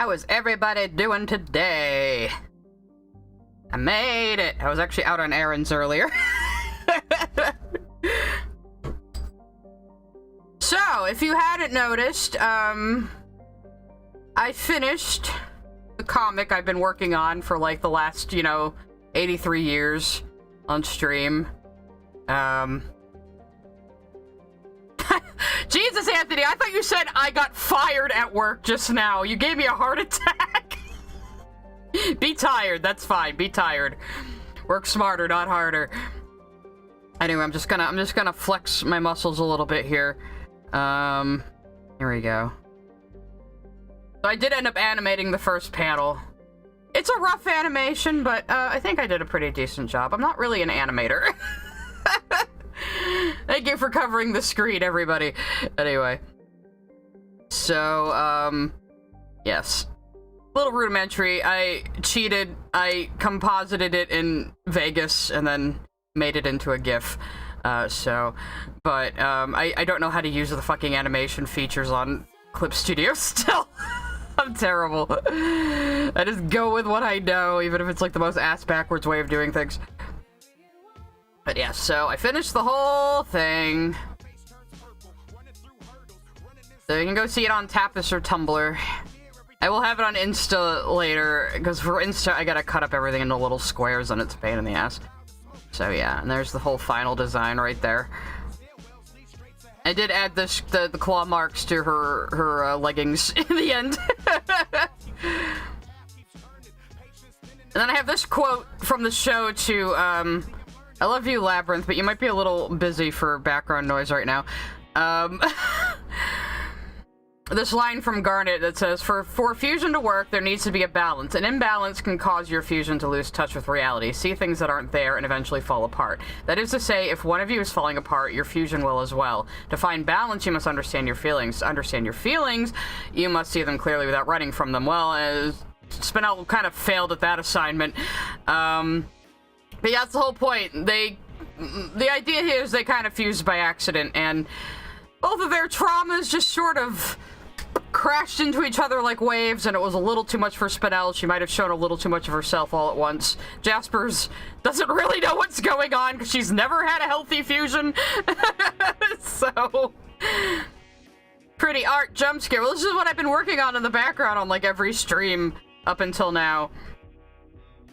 How is everybody doing today? I made it! I was actually out on errands earlier. So, if you hadn't noticed, I finished the comic I've been working on for like the last, 83 years on stream. Jesus, Anthony, I thought you said I got fired at work just now. You gave me a heart attack. Be tired, that's fine, be tired. Work smarter, not harder. Anyway, I'm just gonna flex my muscles a little bit here. Here we go. So I did end up animating the first panel. It's a rough animation, but I think I did a pretty decent job. I'm not really an animator. Thank you for covering the screen, everybody. Anyway. So, yes. Little rudimentary. I cheated. I composited it in Vegas and then made it into a GIF. I don't know how to use the fucking animation features on Clip Studio still. I'm terrible. I just go with what I know, even if it's like the most ass-backwards way of doing things. But yeah, so I finished the whole thing. So you can go see it on Tapas or Tumblr. I will have it on Insta later, because for Insta I gotta cut up everything into little squares and it's a pain in the ass. So yeah, and there's the whole final design right there. I did add the claw marks to her leggings in the end. And then I have this quote from the show to, I love you, Labyrinth, but you might be a little busy for background noise right now. This line from Garnet that says, for fusion to work, there needs to be a balance. An imbalance can cause your fusion to lose touch with reality, see things that aren't there, and eventually fall apart. That is to say, if one of you is falling apart, your fusion will as well. To find balance, you must understand your feelings. To understand your feelings, you must see them clearly without running from them. Well, Spinel kind of failed at that assignment. But yeah, that's the whole point. The idea here is they kind of fused by accident, and both of their traumas just sort of crashed into each other like waves, and it was a little too much for Spinel. She might have shown a little too much of herself all at once. Jaspers doesn't really know what's going on because she's never had a healthy fusion. So, pretty art jump scare. Well, this is what I've been working on in the background on like every stream up until now.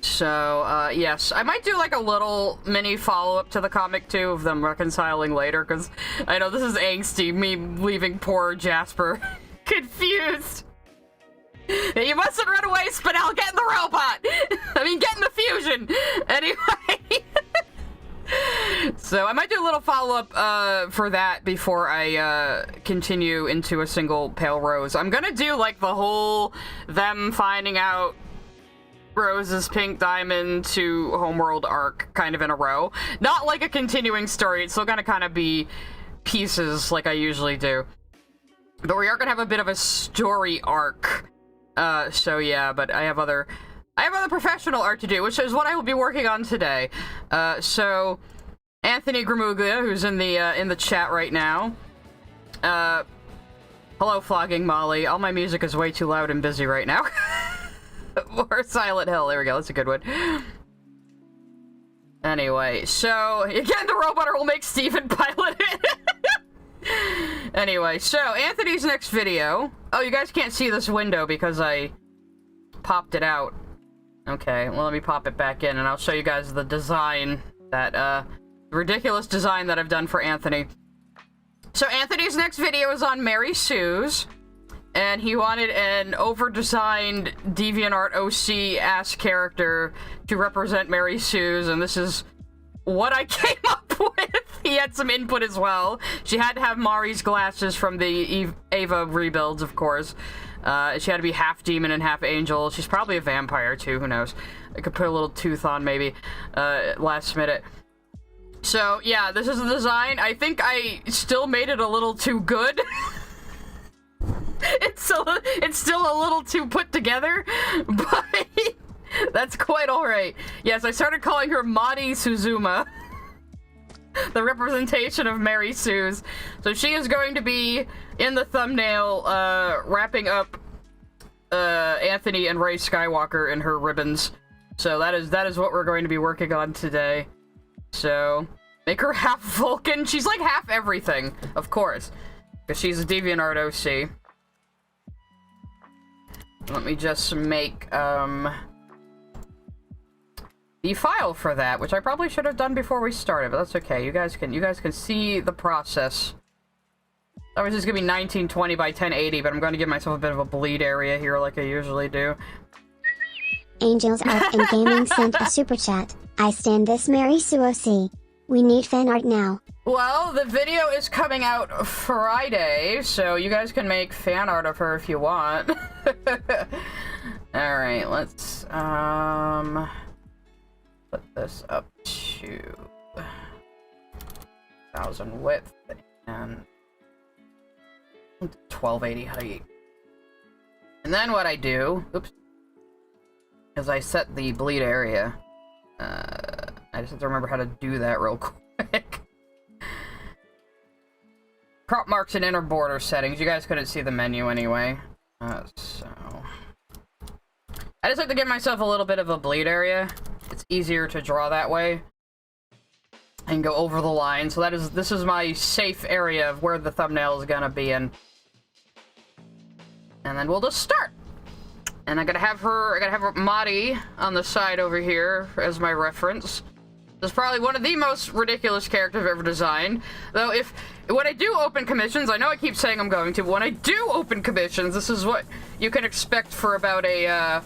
So, yes, I might do like a little mini follow-up to the comic too of them reconciling later, because I know this is angsty, me leaving poor Jasper confused. You mustn't run away, Spinel, get in the robot! I mean, get in the fusion! Anyway. So, I might do a little follow-up, for that before I, continue into a single Pale Rose. I'm gonna do, like, the whole them finding out Rose's Pink Diamond to Homeworld arc kind of in a row. Not like a continuing story, it's still gonna kind of be pieces like I usually do. But we are gonna have a bit of a story arc. So yeah, but I have other professional art to do, which is what I will be working on today. So Anthony Gramuglia, who's in the chat right now. Hello, Flogging Molly. All my music is way too loud and busy right now. Or Silent Hill, there we go, that's a good one. Anyway, so, again, the robot will make Steven pilot it. Anyway, so, Anthony's next video. Oh, you guys can't see this window because I popped it out. Okay, well, let me pop it back in and I'll show you guys the design that, ridiculous design that I've done for Anthony. So, Anthony's next video is on Mary Sue's. And he wanted an over-designed DeviantArt OC-ass character to represent Mary Sue's, and this is what I came up with. He had some input as well. She had to have Mari's glasses from the Ava rebuilds, of course. She had to be half demon and half angel. She's probably a vampire, too, who knows. I could put a little tooth on, maybe, last minute. So, yeah, this is the design. I think I still made it a little too good. It's still a little too put together, but that's quite alright. Yes, I started calling her Mari Suzuma, the representation of Mary Sue's. So she is going to be in the thumbnail, wrapping up Anthony and Rey Skywalker in her ribbons. So that is what we're going to be working on today. So, make her half Vulcan. She's like half everything, of course. Because she's a DeviantArt OC. Let me just make, the file for that, which I probably should have done before we started, but that's okay. You guys can see the process. That was just gonna be 1920 by 1080, but I'm going to give myself a bit of a bleed area here like I usually do. Angels Art and Gaming sent a super chat. I stand this Mary Sue OC. We need fan art now. Well, the video is coming out Friday, so you guys can make fan art of her if you want. Alright, let's, put this up to 1000 width and 1280 height. And then what I do, oops, is I set the bleed area. I just have to remember how to do that real quick. Crop marks and inner border settings. You guys couldn't see the menu anyway. So I just like to give myself a little bit of a bleed area. It's easier to draw that way and go over the line. So this is my safe area of where the thumbnail is gonna be in. And then we'll just start. And I gotta have Madi on the side over here as my reference. This is probably one of the most ridiculous characters I've ever designed. Though when I do open commissions, I know I keep saying I'm going to, but when I do open commissions, this is what you can expect for about a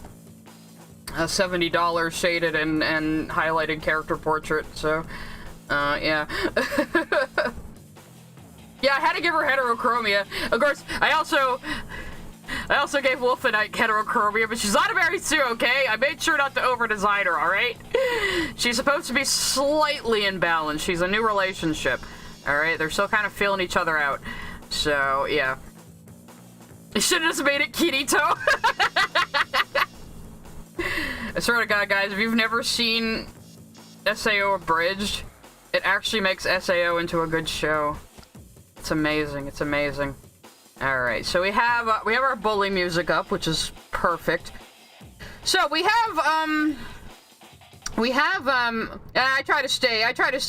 $70 shaded and highlighted character portrait, so, yeah. Yeah, I had to give her heterochromia. Of course, I also gave Wolfenite heterochromia, but she's not a Mary Sue, okay? I made sure not to over-design her, alright? She's supposed to be slightly imbalanced. She's a new relationship, alright? They're still kind of feeling each other out. So, yeah. I should've just made it Kirito. I swear to God, guys, if you've never seen SAO Abridged, it actually makes SAO into a good show. It's amazing, it's amazing. Alright, so we have our bully music up, which is perfect. So we have I try to stay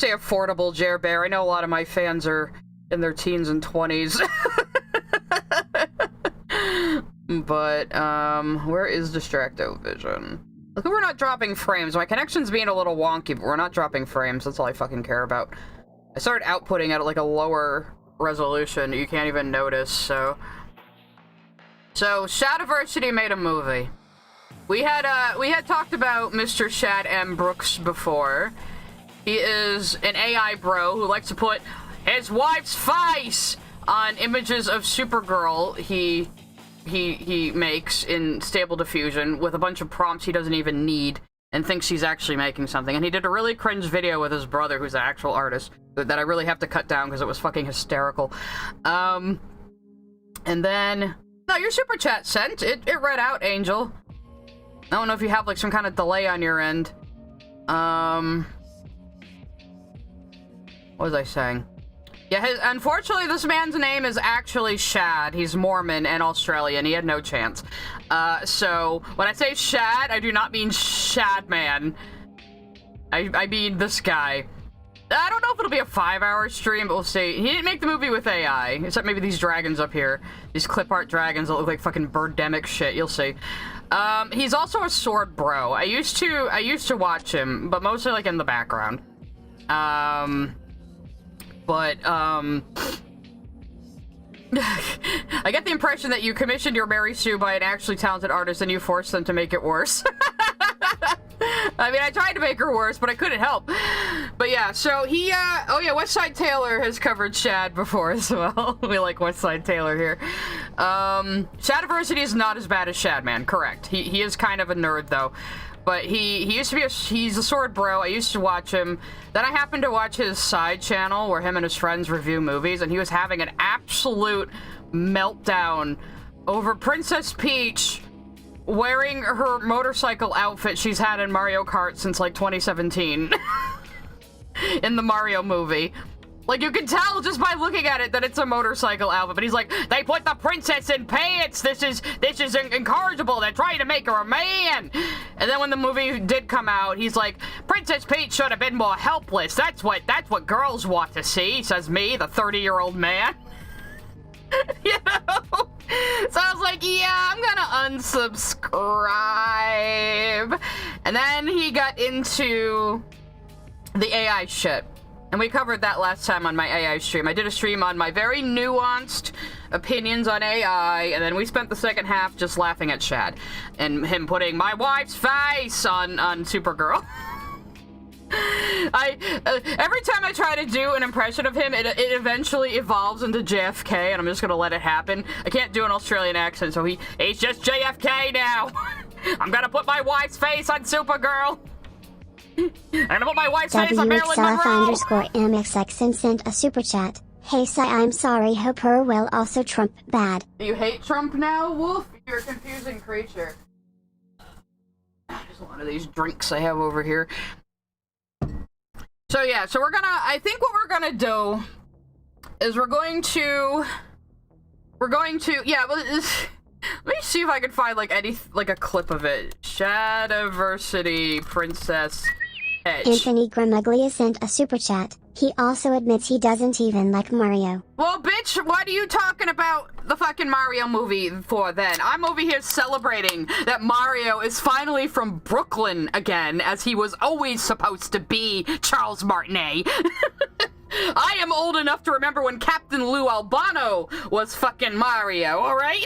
affordable, Jer Bear. I know a lot of my fans are in their teens and 20s. But, where is Distracto Vision? Look, we're not dropping frames. My connection's being a little wonky, but we're not dropping frames. That's all I fucking care about. I started outputting at like a lower resolution you can't even notice, so Shadiversity made a movie. We had talked about Mr. Shad M. Brooks before. He is an AI bro who likes to put his wife's face on images of Supergirl he makes in Stable Diffusion with a bunch of prompts he doesn't even need and thinks he's actually making something. And he did a really cringe video with his brother, who's an actual artist, that I really have to cut down because it was fucking hysterical. And then... No, your super chat sent. It read out, Angel. I don't know if you have, like, some kind of delay on your end. What was I saying? Yeah, unfortunately, this man's name is actually Shad. He's Mormon and Australian. He had no chance. So, when I say Shad, I do not mean Shadman. I mean this guy. I don't know if it'll be a 5-hour stream, but we'll see. He didn't make the movie with AI, except maybe these dragons up here. These clip art dragons that look like fucking birdemic shit. You'll see. He's also a sword bro. I used to watch him, but mostly like in the background. But, I get the impression that you commissioned your Mary Sue by an actually talented artist and you forced them to make it worse. I mean, I tried to make her worse, but I couldn't help. But yeah, so he, oh yeah, Westside Taylor has covered Shad before as well. We like Westside Taylor here. Shadiversity is not as bad as Shadman, correct. He is kind of a nerd, though. But he used to be he's a sword bro. I used to watch him. Then I happened to watch his side channel where him and his friends review movies, and he was having an absolute meltdown over Princess Peach wearing her motorcycle outfit she's had in Mario Kart since like 2017 in the Mario movie. Like, you can tell just by looking at it that it's a motorcycle outfit, but he's like, they put the princess in pants! This is incorrigible! They're trying to make her a man! And then when the movie did come out, he's like, Princess Peach should have been more helpless. That's what girls want to see, says me, the 30-year-old man. You know? So I was like, yeah, I'm gonna unsubscribe. And then he got into the AI shit. And we covered that last time on my AI stream. I did a stream on my very nuanced opinions on AI, and then we spent the second half just laughing at Shad. And him putting my wife's face on Supergirl. Every time I try to do an impression of him, it eventually evolves into JFK, and I'm just gonna let it happen. I can't do an Australian accent, so he's just JFK now. I'm gonna put my wife's face on Supergirl. I'm gonna put my wife's face on Marilyn Monroe. WXLF_MXX sent a super chat. Hey, Sai, I'm sorry. Hope her well. Also, Trump bad. Do you hate Trump now, Wolf? You're a confusing creature. There's a lot of these drinks I have over here. So yeah, so I think what we're gonna do is we're going to, yeah, let me see if I can find like a clip of it. Shadiversity Princess Edge. Anthony Gramuglia sent a super chat. He also admits he doesn't even like Mario. Well, bitch, what are you talking about the fucking Mario movie for then? I'm over here celebrating that Mario is finally from Brooklyn again, as he was always supposed to be, Charles Martinet. I am old enough to remember when Captain Lou Albano was fucking Mario, alright?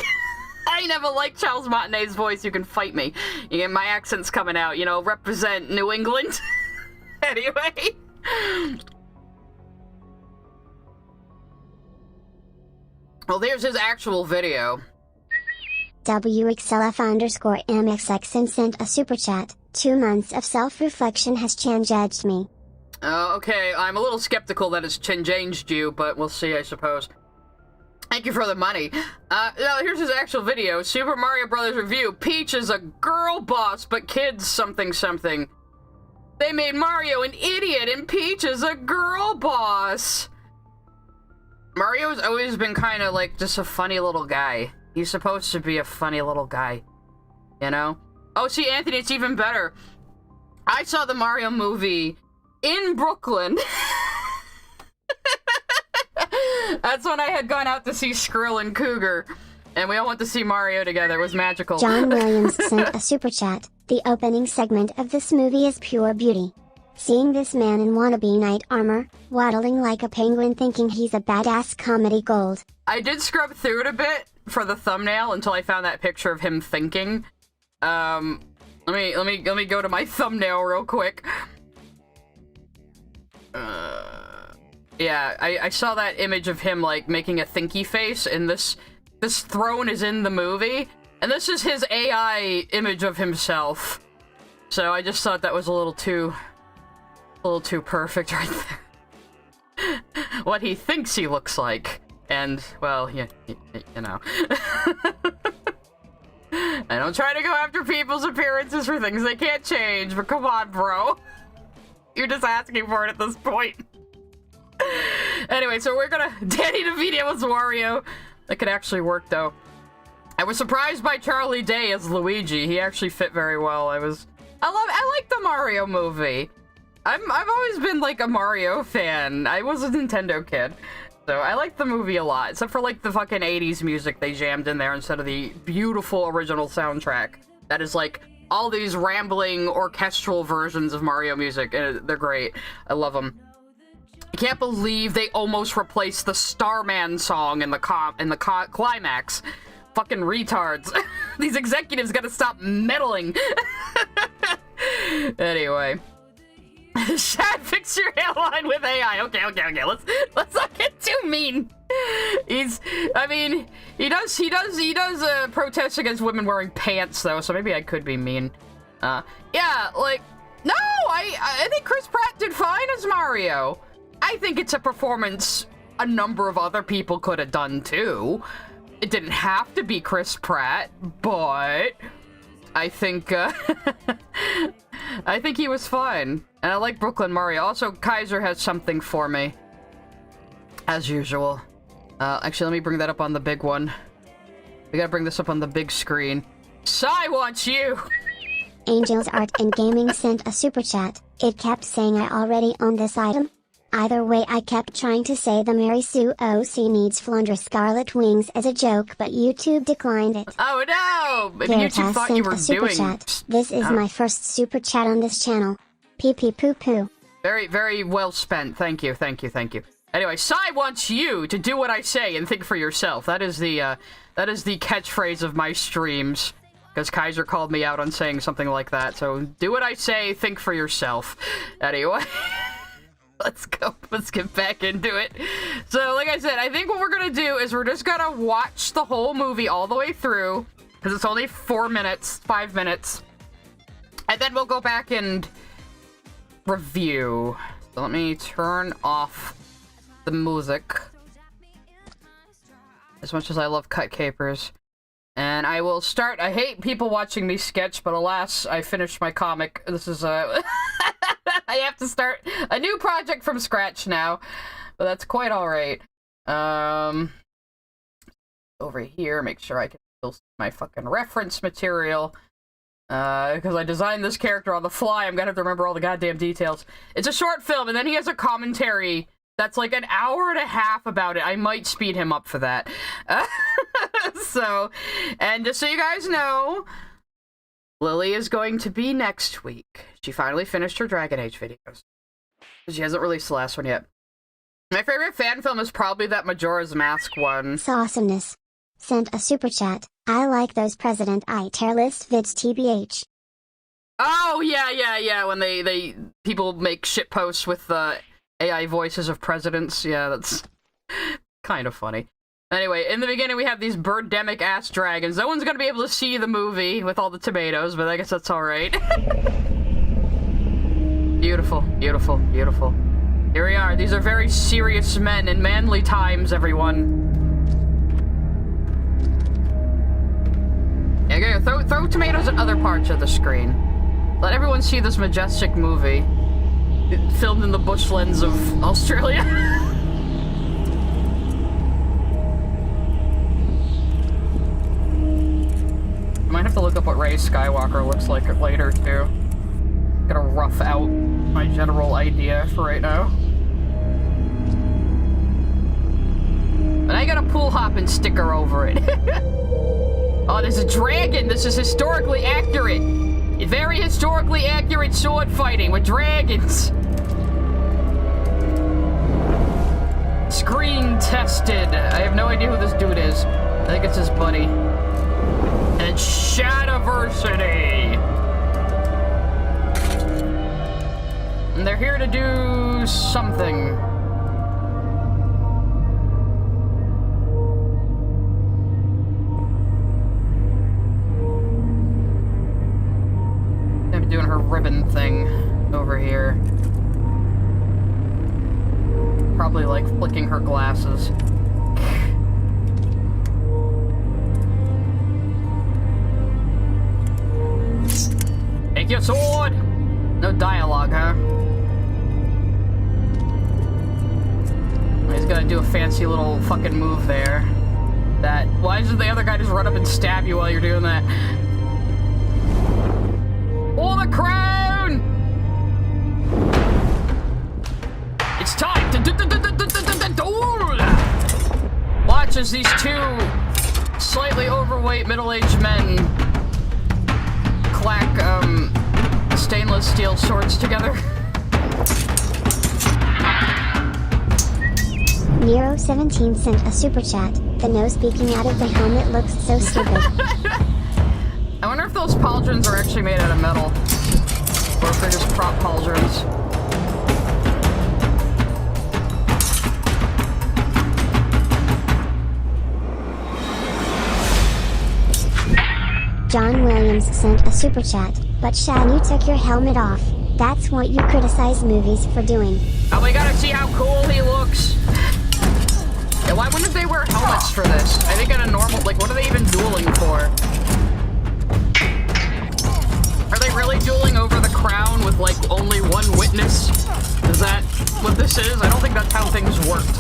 I never liked Charles Martinet's voice. You can fight me. You get my accent's coming out, you know, represent New England. Anyway. Well, there's his actual video. WXLF_MXX sent a super chat. 2 months of self-reflection has changed me. Okay, I'm a little skeptical that it's changed you, but we'll see, I suppose. Thank you for the money. Here's his actual video. Super Mario Brothers review. Peach is a girl boss, but kids something something. They made Mario an idiot, and Peach is a girl boss. Mario's always been kind of like just a funny little guy. He's supposed to be a funny little guy. You know? Oh, see, Anthony, it's even better. I saw the Mario movie in Brooklyn. That's when I had gone out to see Skrill and Cougar, and we all went to see Mario together. It was magical. John Williams sent a super chat. The opening segment of this movie is pure beauty. Seeing this man in wannabe knight armor, waddling like a penguin thinking he's a badass comedy gold. I did scrub through it a bit for the thumbnail until I found that picture of him thinking. Let me go to my thumbnail real quick. Yeah, I saw that image of him, like, making a thinky face, and this throne is in the movie, and this is his AI image of himself. So I just thought that was a little too perfect right there. What he thinks he looks like, and, well, you know. I don't try to go after people's appearances for things they can't change, but come on, bro. You're just asking for it at this point. Anyway, so we're gonna Danny DeVito as Wario. That could actually work, though. I was surprised by Charlie Day as Luigi. He actually fit very well. I like the Mario movie. I've always been like a Mario fan. I was a Nintendo kid, so I like the movie a lot. Except for like the fucking 80s music they jammed in there instead of the beautiful original soundtrack. That is like all these rambling orchestral versions of Mario music, and they're great. I love them. I can't believe they almost replaced the Starman song in the climax. Fucking retards. These executives gotta stop meddling. Anyway. Shad, fix your hairline with AI. Okay. Let's not get too mean. He does protest against women wearing pants, though, so maybe I could be mean. Yeah, like, no, I think Chris Pratt did fine as Mario. I think it's a performance a number of other people could have done, too. It didn't have to be Chris Pratt, but I think, I think he was fine. And I like Brooklyn Mario. Also, Kaiser has something for me. As usual. Actually, let me bring that up on the big one. We gotta bring this up on the big screen. Sai wants you! Angels Art and Gaming sent a super chat. It kept saying I already own this item. Either way, I kept trying to say the Mary Sue OC needs Flandre Scarlet Wings as a joke, but YouTube declined it. Oh no! Maybe YouTube thought you were doing... Chat. This is my first super chat on this channel. Pee pee poo poo. Very, very well spent. Thank you, thank you, thank you. Anyway, Sai wants you to do what I say and think for yourself. That is the catchphrase of my streams. Because Kaiser called me out on saying something like that. So, do what I say, think for yourself. Anyway, let's go. Let's get back into it. So, like I said, I think what we're gonna do is we're just gonna watch the whole movie all the way through. Because it's only 4 minutes, 5 minutes. And then we'll go back and review. So let me turn off the music. As much as I love cut capers. And I will start. I hate people watching me sketch, but alas, I finished my comic. This is I have to start a new project from scratch now, but that's quite all right. Over here, make sure I can still see my fucking reference material. Because I designed this character on the fly, I'm gonna have to remember all the goddamn details. It's a short film, and then he has a commentary that's like an hour and a half about it. I might speed him up for that. So, and just so you guys know, Lily is going to be next week. She finally finished her Dragon Age videos. She hasn't released the last one yet. My favorite fan film is probably that Majora's Mask one. Awesomeness. Sent a super chat. I like those President I tier list vids tbh. Oh, yeah, when they people make shit posts with the AI voices of presidents. Yeah, that's kind of funny. Anyway, in the beginning we have these birdemic-ass dragons. No one's gonna be able to see the movie with all the tomatoes, but I guess that's alright. Beautiful, beautiful, beautiful. Here we are. These are very serious men in manly times, everyone. Yeah, throw tomatoes at other parts of the screen. Let everyone see this majestic movie. Filmed in the bushlands of Australia. I might have to look up what Rey Skywalker looks like later, too. Gonna rough out my general idea for right now. And I got a pool hopping sticker over it. Oh, there's a dragon! This is historically accurate! Very historically accurate sword fighting with dragons! Screen tested. I have no idea who this dude is. I think it's his buddy. And Shadiversity! And they're here to do something. I'm doing her ribbon thing over here. Probably like flicking her glasses. Take your sword! No dialogue, huh? He's gonna do a fancy little fucking move there. Why doesn't the other guy just run up and stab you while you're doing that? Oh, the crown! It's time to watch as these two slightly overweight middle-aged men clack stainless steel swords together. Nero17 sent a super chat. The nose peeking out of the helmet looks so stupid. I wonder if those pauldrons are actually made out of metal. Or if they're just prop pauldrons. John Williams sent a super chat. But Shad, you took your helmet off. That's what you criticize movies for doing. Oh, we gotta see how cool he looks. Yeah, why wouldn't they wear helmets for this? I think in a normal, like, what are they even dueling for? Are they really dueling over the crown with, like, only one witness? Is that what this is? I don't think that's how things worked.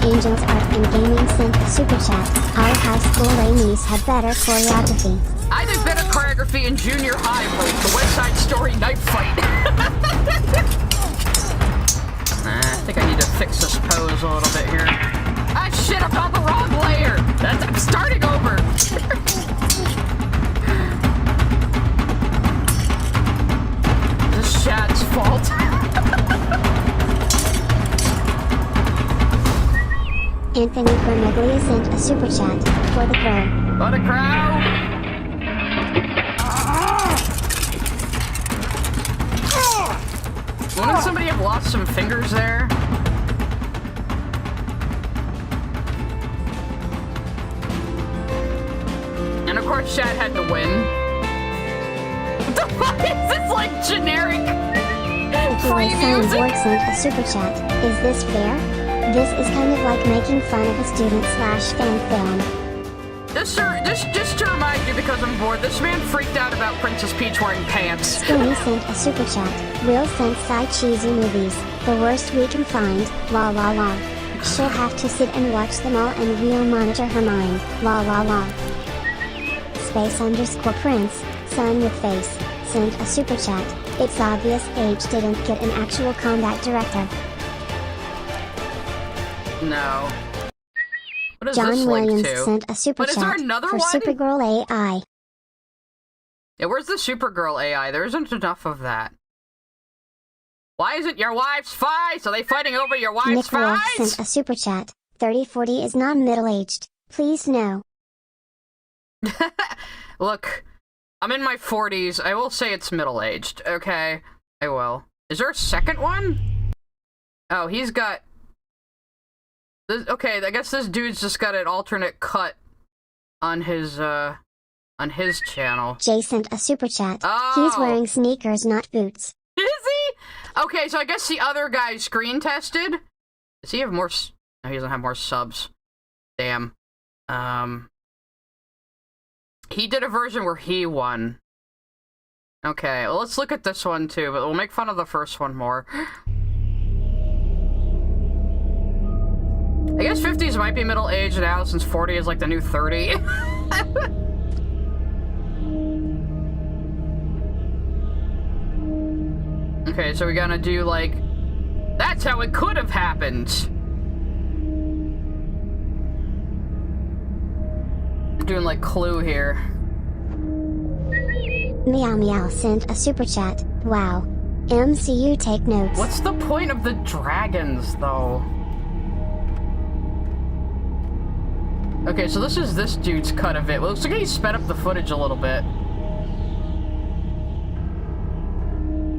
Angels Art and Gaming sent a super chat. Our high school ladies had better choreography. I did better choreography in junior high for the West Side Story knife fight. I think I need to fix this pose a little bit here. Ah, shit, I'm on the wrong layer. I'm starting over. This is Shad's fault. Anthony Vermiglia sent a super chat for the crow. For the crow. Wouldn't somebody have lost some fingers there? And of course, Shad had to win. What the fuck is this, like, generic free music? Soundboard sent a super chat. Is this fair? This is kind of like making fun of a student/fan film. Just to remind you, because I'm bored, this man freaked out about Princess Peach wearing pants. Spoonie sent a super chat. Will sent side cheesy movies. The worst we can find. La la la. She'll have to sit and watch them all and we'll monitor her mind. La la la. Space_Prince, son with face, sent a super chat. It's obvious H didn't get an actual combat director. No. What is John this Williams link to? sent a super But is there chat another for one? Supergirl AI. Yeah, where's the Supergirl AI? There isn't enough of that. Why isn't your wife's spice? Are they fighting over your wife's Nick Wolf spice? sent a super chat. 3040 is not middle-aged. Please no. Look, I'm in my 40s. I will say it's middle-aged, okay? I will. Is there a second one? Oh, he's got... Okay, I guess this dude's just got an alternate cut on his channel. Jay sent a super chat. Oh. He's wearing sneakers, not boots. Is he? Okay, so I guess the other guy screen tested. Does he have more? No, he doesn't have more subs. Damn. He did a version where he won. Okay, well, let's look at this one too, but we'll make fun of the first one more. I guess 50s might be middle-aged now, since 40 is like the new 30. Okay, so we gotta do, like... That's how it could have happened! Doing, like, Clue here. Meow Meow sent a super chat. Wow. MCU take notes. What's the point of the dragons, though? Okay, so this is this dude's cut of it. Well, looks like he sped up the footage a little bit.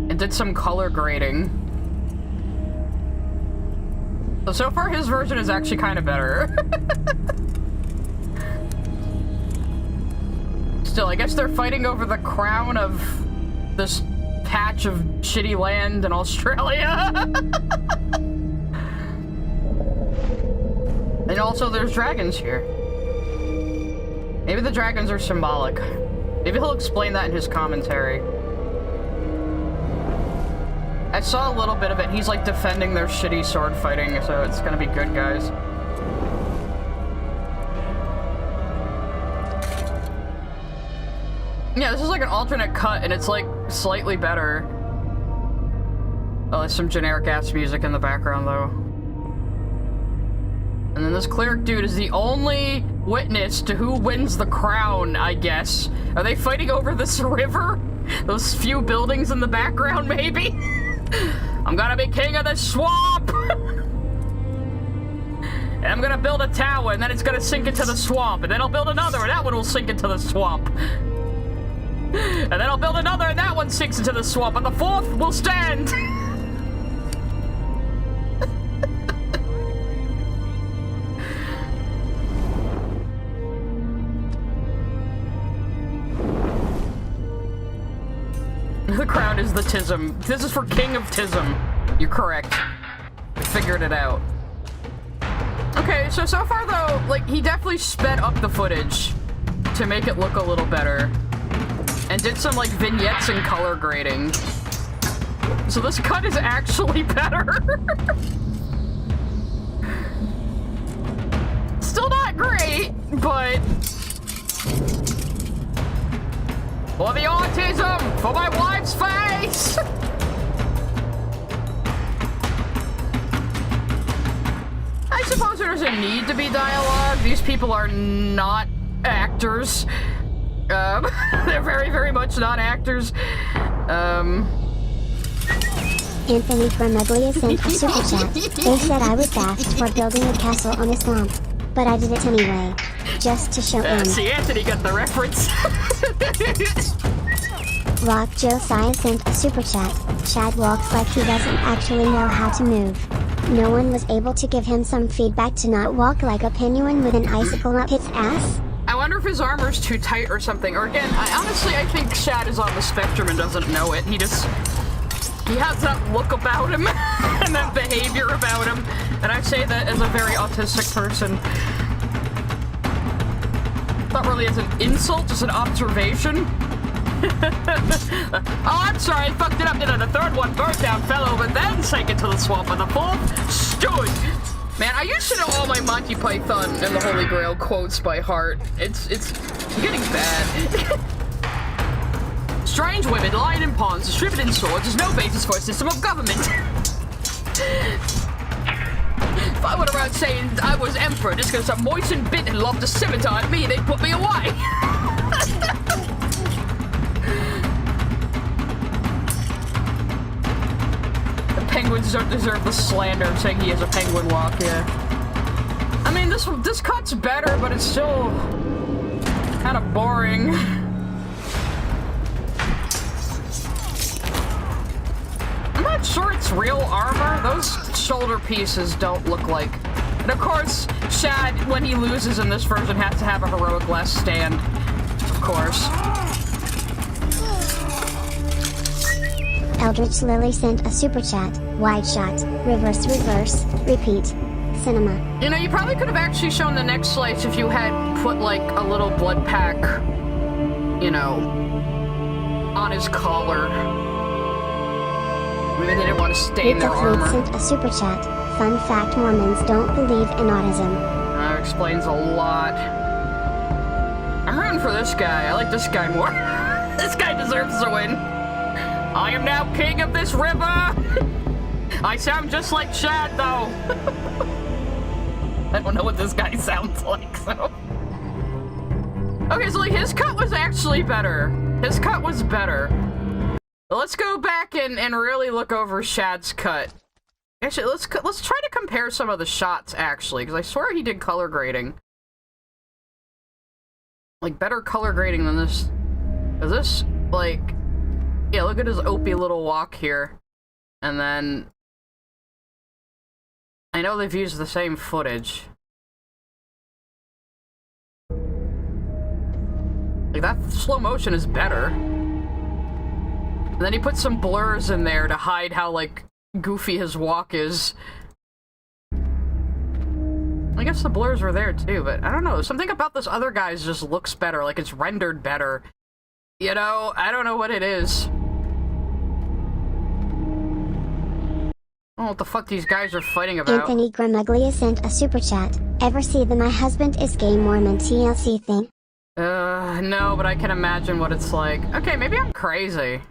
And did some color grading. So far his version is actually kind of better. Still, I guess they're fighting over the crown of this patch of shitty land in Australia. And also there's dragons here. Maybe the dragons are symbolic. Maybe he'll explain that in his commentary. I saw a little bit of it. He's like defending their shitty sword fighting, so it's gonna be good, guys. Yeah, this is like an alternate cut, and it's like slightly better. Oh, there's some generic-ass music in the background, though. And then this cleric dude is the only witness to who wins the crown, I guess. Are they fighting over this river? Those few buildings in the background, maybe? I'm gonna be king of the swamp! And I'm gonna build a tower, and then it's gonna sink into the swamp. And then I'll build another, and that one will sink into the swamp. And then I'll build another, and that one sinks into the swamp. And the fourth will stand! The crown is the Tism. This is for King of Tism. You're correct. I figured it out. Okay, so far though, like, he definitely sped up the footage to make it look a little better. And did some, like, vignettes and color grading. So this cut is actually better. For the autism! For my wife's face! I suppose there doesn't need to be dialogue. These people are not actors. They're very, very much not actors. Anthony Gramaglia sent a super chat. They said I was daft for building a castle on a swamp, but I did it anyway, just to show them. See, Anthony got the reference. Rock Josiah sent a super chat. Shad walks like he doesn't actually know how to move. No one was able to give him some feedback to not walk like a penguin with an icicle up his ass. I wonder if his armor's too tight or something. Or again, I think Shad is on the spectrum and doesn't know it. He has that look about him and that behavior about him. And I say that as a very autistic person. Not really as an insult, just an observation. Oh, I'm sorry, I fucked it up. The third one burnt down, fell over, then sank into the swamp, and the fourth stood. Man, I used to know all my Monty Python and the Holy Grail quotes by heart. It's getting bad. Strange women lying in ponds, distributing swords. There's no basis for a system of government. If I went around saying I was emperor just because some moistened bit and loved to scimitar at me, they'd put me away. Penguins don't deserve the slander of saying he has a penguin walk, yeah. I mean, this cut's better, but it's still kind of boring. I'm not sure it's real armor. Those shoulder pieces don't look like... And of course, Shad, when he loses in this version, has to have a heroic last stand. Of course. Eldritch Lily sent a super chat. Wide shot, reverse, repeat, cinema. You know, you probably could have actually shown the neck slice if you had put like a little blood pack, you know, on his collar. Maybe they didn't want to stain their armor. sent a super chat. Fun fact, Mormons don't believe in autism. That explains a lot. I'm rooting for this guy. I like this guy more. This guy deserves to win. I am now king of this river! I sound just like Shad, though! I don't know what this guy sounds like, so... Okay, so like, his cut was actually better. His cut was better. But let's go back and really look over Shad's cut. Actually, let's try to compare some of the shots, actually, because I swear he did color grading. Like, better color grading than this. Is this, like... Yeah, look at his opie little walk here. And then... I know they've used the same footage. Like, that slow motion is better. And then he put some blurs in there to hide how, like, goofy his walk is. I guess the blurs were there too, but I don't know. Something about this other guy's just looks better, like it's rendered better. You know, I don't know what it is. I don't know what the fuck these guys are fighting about. Anthony Gramaglia sent a super chat. Ever see the My Husband is Gay Mormon TLC thing? No, but I can imagine what it's like. Okay, maybe I'm crazy.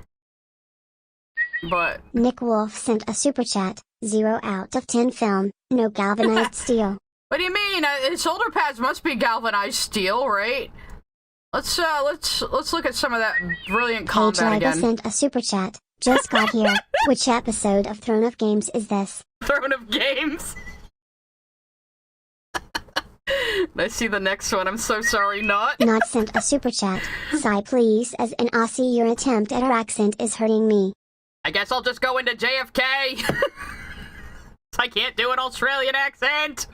But... Nick Wolf sent a super chat. 0 out of 10 film. No galvanized steel. What do you mean? His shoulder pads must be galvanized steel, right? Let's look at some of that brilliant combat again. Sent a super chat. Just got here. Which episode of Throne of Games is this? Throne of Games? I see the next one. I'm so sorry, not. Not sent a super chat. Sigh please, as an Aussie your attempt at our accent is hurting me. I guess I'll just go into JFK. I can't do an Australian accent.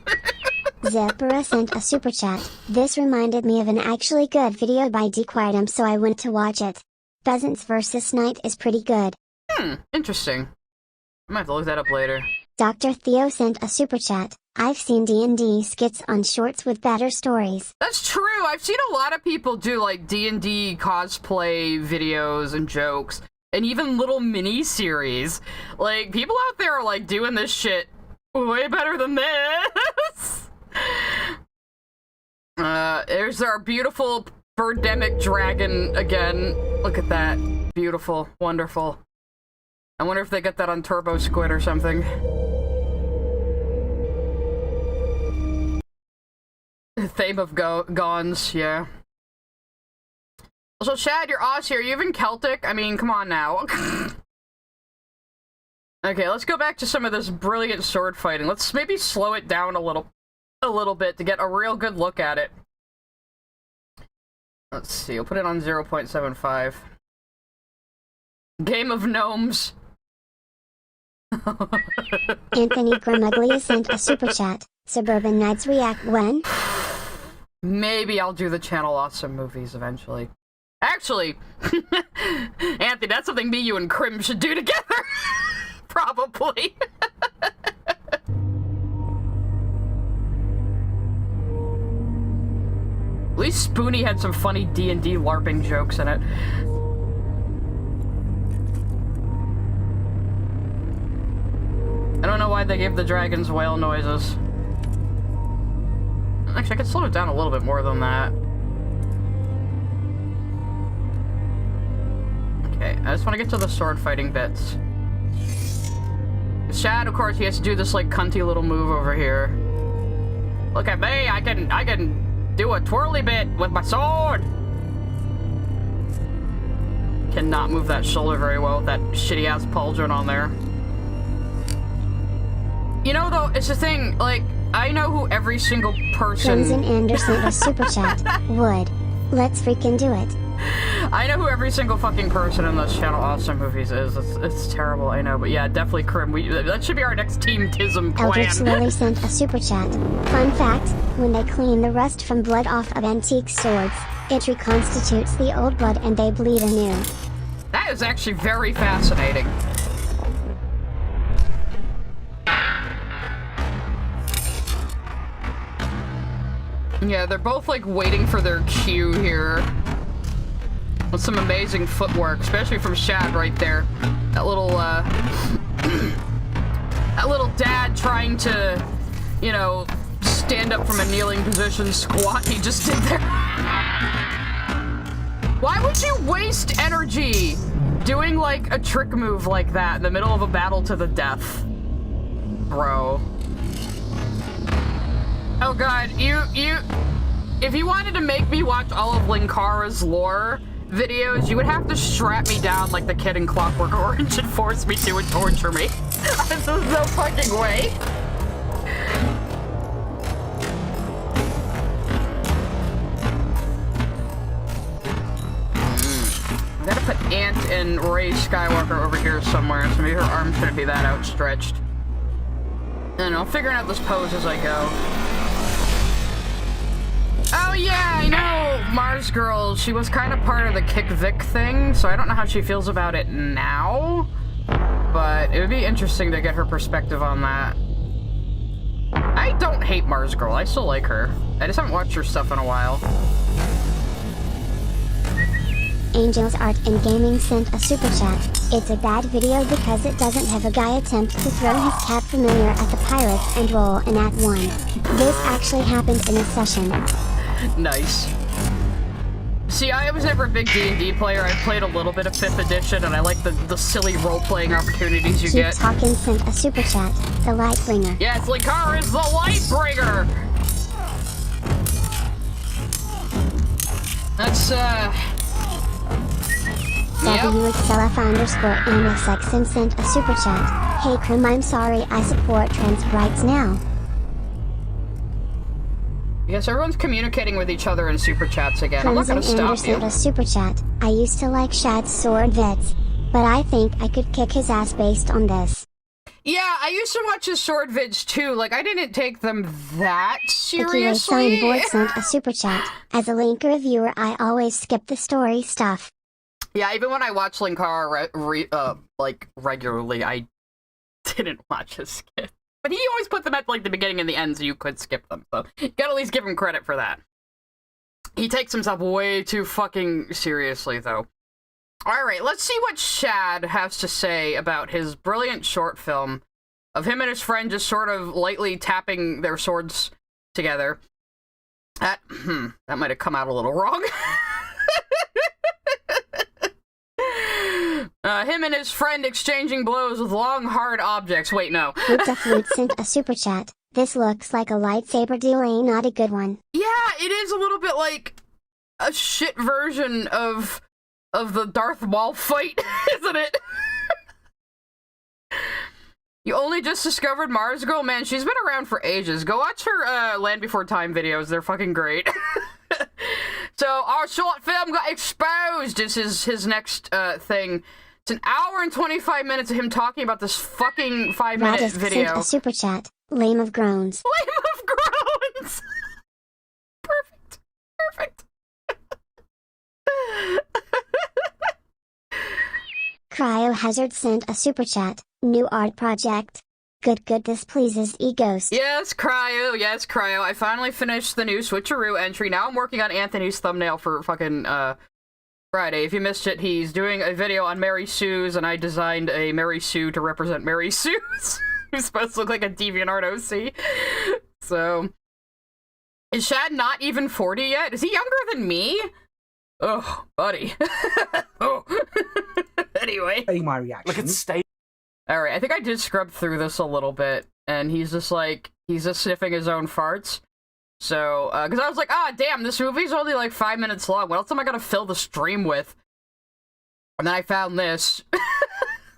Zephyra sent a super chat. This reminded me of an actually good video by Dequietum, so I went to watch it. Pheasants vs. Knight is pretty good. Interesting. I might have to look that up later. Dr. Theo sent a super chat. I've seen D&D skits on shorts with better stories. That's true. I've seen a lot of people do like D&D cosplay videos and jokes. And even little mini-series. Like, people out there are, like, doing this shit way better than this! There's our beautiful birdemic dragon again. Look at that. Beautiful. Wonderful. I wonder if they get that on Turbo Squid or something. Theme of Gons, yeah. Also, Shad, you're Oz here. You even Celtic? I mean, come on now. Okay, let's go back to some of this brilliant sword fighting. Let's maybe slow it down a little bit to get a real good look at it. Let's see, we'll put it on 0.75. Game of Gnomes. Anthony Gramuglia sent a super chat. Suburban Nights react when? Maybe I'll do the Channel Awesome movies eventually. Actually, Anthony, that's something me, you, and Krim should do together. Probably. At least Spoonie had some funny D&D LARPing jokes in it. I don't know why they gave the dragons whale noises. Actually, I could slow it down a little bit more than that. Okay, I just want to get to the sword fighting bits. Shad, of course, he has to do this, like, cunty little move over here. Look at me, I can do a twirly bit with my sword! Cannot move that shoulder very well with that shitty-ass pauldron on there. You know, though, it's the thing, like, I know who every single person... Crimson Anderson a super chat. Would. Let's freaking do it. I know who every single fucking person in those Channel Awesome movies is. It's terrible, I know, but yeah, definitely Krim. That should be our next Team Tism plan. Eldritch Lily sent a super chat. Fun fact, when they clean the rust from blood off of antique swords, it reconstitutes the old blood and they bleed anew. That is actually very fascinating. Yeah, they're both, like, waiting for their cue here. With some amazing footwork, especially from Shad right there. That little, that little dad trying to, you know, stand up from a kneeling position squat he just did there. Why would you waste energy doing, like, a trick move like that in the middle of a battle to the death? Bro. Oh god, if you wanted to make me watch all of Linkara's lore videos, you would have to strap me down like the kid in Clockwork Orange and force me to and torture me. There's no fucking way. I'm gonna put Ant and Rey Skywalker over here somewhere, so maybe her arms shouldn't be that outstretched. And I'll figure out this pose as I go. Oh yeah, I know, Mars Girl, she was kind of part of the Kick Vic thing, so I don't know how she feels about it now, but it would be interesting to get her perspective on that. I don't hate Mars Girl, I still like her. I just haven't watched her stuff in a while. Angels Art and Gaming sent a super chat. It's a bad video because it doesn't have a guy attempt to throw his cat familiar at the pirates and roll an at one. This actually happened in a session. Nice. See, I was never a big D&D player. I played a little bit of 5th edition, and I like the silly role-playing opportunities you get. Keep Talking sent a super chat. The Lightbringer. Yes, Linkara is the Lightbringer! That's, WXLF_NSX sent a super chat. Hey Krim, I'm sorry, I support trans rights now. Yes, everyone's communicating with each other in super chats again. I'm not gonna stop you. Sent a super chat. I used to like Shad's sword vids, but I think I could kick his ass based on this. Yeah, I used to watch his sword vids too. Like, I didn't take them that seriously. Signboard sent a super chat. As a Link reviewer, I always skip the story stuff. Yeah, even when I watch Linkara like regularly, I didn't watch his skit. But he always put them at like the beginning and the end, so you could skip them. So you gotta at least give him credit for that. He takes himself way too fucking seriously, though. Alright, let's see what Shad has to say about his brilliant short film of him and his friend just sort of lightly tapping their swords together. That might have come out a little wrong. Him and his friend exchanging blows with long, hard objects. Wait, no. Pizza Flute sent a super chat. This looks like a lightsaber duel, not a good one. Yeah, it is a little bit like a shit version of the Darth Maul fight, isn't it? You only just discovered Mars Girl? Man, she's been around for ages. Go watch her Land Before Time videos. They're fucking great. So, our short film got exposed is his next thing. It's an hour and 25 minutes of him talking about this fucking 5-minute Radisk video. sent a super chat. Lame of groans. Lame of groans! Perfect. Perfect. Cryohazard sent a super chat. New art project. Good, this pleases E-Ghost. Yes, Cryo. Yes, Cryo. I finally finished the new Switcheroo entry. Now I'm working on Anthony's thumbnail for fucking, Friday. If you missed it, he's doing a video on Mary Sue's, and I designed a Mary Sue to represent Mary Sue's, who's supposed to look like a DeviantArt OC. So, is Shad not even 40 yet? Is he younger than me? Oh, buddy. Oh. Anyway. My reaction. Look at state. Alright, I think I did scrub through this a little bit, and he's just sniffing his own farts. So, because I was like, damn, this movie's only like 5 minutes long. What else am I gonna fill the stream with? And then I found this.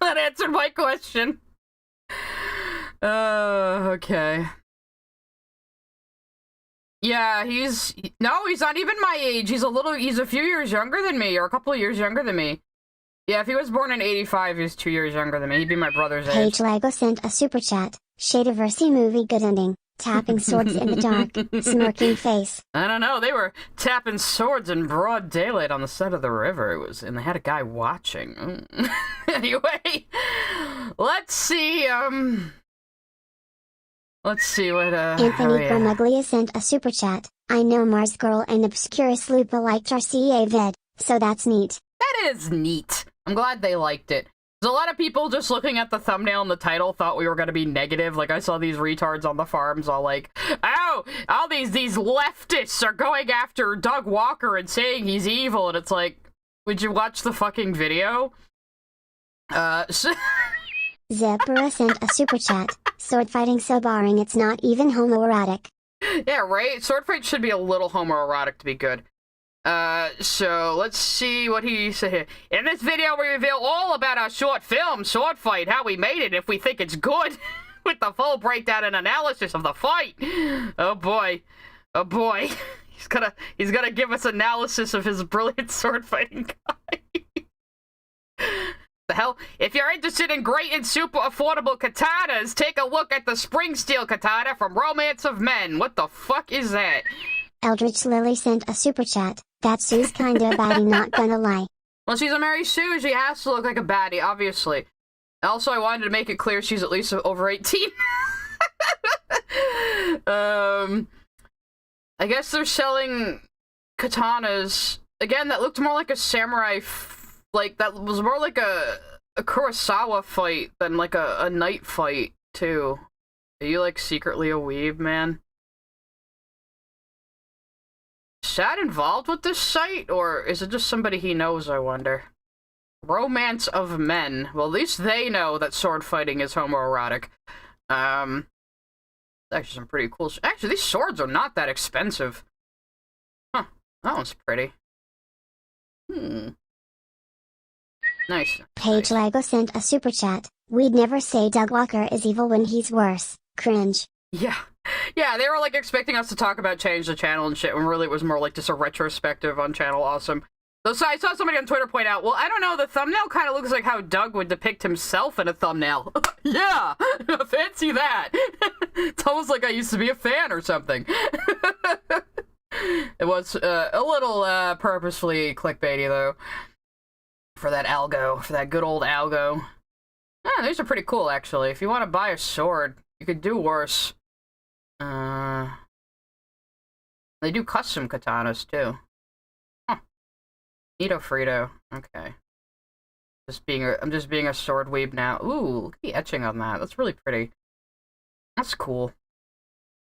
That answered my question. Okay. Yeah, he's not even my age. He's a few years younger than me, or a couple of years younger than me. Yeah, if he was born in 85, he's 2 years younger than me. He'd be my brother's age. Page Lego sent a super chat. Shadiversity movie good ending. Tapping swords in the dark. Smirking face. I don't know. They were tapping swords in broad daylight on the side of the river. And they had a guy watching. Anyway, let's see. Let's see what. Anthony Gramuglia sent a super chat. I know Mars Girl and Obscurus Lupa liked RCA vid, so that's neat. That is neat. I'm glad they liked it. There's a lot of people just looking at the thumbnail and the title thought we were going to be negative. Like, I saw these retards on the forums all like, oh, all these leftists are going after Doug Walker and saying he's evil. And it's like, would you watch the fucking video? Zephyra sent a super chat. Sword fighting so boring it's not even homoerotic. Yeah, right? Sword fight should be a little homoerotic to be good. So let's see what he said here. In this video, we reveal all about our short film, Sword Fight, how we made it, if we think it's good, with the full breakdown and analysis of the fight. Oh boy. Oh boy. He's gonna give us analysis of his brilliant sword fighting guy. The hell? If you're interested in great and super affordable katanas, take a look at the Spring Steel katana from Romance of Men. What the fuck is that? Eldritch Lily sent a super chat. That Sue's kinda a baddie, not gonna lie. Well, she's a Mary Sue. She has to look like a baddie, obviously. Also, I wanted to make it clear she's at least over 18. I guess they're selling katanas. Again, that looked more like a samurai, that was more like a Kurosawa fight than like a knight fight, too. Are you, like, secretly a weeb, man? Shad involved with this site, or is it just somebody he knows, I wonder? Romance of Men. Well, at least they know that sword fighting is homoerotic. Actually some pretty cool... Actually, these swords are not that expensive. Huh. That one's pretty. Nice. Page Lego sent a super chat. We'd never say Doug Walker is evil when he's worse. Cringe. Yeah. Yeah, they were, like, expecting us to talk about Change the Channel and shit, when really it was more like just a retrospective on Channel Awesome. So I saw somebody on Twitter point out, well, I don't know, the thumbnail kind of looks like how Doug would depict himself in a thumbnail. Yeah! Fancy that! It's almost like I used to be a fan or something. It was a little purposefully clickbaity, though. For that algo. For that good old algo. Ah, these are pretty cool, actually. If you want to buy a sword, you could do worse. They do custom katanas, too. Huh. Nito Frito. Okay. I'm just being a sword weeb now. Ooh, look at the etching on that. That's really pretty. That's cool.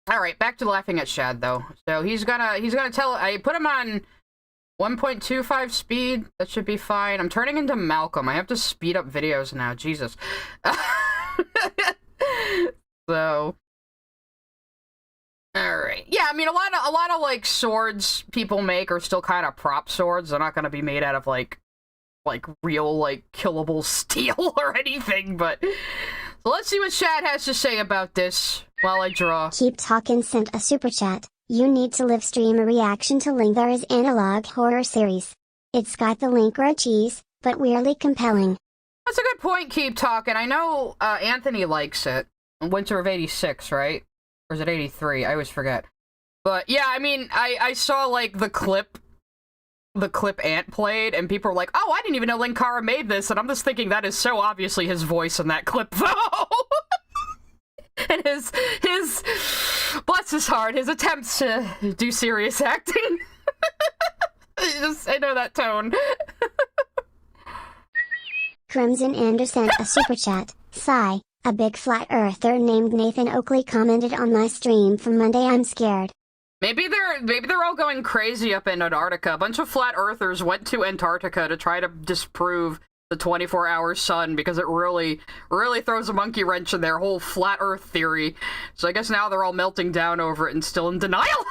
Alright, back to laughing at Shad, though. So he's gonna tell... I put him on 1.25 speed, that should be fine. I'm turning into Malcolm. I have to speed up videos now, Jesus. So, alright. Yeah, I mean, a lot of, like, swords people make are still kind of prop swords. They're not gonna be made out of, like real, like, killable steel or anything, but... So let's see what Shad has to say about this while I draw. Keep Talkin' sent a super chat. You need to live stream a reaction to Lingthar's analog horror series. It's got the link or a cheese, but weirdly compelling. That's a good point, Keep Talking. I know Anthony likes it. Winter of 86, right? Or is it 83? I always forget. But yeah, I mean, I saw, like, the clip Ant played, and people were like, oh, I didn't even know Linkara made this, and I'm just thinking that is so obviously his voice in that clip, though! And his, bless his heart, his attempts to do serious acting. I know that tone. Crimson Anderson a super chat. Sigh, a big flat earther named Nathan Oakley commented on my stream from Monday. I'm scared. Maybe they're all going crazy up in Antarctica. A bunch of flat earthers went to Antarctica to try to disprove the 24-hour sun because it really throws a monkey wrench in their whole flat earth theory. So I guess now they're all melting down over it and still in denial.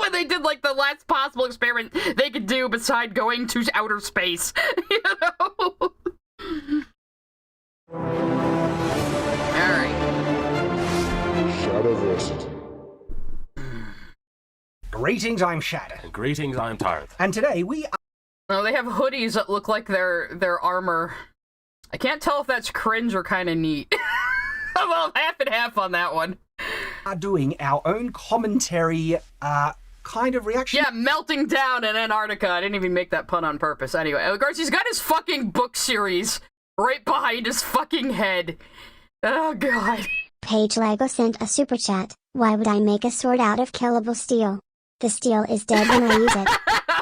When they did, like, the last possible experiment they could do beside going to outer space. You know? Alright. Shadiversity. Greetings, I'm Shad. And greetings, I'm Tarth. And today we... Oh, they have hoodies that look like their armor. I can't tell if that's cringe or kind of neat. Well, half and half on that one. are doing our own commentary, kind of reaction. Yeah, melting down in Antarctica. I didn't even make that pun on purpose. Anyway, of course, he's got his fucking book series right behind his fucking head. Oh, God. Paige Lego sent a super chat. Why would I make a sword out of killable steel? The steel is dead when I use it.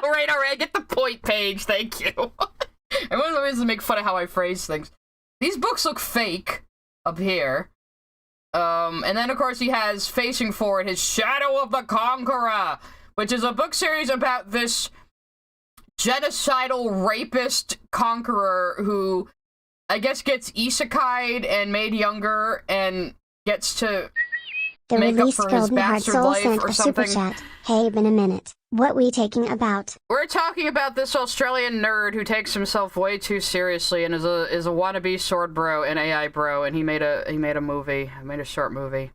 Alright, I get the point, Paige. Thank you. I want always to make fun of how I phrase things. These books look fake up here. And then, of course, he has facing forward his Shadow of the Conqueror, which is a book series about this genocidal rapist conqueror who, I guess, gets isekai'd and made younger and gets to The make up release for his Golden Heart bastard Soul life sent or a super something. chat. Hey, been a minute. What we taking about? We're talking about this Australian nerd who takes himself way too seriously and is a wannabe sword bro and AI bro, and he made a movie. He made a short movie.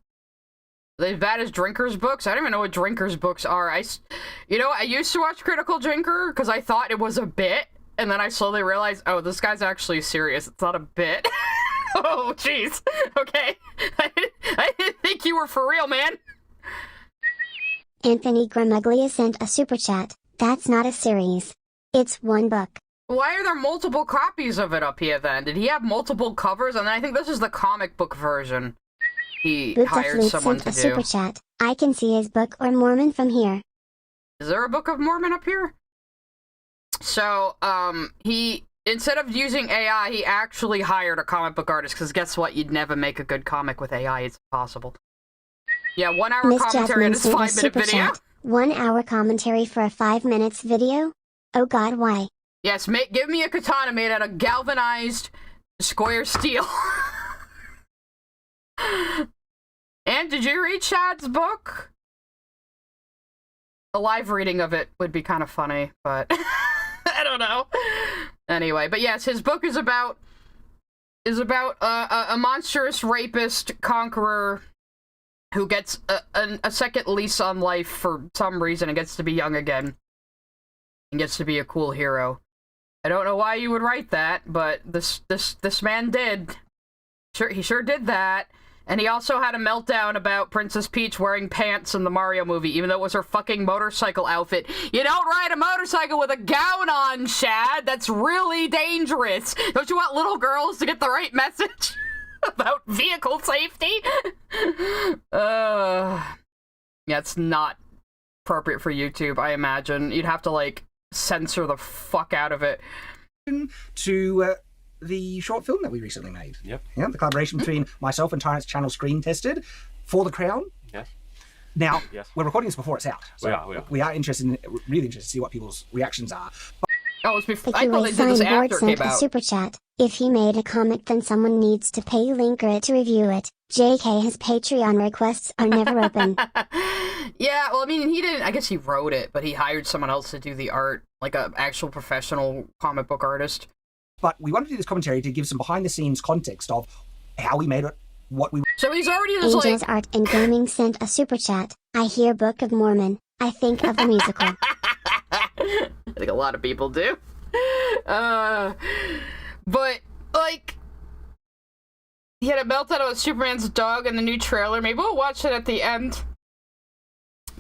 Are they as bad as Drinker's books? I don't even know what Drinker's books are. I used to watch Critical Drinker because I thought it was a bit, and then I slowly realized, oh, this guy's actually serious. It's not a bit. Oh, jeez. Okay. I didn't think you were for real, man. Anthony Gramuglia sent a super chat. That's not a series. It's one book. Why are there multiple copies of it up here, then? Did he have multiple covers? And I think this is the comic book version he Buddha hired Flute someone sent to a do. super chat. I can see his Book of Mormon from here. Is there a Book of Mormon up here? So, he, instead of using AI, he actually hired a comic book artist, because guess what? You'd never make a good comic with AI. It's impossible. Yeah, 1 hour Miss commentary Jasmine on his sent a 5-minute super video. chat. 1 hour commentary for a 5 minutes video? Oh god, why? Yes, give me a katana made out of galvanized square steel. And did you read Shad's book? A live reading of it would be kind of funny, but I don't know. Anyway, but yes, his book is about a monstrous rapist conqueror who gets a second lease on life for some reason and gets to be young again. And gets to be a cool hero. I don't know why you would write that, but this man did. He sure did that. And he also had a meltdown about Princess Peach wearing pants in the Mario movie, even though it was her fucking motorcycle outfit. You don't ride a motorcycle with a gown on, Shad! That's really dangerous! Don't you want little girls to get the right message about vehicle safety? Yeah, it's not appropriate for YouTube, I imagine. You'd have to, like, censor the fuck out of it. To the short film that we recently made. Yep. Yeah, the collaboration between myself and Tyrant's channel Screen Tested for The Crown. Yes. Now, Yes. we're recording this before it's out. So We are. We are really interested to see what people's reactions are. Oh, it's before. I thought they did this Board after it sent came a out. super chat. If he made a comic, then someone needs to pay Linker to review it. JK, his Patreon requests are never open. Yeah, well, I mean, he didn't. I guess he wrote it, but he hired someone else to do the art, like an actual professional comic book artist. But we wanted to do this commentary to give some behind-the-scenes context of how we made it, what we... So he's already just Angels like. Art and Gaming sent a super chat. I hear Book of Mormon. I think of the musical. I think a lot of people do. But like, he had a meltdown about Superman's dog in the new trailer. Maybe we'll watch it at the end.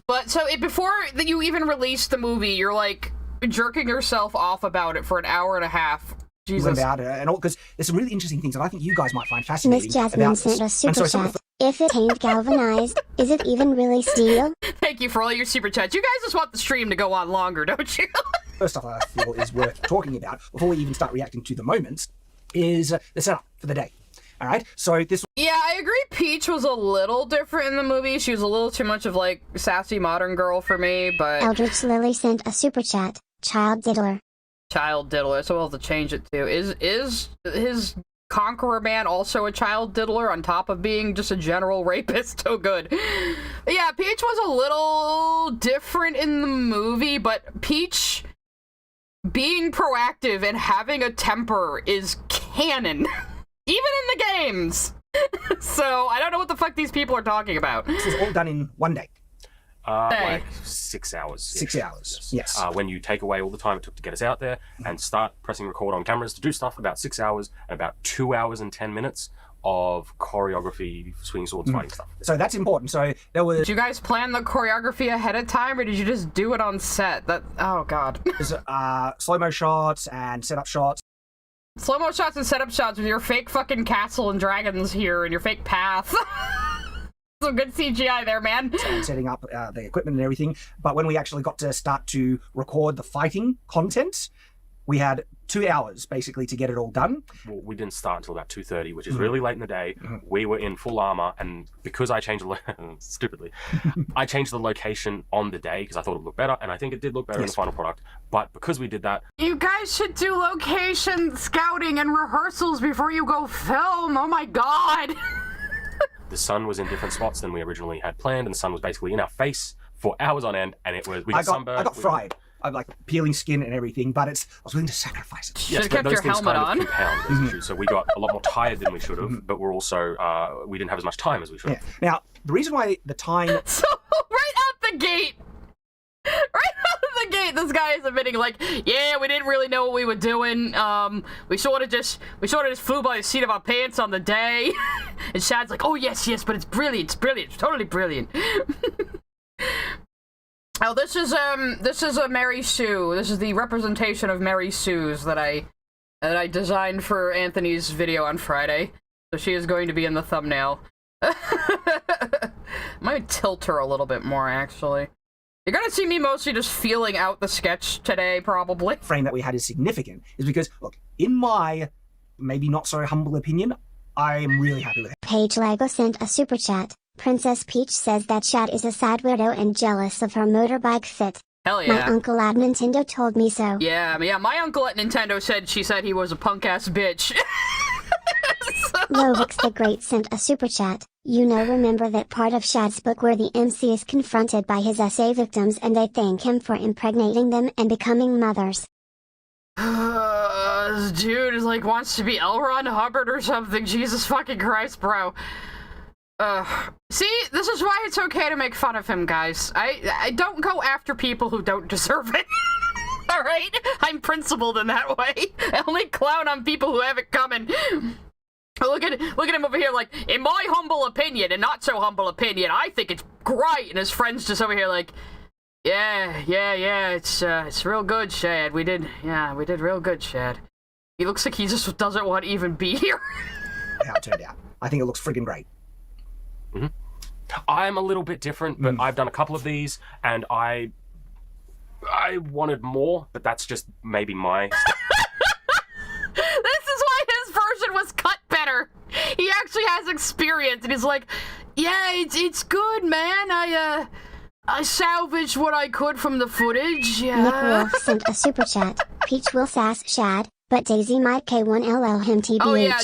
But so before that you even release the movie, you're like jerking yourself off about it for an hour and a half. Jesus. about it and all, because there's some really interesting things that I think you guys might find fascinating. Miss Jasmine about sent a this. super And so some of chat. If it ain't galvanized, is it even really steel? Thank you for all your super chats. You guys just want the stream to go on longer, don't you? the first stuff I feel is worth talking about before we even start reacting to the moments is the setup for the day. All right, so this... Yeah, I agree. Peach was a little different in the movie. She was a little too much of like sassy modern girl for me, but Eldritch Lily sent a super chat. Child diddler. child diddler, so we'll have to change it to. Is his Conqueror Man also a child diddler on top of being just a general rapist? Oh, good. Yeah, Peach was a little different in the movie, but Peach being proactive and having a temper is canon, even in the games. So I don't know what the fuck these people are talking about. This was all done in one day. Like 6 hours. 6 hours, yes. When you take away all the time it took to get us out there and start pressing record on cameras to do stuff, about 6 hours and about 2 hours and 10 minutes of choreography, swinging swords, fighting stuff. So that's important. So there was... Did you guys plan the choreography ahead of time, or did you just do it on set? Oh god. slow-mo shots and setup shots. Slow-mo shots and setup shots with your fake fucking castle and dragons here and your fake path. Some good CGI there, man. And setting up the equipment and everything. But when we actually got to start to record the fighting content, we had 2 hours basically to get it all done. Well, we didn't start until about 2:30, which is really late in the day. We were in full armor, and because I changed stupidly, I changed the location on the day because I thought it would look better, and I think it did look better in the final product. But because we did that, You guys should do location scouting and rehearsals before you go film. Oh my god. the sun was in different spots than we originally had planned, and the sun was basically in our face for hours on end, and it was we got sunburned. I got fried. I'm like peeling skin and everything, but I was willing to sacrifice it. Should've but kept those your things helmet kind on. of compound those issues. So we got a lot more tired than we should have, but we're also we didn't have as much time as we should have. Yeah. Now, the reason why the time... So, right out the gate, this guy is admitting, like, yeah, we didn't really know what we were doing. We sort of just flew by the seat of our pants on the day. And Shad's like, oh, yes, but it's brilliant, it's totally brilliant. Oh, this is a Mary Sue. This is the representation of Mary Sue's that I designed for Anthony's video on Friday. So she is going to be in the thumbnail. Might tilt her a little bit more, actually. You're gonna see me mostly just feeling out the sketch today, probably. frame that we had is significant is because, look, in my maybe not so humble opinion, I am really happy with it. Paige Lego sent a super chat. Princess Peach says that Shad is a sad widow and jealous of her motorbike fit. Hell My yeah. uncle at Nintendo told me so. Yeah, my uncle at Nintendo said he was a punk-ass bitch. Lovix the Great sent a super chat. You know, remember that part of Shad's book where the MC is confronted by his SA victims and they thank him for impregnating them and becoming mothers. This dude is like wants to be L. Ron Hubbard or something. Jesus fucking Christ, bro. See, this is why it's okay to make fun of him, guys. I don't go after people who don't deserve it. Alright? I'm principled in that way. I only clown on people who have it coming. Look at him over here like, in my humble opinion, and not so humble opinion, I think it's great. And his friend's just over here like, yeah, it's real good, Shad. We did real good, Shad. He looks like he just doesn't want to even be here. How it turned out. I think it looks friggin' great. I'm a little bit different, but I've done a couple of these, and I wanted more, but that's just maybe my... This is why his version was cut better. He actually has experience, and he's like, Yeah, it's good, man. I salvaged what I could from the footage. Nick Yeah. Wolf sent a super chat. Peach will sass Shad, but Daisy might K1LL him TBH. Oh yeah,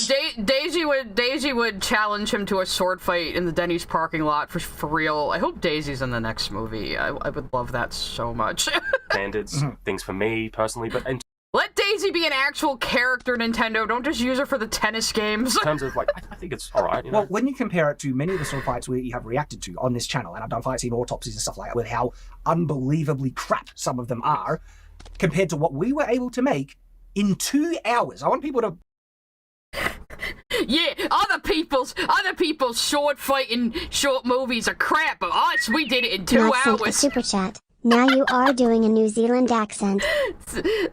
Daisy would challenge him to a sword fight in the Denny's parking lot for real. I hope Daisy's in the next movie. I would love that so much. Standards, things for me personally, but in Let Daisy be an actual character, Nintendo. Don't just use her for the tennis games. terms of like, I think it's all right. You know? Well, when you compare it to many of the sort of fights we have reacted to on this channel, and I've done fight scene autopsies and stuff like that, with how unbelievably crap some of them are, compared to what we were able to make in 2 hours. I want people to... Yeah, other people's sword fighting short movies are crap, but us, we did it in 2 Not sent a hours. super chat. Now you are doing a New Zealand accent.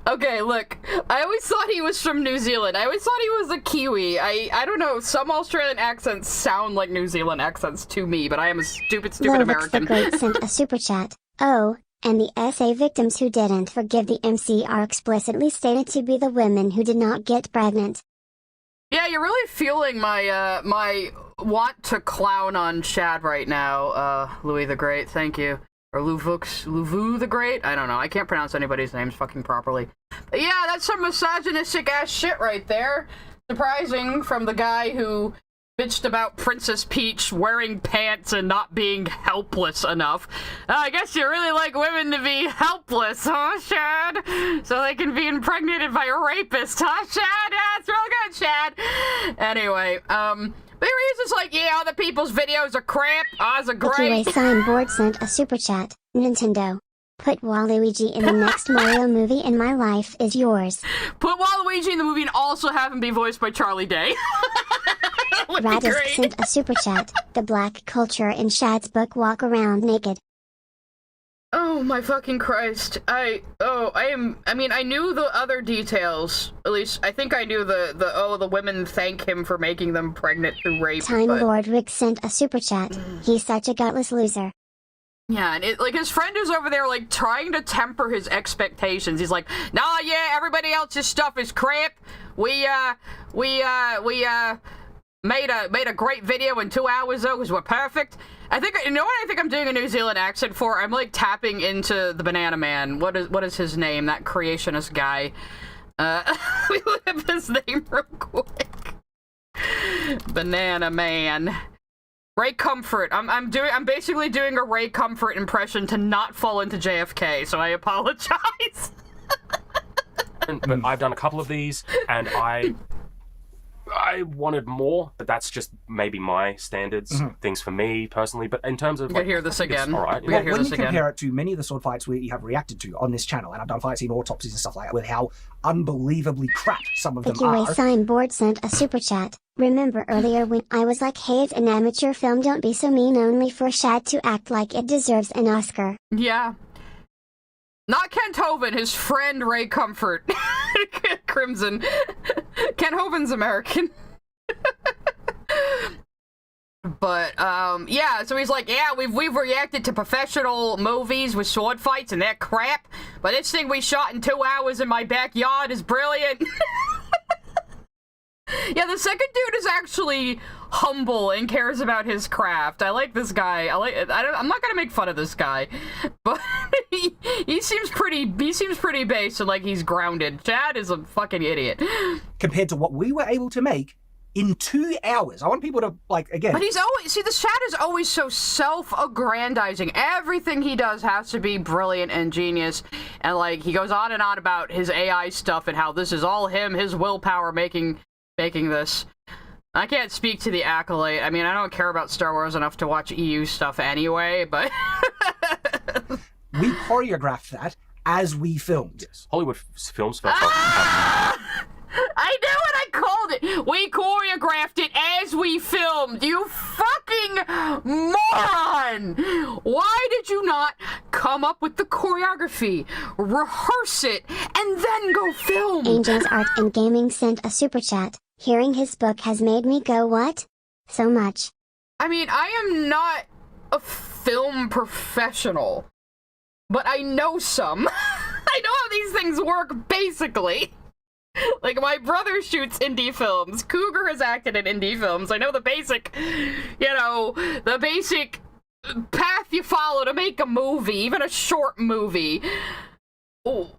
Okay, look, I always thought he was from New Zealand. I always thought he was a Kiwi. I don't know, some Australian accents sound like New Zealand accents to me, but I am a stupid Lovix the American. Great sent a super chat. Oh, and the SA victims who didn't forgive the MC are explicitly stated to be the women who did not get pregnant. Yeah, you're really feeling my, my want to clown on Shad right now, Louis the Great, thank you. Or Louvu the Great? I don't know, I can't pronounce anybody's names fucking properly. But yeah, that's some misogynistic ass shit right there. Surprising from the guy who bitched about Princess Peach wearing pants and not being helpless enough. I guess you really like women to be helpless, huh, Shad? So they can be impregnated by a rapist, huh, Shad? Yeah, it's real good, Shad. Anyway, but he's just like, yeah, other people's videos are crap, ours are QA great. Signboard sent a super chat. Nintendo. Put Waluigi in the next Mario movie and my life is yours. Put Waluigi in the movie and also have him be voiced by Charlie Day. Would be Radisk great. sent a super chat. The black culture in Shad's book Walk Around Naked. Oh my fucking Christ. I mean, I knew the other details. At least, I think I knew the women thank him for making them pregnant through rape. Time but- Lord Rick sent a super chat. He's such a gutless loser. Yeah, and like his friend is over there like trying to temper his expectations. He's like, nah, yeah, everybody else's stuff is crap. We made a great video in 2 hours though, because we're perfect. I think, you know what I think I'm doing a New Zealand accent for? I'm like tapping into the Banana Man. What is his name? That creationist guy. We look up his name real quick. Banana Man. Ray Comfort. I'm basically doing a Ray Comfort impression to not fall into JFK, so I apologize. But I've done a couple of these, and I wanted more, but that's just maybe my standards, things for me personally. But in terms of, We gotta hear this again. all right. We gotta Well, hear when this you again. compare it to many of the sword fights we have reacted to on this channel, and I've done fight scene autopsies and stuff like that, with how unbelievably crap some of The them QA are. Signboard sent a super chat. Remember earlier when I was like, hey, it's an amateur film, don't be so mean, only for Shad to act like it deserves an Oscar. Yeah. Not Kent Hovind, his friend Ray Comfort. Crimson. Kent Hovind's American. But, yeah, so he's like, yeah, we've reacted to professional movies with sword fights and they're crap, but this thing we shot in 2 hours in my backyard is brilliant. Yeah, the second dude is actually humble and cares about his craft. I like this guy. I'm not gonna make fun of this guy, but he seems pretty base and like he's grounded. Chad is a fucking idiot. Compared to what we were able to make in 2 hours. I want people to, like, again... But he's always, see, the Shad is always so self-aggrandizing. Everything he does has to be brilliant and genius. And, like, he goes on and on about his AI stuff and how this is all him, his willpower making this. I can't speak to the accolade. I mean, I don't care about Star Wars enough to watch EU stuff anyway, but... We choreographed that as we filmed. Yes. Hollywood films first off. I knew it! I called it! We choreographed it as we filmed! You fucking moron! Why did you not come up with the choreography, rehearse it, and then go film? Angels Art and Gaming sent a super chat. Hearing his book has made me go, what? So much. I mean, I am not a film professional, but I know some. I know how these things work, basically. Like, my brother shoots indie films. Cougar has acted in indie films. I know the basic, the basic path you follow to make a movie, even a short movie. Oh,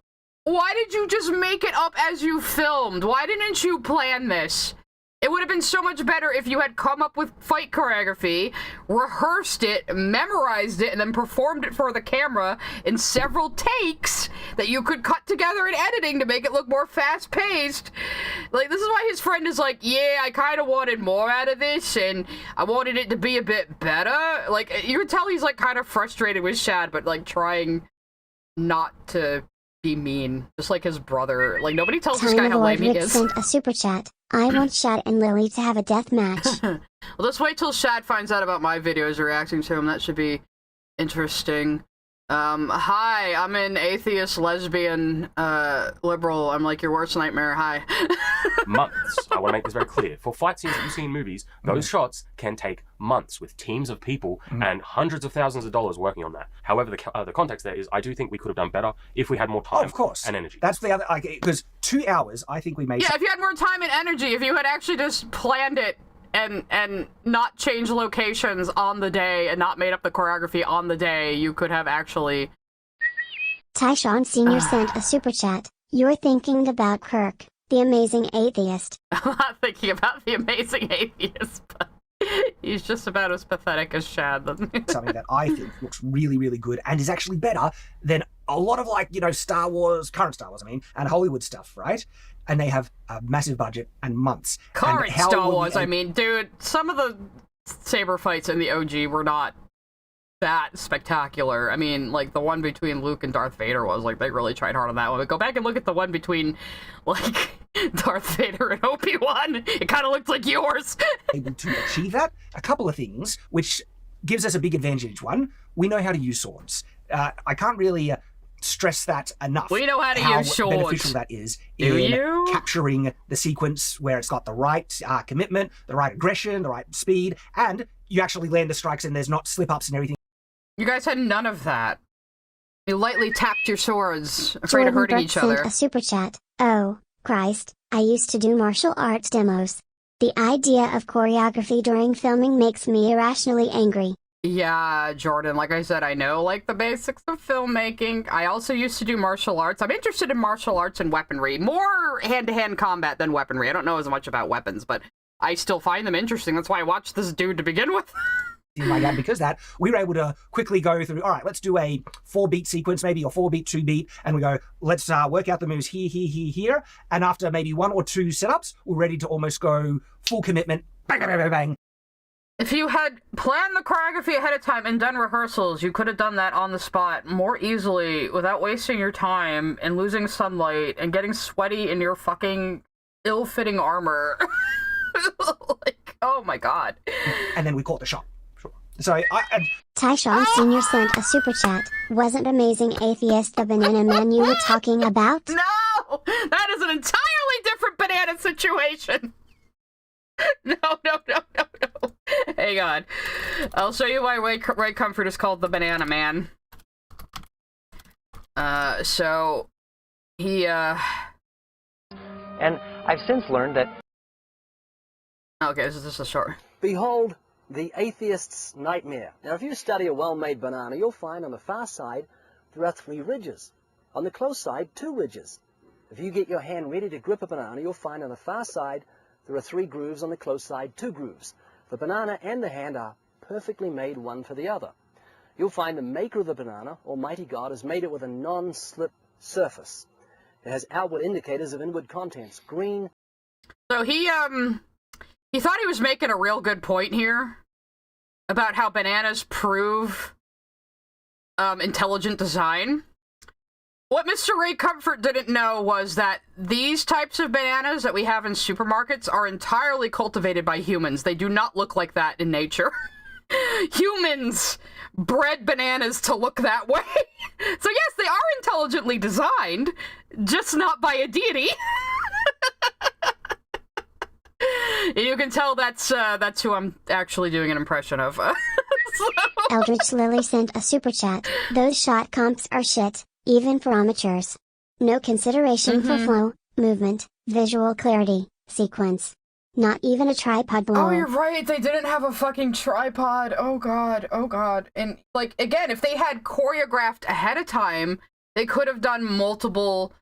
why did you just make it up as you filmed? Why didn't you plan this? It would have been so much better if you had come up with fight choreography, rehearsed it, memorized it, and then performed it for the camera in several takes that you could cut together in editing to make it look more fast-paced. Like, this is why his friend is like, yeah, I kind of wanted more out of this, and I wanted it to be a bit better. Like, you could tell he's, like, kind of frustrated with Shad, but, like, trying not to be mean. Just like his brother. Like, nobody tells this guy how lame he is. Sent a super chat. I want Shad and Lily to have a death match. Well, let's wait till Shad finds out about my videos reacting to him. That should be interesting. Hi, I'm an atheist, lesbian, liberal. I'm like your worst nightmare. Hi. Months. I want to make this very clear. For fight scenes that you see in movies, those shots can take months with teams of people and hundreds of thousands of dollars working on that. However, the context there is, I do think we could have done better if we had more time of course. and energy. That's the other, because 2 hours, I think we made... Yeah, if you had more time and energy, if you had actually just planned it and not changed locations on the day and not made up the choreography on the day, you could have actually... Tyshawn Sr. sent a super chat. You're thinking about Kirk, the amazing atheist. I'm not thinking about the amazing atheist, but he's just about as pathetic as Shad. Something that I think looks really, really good and is actually better than a lot of, like, Star Wars, current Star Wars, and Hollywood stuff, right? And they have a massive budget and months. Current Star Wars, dude, some of the saber fights in the OG were not that spectacular. I mean, like, the one between Luke and Darth Vader was, like, they really tried hard on that one. But go back and look at the one between, like, Darth Vader and Obi-Wan. It kind of looked like yours. Able to achieve that, a couple of things, which gives us a big advantage. One, we know how to use swords. I can't really stress that enough. We know how to use swords. Beneficial that is in capturing the sequence where it's got the right commitment, the right aggression, the right speed, and you actually land the strikes and there's not slip-ups and everything. You guys had none of that. You lightly tapped your swords, afraid of hurting each other. Sent a super chat. Oh, Christ, I used to do martial arts demos. The idea of choreography during filming makes me irrationally angry. Yeah, Jordan, like I said, I know, like, the basics of filmmaking. I also used to do martial arts. I'm interested in martial arts and weaponry. More hand-to-hand combat than weaponry. I don't know as much about weapons, but I still find them interesting. That's why I watched this dude to begin with. Like that, because that, we were able to quickly go through, all right, let's do a 4-beat sequence, maybe, or 4-beat, 2-beat, and we go, let's work out the moves here, and after maybe 1 or 2 setups, we're ready to almost go full commitment, bang, bang, bang, bang, bang. If you had planned the choreography ahead of time and done rehearsals, you could have done that on the spot more easily without wasting your time and losing sunlight and getting sweaty in your fucking ill-fitting armor. Like, oh my god. And then we caught the shot. Sure. So Tyshawn Sr. sent a super chat. Wasn't amazing atheist the banana man you were talking about? No! That is an entirely different banana situation! No. Hang on. I'll show you why Ray Comfort is called the Banana Man. So, he, And I've since learned that... Okay, this is just a short... Behold, the atheist's nightmare. Now, if you study a well-made banana, you'll find on the far side there are 3 ridges. On the close side, 2 ridges. If you get your hand ready to grip a banana, you'll find on the far side there are 3 grooves, on the close side 2 grooves. The banana and the hand are perfectly made one for the other. You'll find the maker of the banana, Almighty God, has made it with a non-slip surface. It has outward indicators of inward contents, green. So he thought he was making a real good point here about how bananas prove intelligent design. What Mr. Ray Comfort didn't know was that these types of bananas that we have in supermarkets are entirely cultivated by humans. They do not look like that in nature. Humans bred bananas to look that way. So yes, they are intelligently designed, just not by a deity. You can tell that's who I'm actually doing an impression of. Eldritch Lily sent a super chat. Those shot comps are shit. Even for amateurs. No consideration for flow, movement, Visual clarity, sequence. Not even a tripod Oh, blower. you're right. They didn't have a fucking tripod. Oh god. Oh god. And like again, if they had choreographed ahead of time, they could have done multiple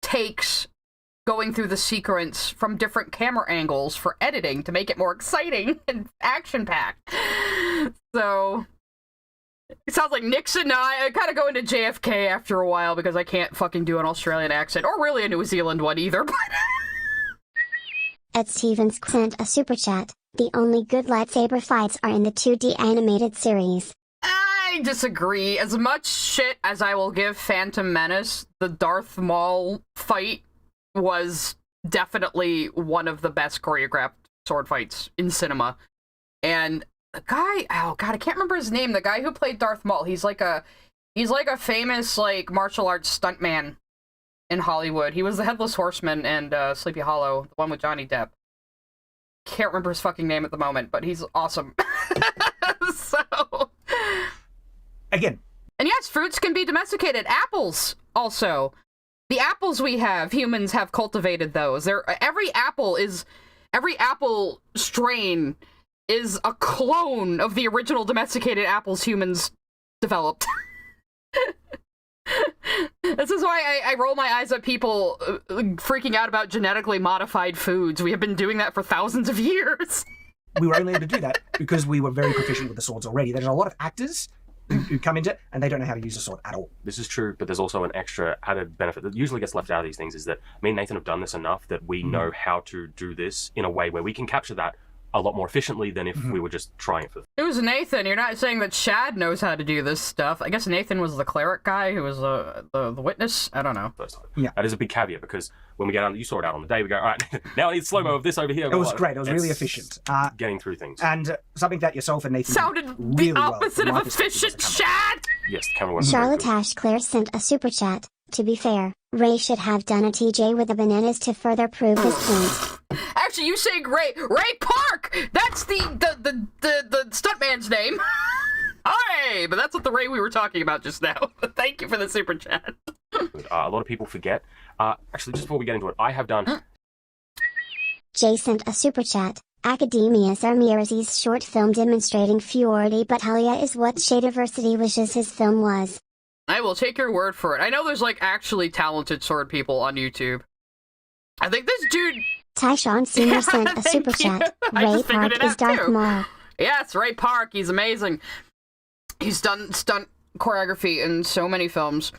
takes going through the sequence from different camera angles for editing to make it more exciting and action-packed. So it sounds like Nixon. I kind of go into JFK after a while because I can't fucking do an Australian accent or really a New Zealand one either. But Ed Stevens sent a super chat. The only good lightsaber fights are in the 2D animated series. I disagree. As much shit as I will give Phantom Menace, the Darth Maul fight was definitely one of the best choreographed sword fights in cinema. And the guy, oh god, I can't remember his name. The guy who played Darth Maul, he's like a famous like martial arts stuntman in Hollywood. He was the Headless Horseman and Sleepy Hollow, the one with Johnny Depp. Can't remember his fucking name at the moment, but he's awesome. So Again, and yes, fruits can be domesticated. Apples also. The apples we have, humans have cultivated those. Every apple strain is a clone of the original domesticated apples humans developed. This is why I roll my eyes at people freaking out about genetically modified foods. We have been doing that for thousands of years. we were only able to do that because we were very proficient with the swords already. There's a lot of actors who come into it and they don't know how to use a sword at all. This is true, but there's also an extra added benefit that usually gets left out of these things, is that me and Nathan have done this enough that we know how to do this in a way where we can capture that a lot more efficiently than if we were just trying it for. It was Nathan. You're not saying that Shad knows how to do this stuff. I guess Nathan was the cleric guy who was the witness. I don't know. First time. Yeah. That is a big caveat, because when we get out, you saw it out on the day, we go, all right, now I need slow-mo of this over here. It was great. It was really efficient. Getting through things. And something that yourself and Nathan Sounded did really the opposite well of efficient, Shad! Yes, the camera wasn't very Charlotte good. Ash Claire sent a super chat. To be fair, Ray should have done a TJ with the bananas to further prove his point. Actually, you saying Ray Park! That's the stuntman's name. Hi! But that's not the Ray we were talking about just now. Thank you for the super chat. A lot of people forget. Actually, just before we get into it, I have done... Jay sent a super chat. Academia Ramirez's short film demonstrating Fiordi Battaglia is what Shadiversity wishes his film was. I will take your word for it. I know there's like actually talented sword people on YouTube. I think this dude... Tyshawn Senior sent a super Thank you. chat. I Ray just figured Park it is out, Darth too. Maul. Yes, Ray Park. He's amazing. He's done stunt choreography in so many films.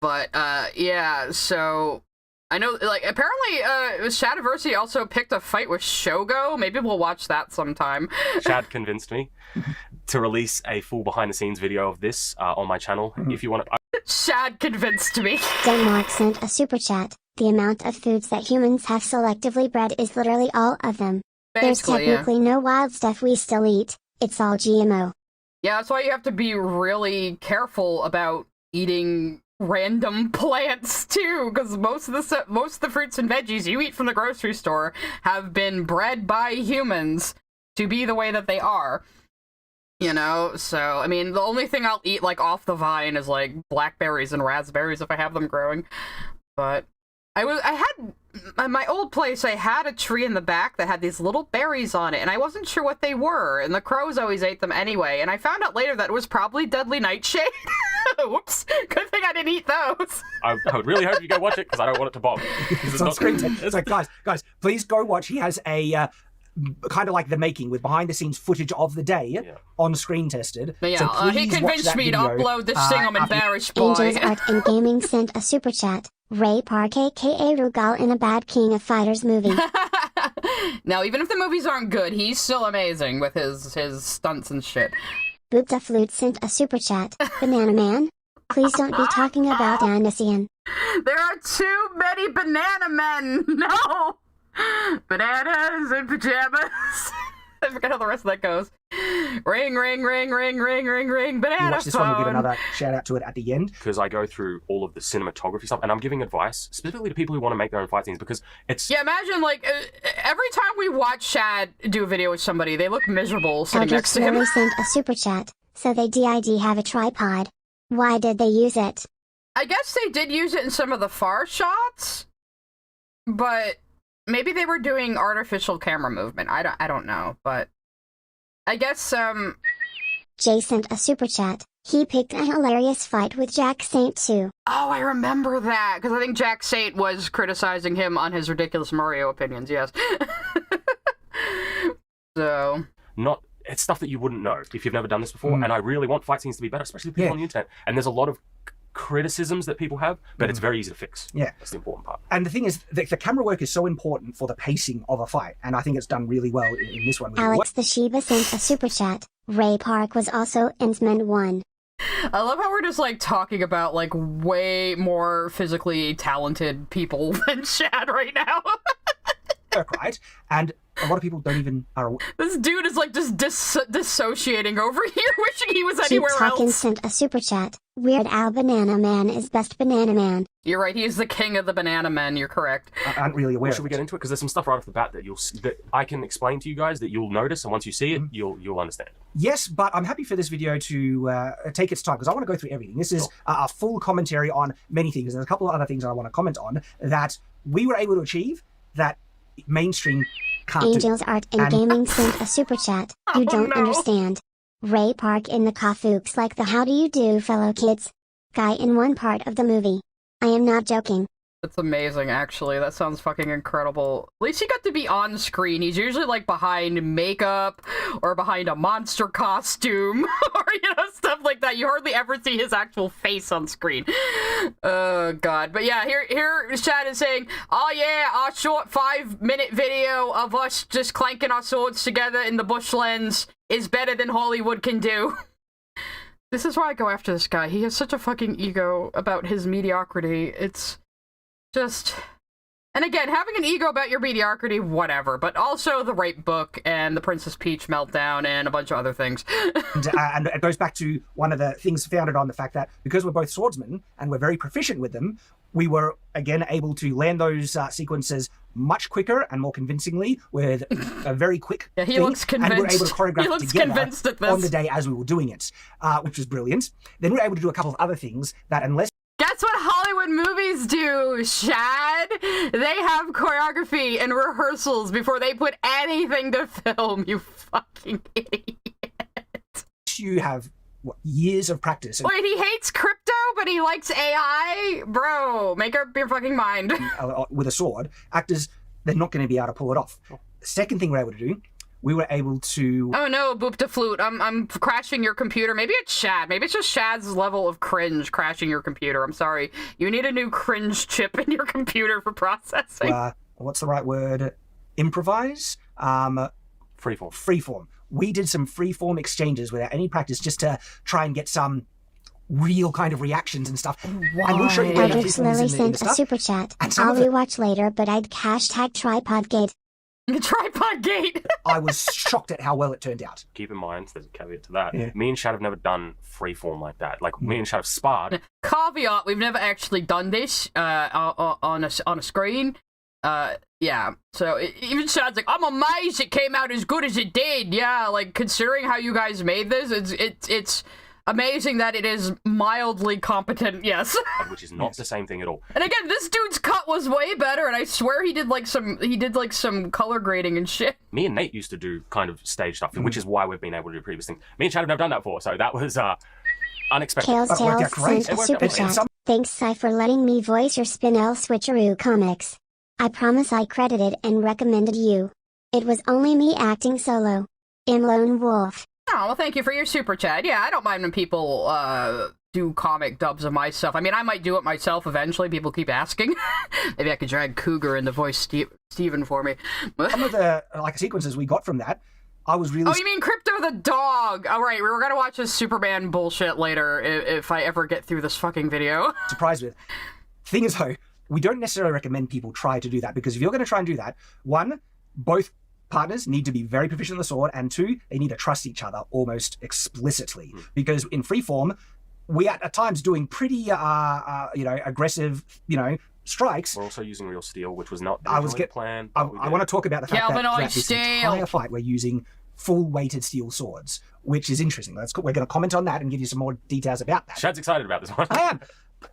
But, yeah, so... I know, like, apparently, Shadiversity also picked a fight with Shogo. Maybe we'll watch that sometime. Shad convinced me to release a full behind-the-scenes video of this on my channel. If you want to... Shad convinced me. Denmark sent a super chat. The amount of foods that humans have selectively bred is literally all of them. There's Basically, yeah. technically no wild stuff we still eat. It's all GMO. Yeah, that's why you have to be really careful about eating random plants too, because most of the fruits and veggies you eat from the grocery store have been bred by humans to be the way that they are. You know, so I mean, the only thing I'll eat like off the vine is like blackberries and raspberries if I have them growing. But I had at my old place, I had a tree in the back that had these little berries on it, and I wasn't sure what they were, and the crows always ate them anyway, and I found out later that it was probably deadly nightshade. Whoops. Good thing I didn't eat those. I would really hope you go watch it, because I don't want it to bomb. It's on screen. It's like, guys, please go watch. He has a kind of like the making with behind-the-scenes footage of the day on screen tested. But yeah, so he please watch convinced that me to video, upload this thing. I'm after- embarrassed, boy. Angels Art and Gaming sent a super chat. Ray Park aka Rugal in a bad King of Fighters movie. Now, even if the movies aren't good, he's still amazing with his stunts and shit. Boopta Flute sent a super chat. Banana Man? Please don't be talking about Anisian. There are too many banana men! No! Bananas and pajamas. I forget how the rest of that goes. Ring, ring, ring, ring, ring, ring, ring, banana You watch this one, we'll give phone. another shout out to it at the end. Because I go through all of the cinematography stuff, and I'm giving advice specifically to people who want to make their own fight scenes, because it's... Yeah, imagine, like, every time we watch Shad do a video with somebody, they look miserable sitting next to him. Slowly sent a super chat. So they did have a tripod. Why did they use it? I guess they did use it in some of the far shots, but maybe they were doing artificial camera movement. I don't know, but I guess Jay sent a super chat. He picked a hilarious fight with Jack Saint too. Oh, I remember that, because I think Jack Saint was criticizing him on his ridiculous Mario opinions, yes. So... It's stuff that you wouldn't know if you've never done this before, and I really want fight scenes to be better, especially people on the internet. And there's a lot of criticisms that people have, but it's very easy to fix. Yeah. That's the important part. And the thing is, the camera work is so important for the pacing of a fight, and I think it's done really well in this one. Alex the Shiba sent a super chat. Ray Park was also Ensman 1. I love how we're just, like, talking about, like, way more physically talented people than Shad right now. Right? And a lot of people don't even are aware. This dude is, like, just dissociating over here, wishing he was Keep anywhere Talking else. sent a super chat. Weird Al Banana Man is best Banana Man. You're right, he's the king of the banana men, you're correct. I aren't really aware. Should we get into it? Because there's some stuff right off the bat that that I can explain to you guys that you'll notice, and once you see it, you'll understand. Yes, but I'm happy for this video to take its time, because I want to go through everything. This is a full commentary on many things. There's a couple of other things that I want to comment on that we were able to achieve that mainstream can't Angels do. Art and Gaming sent a super chat. You don't understand. Ray Park in the Kafooks like the how do you do fellow kids guy in one part of the movie. I am not joking. That's amazing, actually. That sounds fucking incredible. At least he got to be on screen. He's usually, like, behind makeup, or behind a monster costume, or, you know, stuff like that. You hardly ever see his actual face on screen. Oh, God. But yeah, here Shad is saying, oh yeah, our short 5-minute video of us just clanking our swords together in the bushlands is better than Hollywood can do. This is why I go after this guy. He has such a fucking ego about his mediocrity. It's... just, and again, having an ego about your mediocrity, whatever, but also the rape book and the Princess Peach meltdown and a bunch of other things. And it goes back to one of the things founded on the fact that because we're both swordsmen and we're very proficient with them, we were, again, able to land those sequences much quicker and more convincingly with a very quick Yeah, he thing, looks convinced. and we were able to choreograph He it looks together convinced at this. on the day as we were doing it, which was brilliant. Then we were able to do a couple of other things that, unless That's what Hollywood movies do, Shad. They have choreography and rehearsals before they put anything to film, you fucking idiot. you have years of practice Wait, he hates crypto, but he likes AI? Bro, make up your fucking mind. with a sword, actors, they're not going to be able to pull it off. Second thing we're able to do, we were able to... Oh no, Boop de Flute, I'm crashing your computer. Maybe it's Shad. Maybe it's just Shad's level of cringe crashing your computer. I'm sorry. You need a new cringe chip in your computer for processing. What's the right word? Improvise? Freeform. Freeform. We did some freeform exchanges without any practice just to try and get some real kind of reactions and stuff. Why? And we'll show you where the Eldritch freeform is Lily in the sent a stuff. super chat. And some I'll of it- rewatch later, but I'd hashtag tripodgate. Tripod gate. I was shocked at how well it turned out. Keep in mind, there's a caveat to that. Yeah. Me and Shad have never done freeform like that. Like, me and Shad have sparred. Caveat, we've never actually done this on a screen. Yeah, so even Shad's like, I'm amazed it came out as good as it did. Yeah, like, considering how you guys made this, it's amazing that it is mildly competent, yes. Which is not the same thing at all. And again, this dude's cut was way better, and I swear he did some color grading and shit. Me and Nate used to do kind of stage stuff, which is why we've been able to do previous things. Me and Shad have never done that before, so that was unexpected. Kale's But it worked out Tales great. sent a It worked super out great. chat. Thanks, Sai, for letting me voice your Spinel Switcheroo comics. I promise I credited and recommended you. It was only me acting solo. In Lone Wolf. Oh, well, thank you for your super chat. Yeah, I don't mind when people do comic dubs of my stuff. I mean, I might do it myself eventually. People keep asking. Maybe I could drag Cougar in the voice Steven for me. Some of the sequences we got from that, I was really... Oh, you mean Crypto the dog? All right, we're gonna watch this Superman bullshit later if I ever get through this fucking video. surprised with. Thing is, though, we don't necessarily recommend people try to do that, because if you're going to try and do that, one, both partners need to be very proficient in the sword, and two, they need to trust each other almost explicitly. Because in freeform, we at times doing pretty, aggressive, strikes. We're also using real steel, which was not I was the plan. I want to talk about the fact that Galvanoid throughout this steel. entire fight, we're using full-weighted steel swords, which is interesting. We're going to comment on that and give you some more details about that. Shad's excited about this one. I am.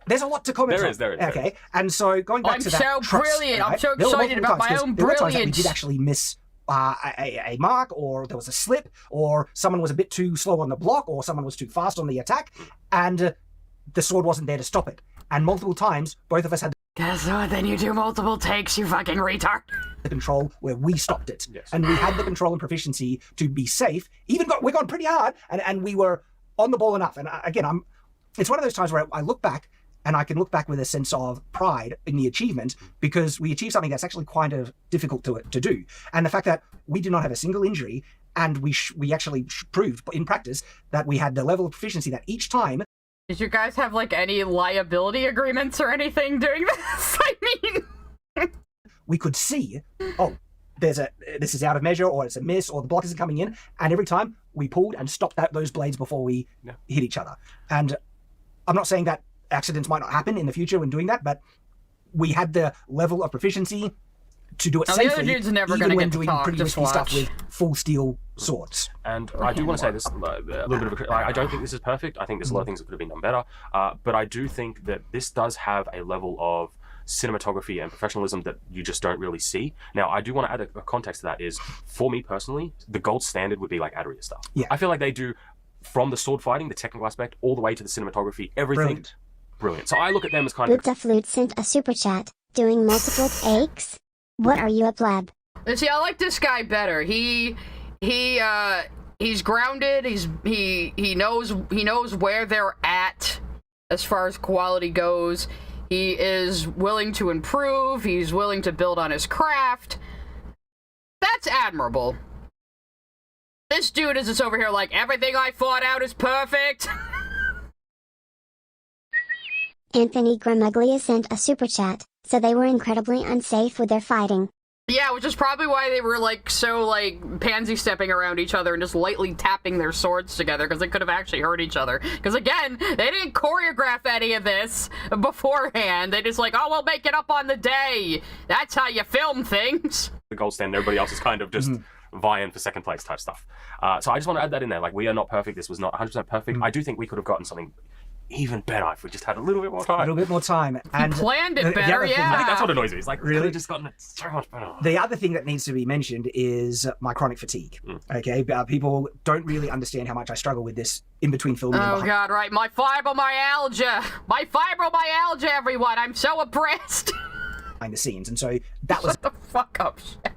There's a lot to comment on. There is. Okay, and so going back to that I'm so trust, brilliant. right? I'm so There were excited multiple about my times, own there were times that we brilliance. did actually miss a mark, or there was a slip, or someone was a bit too slow on the block, or someone was too fast on the attack, and the sword wasn't there to stop it. And multiple times, both of us had Guess what? Then you do multiple takes, you fucking retard. the control where we stopped it. Yes. And we had the control and proficiency to be safe. We're gone pretty hard, and we were on the ball enough. And again, it's one of those times where I look back, and I can look back with a sense of pride in the achievement, because we achieved something that's actually quite difficult to do. And the fact that we did not have a single injury, and we actually proved in practice that we had the level of proficiency that each time. Did you guys have, like, any liability agreements or anything during this? I mean... We could see, this is out of measure, or it's a miss, or the block isn't coming in, and every time we pulled and stopped those blades before we hit each other. And I'm not saying that accidents might not happen in the future when doing that, but we had the level of proficiency to do it Now, the safely, other dude's never even gonna when get to doing talk, pretty just risky stuff watch. with full steel swords. And I do want to say this, a little bit of I don't think this is perfect. I think there's a lot of things that could have been done better. But I do think that this does have a level of cinematography and professionalism that you just don't really see. Now, I do want to add a context to that is, for me personally, the gold standard would be like Adria stuff. Yeah. I feel like they do, from the sword fighting, the technical aspect, all the way to the cinematography, everything. Brilliant. So I look at them as kind of... Buta Flute sent a super chat, doing multiple takes? What are you, a pleb? See, I like this guy better. He's grounded. He knows where they're at as far as quality goes. He is willing to improve. He's willing to build on his craft. That's admirable. This dude is just over here like, everything I fought out is perfect. Anthony Gramuglia sent a super chat, so they were incredibly unsafe with their fighting. Yeah, which is probably why they were, like, so, like, pansy stepping around each other and just lightly tapping their swords together, because they could have actually hurt each other. Because, again, they didn't choreograph any of this beforehand. They just like, oh, we'll make it up on the day. That's how you film things. The gold standard, everybody else is kind of just vying for second place type stuff. So I just want to add that in there. Like, we are not perfect. This was not 100% perfect. I do think we could have gotten something even better if we just had a little bit more time. A little bit more time. And Planned it the better, other thing yeah. I think that's what annoys me. It's like, Really? really just gotten it so much better. the other thing that needs to be mentioned is my chronic fatigue. Okay, people don't really understand how much I struggle with this in between filming. Oh, and God, right. My fibromyalgia. My fibromyalgia, everyone. I'm so oppressed. behind the scenes, and so that was Shut the fuck up, Shad.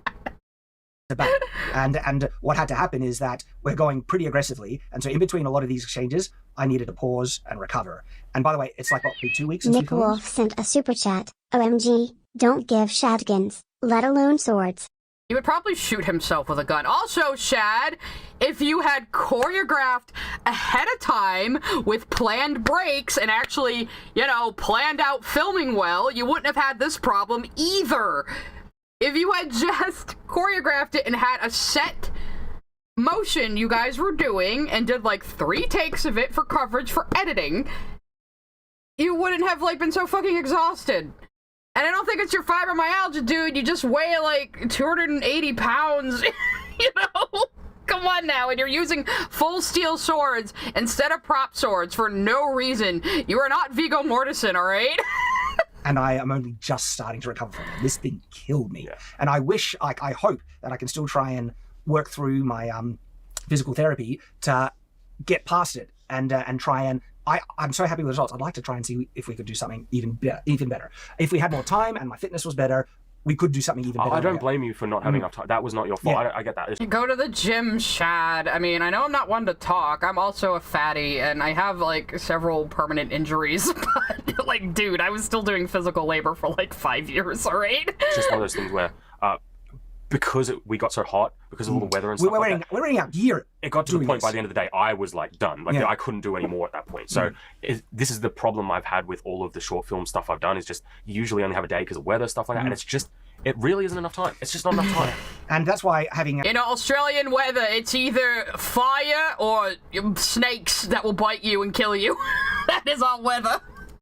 about. And what had to happen is that we're going pretty aggressively, and so in between a lot of these exchanges, I needed to pause and recover. And by the way, it's like, what, been 2 weeks since we Nick filmed? Wolf sent a super chat, OMG, don't give shotguns, let alone swords. He would probably shoot himself with a gun. Also, Shad, if you had choreographed ahead of time with planned breaks and actually, planned out filming well, you wouldn't have had this problem either. If you had just choreographed it and had a set motion you guys were doing and did like 3 takes of it for coverage for editing, you wouldn't have been so fucking exhausted. And I don't think it's your fibromyalgia, dude. You just weigh like 280 pounds, Come on now, and you're using full steel swords instead of prop swords for no reason. You are not Viggo Mortensen, alright? And I am only just starting to recover from it. This thing killed me. Yeah. And I wish, I hope that I can still try and work through my physical therapy to get past it and try and... I'm so happy with the results. I'd like to try and see if we could do something even better. If we had more time and my fitness was better, we could do something even better. I don't blame you for not having enough time. That was not your fault. Yeah. I get that. It's- Go to the gym, Shad. I mean, I know I'm not one to talk. I'm also a fatty, and I have, several permanent injuries. But, dude, I was still doing physical labor for, 5 years, alright? It's just one of those things where, because we got so hot, because of all the weather and stuff We're like that, we're wearing out gear. it got to the doing point this. by the end of the day, I was done. Yeah. I couldn't do any more at that point. So this is the problem I've had with all of the short film stuff I've done, is just you usually only have a day because of weather, stuff like that, and it's just, it really isn't enough time. It's just not enough time. And that's why having... In Australian weather, it's either fire or snakes that will bite you and kill you. That is our weather.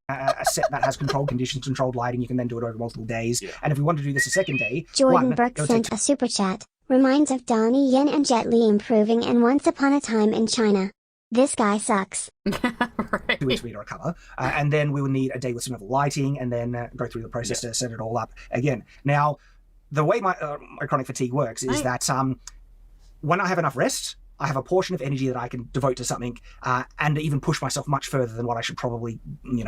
a set that has controlled conditions, controlled lighting, you can then do it over multiple days. Yeah. And if we want to do this a second day, Jordan one, Burke it'll sent take a super chat, reminds of Donnie Yen and Jet Li improving in Once Upon a Time in China. This guy sucks. Right. 2 weeks for me to recover. And then we would need a day with some lighting and then go through the process to set it all up again. Now, the way my chronic fatigue works is that when I have enough rest, I have a portion of energy that I can devote to something and even push myself much further than what I should probably,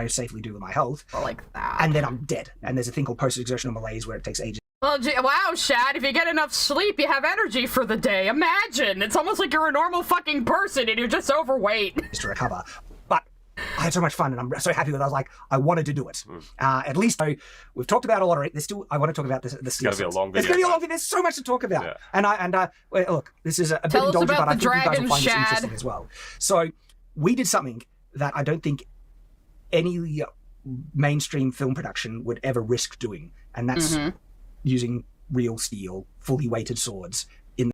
safely do with my health. Or like that. And then I'm dead. And there's a thing called post-exertional malaise where it takes ages. Well, wow, Shad, if you get enough sleep, you have energy for the day. Imagine! It's almost like you're a normal fucking person and you're just overweight. To recover. But I had so much fun and I'm so happy that I was like, I wanted to do it. At least we've talked about a lot of it. I want to talk about the It's going to be a long video. It's going to be a long video. There's so much to talk about. Yeah. Look, this is a bit indulgent, but I think you guys will find this interesting as well. So we did something that I don't think any mainstream film production would ever risk doing. And that's using real steel, fully weighted swords in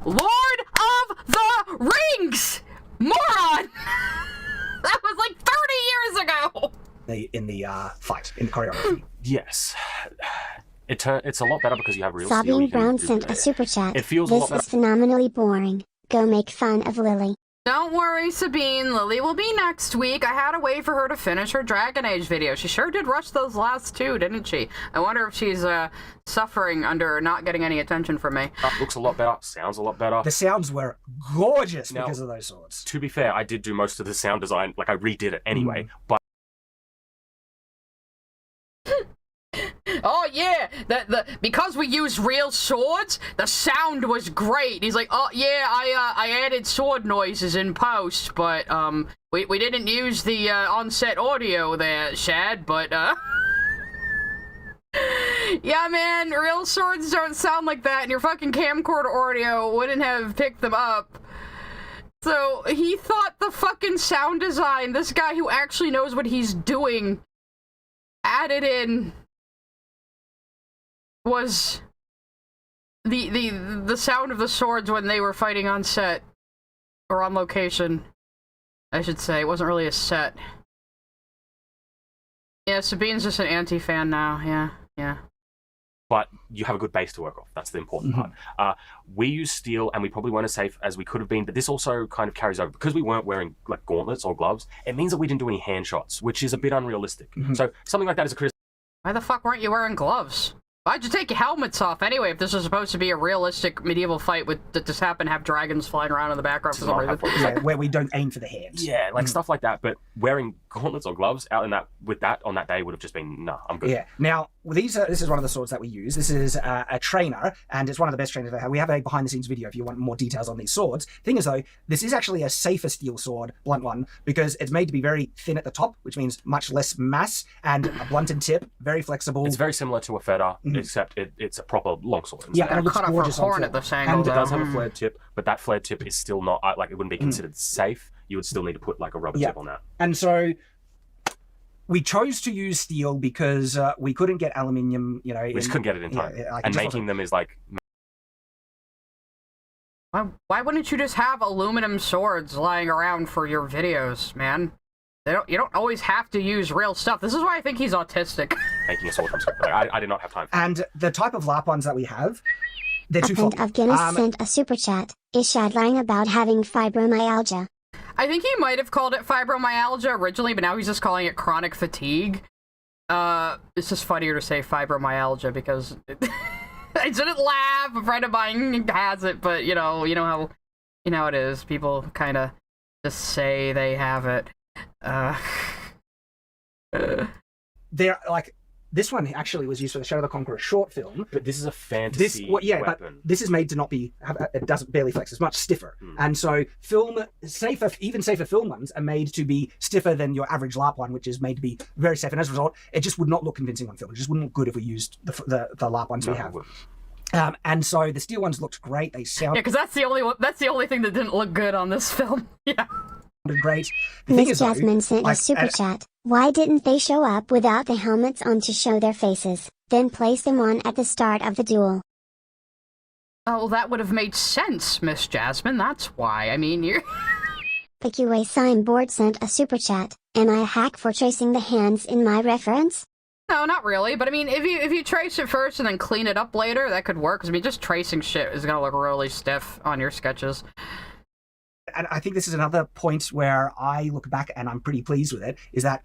Lord of the Rings! Moron! That was like 30 years ago! in the fight, in the choreography. Yes. It's a lot better because you have real steel. Sabine Brown sent a super chat. It feels a lot This is better. phenomenally boring. Go make fun of Lily. Don't worry, Sabine. Lily will be next week. I had to wait for her to finish her Dragon Age video. She sure did rush those last 2, didn't she? I wonder if she's suffering under not getting any attention from me. Looks a lot better. Sounds a lot better. The sounds were gorgeous Now, because of those swords. To be fair, I did do most of the sound design. Like, I redid it anyway. But Oh yeah, because we used real swords, the sound was great. He's like, oh yeah, I added sword noises in post, but we didn't use the on-set audio there, Shad, but yeah, man, real swords don't sound like that, and your fucking camcorder audio wouldn't have picked them up. So he thought the fucking sound design, this guy who actually knows what he's doing, added in was the sound of the swords when they were fighting on set, or on location, I should say. It wasn't really a set. Yeah, Sabine's just an anti-fan now. Yeah. But you have a good base to work off. That's the important part. We use steel, and we probably weren't as safe as we could have been, but this also kind of carries over. Because we weren't wearing like gauntlets or gloves, it means that we didn't do any hand shots, which is a bit unrealistic. So something like that is a criticism. Why the fuck weren't you wearing gloves? Why'd you take your helmets off anyway if this was supposed to be a realistic medieval fight that just happened to have dragons flying around in the background for some reason? Yeah, where we don't aim for the hands. Yeah, like stuff like that. But wearing gauntlets or gloves out in that with that on that day would have just been I'm good. Yeah. Now this is one of the swords that we use. This is a trainer, and it's one of the best trainers we have. We have a behind-the-scenes video if you want more details on these swords. Thing is though, this is actually a safer steel sword, blunt one, because it's made to be very thin at the top, which means much less mass, and a blunted tip, very flexible. It's very similar to a feta, except it's a proper longsword. Yeah, and it looks cut off gorgeous a on horn film. at this angle. It does have a flared tip, but that flared tip is still not like it wouldn't be considered safe. You would still need to put like a rubber tip on that. And so we chose to use steel because we couldn't get aluminium. We just couldn't get it in time, and making them is like. Why wouldn't you just have aluminum swords lying around for your videos, man? You don't always have to use real stuff. This is why I think he's autistic. Making a sword from scratch. Like, I did not have time for that. And the type of LARP ones that we have, they're A too friend floppy. of Guinness sent a super chat. Is Shad lying about having fibromyalgia? I think he might have called it fibromyalgia originally, but now he's just calling it chronic fatigue. It's just funnier to say fibromyalgia because I shouldn't laugh. A friend of mine has it, but you know how it is. People kind of just say they have it. They're like, this one actually was used for the Shadow of the Conqueror short film. But this is a fantasy But weapon. this is made to not be. It doesn't barely flex. It's much stiffer, and so even safer film ones are made to be stiffer than your average LARP one, which is made to be very safe. And as a result, it just would not look convincing on film. It just wouldn't look good if we used the LARP ones we have. And so the steel ones looked great. They sound because that's the only thing that didn't look good on this film. Yeah. great. The thing Miss is, though, Jasmine sent a like, super chat. Why didn't they show up without the helmets on to show their faces, then place them on at the start of the duel? Oh, well, that would have made sense, Miss Jasmine. That's why. I mean, you're... The QA signboard sent a super chat. Am I a hack for tracing the hands in my reference? No, not really. But I mean, if you trace it first and then clean it up later, that could work. 'Cause, I mean, just tracing shit is gonna look really stiff on your sketches. And I think this is another point where I look back and I'm pretty pleased with it, is that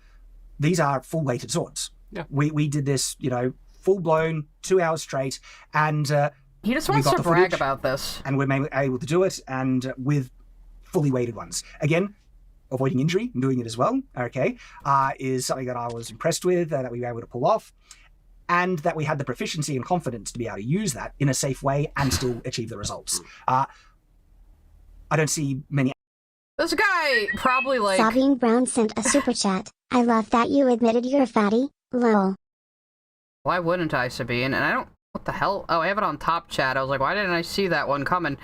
these are full-weighted swords. Yeah. We did this, full-blown, 2 hours straight, and He just wants to brag about this. and we're able to do it, and with fully weighted ones. Again, avoiding injury and doing it as well, okay, is something that I was impressed with, that we were able to pull off, and that we had the proficiency and confidence to be able to use that in a safe way and still achieve the results. I don't see many. This guy probably like... Sabine Brown sent a super chat. I love that you admitted you're a fatty. Lol. Why wouldn't I, Sabine? And I don't... What the hell? Oh, I have it on top chat. I was like, why didn't I see that one coming?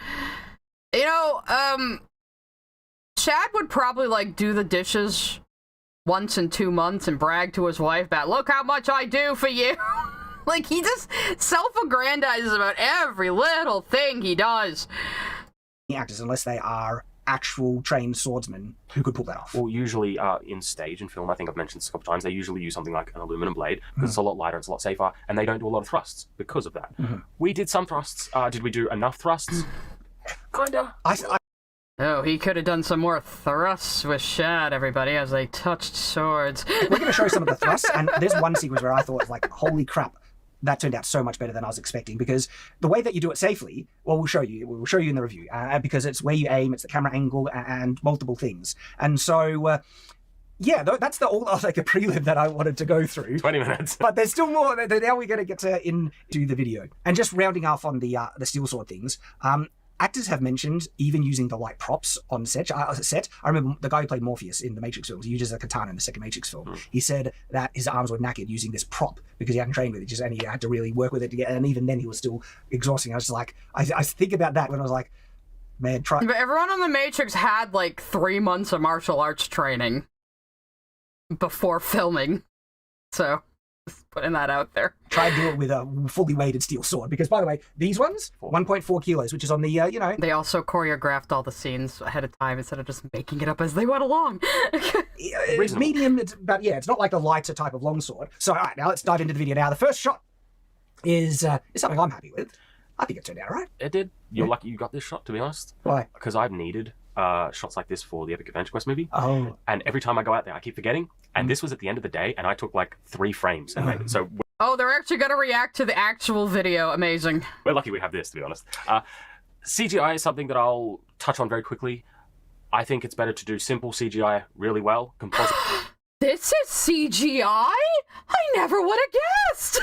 Shad would probably, like, do the dishes once in 2 months and brag to his wife about, look how much I do for you. Like, he just self-aggrandizes about every little thing he does. Actors, unless they are actual trained swordsmen who could pull that off. Well, usually in stage and film, I think I've mentioned this a couple of times, they usually use something like an aluminum blade because it's a lot lighter, it's a lot safer, and they don't do a lot of thrusts because of that. We did some thrusts. Did we do enough thrusts? Kinda. Oh, he could have done some more thrusts with Shad, everybody, as they touched swords. We're going to show some of the thrusts, and there's one sequence where I thought, like, holy crap, that turned out so much better than I was expecting, because the way that you do it safely, well, we'll show you in the review, because it's where you aim, it's the camera angle, and multiple things. And so, yeah, that's all like a prelim that I wanted to go through. 20 minutes. But there's still more. Now we're going to get into the video. And just rounding off on the steel sword things, actors have mentioned even using the light props on set. I remember the guy who played Morpheus in the Matrix films, he uses a katana in the second Matrix film. He said that his arms were knackered using this prop because he hadn't trained with it, and he had to really work with it to get, and even then he was still exhausting. I was just like, I think about that when I was like, man, But everyone on the Matrix had like 3 months of martial arts training before filming. So, just putting that out there. Try and do it with a fully weighted steel sword, because by the way, these ones, 1.4 kilos, which is on the, They also choreographed all the scenes ahead of time instead of just making it up as they went along. It's medium, but yeah, it's not like a lighter type of longsword. So, all right, now let's dive into the video. Now, the first shot is something I'm happy with. I think it turned out all right. It did. You're lucky you got this shot, to be honest. Why? Because I've needed shots like this for the Epic Adventure Quest movie. Oh. And every time I go out there, I keep forgetting. And this was at the end of the day, and I took like 3 frames and made it. So Oh, they're actually going to react to the actual video. Amazing. we're lucky we have this, to be honest. CGI is something that I'll touch on very quickly. I think it's better to do simple CGI really well. Composite. This is CGI? I never would have guessed.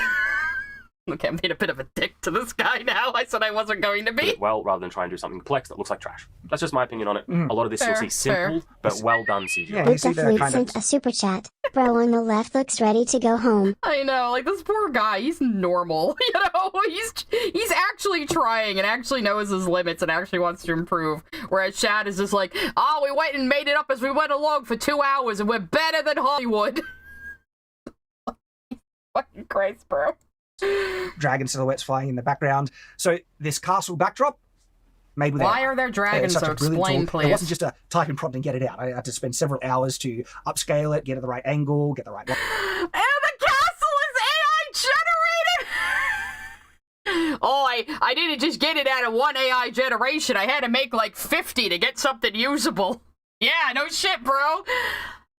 Okay, I'm being a bit of a dick to this guy now. I said I wasn't going to be. Well, rather than try and do something complex that looks like trash. That's just my opinion on it. A lot of this you'll see simple, but well done CGI. Yeah, you Luke see the Fleet kind sent of... a super chat. Bro on the left looks ready to go home. I know, like this poor guy, he's normal, he's actually trying and actually knows his limits and actually wants to improve, whereas Shad is just like, oh, we went and made it up as we went along for 2 hours and we're better than Hollywood. Fucking Christ, bro. Dragon silhouettes flying in the background. So this castle backdrop, made with Why AI. are there dragons, Such so a brilliant explain, tool. please. It wasn't just a type in prompt and get it out. I had to spend several hours to upscale it, get it the right angle, get the right... And the castle is AI generated! Oh, I didn't just get it out of one AI generation. I had to make like 50 to get something usable. Yeah, no shit, bro. I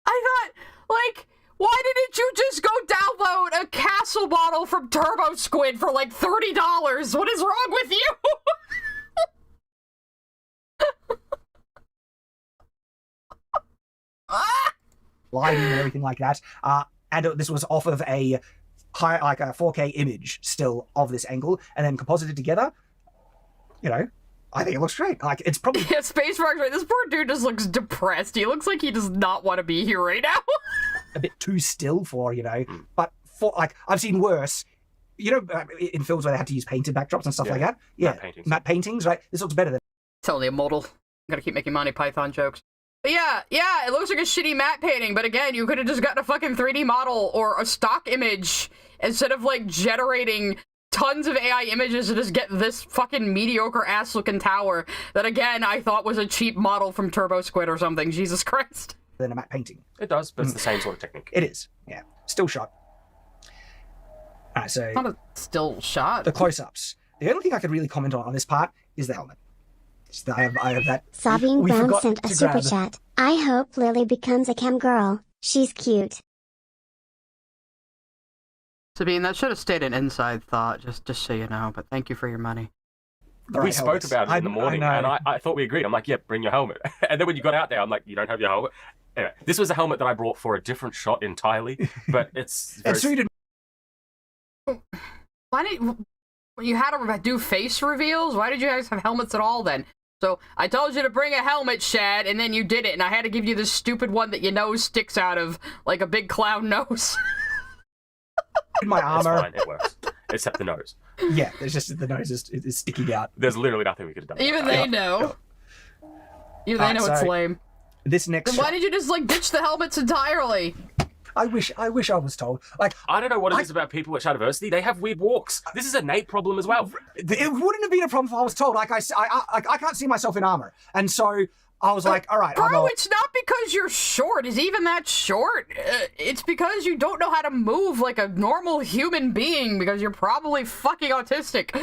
thought, like... Why didn't you just go download a castle model from Turbo Squid for like $30? What is wrong with you? lighting and everything like that. And this was off of a high, like a 4K image still of this angle, and then composited together. I think it looks great. Like, it's probably... Yeah, Space Rock's right. This poor dude just looks depressed. He looks like he does not want to be here right now. a bit too still for, but for, like, I've seen worse, in films where they had to use painted backdrops and stuff like that. Yeah, matte paintings, right? This looks better than... Totally a modal. Gotta keep making Monty Python jokes. But yeah, it looks like a shitty matte painting, but again, you could have just gotten a fucking 3D model or a stock image instead of, like, generating tons of AI images to just get this fucking mediocre-ass looking tower that, again, I thought was a cheap model from Turbo Squid or something. Jesus Christ. Than a matte painting. It does, but it's the same sort of technique. It is, yeah. Still shot. Alright, so... Not a still shot. The close-ups. The only thing I could really comment on this part is the helmet. I have that. Sabine We Brown forgot sent a to super grab. chat. I hope Lily becomes a cam girl. She's cute. Sabine, that should have stayed an inside thought, just so you know, but thank you for your money. We spoke about it in the morning, and I thought we agreed. I'm like, yeah, bring your helmet. And then when you got out there, I'm like, you don't have your helmet? Anyway, this was a helmet that I brought for a different shot entirely, but it's very... And so you didn't. Why did you had to do face reveals? Why did you guys have helmets at all then? So I told you to bring a helmet, Shad, and then you did it, and I had to give you this stupid one that your nose sticks out of like a big clown nose. My armor. It's fine, it works. Except the nose. Yeah, there's just the nose is sticking out. There's literally nothing we could have done. Even they know. Even they know it's lame. This next. Then why did you just like ditch the helmets entirely? I wish I was told. Like, I don't know what it is about people at Shadiversity. They have weird walks. This is a Nate problem as well. it wouldn't have been a problem if I was told. Like I can't see myself in armor, and so I was like, all right, bro, it's not because you're short. Is even that short? It's because you don't know how to move like a normal human being. Because you're probably fucking autistic.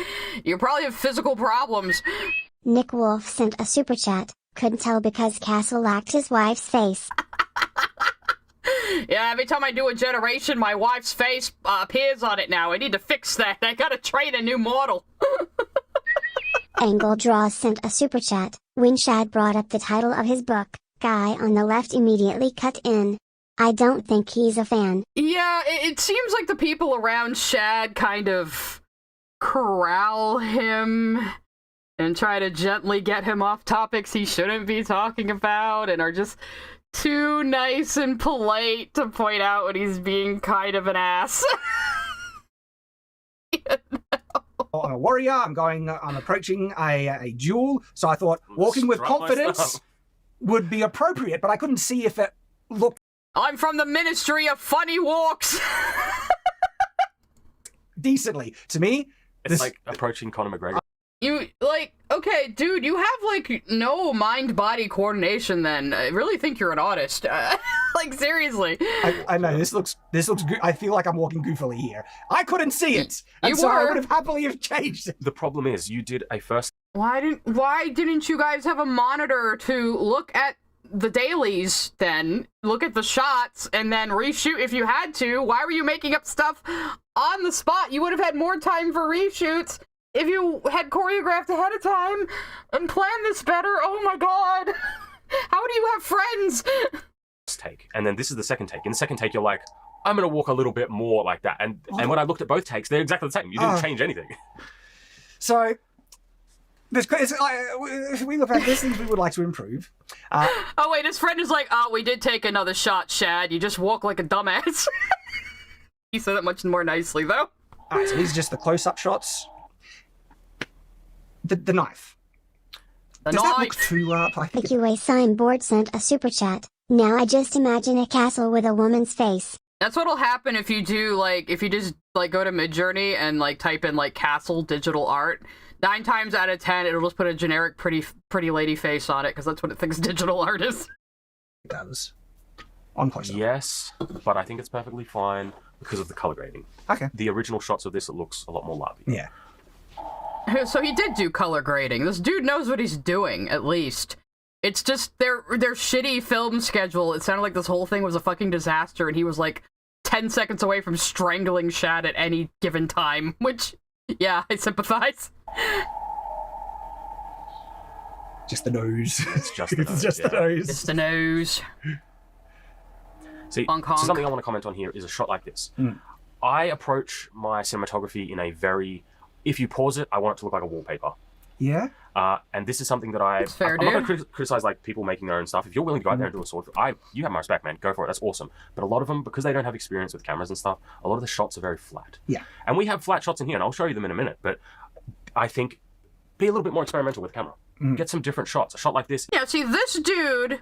You probably have physical problems. Nick Wolf sent a super chat. Couldn't tell because Castle lacked his wife's face. Yeah, every time I do a generation, my wife's face appears on it now. I need to fix that. I gotta train a new model. Angle Draws sent a super chat. When Shad brought up the title of his book, guy on the left immediately cut in. I don't think he's a fan. Yeah, it seems like the people around Shad kind of corral him and try to gently get him off topics he shouldn't be talking about and are just too nice and polite to point out when he's being kind of an ass. I'm a warrior. I'm approaching a duel. So I thought walking with confidence would be appropriate, but I couldn't see if it looked. I'm from the Ministry of Funny Walks. Decently to me. It's like approaching Conor McGregor. You, like, okay, dude, you have, like, no mind-body coordination then. I really think you're an autist. Like, seriously. I know, this looks good. I feel like I'm walking goofily here. I couldn't see it. And You so I were. would have happily have changed it. The problem is, you did a first... Why didn't you guys have a monitor to look at the dailies then? Look at the shots and then reshoot if you had to? Why were you making up stuff on the spot? You would have had more time for reshoots if you had choreographed ahead of time and planned this better. Oh my god. How do you have friends? Take. And then this is the second take. In the second take, you're like, I'm going to walk a little bit more like that. And when I looked at both takes, they're exactly the same. You didn't change anything. So, if we look at this, things we would like to improve. Oh wait, his friend is like, oh, we did take another shot, Shad. You just walk like a dumbass. He said it much more nicely, though. Alright, so these are just the close-up shots. The knife. The Does knife. that look too up? I The think QA signboard sent a super chat. Now I just imagine a castle with a woman's face. That's what'll happen if you do, like, if you just, like, go to Midjourney and, like, type in, like, castle digital art. 9 times out of 10, it'll just put a generic pretty lady face on it, because that's what it thinks digital art is. it does. On close-up. Yes, but I think it's perfectly fine because of the color grading. Okay. The original shots of this, it looks a lot more larvae. Yeah. So he did do color grading. This dude knows what he's doing, at least. It's just their shitty film schedule. It sounded like this whole thing was a fucking disaster, and he was, like, 10 seconds away from strangling Shad at any given time, which, yeah, I sympathize. Just the nose. It's just the nose. It's just the nose. It's the nose. See, Honk, honk. so something I want to comment on here is a shot like this. I approach my cinematography in a very... If you pause it, I want it to look like a wallpaper. Yeah? And this is something that I'm fair, not going dude. to criticize like people making their own stuff. If you're willing to go out there and do a sword, you have my respect, man. Go for it. That's awesome. But a lot of them, because they don't have experience with cameras and stuff, a lot of the shots are very flat. Yeah. And we have flat shots in here, and I'll show you them in a minute. But I think be a little bit more experimental with camera. Get some different shots. A shot like this. Yeah, see, this dude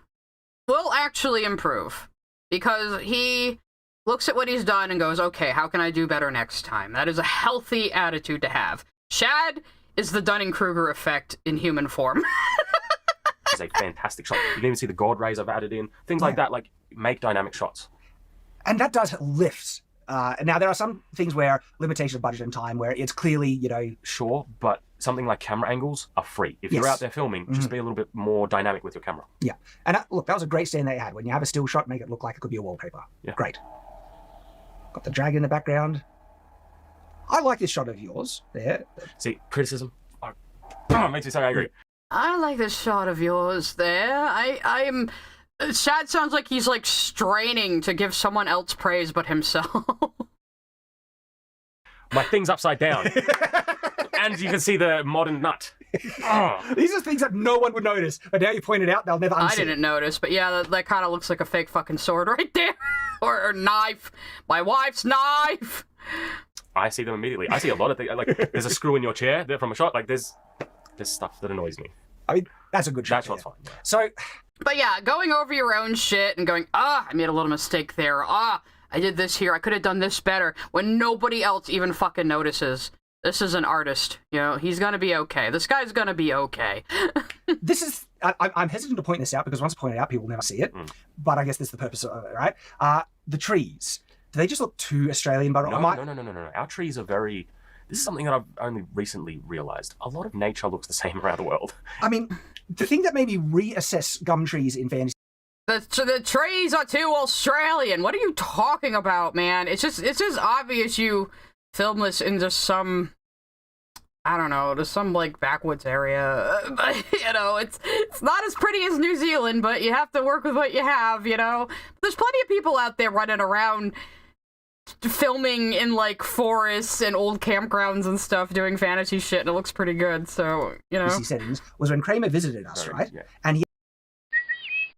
will actually improve. Because he looks at what he's done and goes, okay, how can I do better next time? That is a healthy attitude to have. Shad is the Dunning-Kruger effect in human form. Is a fantastic shot. You can even see the God rays I've added in. Things like that, like make dynamic shots. And that does lift. Now, there are some things where limitation of budget and time where it's clearly, Sure, but something like camera angles are free. If you're Yes. out there filming, just be a little bit more dynamic with your camera. Yeah. And look, that was a great stand they had. When you have a still shot, make it look like it could be a wallpaper. Yeah. Great. Got the dragon in the background. I like this shot of yours there. See, criticism. Oh, it makes me so angry. I like this shot of yours there. I'm... Shad sounds like he's, like, straining to give someone else praise but himself. My thing's upside down. And you can see the modern nut. Oh. These are things that no one would notice, but now you point it out, they'll never unsee I didn't notice, but yeah, that kind of looks like a fake fucking sword right there. or knife. My wife's knife! I see them immediately. I see a lot of things. Like, there's a screw in your chair there from a shot. Like, there's stuff that annoys me. I mean, that's a good shot. That shot's fine. Yeah. So, But yeah, going over your own shit and going, I made a little mistake there. I did this here. I could have done this better. When nobody else even fucking notices. This is an artist. You know, he's gonna be okay. This guy's gonna be okay. this is... I'm hesitant to point this out because once I point it out, people will never see it. But I guess that's the purpose of it, right? The trees. Do they just look too Australian? But No. Our trees are very... This is something that I've only recently realised. A lot of nature looks the same around the world. I mean, the thing that made me reassess gum trees in fantasy... The trees are too Australian. What are you talking about, man? It's just obvious you film this in just some... I don't know, to some, like, backwoods area. But, you know, it's not as pretty as New Zealand, but you have to work with what you have, you know? There's plenty of people out there running around filming in, like, forests and old campgrounds and stuff, doing fantasy shit, and it looks pretty good, so, you know. settings was when Kramer visited us, right? Yeah. And he...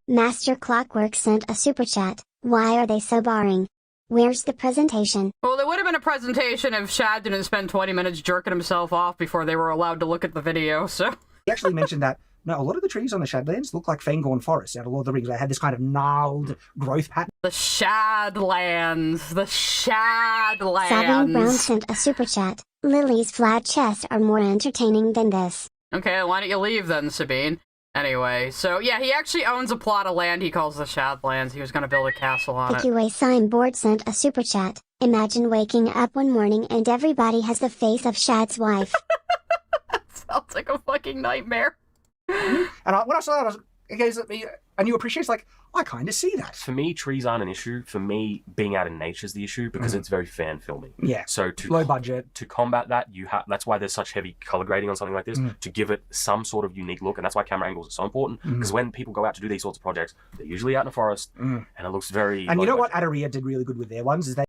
Master Clockwork sent a super chat. Why are they so boring? Where's the presentation? Well, there would have been a presentation if Shad didn't spend 20 minutes jerking himself off before they were allowed to look at the video, so... He actually mentioned that, no, a lot of the trees on the Shadlands look like Fangorn Forest out of Lord of the Rings. They had this kind of gnarled growth pattern. The Shadlands. The Shadlands. Sabine Brown sent a super chat. Lily's flat chests are more entertaining than this. Okay, why don't you leave then, Sabine? Anyway, so yeah, he actually owns a plot of land he calls the Shadlands. He was going to build a castle on it. PQA Signboard sent a super chat. Imagine waking up one morning and everybody has the face of Shad's wife. Sounds like a fucking nightmare. And when I saw that, it gave me a new appreciation. Like, I kind of see that. For me, trees aren't an issue. For me, being out in nature is the issue because it's very fan filming. Yeah. So Low budget. to combat that, that's why there's such heavy color grading on something like this, to give it some sort of unique look, and that's why camera angles are so important. Because when people go out to do these sorts of projects, they're usually out in a forest, and it looks very. And you know what Adaria did really good with their ones is they...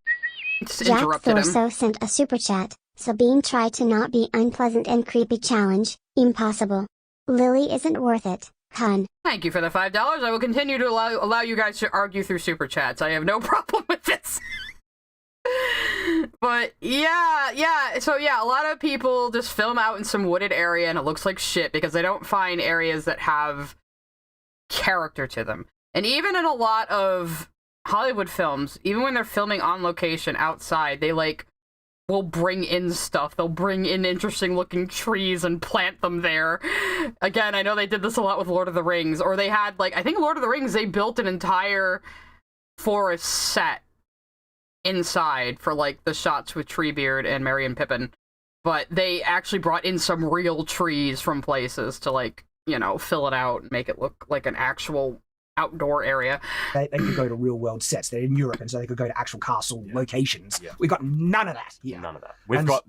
Just Jack interrupted him. Thorso sent a super chat. Sabine tried to not be unpleasant and creepy challenge. Impossible. Lily isn't worth it. Hun. Thank you for the $5. I will continue to allow you guys to argue through super chats. I have no problem with this. But yeah. So yeah, a lot of people just film out in some wooded area and it looks like shit because they don't find areas that have character to them. And even in a lot of Hollywood films, even when they're filming on location outside, they will bring in stuff. They'll bring in interesting looking trees and plant them there. Again, I know they did this a lot with Lord of the Rings, or they had, I think Lord of the Rings, they built an entire forest set inside for, the shots with Treebeard and Merry and Pippin. But they actually brought in some real trees from places to, fill it out and make it look like an actual outdoor area. They could go to real world sets. They're in Europe, and so they could go to actual castle locations. Yeah. We've got none of that here. None of that. We've got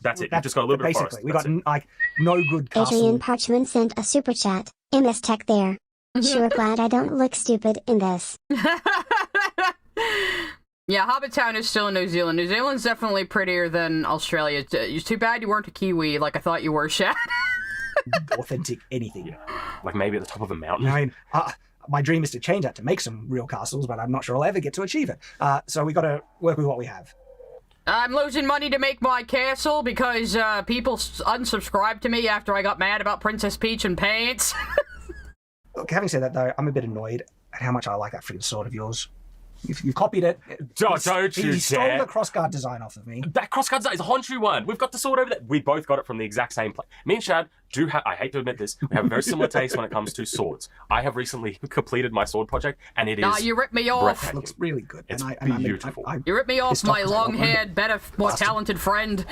that's it. You've just got a little bit of forest. Basically, we've got no good castle. Adrian Parchman sent a super chat. MS Tech there. Sure glad I don't look stupid in this. Yeah, Hobbitown is still in New Zealand. New Zealand's definitely prettier than Australia. It's too bad you weren't a Kiwi like I thought you were, Shad. Authentic anything. Yeah. Like maybe at the top of a mountain. I mean, my dream is to change that, to make some real castles, but I'm not sure I'll ever get to achieve it. So we got to work with what we have. I'm losing money to make my castle because people unsubscribed to me after I got mad about Princess Peach and pants. Look, having said that, though, I'm a bit annoyed at how much I like that freaking sword of yours. You've copied it. Don't you He stole dare. the crossguard design off of me. That crossguard design is a Honshu one. We've got the sword over there. We both got it from the exact same place. Me and Shad do have, I hate to admit this, we have a very similar taste when it comes to swords. I have recently completed my sword project, and it is Nah, you ripped me off. breathtaking. It looks really good. It's I'm beautiful. You ripped me off, pissed my off 'cause I want long-haired, better, more Bastard. talented friend.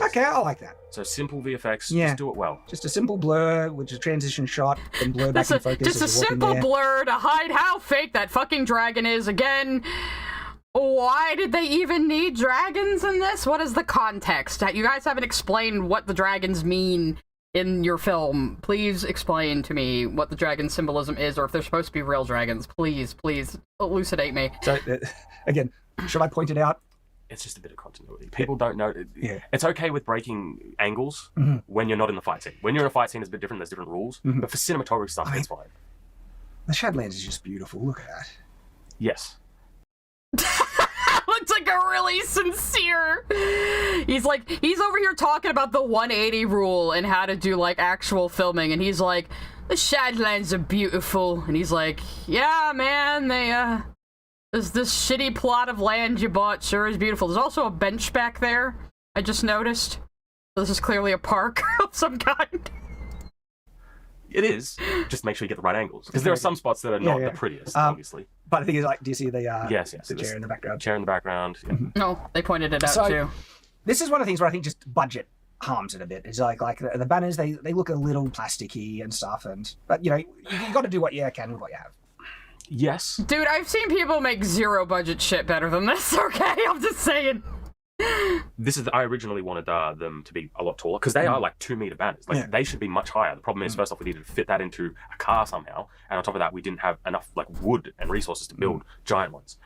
Okay, I like that. So simple VFX, Yeah. just do it well. Just a simple blur, which is a transition shot, then blur back in focus. Just a as you walk in simple there. blur to hide how fake that fucking dragon is. Again, why did they even need dragons in this? What is the context? You guys haven't explained what the dragons mean in your film. Please explain to me what the dragon symbolism is, or if they're supposed to be real dragons. Please elucidate me. So, again, should I point it out? It's just a bit of continuity. People don't know. Yeah. It's okay with breaking angles when you're not in the fight scene. When you're in a fight scene, it's a bit different. There's different rules. But for cinematography stuff, it's fine. The Shadlands is just beautiful. Look at that. Yes. Looks like a really sincere. He's over here talking about the 180 rule and how to do like actual filming, and he's like, the Shadlands are beautiful, and he's like, yeah, man, they this shitty plot of land you bought sure is beautiful. There's also a bench back there, I just noticed. This is clearly a park of some kind. It is. Just make sure you get the right angles. Because there are some spots that are not the prettiest, obviously. But the thing is, like, do you see the yes, the chair in the background? Chair in the background. Yeah. No, they pointed it out too. This is one of the things where I think just budget harms it a bit. It's like the banners, they look a little plasticky and stuff, but you know, you got to do what you can with what you have. Yes. Dude, I've seen people make zero budget shit better than this, okay? I'm just saying. I originally wanted them to be a lot taller, because they are like 2-meter banners. Like, they should be much higher. The problem is, first off, we needed to fit that into a car somehow, and on top of that, we didn't have enough like wood and resources to build giant ones.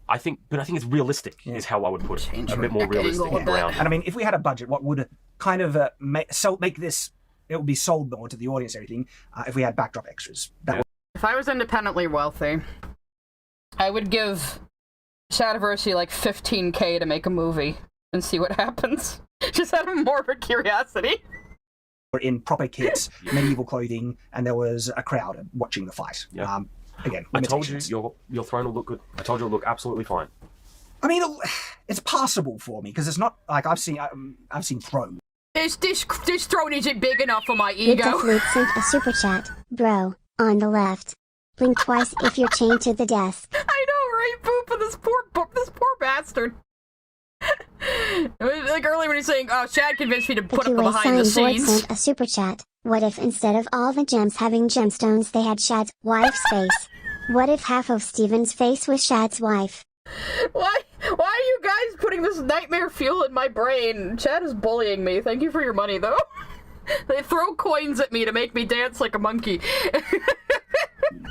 I think it's realistic, is how I would put it. A bit more realistic and grounded. And I mean, if we had a budget, what would kind of make this, it would be sold more to the audience and everything, if we had backdrop extras. If I was independently wealthy, I would give Shadiversity like $15K to make a movie and see what happens. Just out of morbid curiosity. We're in proper kits, medieval clothing, and there was a crowd watching the fight. Yeah. Again, I told you your throne will look good. I told you it'll look absolutely fine. I mean, it's passable for me because it's not like I've seen Throne. This throne isn't big enough for my It ego. definitely sent a super chat, bro, on the left. Blink twice if you're chained to the desk. I know, right, Boop? And this poor bastard. Like earlier when he's saying, "Oh, Shad convinced me to put up the QA behind the Sign Board scenes." sent a super chat. What if instead of all the gems having gemstones, they had Shad's wife's face? What if half of Steven's face was Shad's wife? Why are you guys putting this nightmare fuel in my brain? Chad is bullying me. Thank you for your money, though. They throw coins at me to make me dance like a monkey.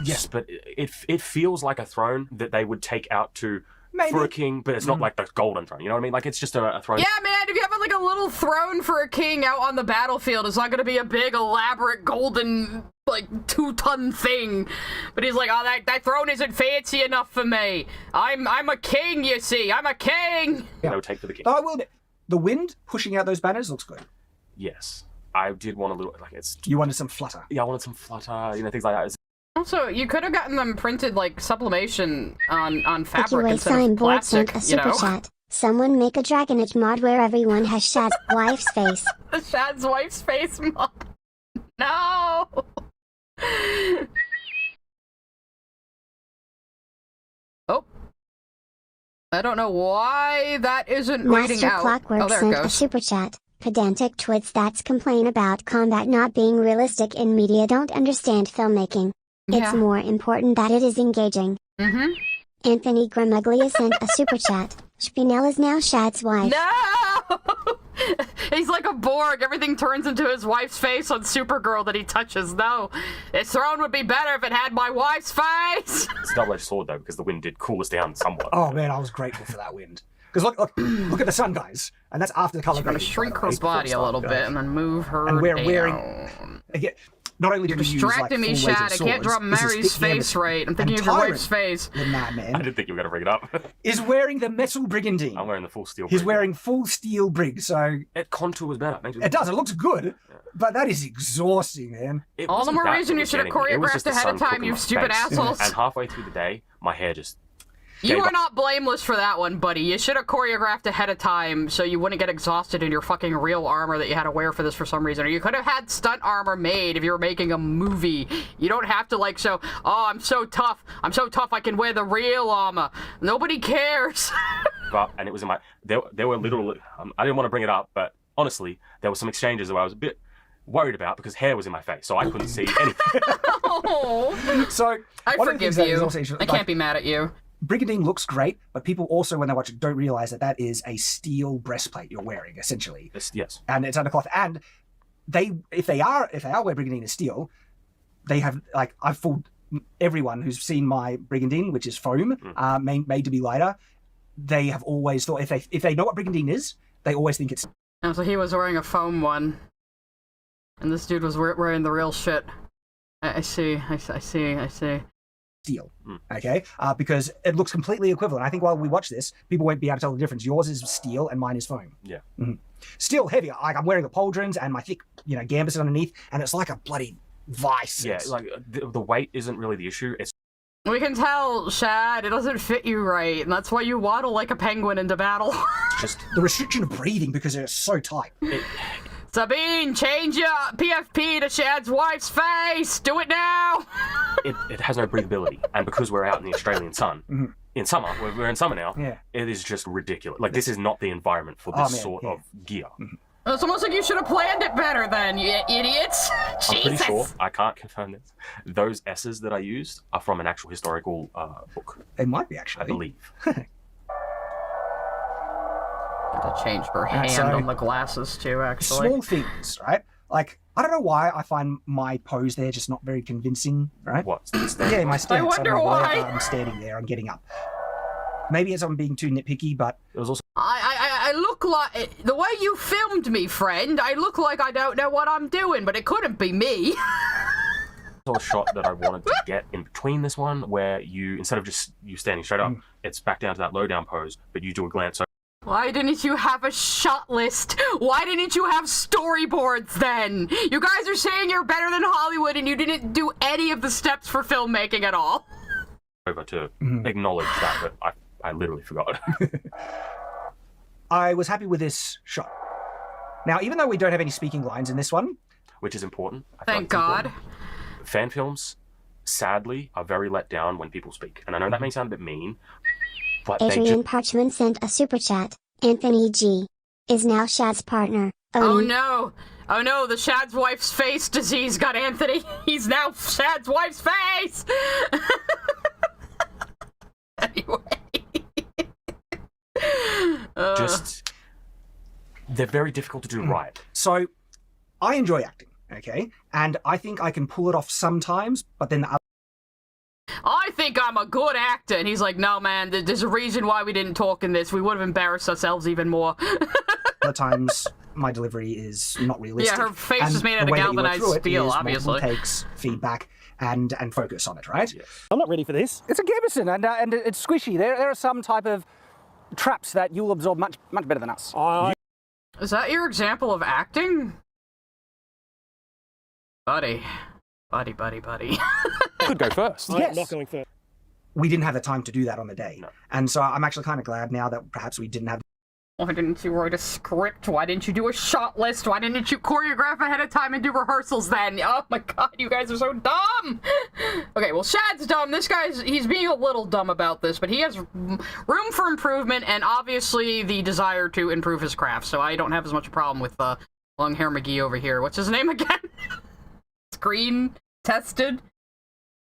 Yes, but it feels like a throne that they would take out to for a king, but it's not like the golden throne. You know what I mean? Like, it's just a throne. Yeah, man, if you have like a little throne for a king out on the battlefield, it's not gonna be a big, elaborate, golden, like, 2-ton thing. But he's like, oh, that throne isn't fancy enough for me. I'm a king, you see. I'm a king. Yeah. No take for the king. Though I will admit, the wind pushing out those banners looks good. Yes. I did want a little, like, You wanted some flutter. Yeah, I wanted some flutter, things like that. Also, you could have gotten them printed like sublimation on fabric QA instead Sign of Board plastic, sent a super you know? chat. Someone make a Dragonite mod where everyone has Shad's wife's face. The Shad's wife's face mod. No! Oh. I don't know why that isn't reading Master out. Clockwork Oh, there it sent a goes. super chat. Pedantic twits that complain about combat not being realistic in media don't understand filmmaking. It's Yeah. more important that it is engaging. Mm-hmm. Anthony Gramuglia sent a super chat. Spinel is now Shad's wife. No! He's like a Borg. Everything turns into his wife's face on Supergirl that he touches. No. This throne would be better if it had my wife's face! It's a double-edged sword, though, because the wind did cool us down somewhat. Oh man, I was grateful for that wind. Because look at the sun, guys, and that's after the color Gotta grading. shrink her body a little bit and then move her And we're down. wearing again. Not only You're did we use like distracting me, full Shad. I can't draw Mary's face right. I'm thinking of your wife's face. The madman I didn't think you were going to bring it up. is wearing the metal brigandine. I'm wearing the full steel He's brig. wearing full steel brig, so It contours better. it does. It looks good, but that is exhausting, man. It All the wasn't more that reason that you was should have getting me. It was choreographed just the ahead of sun time, cooking you my stupid face. assholes. And halfway through the day, my hair just... You gave are up. not blameless for that one, buddy. You should have choreographed ahead of time so you wouldn't get exhausted in your fucking real armor that you had to wear for this for some reason. Or you could have had stunt armor made if you were making a movie. You don't have to like show, oh, I'm so tough. I'm so tough I can wear the real armor. Nobody cares. And it was in my... There were little... I didn't want to bring it up, but honestly, there were some exchanges where I was a bit worried about because hair was in my face, so I couldn't see anything. Oh, So I one of the forgive things that is you. also I can't be mad at you. Brigandine looks great, but people also, when they watch it, don't realize that that is a steel breastplate you're wearing, essentially, Yes. and it's undercloth. And if they are wearing Brigandine is steel, they have, like, I've fooled everyone who's seen my Brigandine, which is foam, made to be lighter. They have always thought, if they know what Brigandine is, they always think it's Oh, so he was wearing a foam one, and this dude was wearing the real shit. I see. steel, okay? Because it looks completely equivalent. I think while we watch this, people won't be able to tell the difference. Yours is steel and mine is foam. Yeah. Still heavier. Like, I'm wearing the pauldrons and my thick, gambus underneath, and it's like a bloody vice. Yeah, like the weight isn't really the issue. It's We can tell, Shad, it doesn't fit you right, and that's why you waddle like a penguin into battle. just the restriction of breathing because it's so tight. Sabine, change your PFP to Shad's wife's face! Do it now! it has no breathability, and because we're out in the Australian sun, in summer, we're in summer now. Yeah. It is just ridiculous. Like, this is not the environment for this sort of gear. It's almost like you should have planned it better then, you idiots! I'm pretty Jesus! sure, I can't confirm this, those S's that I used are from an actual historical book, It might be, actually. I believe. To change her hand so- on the glasses too, actually. Small things, right? Like, I don't know why I find my pose there just not very convincing, right? What? Yeah, my stance. wonder don't know why. I'm standing there, I'm getting up. Maybe it's I'm being too nitpicky, but It was also I look like... The way you filmed me, friend, I look like I don't know what I'm doing, but it couldn't be me. a shot that I wanted to get in between this one, where you, instead of just you standing straight up, it's back down to that low down pose, but you do a glance over. Why didn't you have a shot list? Why didn't you have storyboards then? You guys are saying you're better than Hollywood and you didn't do any of the steps for filmmaking at all. Over to acknowledge that, but I literally forgot. I was happy with this shot. Now, even though we don't have any speaking lines in this one, Which is important. I feel Thank like it's God. important. Fan films, sadly, are very let down when people speak. And I know that may sound a bit mean, but they Adrian just... Parchman sent a super chat. Anthony G. is now Shad's partner. Oh Oni. no. Oh no, the Shad's wife's face disease got Anthony. He's now Shad's wife's face! Anyway. just... They're very difficult to do right. so I enjoy acting, okay? And I think I can pull it off sometimes, but then the I think I'm a good actor. And he's like, no, man, there's a reason why we didn't talk in this. We would have embarrassed ourselves even more. other times my delivery is not realistic. Yeah, her face And is made the out of way that you work galvanized through it steel, is obviously. multiple takes, feedback, and focus on it, right? I'm not ready for this. It's a Gibson, and it's squishy. There are some type of traps that you'll absorb much better than us. Is that your example of acting? Buddy. Buddy. Could go first. Yes. I'm not going first. We didn't have the time to do that on the day. No. And so I'm actually kind of glad now that perhaps we didn't have. Why didn't you write a script? Why didn't you do a shot list? Why didn't you choreograph ahead of time and do rehearsals then? Oh my god, you guys are so dumb! Okay, well, Shad's dumb. This he's being a little dumb about this, but he has room for improvement and obviously the desire to improve his craft, so I don't have as much a problem with long hair McGee over here. What's his name again? Screen tested?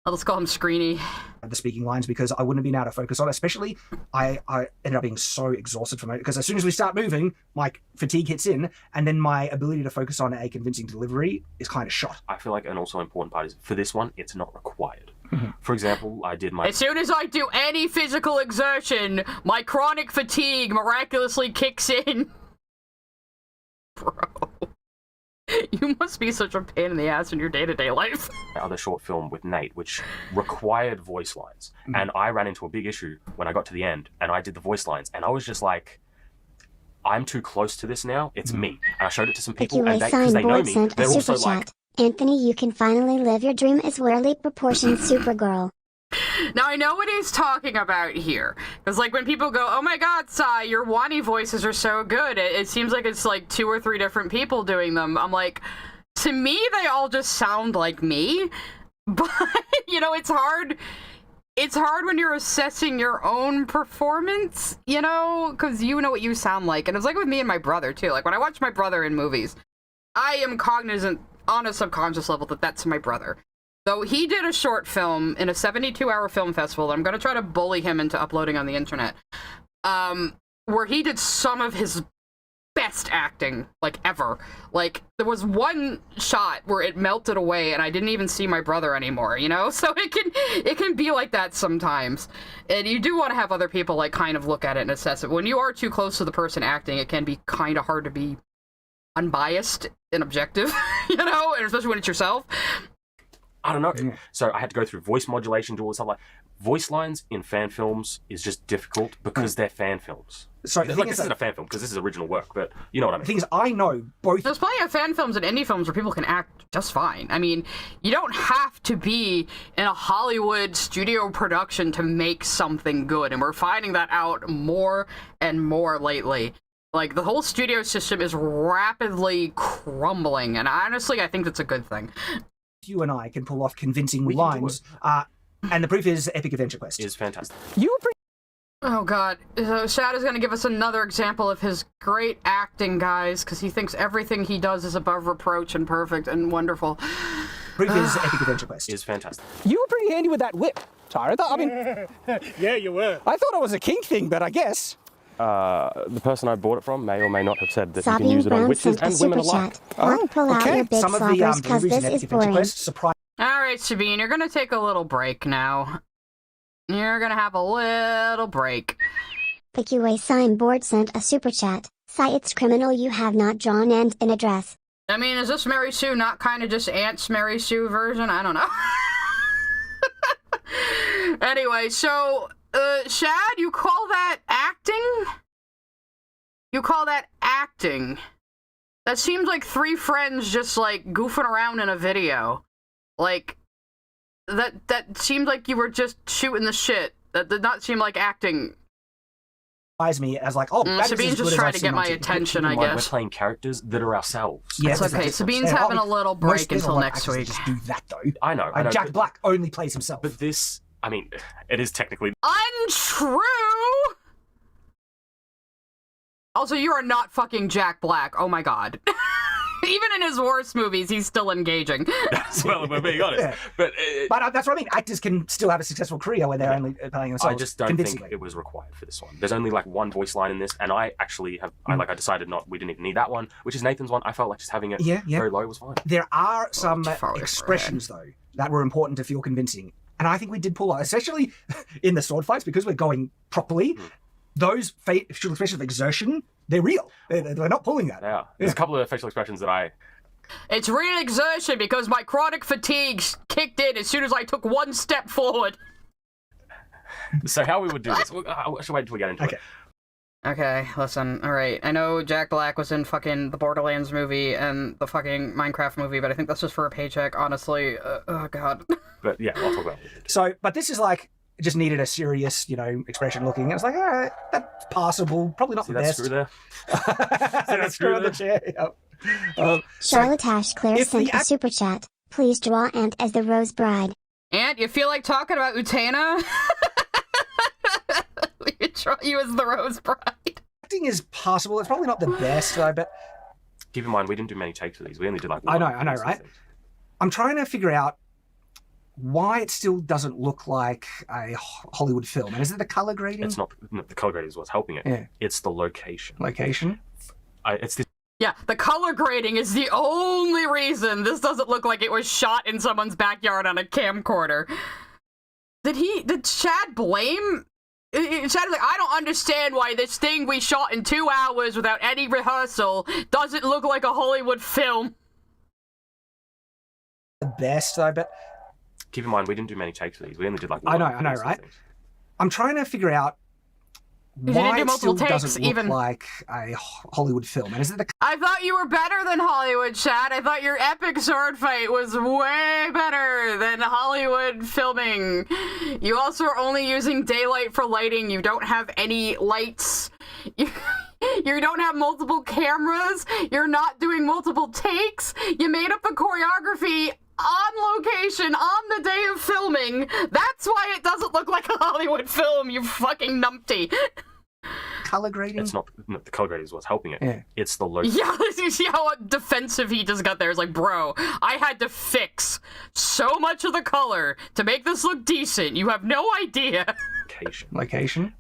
Let's call him Screeny. The speaking lines because I wouldn't have been able to focus on it. Especially, I ended up being so exhausted from it because as soon as we start moving, my fatigue hits in, and then my ability to focus on a convincing delivery is kind of shot. I feel like an also important part is, for this one, it's not required. For example, I did my... As soon as I do any physical exertion, my chronic fatigue miraculously kicks in. Bro. You must be such a pain in the ass in your day-to-day life. other short film with Nate, which required voice lines. And I ran into a big issue when I got to the end, and I did the voice lines, and I was just like, I'm too close to this now, it's me. And I showed it to some people, Picky and Ray because they know Signboard me, sent they're a also super like, chat. Anthony, you can finally live your dream as Worley Proportioned Supergirl. Now, I know what he's talking about here. Because, like, when people go, oh my god, Sai, your Wani voices are so good, it seems like it's, like, 2 or 3 different people doing them. I'm like, to me, they all just sound like me. But, you know, it's hard. it's hard when you're assessing your own performance, you know, because you know what you sound like. And it's like with me and my brother, too. Like, when I watch my brother in movies, I am cognizant on a subconscious level that that's my brother. So he did a short film in a 72-hour film festival that I'm going to try to bully him into uploading on the internet, where he did some of his best acting, like, ever. Like, there was one shot where it melted away and I didn't even see my brother anymore, you know? So it can be like that sometimes. And you do want to have other people, like, kind of look at it and assess it. When you are too close to the person acting, it can be kind of hard to be unbiased and objective, you know? And especially when it's yourself. I don't know. So I had to go through voice modulation, do all this stuff. Like, voice lines in fan films is just difficult because they're fan films. Sorry, like, this isn't a fan film because this is original work, but you know what I mean. The thing is, I know both. There's plenty of fan films and indie films where people can act just fine. I mean, you don't have to be in a Hollywood studio production to make something good, and we're finding that out more and more lately. Like, the whole studio system is rapidly crumbling, and honestly, I think that's a good thing. You and I can pull off convincing We can do lines, and the proof is Epic Adventure Quest. Is fantastic. You were pretty Oh god, so Shad is going to give us another example of his great acting, guys, because he thinks everything he does is above reproach and perfect and wonderful. Proof is Epic Adventure Quest. Is fantastic. You were pretty handy with that whip, Tyra. I mean, Yeah, you were. I thought it was a kink thing, but I guess. The person I bought it from may or may not have said that you can Sabine use it on Brown witches sent a and women super alike. chat. Don't pull out your big Some of the slobbers, cause deliveries this in Epic is Adventure boring. Quest surprise. Alright, Sabine, you're going to take a little break now. You're going to have a little break. PQA Signboard sent a super chat. Sigh, it's criminal you have not drawn and an address. I mean, is this Mary Sue not kind of just Aunt's Mary Sue version? I don't know. Anyway, so, Shad, you call that acting? You call that acting? That seems like three friends just, like, goofing around in a video. Like, that seemed like you were just shooting the shit. That did not seem like acting. Me as like, oh, that is Sabine's as good just as trying I've to seen get on my TV. attention, Keep I in mind, guess. We're playing characters that are ourselves. Yeah, It's there's okay. difference. Sabine's Yeah, having a little break there's a until lot of next actors that week. just do that though. I know. Jack but, Black only plays himself. But this, I mean, it is technically. Untrue! Also, you are not fucking Jack Black. Oh my god. Even in his worst movies, he's still engaging. Well, if we're being honest. Yeah. But That's what I mean. Actors can still have a successful career when they're only playing themselves. I just don't think it was required for this one. There's only like one voice line in this, and I actually have, I decided we didn't even need that one, which is Nathan's one. I felt like just having it very low was fine. There are some too far away from expressions though that were important to feel convincing, and I think we did pull out, especially in the sword fights because we're going properly. Those facial expressions of exertion, they're real. They're not pulling that. Yeah. There's a couple of facial expressions that It's real exertion because my chronic fatigue kicked in as soon as I took one step forward. So how we would do this? I should wait until we get into it. Okay, listen, alright. I know Jack Black was in fucking the Borderlands movie and the fucking Minecraft movie, but I think that's just for a paycheck, honestly. Oh, God. But yeah, I'll talk about it. So, but this is like, it just needed a serious, expression looking. And it's like, all right, that's passable. Probably not See the that best. screw there? That screw on the chair. Yep. Charlotte Ash Claire if the sent a super chat. Please draw Ant as the Rose Bride. Aunt, you feel like talking about Utena? We could draw you as the Rose Bride. Acting is possible. It's probably not the best, though, but Keep in mind, we didn't do many takes for these. We only did like I one. know, right? I'm trying to figure out why it still doesn't look like a Hollywood film. And is it the color grading? It's not. No, the color grading is what's helping it. Yeah. It's the location. Location? It's the Yeah, the color grading is the only reason this doesn't look like it was shot in someone's backyard on a camcorder. Did Shad blame? Shad's like, I don't understand why this thing we shot in 2 hours without any rehearsal doesn't look like a Hollywood film. The best, though, but Keep in mind, we didn't do many takes for these. We only did like I one. know, right? I'm trying to figure out You didn't why do it multiple still takes, doesn't look even. like a Hollywood film. And is it the I thought you were better than Hollywood, Shad. I thought your epic sword fight was way better than Hollywood filming. You also are only using daylight for lighting. You don't have any lights. You don't have multiple cameras. You're not doing multiple takes. You made up the choreography on location on the day of filming. That's why it doesn't look like a Hollywood film, you fucking numpty. Color grading? It's not the color grading is what's helping it. Yeah. It's the location. Yeah, you see how defensive he just got there. It's like, bro, I had to fix so much of the color to make this look decent. You have no idea. Location?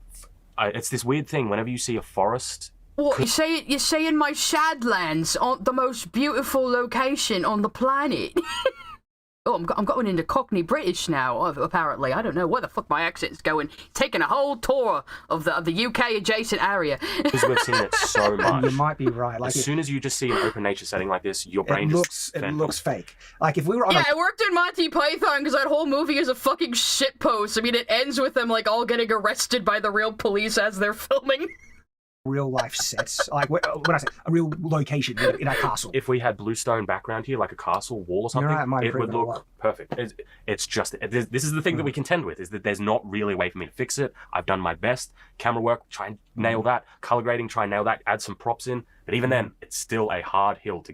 It's this weird thing. Whenever you see a forest, What, you say in my Shadlands, on the most beautiful location on the planet. Oh, I'm going into Cockney British now, apparently. I don't know where the fuck my accent's going. Taking a whole tour of the UK adjacent area. because we've seen it so much. You might be right. Like As soon as you just see an open nature setting like this, your brain just... it looks fake. Like if we were on Yeah, I worked in Monty Python because that whole movie is a fucking shitpost. I mean, it ends with them, like, all getting arrested by the real police as they're filming. real life sets, like when I say a real location in a castle. If we had bluestone background here, like a castle wall or something, right, it would look perfect. It's just, this is the thing that we contend with, is that there's not really a way for me to fix it. I've done my best. Camera work, try and nail that. Color grading, try and nail that. Add some props in. But even then, it's still a hard hill to...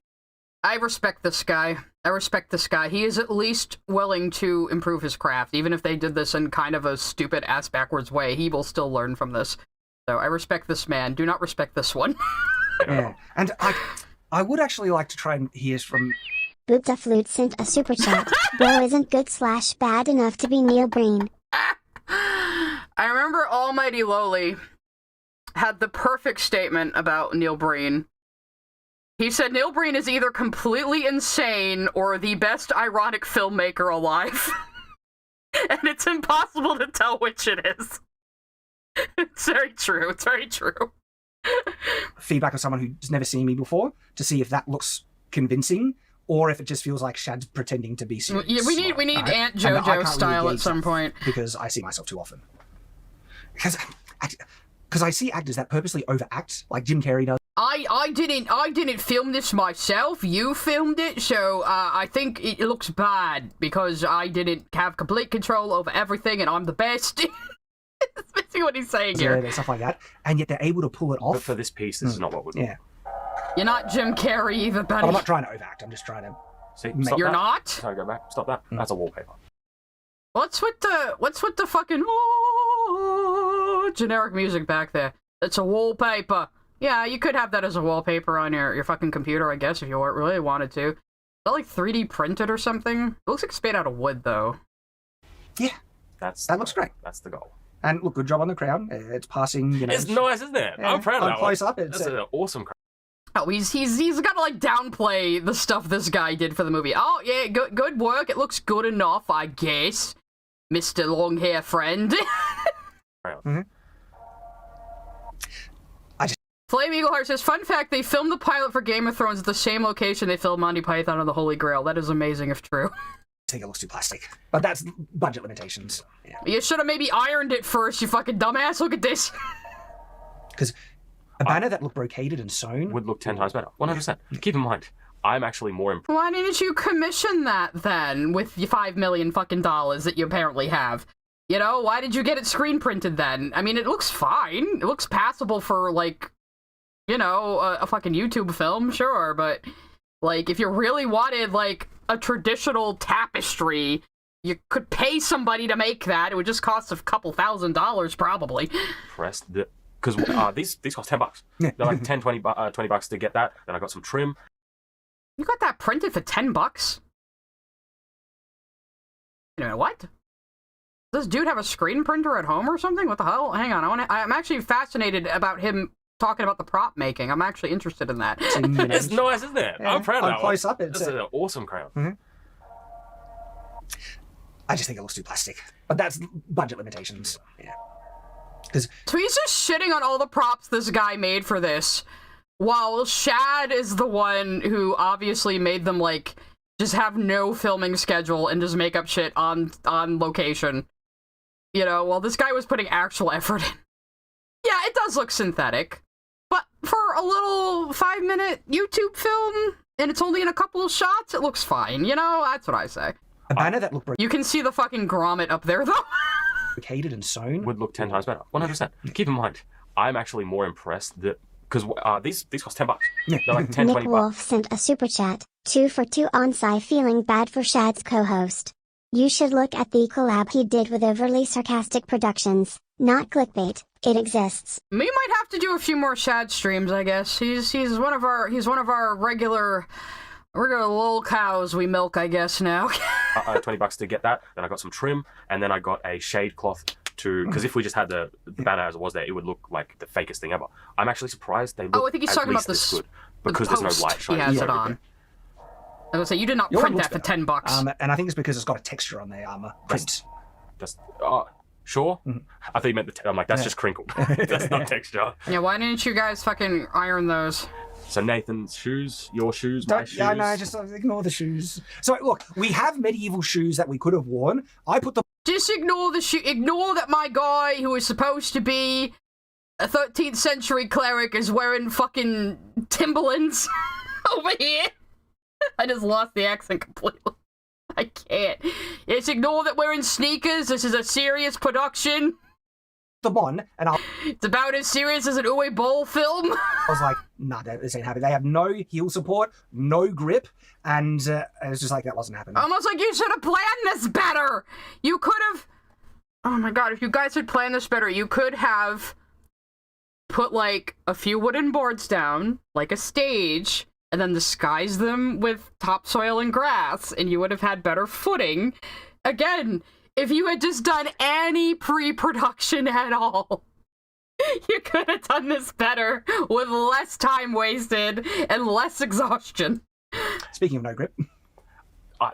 I respect this guy. I respect this guy. He is at least willing to improve his craft. Even if they did this in kind of a stupid ass backwards way, he will still learn from this. So I respect this man. Do not respect this one. Yeah, and I would actually like to try and hear from... Boopta Flute sent a super chat. Bro isn't good / bad enough to be Neil Breen. I remember Almighty Lowly had the perfect statement about Neil Breen. He said Neil Breen is either completely insane or the best ironic filmmaker alive. And it's impossible to tell which it is. It's very true. It's very true. feedback of someone who's never seen me before to see if that looks convincing or if it just feels like Shad's pretending to be serious. Yeah, we need right? Aunt JoJo style at some point. Because I see myself too often. Because I see actors that purposely overact, like Jim Carrey does. I didn't film this myself. You filmed it, so I think it looks bad because I didn't have complete control over everything, and I'm the best. That's basically what he's saying here. Yeah, stuff like that, and yet they're able to pull it off. But for this piece, this is not what we're doing. Yeah. You're not Jim Carrey either, buddy. But I'm not trying to overact. I'm just trying to. See, You're not? Sorry, go back. Stop that. That's a wallpaper. What's with the fucking generic music back there? It's a wallpaper. Yeah, you could have that as a wallpaper on your fucking computer, I guess, if you really wanted to. Is that like 3D printed or something? It looks like it's made out of wood, though. Yeah. That looks great. That's the goal. And look, good job on the crown. It's passing, you know. It's nice, isn't it? Yeah, I'm proud of that close one. up. It's That's an awesome crown. Oh, he's gotta like downplay the stuff this guy did for the movie. Oh yeah, good work. It looks good enough, I guess, Mr. Long Hair Friend. Mm-hmm. Flame Eagle Heart says, fun fact, they filmed the pilot for Game of Thrones at the same location they filmed Monty Python and the Holy Grail. That is amazing if true. I think it looks too plastic. But that's budget limitations. Yeah. You should have maybe ironed it first, you fucking dumbass. Look at this. Because a banner that looked brocaded and sewn would look 10 times better. 100%. Keep in mind, I'm actually more impressed. Why didn't you commission that then with your $5 million fucking dollars that you apparently have? You know, why did you get it screen printed then? I mean, it looks fine. It looks passable for, like, you know, a fucking YouTube film, sure, but, like, if you really wanted, like, a traditional tapestry, you could pay somebody to make that. It would just cost a couple $1,000s, probably. Because these cost $10. They're like 10, 20 bucks to get that. Then I got some trim. You got that printed for $10? Wait a minute, what? Does this dude have a screen printer at home or something? What the hell? Hang on, I'm actually fascinated about him talking about the prop making. I'm actually interested in that. It's nice, isn't it? Yeah, I'm proud of that close one. up, it's This is an awesome crown. Mm-hmm. I just think it looks too plastic. But that's budget limitations. Yeah. So he's just shitting on all the props this guy made for this, while Shad is the one who obviously made them, like, just have no filming schedule and just make up shit on location. You know, while this guy was putting actual effort in. Yeah, it does look synthetic. But for a little 5-minute YouTube film, and it's only in a couple of shots, it looks fine. You know, that's what I say. A banner that looked You can see the fucking grommet up there, though. brocaded and sewn Would look 10 times better. 100%. Keep in mind, I'm actually more impressed because these cost $10. Yeah. They're like 10, Nick 20 Wolf bucks. sent a super chat. 2 for 2 on Psy feeling bad for Shad's co-host. You should look at the collab he did with Overly Sarcastic Productions. Not clickbait. It exists. We might have to do a few more Shad streams, I guess. He's one of our regular little cows we milk, I guess, now. $20 to get that. Then I got some trim, and then I got a shade cloth to, because if we just had the banner as it was there, it would look like the fakest thing ever. I'm actually surprised they look I think he's at talking least about this the good, because there's no post light shining. he has through it on. everything. I was gonna say, you did not Your one print looks that for better. $10. And I think it's because it's got a texture on the armor print. That's sure. I thought you meant the. I'm like, that's just crinkled. That's not texture. Yeah, why didn't you guys fucking iron those? So Nathan's shoes, your shoes, my shoes. Yeah, no, just ignore the shoes. So look, we have medieval shoes that we could have worn. I put the Just ignore the shoe. Ignore that my guy, who is supposed to be a 13th century cleric, is wearing fucking Timberlands over here. I just lost the accent completely. I can't. Just ignore that we're in sneakers. This is a serious production. them on, and I It's about as serious as an Uwe Boll film. was like, nah, this ain't happening. They have no heel support, no grip, and it's just like, that wasn't happening. Almost like you should have planned this better. You could have... Oh my god, if you guys had planned this better, you could have put, like, a few wooden boards down, like a stage, and then disguise them with topsoil and grass, and you would have had better footing. Again, if you had just done any pre-production at all, you could have done this better with less time wasted and less exhaustion. Speaking of no grip,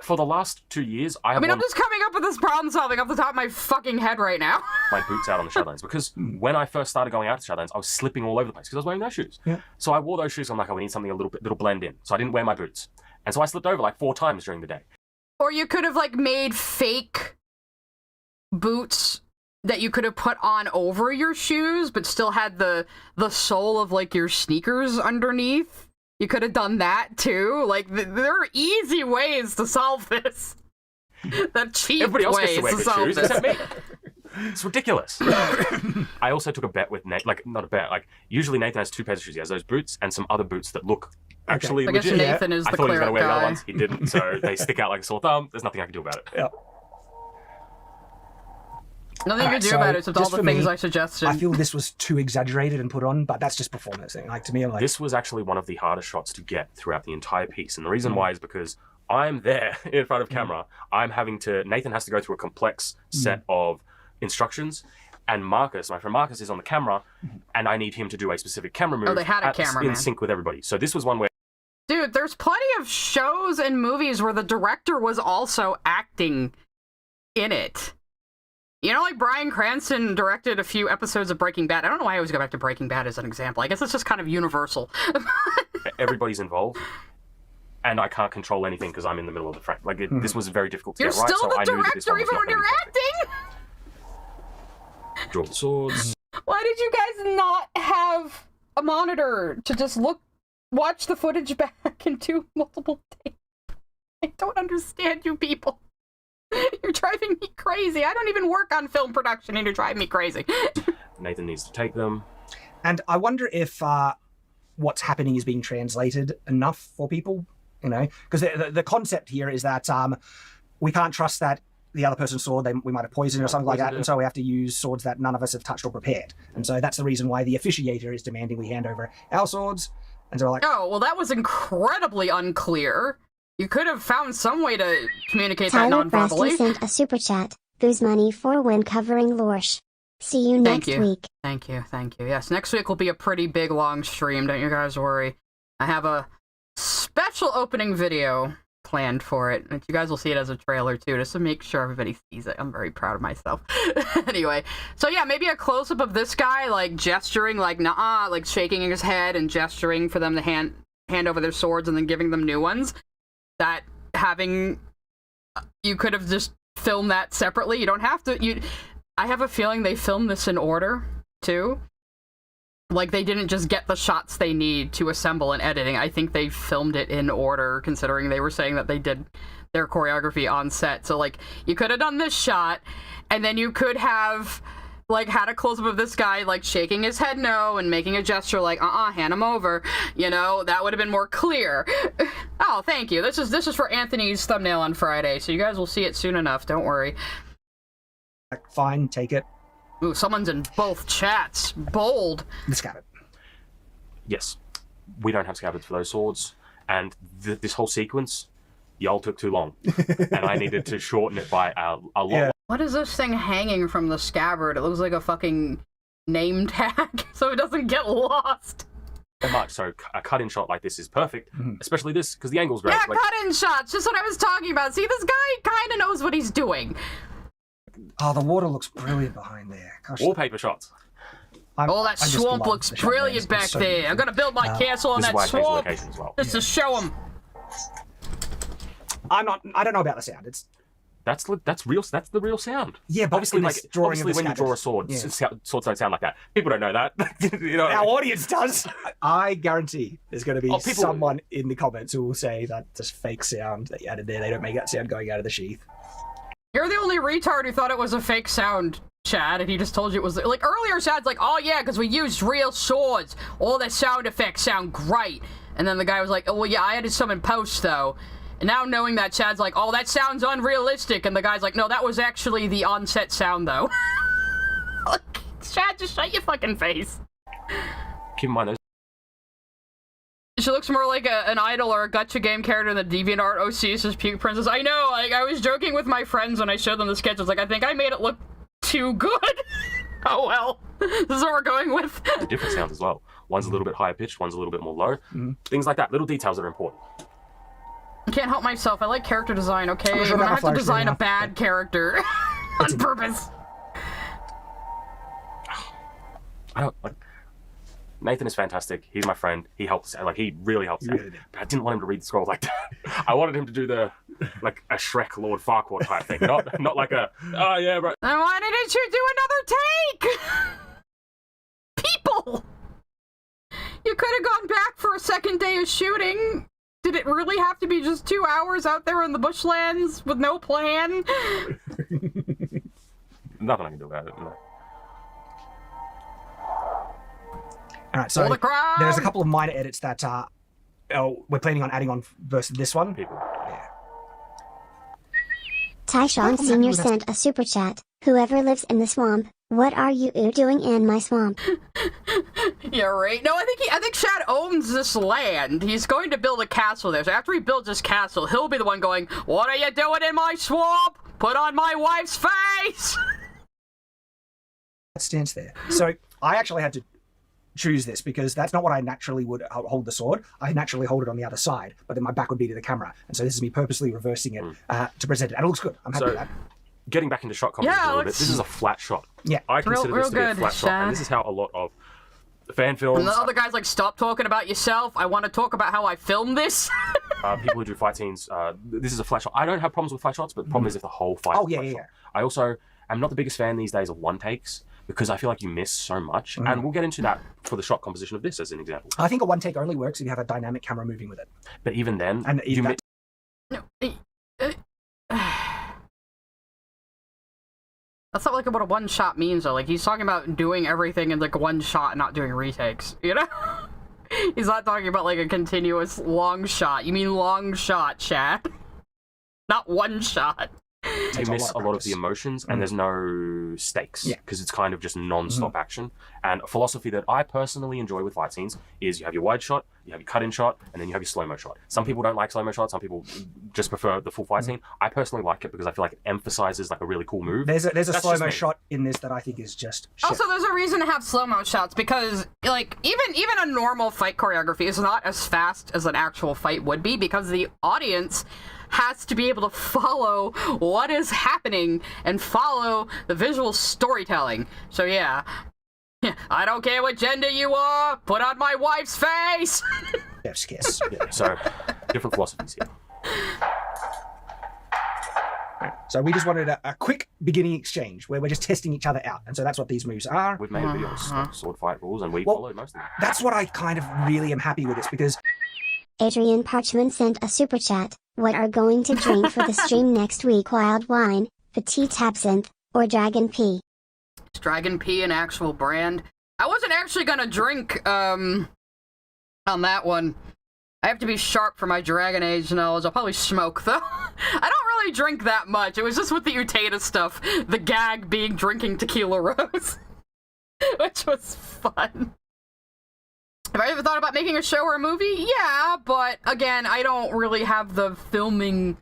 For the last 2 years, I I have mean, I'm worn just coming up with this problem solving off the top of my fucking head right now. my boots out on the Shadlands because when I first started going out to Shadlands, I was slipping all over the place because I was wearing no shoes. Yeah. So I wore those shoes. I'm like, oh, we need something a little blend in. So I didn't wear my boots, and so I slipped over like 4 times during the day. Or you could have, like, made fake boots that you could have put on over your shoes, but still had the sole of, like, your sneakers underneath. You could have done that, too. Like, there are easy ways to solve this. The cheap Everybody else gets ways to wear to good solve shoes this. except me. It's ridiculous. I also took a bet with Nate. Like, not a bet. Like, usually Nathan has 2 pairs of shoes. He has those boots and some other boots that look actually I guess legit. Nathan is I the thought he was going to cleric wear the other guy. ones. He didn't, so they stick out like a sore thumb. There's nothing I can do about it. yeah. Nothing you can Alright, do so about it except all just the for things me, I suggested. I feel this was too exaggerated and put on, but that's just performance thing. Like, to me, I'm like, This was actually one of the hardest shots to get throughout the entire piece. And the reason why is because I'm there in front of camera. Nathan has to go through a complex set of instructions. And Marcus, my friend Marcus, is on the camera, and I need him to do a specific camera move. they had a cameraman. in sync with everybody. So this was one where Dude, there's plenty of shows and movies where the director was also acting in it. You know, like Bryan Cranston directed a few episodes of Breaking Bad. I don't know why I always go back to Breaking Bad as an example. I guess it's just kind of universal. everybody's involved. And I can't control anything because I'm in the middle of the frame. Like, this was very difficult to You're get right. still So the I knew that this director one was even not when gonna you're be acting? Draw the swords. Why did you guys not have a monitor to just watch the footage back and do multiple takes? I don't understand you people. You're driving me crazy. I don't even work on film production and you're driving me crazy. Nathan needs to take them. and I wonder if what's happening is being translated enough for people, you know, because the concept here is that we can't trust that the other person's sword, we might have poisoned or something like that, Poisoned and it. so we have to use swords that none of us have touched or prepared. And so that's the reason why the officiator is demanding we hand over our swords. And so we're like, Oh, well, that was incredibly unclear. You could have found some way to communicate that Tyler non-verbally. Brasky sent a super chat. Goose money for when covering Lorsch. See you Thank next you. week. Thank you, thank you. Yes, next week will be a pretty big, long stream, don't you guys worry. I have a special opening video planned for it, and you guys will see it as a trailer, too, just to make sure everybody sees it. I'm very proud of myself. Anyway, so yeah, maybe a close-up of this guy, like, gesturing, like, nah, like, shaking his head and gesturing for them to hand over their swords and then giving them new ones. That you could have just filmed that separately. You don't have to, I have a feeling they filmed this in order, too. Like, they didn't just get the shots they need to assemble in editing. I think they filmed it in order, considering they were saying that they did their choreography on set. So, like, you could have done this shot, and then you could have, like, had a close-up of this guy, like, shaking his head no and making a gesture like, hand him over, you know, that would have been more clear. Oh, thank you. This is for Anthony's thumbnail on Friday, so you guys will see it soon enough, don't worry. Fine, take it. Ooh, someone's in both chats. Bold. The scabbard. Yes. We don't have scabbards for those swords, and this whole sequence, y'all took too long, and I needed to shorten it by a lot. Yeah. What is this thing hanging from the scabbard? It looks like a fucking name tag, so it doesn't get lost. So much. So a cut-in shot like this is perfect, especially this, because the angle's great. Yeah, Like, cut-in shots, just what I was talking about. See, this guy kind of knows what he's doing. Oh, the water looks brilliant behind there. Gosh, wallpaper shots. Oh, that I just swamp love looks the shot brilliant names. back It's so there. beautiful. I'm gonna build my castle on This is that why I changed the swamp. location as well. Just to show him. I don't know about the sound. It's That's real. That's the real sound. Yeah, but obviously, in like this drawing of the when you draw a sword, Yeah. swords don't sound like that. People don't know that. You know, our audience does. I guarantee there's going to be people- someone in the comments who will say that just fake sound that you added there. They don't make that sound going out of the sheath. You're the only retard who thought it was a fake sound, Chad, and he just told you it was... Like, earlier Chad's like, oh yeah, because we used real swords. All the sound effects sound great. And then the guy was like, oh well, yeah, I added some in post, though. And now knowing that, Chad's like, oh, that sounds unrealistic. And the guy's like, no, that was actually the on-set sound, though. Chad, just shut your fucking face. keep in mind those. She looks more like an idol or a gacha game character than the DeviantArt OC's Puke Princess. I know, like, I was joking with my friends when I showed them the sketch. I was like, I think I made it look too good. Oh well, this is what we're going with. The different sounds as well. One's a little bit higher pitched, one's a little bit more low. Things like that, little details that are important. I can't help myself. I like character design, okay? I'm sure But I that have to flash design a enough. bad character on purpose. I don't like. Nathan is fantastic. He's my friend. He helps. Like, he really helps. Really did. But I didn't want him to read the scroll like that. I wanted him to do the like a Shrek Lord Farquaad type thing, not like a oh yeah, right. Then why didn't you do another take? People! You could have gone back for a second day of shooting. Did it really have to be just 2 hours out there in the bushlands with no plan? Nothing I can do about it. No. All right, so Hold the crowd! there's a couple of minor edits that we're planning on adding on versus this one. People. Yeah. Tyshawn Sr. sent a super chat. Whoever lives in the swamp, what are you doing in my swamp? Yeah, right. No, I think Shad owns this land. He's going to build a castle there. So after he builds his castle, he'll be the one going, "What are you doing in my swamp? Put on my wife's face!" That stands there. So I actually had to choose this because that's not what I naturally would hold the sword. I naturally hold it on the other side, but then my back would be to the camera. And so this is me purposely reversing it to present it. And it looks good. I'm happy with that. Getting back into shot composition Yeah, a little bit, let's- this is a flat shot. Yeah. I consider real this to be a good, flat shot, Shad. and this is how a lot of fan films, And the other guy's like, "Stop talking about yourself. I want to talk about how I filmed this." people who do fight scenes, this is a flat shot. I don't have problems with flat shots, but the problem is if the whole fight Oh, is a yeah, flat yeah, shot. yeah. I also am not the biggest fan these days of one takes because I feel like you miss so much. And we'll get into that for the shot composition of this as an example. I think a one take only works if you have a dynamic camera moving with it. But even then, And you that- miss. That's not like what a one shot means though. Like, he's talking about doing everything in like one shot and not doing retakes, you know? He's not talking about like a continuous long shot. You mean long shot, Chad. Not one shot. You Takes a miss lot a of lot of practice. the emotions and there's no stakes Yeah. because it's kind of just non-stop action. And a philosophy that I personally enjoy with fight scenes is you have your wide shot, you have your cut-in shot, and then you have your slow-mo shot. Some people don't like slow-mo shots, some people just prefer the full fight scene. I personally like it because I feel like it emphasizes like a really cool move. There's a That's just slow-mo me. shot in this that I think is just shit. Also, there's a reason to have slow-mo shots because, like, even a normal fight choreography is not as fast as an actual fight would be because the audience has to be able to follow what is happening and follow the visual storytelling. So yeah, I don't care what gender you are, put on my wife's face! Chef's kiss. Yeah, so different philosophies here. So we just wanted a quick beginning exchange where we're just testing each other out. And so that's what these moves are. We've made a video on sword fight rules and we Well, followed most of them. That's what I kind of really am happy with this because Adrian Parchman sent a super chat. What are going to drink for the stream next week? Wild wine, petite absinthe, or dragon pea? Dragon Pea, an actual brand. I wasn't actually gonna drink, on that one. I have to be sharp for my Dragon Age knowledge. I'll probably smoke, though. I don't really drink that much. It was just with the Utata stuff. The gag being drinking tequila rose. Which was fun. Have I ever thought about making a show or a movie? Yeah, but again, I don't really have the filming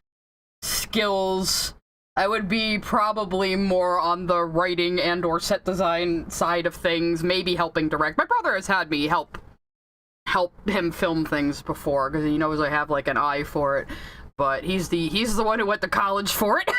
skills. I would be probably more on the writing and or set design side of things, maybe helping direct. My brother has had me help him film things before because he knows I have like an eye for it, but he's the one who went to college for it.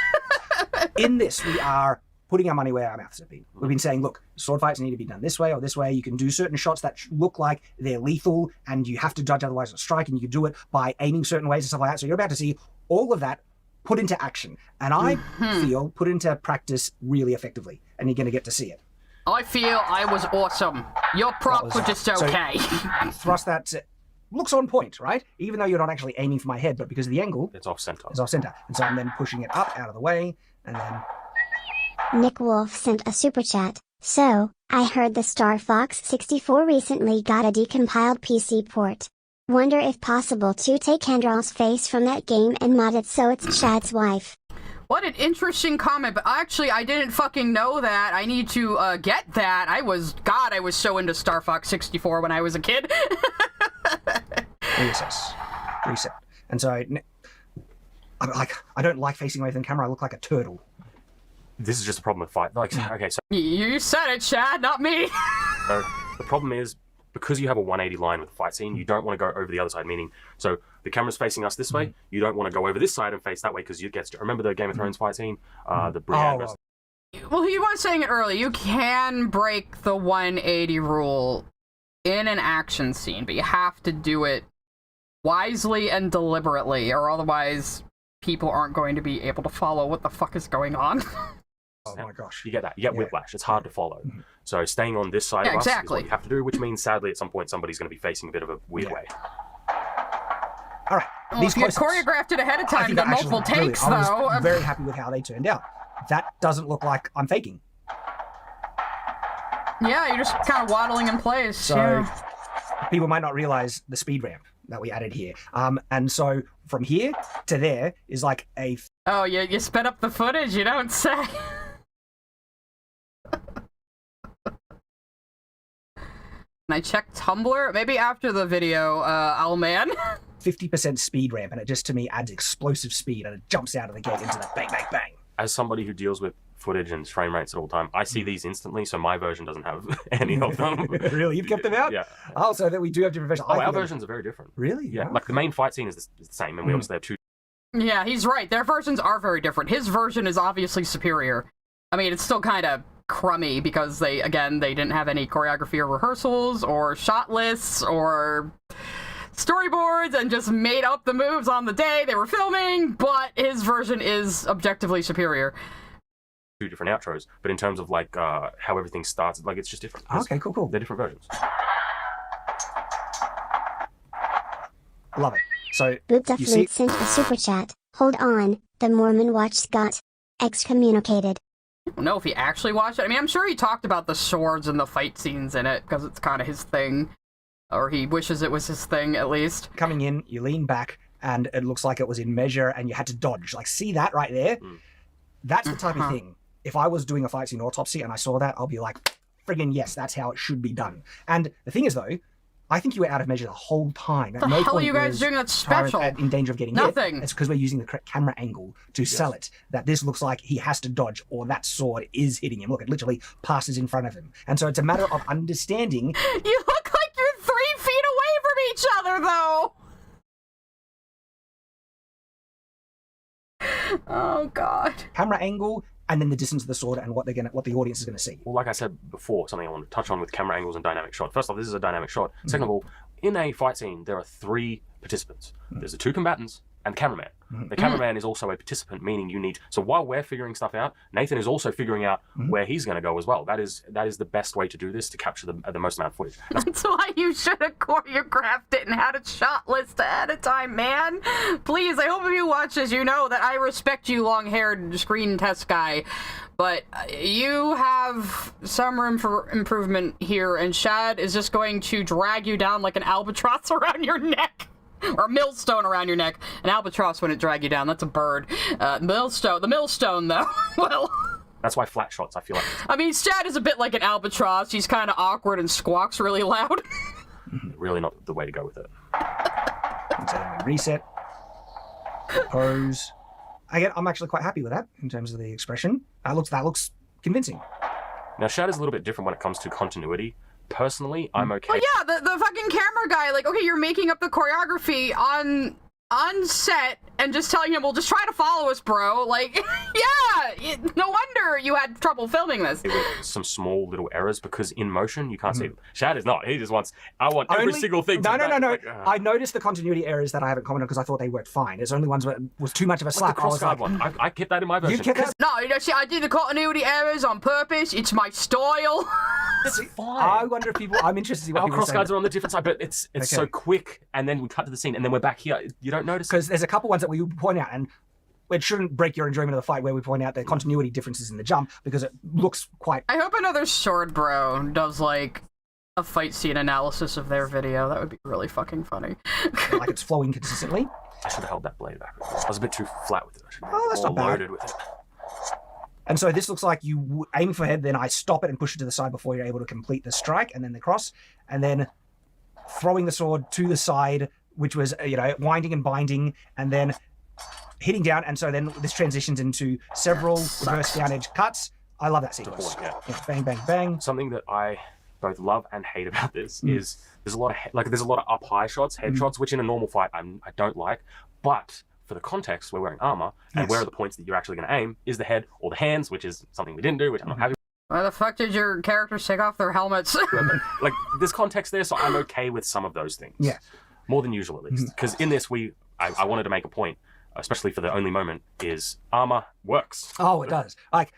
In this, we are putting our money where our mouths have been. We've been saying, look, sword fights need to be done this way or this way. You can do certain shots that look like they're lethal and you have to judge otherwise a strike, and you can do it by aiming certain ways and stuff like that. So you're about to see all of that put into action, and I feel put into practice really effectively, and you're going to get to see it. I feel I was awesome. Your props were just okay. So, thrust that looks on point, right? Even though you're not actually aiming for my head, but because of the angle, It's off center. it's off center. And so I'm then pushing it up out of the way, and then Nick Wolf sent a super chat. So, I heard the Star Fox 64 recently got a decompiled PC port. Wonder if possible to take Kendral's face from that game and mod it so it's Shad's wife. What an interesting comment, but actually I didn't fucking know that. I need to get that. I was so into Star Fox 64 when I was a kid. reset. And so I don't like facing away from the camera. I look like a turtle. This is just a problem with fight. Like, okay, so You said it, Shad, not me. the problem is, because you have a 180 line with the fight scene, you don't want to go over the other side, meaning, so the camera's facing us this way, you don't want to go over this side and face that way, because you get to, remember the Game of Thrones fight scene? The Brienne versus... Well, he was saying it earlier. You can break the 180 rule in an action scene, but you have to do it wisely and deliberately, or otherwise people aren't going to be able to follow what the fuck is going on. Oh my gosh. You get that. You get whiplash. It's hard to follow. So staying on this side of us is what you have to do, which means, sadly, at some point, somebody's going to be facing a bit of a weird way. All right. Well, These if you close-ups, choreographed it ahead of time, got multiple takes, I though. was very happy with how they turned out. That doesn't look like I'm faking. Yeah, you're just kind of waddling in place. So people might not realize the speed ramp that we added here. And so from here to there is like a... Oh, you sped up the footage, you don't say. And I checked Tumblr, maybe after the video, Owlman. 50% speed ramp, and it just, to me, adds explosive speed, and it jumps out of the gate into the bang, bang, bang. As somebody who deals with footage and frame rates at all time, I see these instantly, so my version doesn't have any of them. Really? You've kept them out? Yeah. Oh, so that we do have different versions. Oh, our versions are very different. Really? Yeah. Wow. Like, the main fight scene is the same, and we obviously have two. Yeah, he's right. Their versions are very different. His version is obviously superior. I mean, it's still kind of crummy because they didn't have any choreography or rehearsals or shot lists or storyboards and just made up the moves on the day they were filming, but his version is objectively superior. Two different outros, but in terms of like how everything starts, like it's just different. Okay, cool. They're different versions. Love it. So Boopda you see, Flute sent a super chat. Hold on, the Mormon Watch got excommunicated. I don't know if he actually watched it. I mean, I'm sure he talked about the swords and the fight scenes in it because it's kind of his thing. Or he wishes it was his thing, at least. coming in, you lean back, and it looks like it was in measure, and you had to dodge. Like, see that right there? That's the type of thing. If I was doing a fight scene autopsy and I saw that, I'll be like, friggin' yes, that's how it should be done. And the thing is, though, I think you were out of measure the whole time. What the hell are you guys doing that's special? In danger of getting Nothing. hit. It's because we're using the correct camera angle to sell it. That this looks like he has to dodge, or that sword is hitting him. Look, it literally passes in front of him. And so it's a matter of understanding. You look like you're 3 feet away from each other, though! Oh, God. Camera angle, and then the distance of the sword and what the audience is gonna see. Well, like I said before, something I want to touch on with camera angles and dynamic shot. First off, this is a dynamic shot. Second of all, in a fight scene, there are 3 participants. There's the 2 combatants, and the cameraman. The cameraman is also a participant, meaning you need. So while we're figuring stuff out, Nathan is also figuring out where he's going to go as well. That is the best way to do this to capture the most amount of footage. That's why you should have choreographed it and had a shot list ahead of time, man. Please, I hope if you watch this, you know that I respect you, long-haired screen test guy. But you have some room for improvement here, and Shad is just going to drag you down like an albatross around your neck. Or a millstone around your neck. An albatross wouldn't drag you down. That's a bird. The millstone, though, well... That's why flat shots, I feel like. I mean, Shad is a bit like an albatross. He's kind of awkward and squawks really loud. Really not the way to go with it. So then we reset. Pose. Again, I'm actually quite happy with that in terms of the expression. That looks convincing. Now, Shad is a little bit different when it comes to continuity. Personally, I'm okay. Well, yeah, the fucking camera guy, like, okay, you're making up the choreography on set and just telling him, well, just try to follow us, bro. Like, yeah, no wonder you had trouble filming this. With some small little errors, because in motion, you can't see them. Shad is not. He just wants, I want every single thing No. Like, I noticed the continuity errors that I haven't commented because I thought they worked fine. It's only ones where it was too much of a slap. the crossguard one. I kept that in my version. You kept that? No, you know, see, I did the continuity errors on purpose. It's my style. It's fine. I wonder if people. I'm interested to see what Our people crossguards say. are on the different side, but it's so quick, and then we cut to the scene, and then we're back here. You don't notice Because there's a couple ones that we point out, and it shouldn't break your enjoyment of the fight where we point out the continuity differences in the jump because it looks quite. I hope another sword bro does, like, a fight scene analysis of their video. That would be really fucking funny. like it's flowing consistently. I should have held that blade back. I was a bit too flat with it. I should have that's more not bad. loaded with it. And so this looks like you aim for head, then I stop it and push it to the side before you're able to complete the strike, and then the cross, and then throwing the sword to the side, which was, winding and binding, and then hitting down, and so then this transitions into several reverse down edge cuts. I love that sequence. Yeah. Bang, bang, bang. Something that I both love and hate about this is there's a lot of up high shots, head shots, which in a normal fight I don't like, but for the context, we're wearing armor, and where are the points that you're actually going to aim is the head or the hands, which is something we didn't do, which I'm not happy Why the fuck did your characters take off their helmets? with. Like, there's context there, so I'm okay with some of those things. Yeah. More than usual, at least. Because in this, I wanted to make a point, especially for the only moment, is armor works. Oh, it does. Like,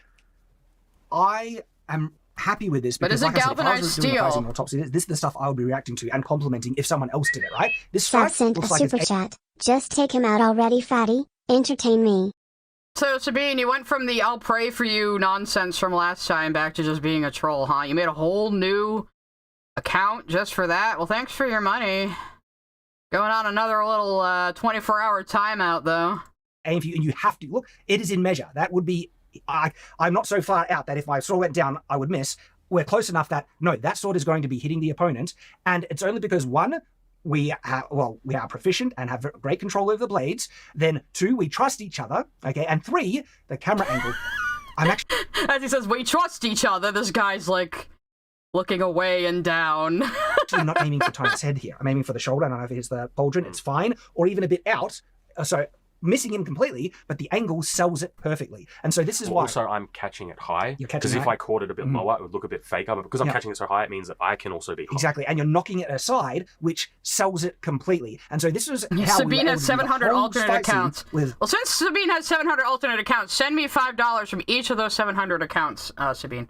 I am happy with this But because, is it like I said, if I galvanized was doing a steel? Rising Autopsy, this is the stuff I would be reacting to and complimenting if someone else did it, right? This Shad strike sent a looks like super it's chat. Just take him out already, fatty. Entertain me. So, Sabine, you went from the I'll pray for you nonsense from last time back to just being a troll, huh? You made a whole new account just for that? Well, thanks for your money. Going on another little 24-hour timeout, though. aim for you, and you have to look. It is in measure. That would be. I'm not so far out that if my sword went down, I would miss. We're close enough that no, that sword is going to be hitting the opponent, and it's only because one, we are proficient and have great control over the blades. Then two, we trust each other. Okay, and three, the camera angle. I'm actually. As he says, we trust each other. This guy's like looking away and down. Actually not aiming for Tony's head here. I'm aiming for the shoulder. I don't know if it is the pauldron. It's fine, or even a bit out. So missing him completely, but the angle sells it perfectly. And so this is why. Also, I'm catching it high. You're catching because it if high? I caught it a bit lower, it would look a bit faker. But because I'm catching it so high, it means that I can also be high. Exactly, and you're knocking it aside, which sells it completely. And so this is how Sabine we has 700 alternate accounts. With Well, since Sabine has 700 alternate accounts, send me $5 from each of those 700 accounts, Sabine.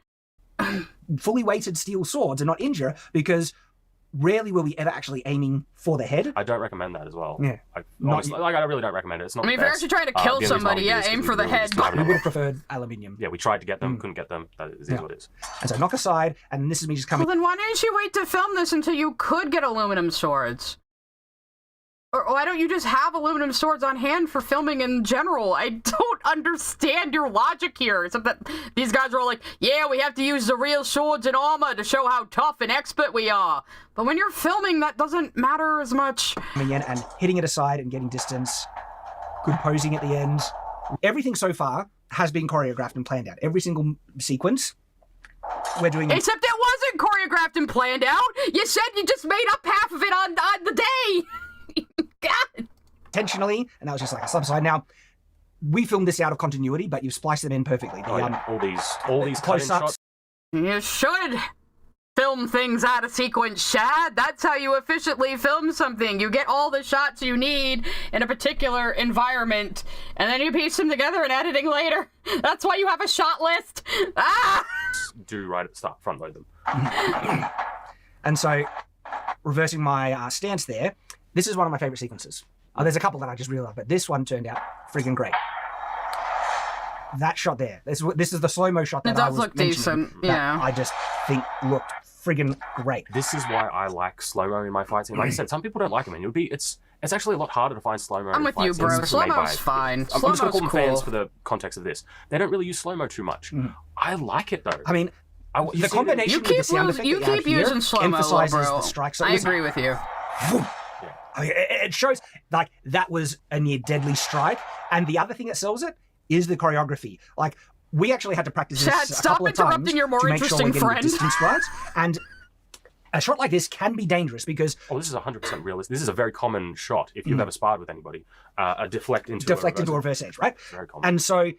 fully weighted steel swords and not injure, because rarely were we ever actually aiming for the head. I don't recommend that as well. Yeah. I really don't recommend it. It's not I mean, if the you're best. actually trying to kill The only reason somebody, I yeah, would do this aim is for the we head. just have it We on. would have preferred aluminium. Yeah, we tried to get them, couldn't get them. That is what it is. And so knock aside, and this is me just Well, coming. then why didn't you wait to film this until you could get aluminum swords? Or why don't you just have aluminum swords on hand for filming in general? I don't understand your logic here. Except that these guys are all like, yeah, we have to use the real swords and armor to show how tough and expert we are. But when you're filming, that doesn't matter as much. Coming in and hitting it aside and getting distance. Good posing at the end. Everything so far has been choreographed and planned out. Every single sequence, we're doing. Except it wasn't choreographed and planned out. You said you just made up half of it on the day. God. Intentionally, and that was just like a subside. Now, we filmed this out of continuity, but you've spliced them in perfectly. All these cut-in close-ups. shots. You should. film things out of sequence, Shad. That's how you efficiently film something. You get all the shots you need in a particular environment, and then you piece them together in editing later. That's why you have a shot list. Ah! Do right at the start, front load them. And so, reversing my stance there, this is one of my favorite sequences. There's a couple that I just really love, but this one turned out friggin' great. That shot there, this is the slow-mo shot that It I does was look mentioning decent, that yeah. I just think looked friggin' great. This is why I like slow-mo in my fight scene. Like I said, some people don't like them, and it's actually a lot harder to find slow-mo I'm in with fight you, scenes, bro. especially made Slow-mo's by- fine. I'm just gonna Slow-mo's call them fans cool. for the context of this. They don't really use slow-mo too much. I like it though. I mean, you the see combination You with the keep, sound effect you that you keep have here using slow-mo, emphasizes bro. the strike. So I listen, agree with you. I mean, it shows like that was a near deadly strike. And the other thing that sells it is the choreography. Like we actually had to practice this Chad, a stop couple of times interrupting your more to make sure we're interesting getting the friend. distance right. And a shot like this can be dangerous because Oh, this is 100% realistic. This is a very common shot if you've ever sparred with anybody. A deflect into a reverse. reverse edge, right? It's very common. And so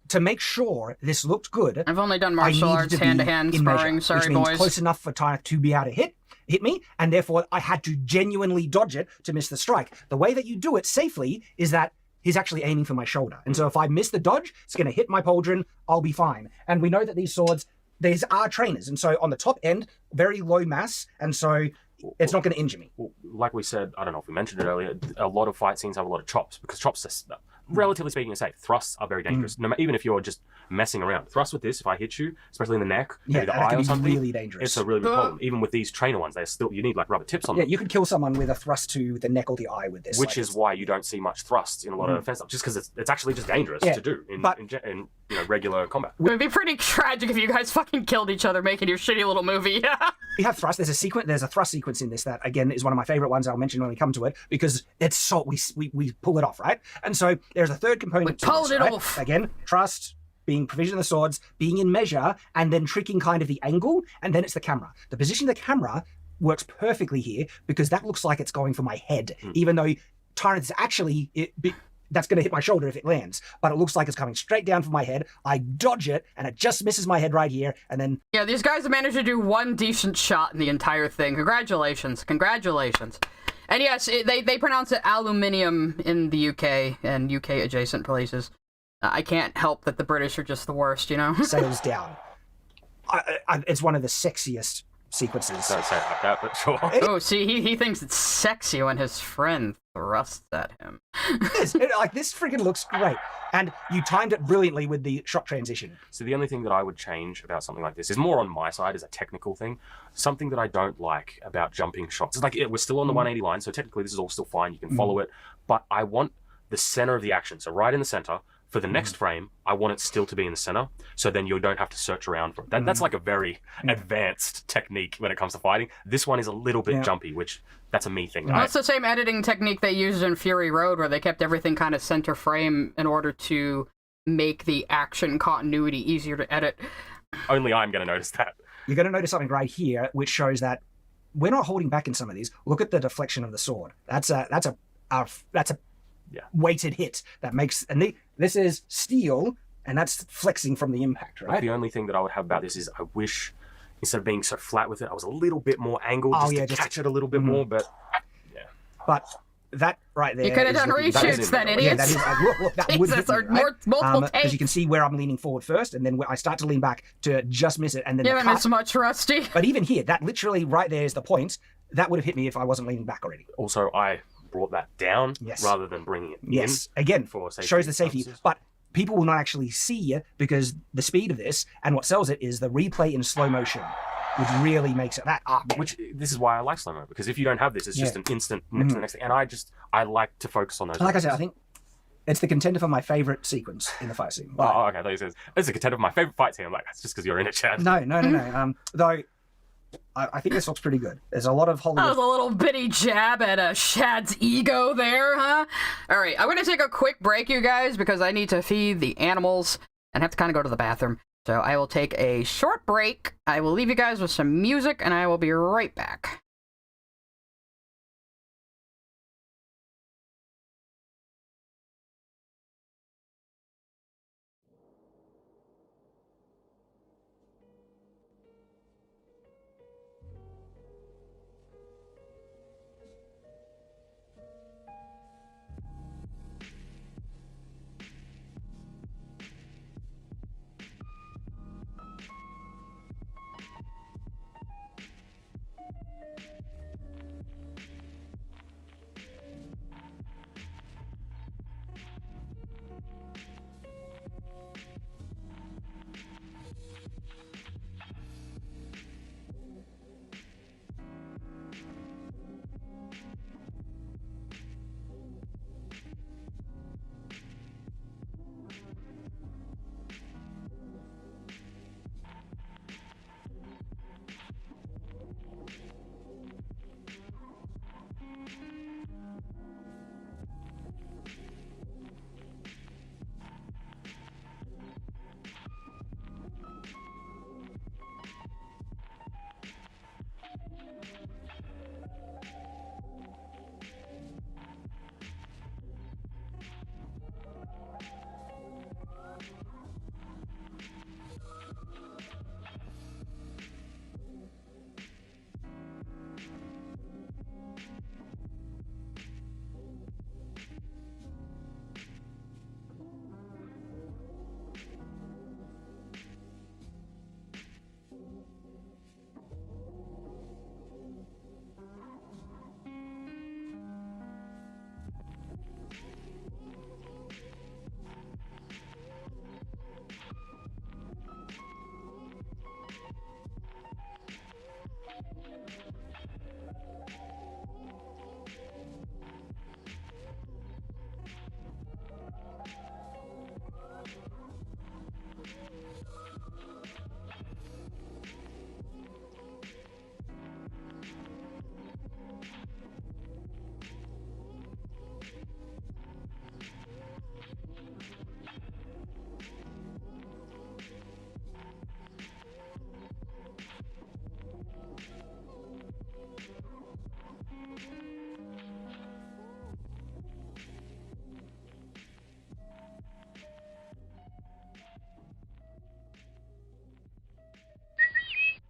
to make sure this looked good, I've only done I martial needed arts to be hand-to-hand in sparring. measure, Sorry, which means boys. close enough for Tyre to be able to hit me, and therefore I had to genuinely dodge it to miss the strike. The way that you do it safely is that he's actually aiming for my shoulder. And so if I miss the dodge, it's going to hit my pauldron, I'll be fine. And we know that these swords, these are trainers. And so on the top end, very low mass, and so it's not going to injure me. Well, like we said, I don't know if we mentioned it earlier, a lot of fight scenes have a lot of chops because chops are, relatively speaking, are safe. Thrusts are very dangerous. No, even if you're just messing around. Thrust with this, if I hit you, especially in the neck, maybe the that eye can or be something, really dangerous. it's a really big problem. Even with these trainer ones, you need like rubber tips on Yeah, them. you could kill someone with a thrust to the neck or the eye with this. Which like is it's- why you don't see much thrust in a lot of offensive, just because it's actually just dangerous Yeah, to do in but- regular combat. It would be pretty tragic if you guys fucking killed each other making your shitty little movie. we have thrust. There's a thrust sequence in this that again is one of my favorite ones. I'll mention when we come to it because it's so we pull it off, right? And so there's a third component. We to pulled this, it right? off. Again, trust, being provision of the swords, being in measure, and then tricking kind of the angle, and then it's the camera. The position of the camera works perfectly here because that looks like it's going for my head, even though Tyrant is actually that's going to hit my shoulder if it lands, but it looks like it's coming straight down for my head. I dodge it, and it just misses my head right here, and then Yeah, these guys have managed to do one decent shot in the entire thing. Congratulations. Congratulations. And yes, they pronounce it aluminium in the UK and UK adjacent places. I can't help that the British are just the worst, you know? sails down. It's one of the sexiest sequences. Don't say it like that, but sure. Oh, see, he thinks it's sexy when his friend thrusts at him. Like this freaking looks great, and you timed it brilliantly with the shot transition. So the only thing that I would change about something like this is more on my side as a technical thing. Something that I don't like about jumping shots. It's like we're still on the 180 line, so technically this is all still fine. You can follow it, but I want the center of the action. So right in the center. For the next frame, I want it still to be in the center, so then you don't have to search around for it. That's like a very advanced technique when it comes to fighting. This one is a little bit jumpy, which that's a me thing. That's the same editing technique they used in Fury Road, where they kept everything kind of center frame in order to make the action continuity easier to edit. Only I'm going to notice that. You're going to notice something right here, which shows that we're not holding back in some of these. Look at the deflection of the sword. That's a weighted hit that makes, and this is steel, and that's flexing from the impact, But right? the only thing that I would have about this is I wish, instead of being so flat with it, I was a little bit more angled just to catch it a little bit more, but But that right there. You could have is done looking- that is reshoots in then, there. idiots. Yeah, that is. Look, that would hit Jesus, me, or right? multiple takes. As you can see where I'm leaning forward first, and then I start to lean back to just miss it, and then You the haven't cut. missed much, Rusty. But even here, that literally right there is the point. That would have hit me if I wasn't leaning back already. also I brought that down Yes. rather than bringing it Yes, in. again, for safety shows the safety, purposes. but people will not actually see it because the speed of this and what sells it is the replay in slow motion, which really makes it that. Which this is why I like slow-mo, because if you don't have this, it's just an instant next to the next thing. And I like to focus on those. Like I said, I moments. think it's the contender for my favorite sequence in the fight scene. Oh, okay. I thought you said it's a contender of my favorite fight scene. I'm like, that's just because you're in it, Chad. No. Though I think this looks pretty good. There's a lot of That Hollywood. was a little bitty jab at Shad's ego there, huh? Alright, I'm gonna take a quick break, you guys, because I need to feed the animals and have to kind of go to the bathroom. So I will take a short break. I will leave you guys with some music, and I will be right back.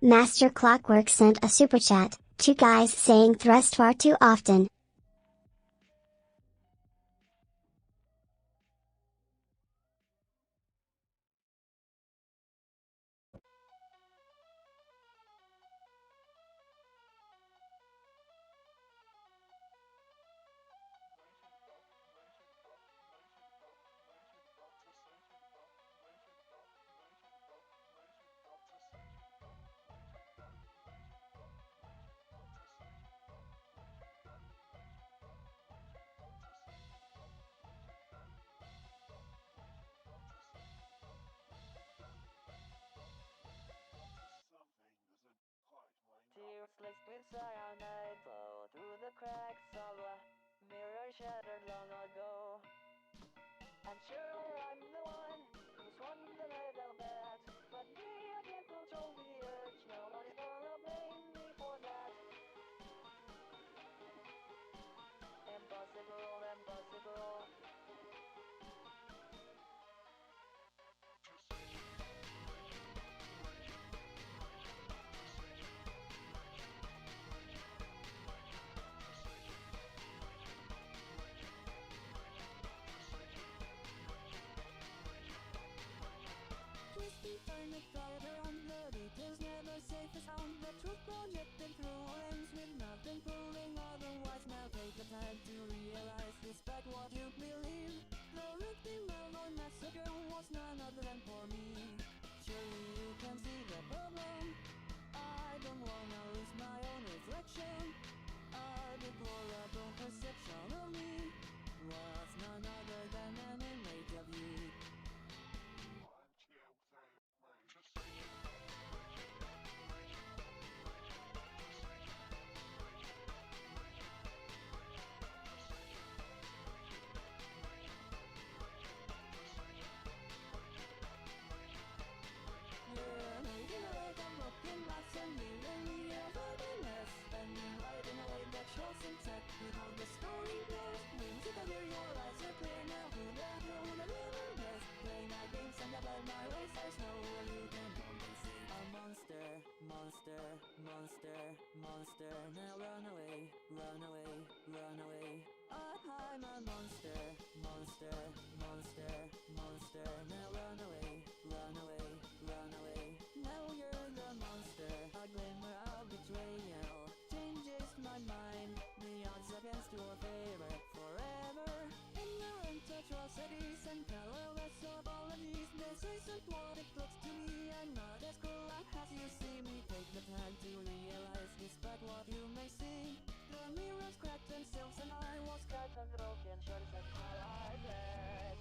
Master Clockwork sent a super chat. 2 guys saying thrust far too often. Tears like spits around night flow through the cracks of the mirror shattered long ago. I'm sure I'm the one who's won the medal bet, but me, I can't control the urge. Nobody's gonna blame me for that. Impossible, impossible. Twisty turnip fighter on the details never safe as sound. The truth projected through lens with nothing proving otherwise. Now take the time to realize, respect what you believe. The victim or massacre was none other than for me. Surely you can see the problem. I don't wanna lose my own reflection. A deplorable perception of me was none other than an image of you. Monster, now run away, run away, run away. I'm a monster, monster, monster, monster. Now run away, run away, run away. Now you're the monster, a glimmer of betrayal changes my mind. The odds against your favor forever. Ignorant atrocities and colorless apologies. This isn't what it looks to me. I'm not as cool as you see me. Take the time to realize, despite what you may see. The mirrors cracked themselves and I was cut and broken. Sure as how I bled.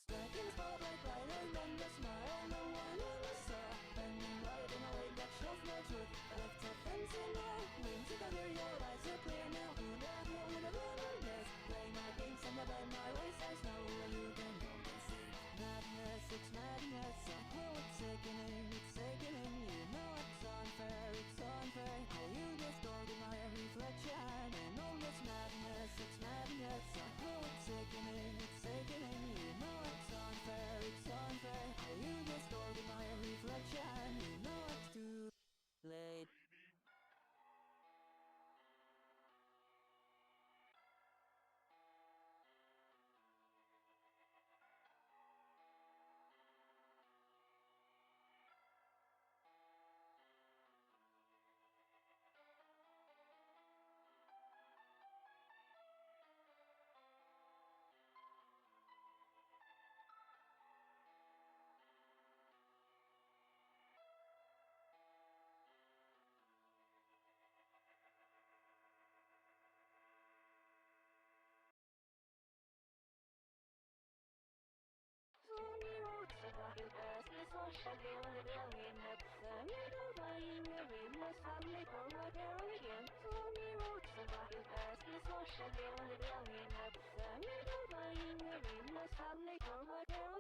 Striking spotlight brighter than the smile no one ever saw. Bending right in a way that shows no truth. Left a fence in there, wings together, your eyes are clear now. Who the hell would have ever guessed? Play my games and never my ways, I know where you can compensate. Madness, it's madness, oh it's sickening, you know it's unfair, how you distorted my reflection. And all this madness, it's madness, oh it's sickening, you know it's unfair, how you distorted my reflection. You know it's too late.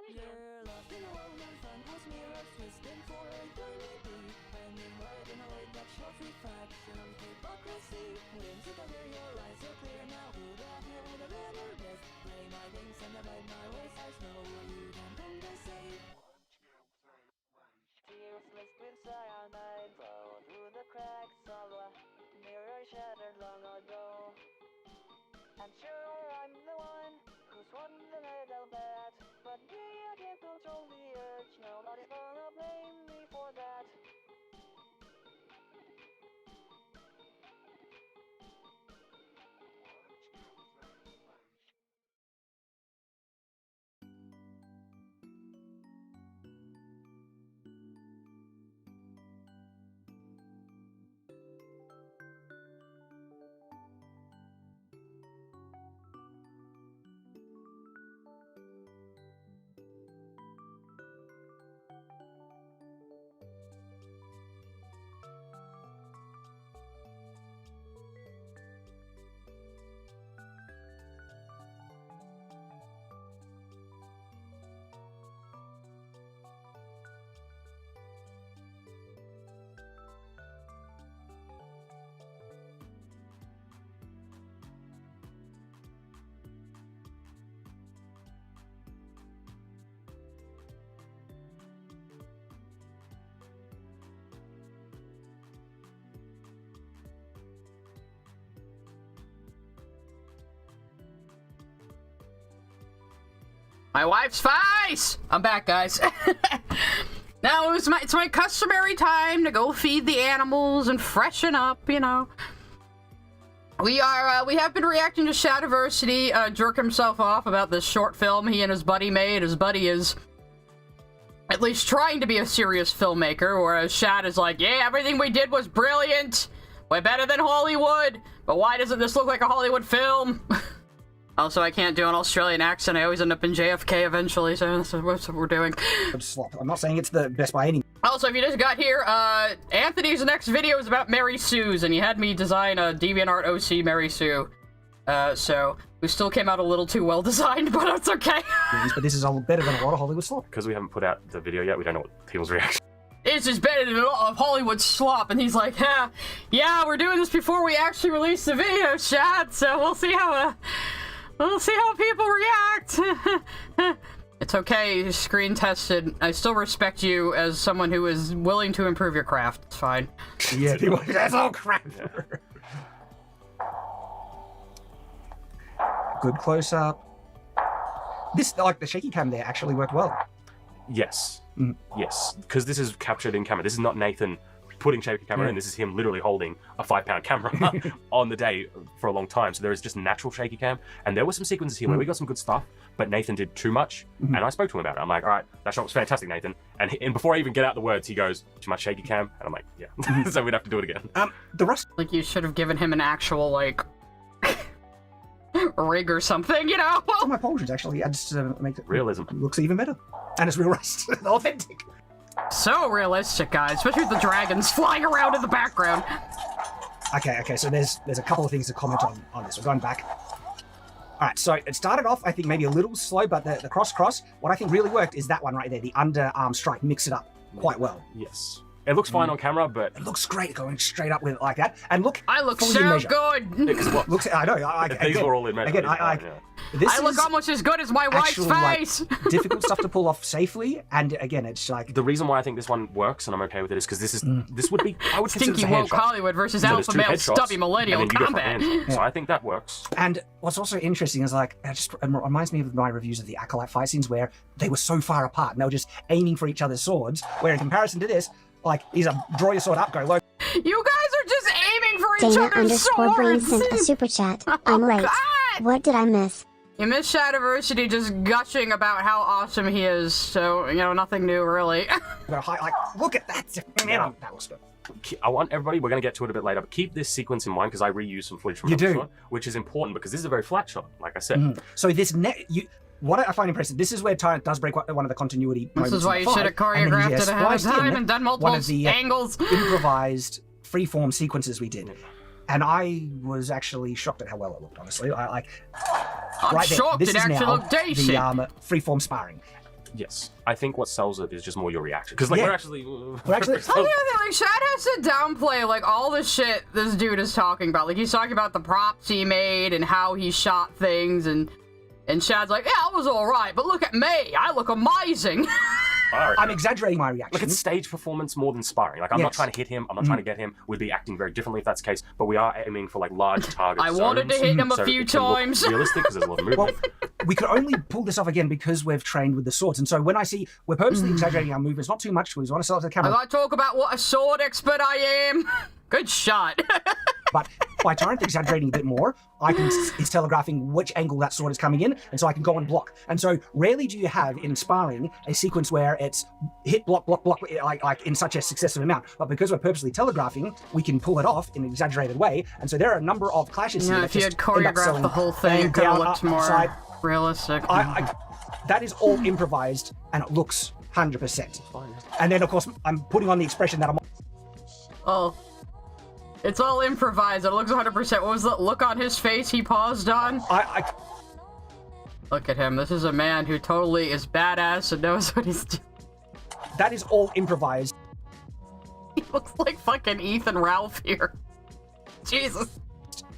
You're lost in a world of endless mirrors, twisting for eternity, bending right in a way that shows reflection of hypocrisy. When together your eyes are clear now, who the hell would have ever guessed? Play my games and abide my ways, I know you can compensate. Tears mixed with cyanide flow through the cracks of a mirror shattered long ago. And sure, I'm the one who's won the medal bet, but me, I can't control the urge. Nobody's gonna blame me for that. My wife's face! I'm back, guys. Now it's my customary time to go feed the animals and freshen up, you know. We have been reacting to Shadiversity jerk himself off about this short film he and his buddy made. His buddy is at least trying to be a serious filmmaker, whereas Shad is like, yeah, everything we did was brilliant! Way better than Hollywood! But why doesn't this look like a Hollywood film? Also, I can't do an Australian accent. I always end up in JFK eventually, so that's what we're doing. I'm not saying it's the best by any. Also, if you just got here, Anthony's next video is about Mary Sue's, and he had me design a DeviantArt OC Mary Sue. So, we still came out a little too well designed, but that's okay. But this is a lot better than a lot of Hollywood slop. Because we haven't put out the video yet, we don't know what people's reaction. This is better than a lot of Hollywood slop, and he's like, yeah, we're doing this before we actually release the video, Shad, so we'll see how people react. It's okay, you're screen tested. I still respect you as someone who is willing to improve your craft. It's fine. Yeah, people, that's all crap. Good close up. This, like the shaky cam there, actually worked well. Yes. Yes. Because this is captured in camera. This is not Nathan putting shaky camera in. This is him literally holding a 5-pound camera on the day for a long time. So there is just natural shaky cam. And there were some sequences here where we got some good stuff, but Nathan did too much. And I spoke to him about it. I'm like, all right, that shot was fantastic, Nathan. And before I even get out the words, he goes, too much shaky cam. And I'm like, yeah. So we'd have to do it again. The rust. Like, you should have given him an actual, like, rig or something, you know? Some of my portions actually adds to make it Realism. looks even better. And it's real rust. Authentic. So realistic, guys, especially with the dragons flying around in the background. Okay, so there's a couple of things to comment on this. We're going back. Alright, so it started off, I think, maybe a little slow, but the cross, what I think really worked is that one right there, the underarm strike. Mix it up quite well. Yes. It looks fine on camera, but it looks great going straight up with it like that. And look, I look fully so in measure. good. because what? Looks, I know. These were all in measure. Again, this I look is almost as good as my wife's actual, face. like, difficult stuff to pull off safely, and again, it's like The reason why I think this one works and I'm okay with it is because this would be, I would consider Stinky this a woke headshot. Hollywood versus So there's alpha two male headshots, stubby millennial and then you go for combat. hands. So I think that works. And what's also interesting is like it reminds me of my reviews of the Acolyte fight scenes where they were so far apart and they were just aiming for each other's swords. Where in comparison to this, like he's a draw your sword up, go low. You guys are just aiming for each Dana other's _Brain swords. sent a super chat. Oh, I'm late. God. What did I miss? You missed Shadiversity just gushing about how awesome he is, so, you know, nothing new, really. Go high, like look at that. Man, that looks good. I want everybody, we're going to get to it a bit later, but keep this sequence in mind because I reuse some footage from You another do. shot, which is important because this is a very flat shot, like I said. So this what I find impressive, this is where Tyrant does break one of the continuity moments. This is why in you the should have fight, and then choreographed he it ahead of spliced time in and done multiple one of the angles. improvised freeform sequences we did. And I was actually shocked at how well it looked, honestly. I'm right there, shocked this it is actually now looked decent. the freeform sparring. Yes. I think what sells it is just more your reaction. Because, like, Yeah. we're actually... Oh, Oh, yeah, like, Shad has to downplay, like, all the shit this dude is talking about. Like, he's talking about the props he made and how he shot things, and Shad's like, yeah, it was alright, but look at me, I look amazing. I'm exaggerating my reaction. Look, it's stage performance more than sparring. Like, I'm not trying to hit him, I'm not trying to get him. We'd be acting very differently if that's the case, but we are aiming for, like, large target I wanted to zones, hit him a so few it can look times. realistic, because there's a lot of Well, movement. we could only pull this off again because we've trained with the swords. And so when I see we're purposely exaggerating our movements, not too much, because we want to sell it to the I camera, gotta talk about what a sword expert I am. Good shot. but by Tyrant exaggerating a bit more, he's telegraphing which angle that sword is coming in, and so I can go and block. And so rarely do you have in sparring a sequence where it's hit, block, block, block, like in such a successive amount. But because we're purposely telegraphing, we can pull it off in an exaggerated way. And so there are a number of clashes here. Yeah, that if you had just end up choreographed selling the whole thing, it could have looked more upside. realistic. That is all improvised, and it looks 100%. And then, of course, I'm putting on the expression that I'm... Oh. It's all improvised. It looks 100%. What was the look on his face he paused on? Look at him. This is a man who totally is badass and knows what he's doing. That is all improvised. He looks like fucking Ethan Ralph here. Jesus.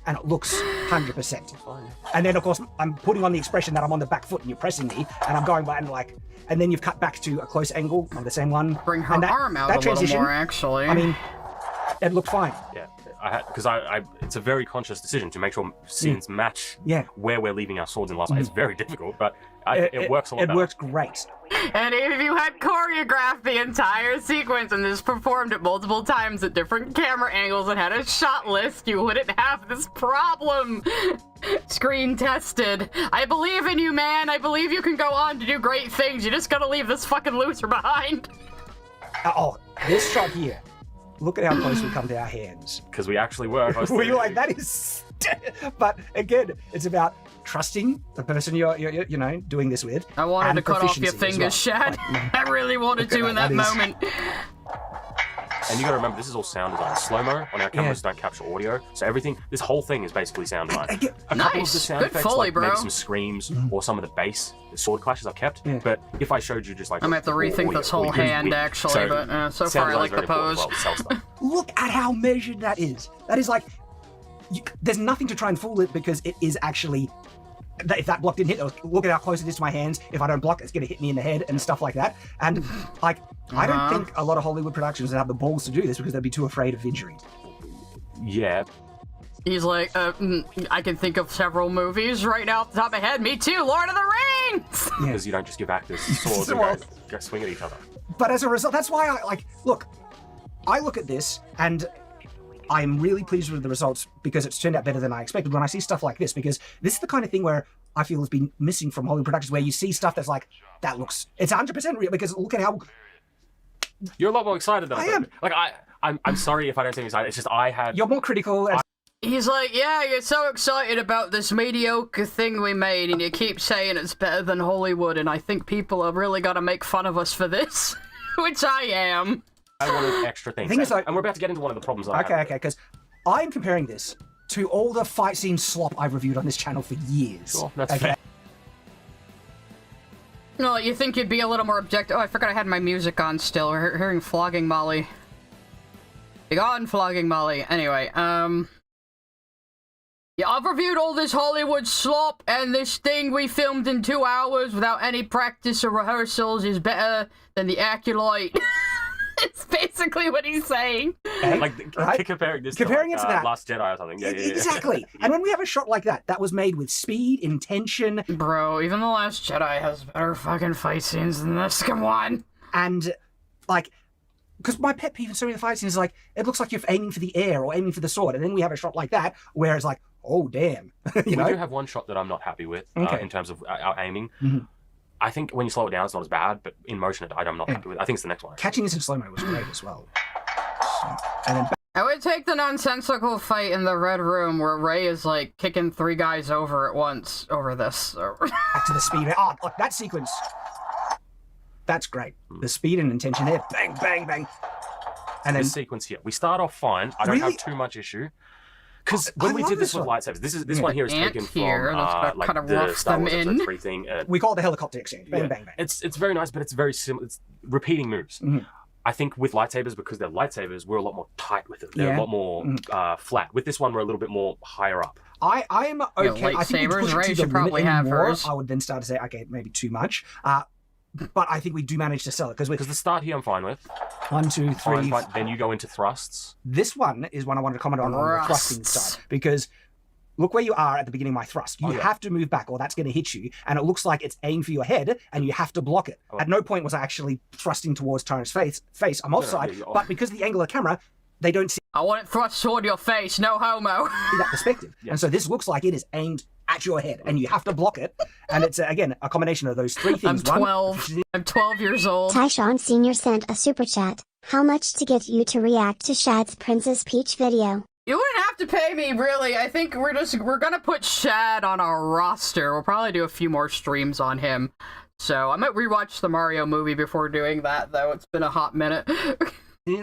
And it looks 100%. And then, of course, I'm putting on the expression that I'm on the back foot and you're pressing me, and I'm going by and like, and then you've cut back to a close angle of the same one. Bring her and arm out a little more, actually. I mean, it looked fine. Yeah, because it's a very conscious decision to make sure scenes match where we're leaving our swords in last night. It's very difficult, but it works a lot better. It works great. And if you had choreographed the entire sequence and just performed it multiple times at different camera angles and had a shot list, you wouldn't have this problem. Screen tested. I believe in you, man. I believe you can go on to do great things. You just gotta leave this fucking loser behind. Oh, this shot here. Look at how close we come to our hands. Because we actually were. We're like, that is... But again, it's about trusting the person you're doing this with. I wanted to cut off your fingers, Shad. I really wanted to in that moment. And you gotta remember, this is all sound design. Slow-mo on our cameras don't capture audio, so everything, this whole thing is basically sound design. A couple of the sound effects, Foley, like bro. maybe some screams, or some of the bass, the sword clashes I've kept, but if I showed you just like... I might have to rethink this whole hand, actually, but so far I like the pose. Look at how measured that is. That is like... there's nothing to try and fool it because it is actually... If that block didn't hit, look at how close it is to my hands. If I don't block, it's going to hit me in the head and stuff like that. And, like, I don't think a lot of Hollywood productions have the balls to do this because they'd be too afraid of injury. Yeah. He's like, I can think of several movies right now off the top of my head. Me too, Lord of the Rings! Because you don't just give actors swords and go swing at each other. But as a result, that's why I look at this and I'm really pleased with the results because it's turned out better than I expected when I see stuff like this, because this is the kind of thing where I feel has been missing from Hollywood productions, where you see stuff that's like, it's 100% real, because look at how... You're a lot more excited than I am. Like, I'm sorry if I don't seem excited, it's just You're more critical. And... He's like, yeah, you're so excited about this mediocre thing we made, and you keep saying it's better than Hollywood, and I think people are really gonna make fun of us for this, which I am. I wanted extra things. And we're about to get into one of the problems I have. Okay, because I'm comparing this to all the fight scene slop I've reviewed on this channel for years. Sure, that's fair. No, you think you'd be a little more objective. Oh, I forgot I had my music on still. We're hearing Flogging Molly. Be gone, Flogging Molly. Anyway, yeah, I've reviewed all this Hollywood slop, and this thing we filmed in 2 hours without any practice or rehearsals is better than the Acolyte. It's basically what he's saying. Like, comparing this to that. Last Jedi or something. Yeah, exactly. And when we have a shot like that, that was made with speed, intention. Bro, even The Last Jedi has better fucking fight scenes than this. Come on. And, like, because my pet peeve in so many of the fight scenes is like, it looks like you're aiming for the air or aiming for the sword. And then we have a shot like that where it's like, oh, damn. We do have one shot that I'm not happy with in terms of our aiming. Mm-hmm. I think when you slow it down, it's not as bad, but in motion, I'm not happy with it. I think it's the next one. Catching this in slow-mo was great as well. And then I would take the nonsensical fight in the Red Room where Ray is, like, kicking 3 guys over at once over this. Back to the speed. Oh, look, that sequence. That's great. The speed and intention there. Bang, bang, bang. And then This sequence here, we start off fine. I don't Really? have too much issue. Because when I we love did this this with one. lightsabers, this one here is Ant taken here, from that's gonna like kinda the rough Star them Wars in. Episode 3 thing. we call it the helicopter exchange. Bang, Yeah. bang, bang. It's very nice, but it's very similar. It's repeating moves. Mhm. I think with lightsabers, because they're lightsabers, we're a lot more tight with them. They're Yeah. a lot more flat. With this one, we're a little bit more higher up. I'm okay. I think we lightsabers, push it Ray to the should probably limit have anymore. hers. I would then start to say, okay, maybe too much. But I think we do manage to sell it because Because the start here, I'm fine with. 1, 2, 3. Fine. Then you go into thrusts. This one is one I wanted to comment on the thrusting Thrusts. side because look where you are at the beginning of my thrust. You Oh, yeah. have to move back or that's going to hit you, and it looks like it's aimed for your head, and you have to block it. Oh. At no point was I actually thrusting towards Tyrant's face. I'm offside, yeah, you're but off. because of the angle of the camera, they don't see I want it thrust toward your face, no homo. that perspective. Yeah. And so this looks like it is aimed at your head, and you have to block it. And it's, again, a combination of those 3 I'm things. One, 12. I'm 12 years old. Tyshawn Sr. sent a super chat. How much to get you to react to Shad's Princess Peach video? You wouldn't have to pay me, really. I think we're gonna put Shad on our roster. We'll probably do a few more streams on him. So I might rewatch the Mario movie before doing that, though. It's been a hot minute.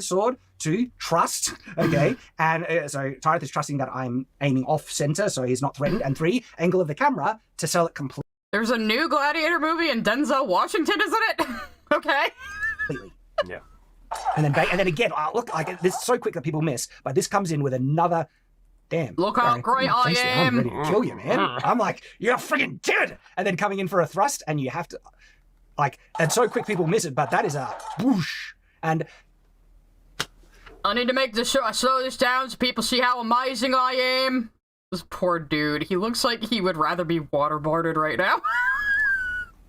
sword. 2, trust. Okay. And so Tyrant is trusting that I'm aiming off center, so he's not threatened. And 3, angle of the camera to sell it completely. There's a new Gladiator movie and Denzel Washington, isn't it? Okay. Yeah. And then bang, and then again, look, like this is so quick that people miss, but this comes in with another. Damn. Look how Barry, great my I face there, I'm am. ready to kill you, man. I'm like, you're freaking dead. And then coming in for a thrust, and you have to, like, and so quick people miss it, but that is a whoosh. And I need to make this slow this down so people see how amazing I am. This poor dude. He looks like he would rather be waterboarded right now.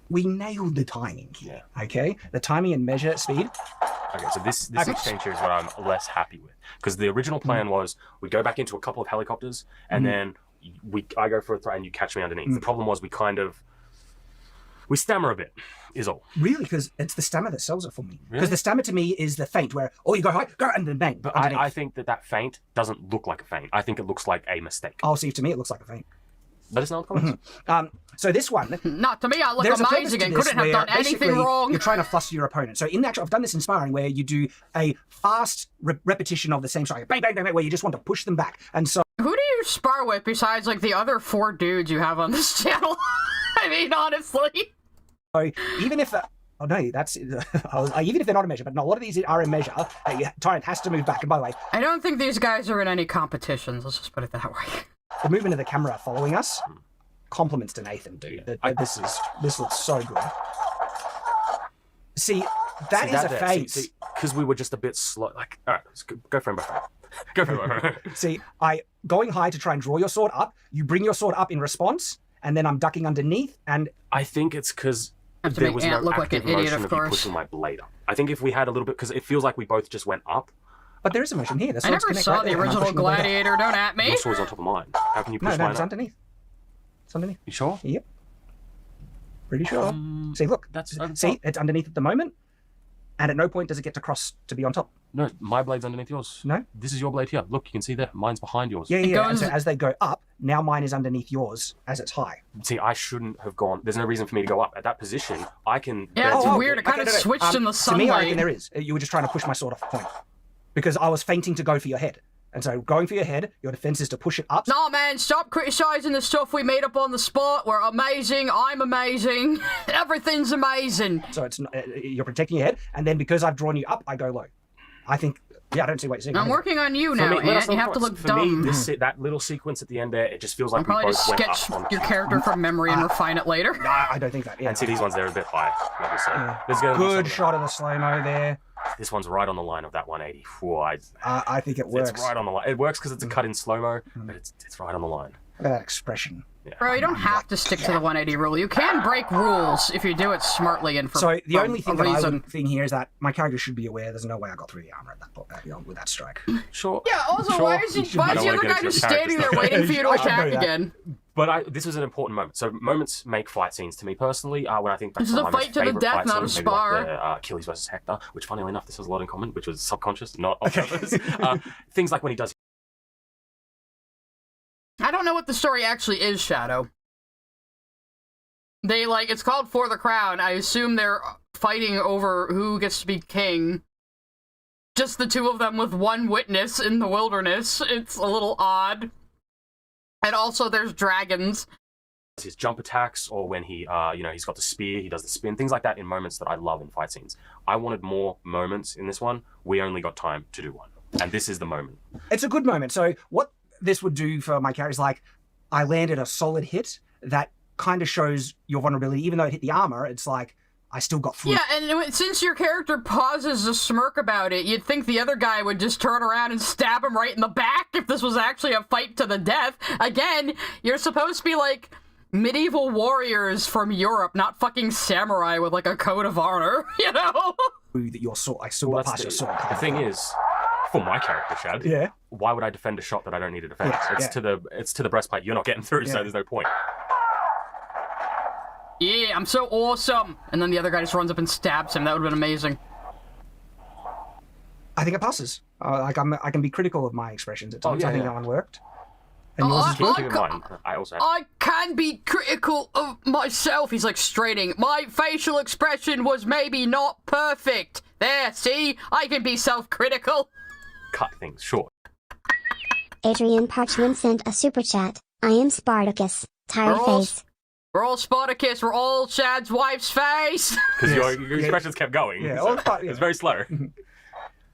we nailed the timing here. Okay, the timing and measure speed. Okay, so this exchange here is what I'm less happy with. Because the original plan was we go back into a couple of helicopters, and then I go for a throw and you catch me underneath. The problem was we stammer a bit, is all. Really, because it's the stammer that sells it for me. Because Really? the stammer to me is the feint where, oh, you go high, go, and then bang. But underneath. I think that feint doesn't look like a feint. I think it looks like a mistake. Oh, see, to me it looks like a feint. Let us know in the comments. So this one, Not to me, I look there's a purpose amazing to and this couldn't have where done anything basically wrong. You're trying to fluster your opponent. So in actual, I've done this in sparring where you do a fast repetition of the same strike, bang, bang, bang, bang, where you just want to push them back. And so Who do you spar with besides, like, the other 4 dudes you have on this channel? I mean, honestly. even if, oh no, that's, even if they're not a measure, but no, a lot of these are a measure, Tyrant has to move back. And by the way, I don't think these guys are in any competitions, let's just put it that way. the movement of the camera following us, compliments to Nathan, dude. This looks so good. See, that is a feint. Because we were just a bit slow. Like, all right, let's go frame by frame. Go frame by frame. See, going high to try and draw your sword up, you bring your sword up in response, and then I'm ducking underneath, and I think it's because Have to there make was Ant no look like an active idiot, motion of of you course. pushing my blade up. I think if we had a little bit, because it feels like we both just went up. but there is a motion here. The I swords never connect saw right the there, and I'm original pushing the blade up. Gladiator, don't at me. Your sword's on top of mine. How can you push No, mine it's up? underneath. It's underneath. You sure? Yep. Pretty sure. See, look. See, it's underneath at the moment, and at no point does it get to cross to be on top. No, my blade's underneath yours. No? This is your blade here. Look, you can see there. Mine's behind yours. Yeah. And goes- so as they go up, now mine is underneath yours as it's high. See, I shouldn't have gone. There's no reason for me to go up. At that position, I can... Yeah, it's Oh, weird. It kind of switched in the To me, I sunlight. reckon there is. You were just trying to push my sword off the point. Because I was feinting to go for your head. And so going for your head, your defense is to push it up. Nah, man, stop criticizing the stuff we made up on the spot. We're amazing. I'm amazing. Everything's amazing. So it's you're protecting your head. And then because I've drawn you up, I go low. I think, yeah, I don't see what you're saying. I'm working on you now, let us Ant. know You the have to look comments. For dumb. me, that little sequence at the end there, it just feels I'll like we probably both just went sketch up on your character from memory and refine it later. No, I don't think that. Yeah. And see, these ones, they're a bit high, like I said. Yeah. There's gonna be some Good of shot of the slow-mo there. that. This one's right on the line of that 180. Whoa, I think it works. it's right on the line. It works because it's a cut in slow-mo, but it's right on the line. Look at that expression. Bro, you don't have to stick to the 180 rule. You can break rules if you do it smartly and for So the only a thing that I reason. would think here is that my character should be aware there's no way I got through the armor at that with that strike. Sure. Yeah, also, Sure. why is I the don't other wanna guy get into just your standing there character waiting for you to I should know attack that. again? But this was an important moment. So moments make fight scenes to me personally. When I think back This is to a my fight most to the favourite death, fight not a scenes, maybe like spar. the Achilles versus Hector, which funnily enough, this has a lot in common, which was subconscious, not on purpose. Things like when he does. I don't know what the story actually is, Shadow. They, like, it's called For the Crown. I assume they're fighting over who gets to be king. Just the two of them with one witness in the wilderness. It's a little odd. And also there's dragons. His jump attacks, or when he, he's got the spear, he does the spin, things like that in moments that I love in fight scenes. I wanted more moments in this one. We only got time to do one. And this is the moment. It's a good moment. So what this would do for my character is, like, I landed a solid hit that kind of shows your vulnerability. Even though it hit the armor, it's like, I still got through. Yeah, and since your character pauses to smirk about it, you'd think the other guy would just turn around and stab him right in the back if this was actually a fight to the death. Again, you're supposed to be, like, medieval warriors from Europe, not fucking samurai with, like, a code of honor, you know? That your sword, I still got past your sword. The thing is, for my character, Shad, Yeah. why would I defend a shot that I don't need to defend? Yeah, It's to the breastplate. You're not getting through, so there's no point. Yeah, I'm so awesome! And then the other guy just runs up and stabs him. That would have been amazing. I think it passes. I can be critical of my expressions at times. yeah, I think yeah. that one worked. And yours is good. Keep in mind, I also have... I can be critical of myself. He's like straining. My facial expression was maybe not perfect. There, see? I can be self-critical. cut things short. Adrian Parchman sent a super chat. I am Spartacus. Tired face. We're all Spartacus. We're all Shad's wife's face. Because your expressions kept going. Yeah, so yeah. it was very slow.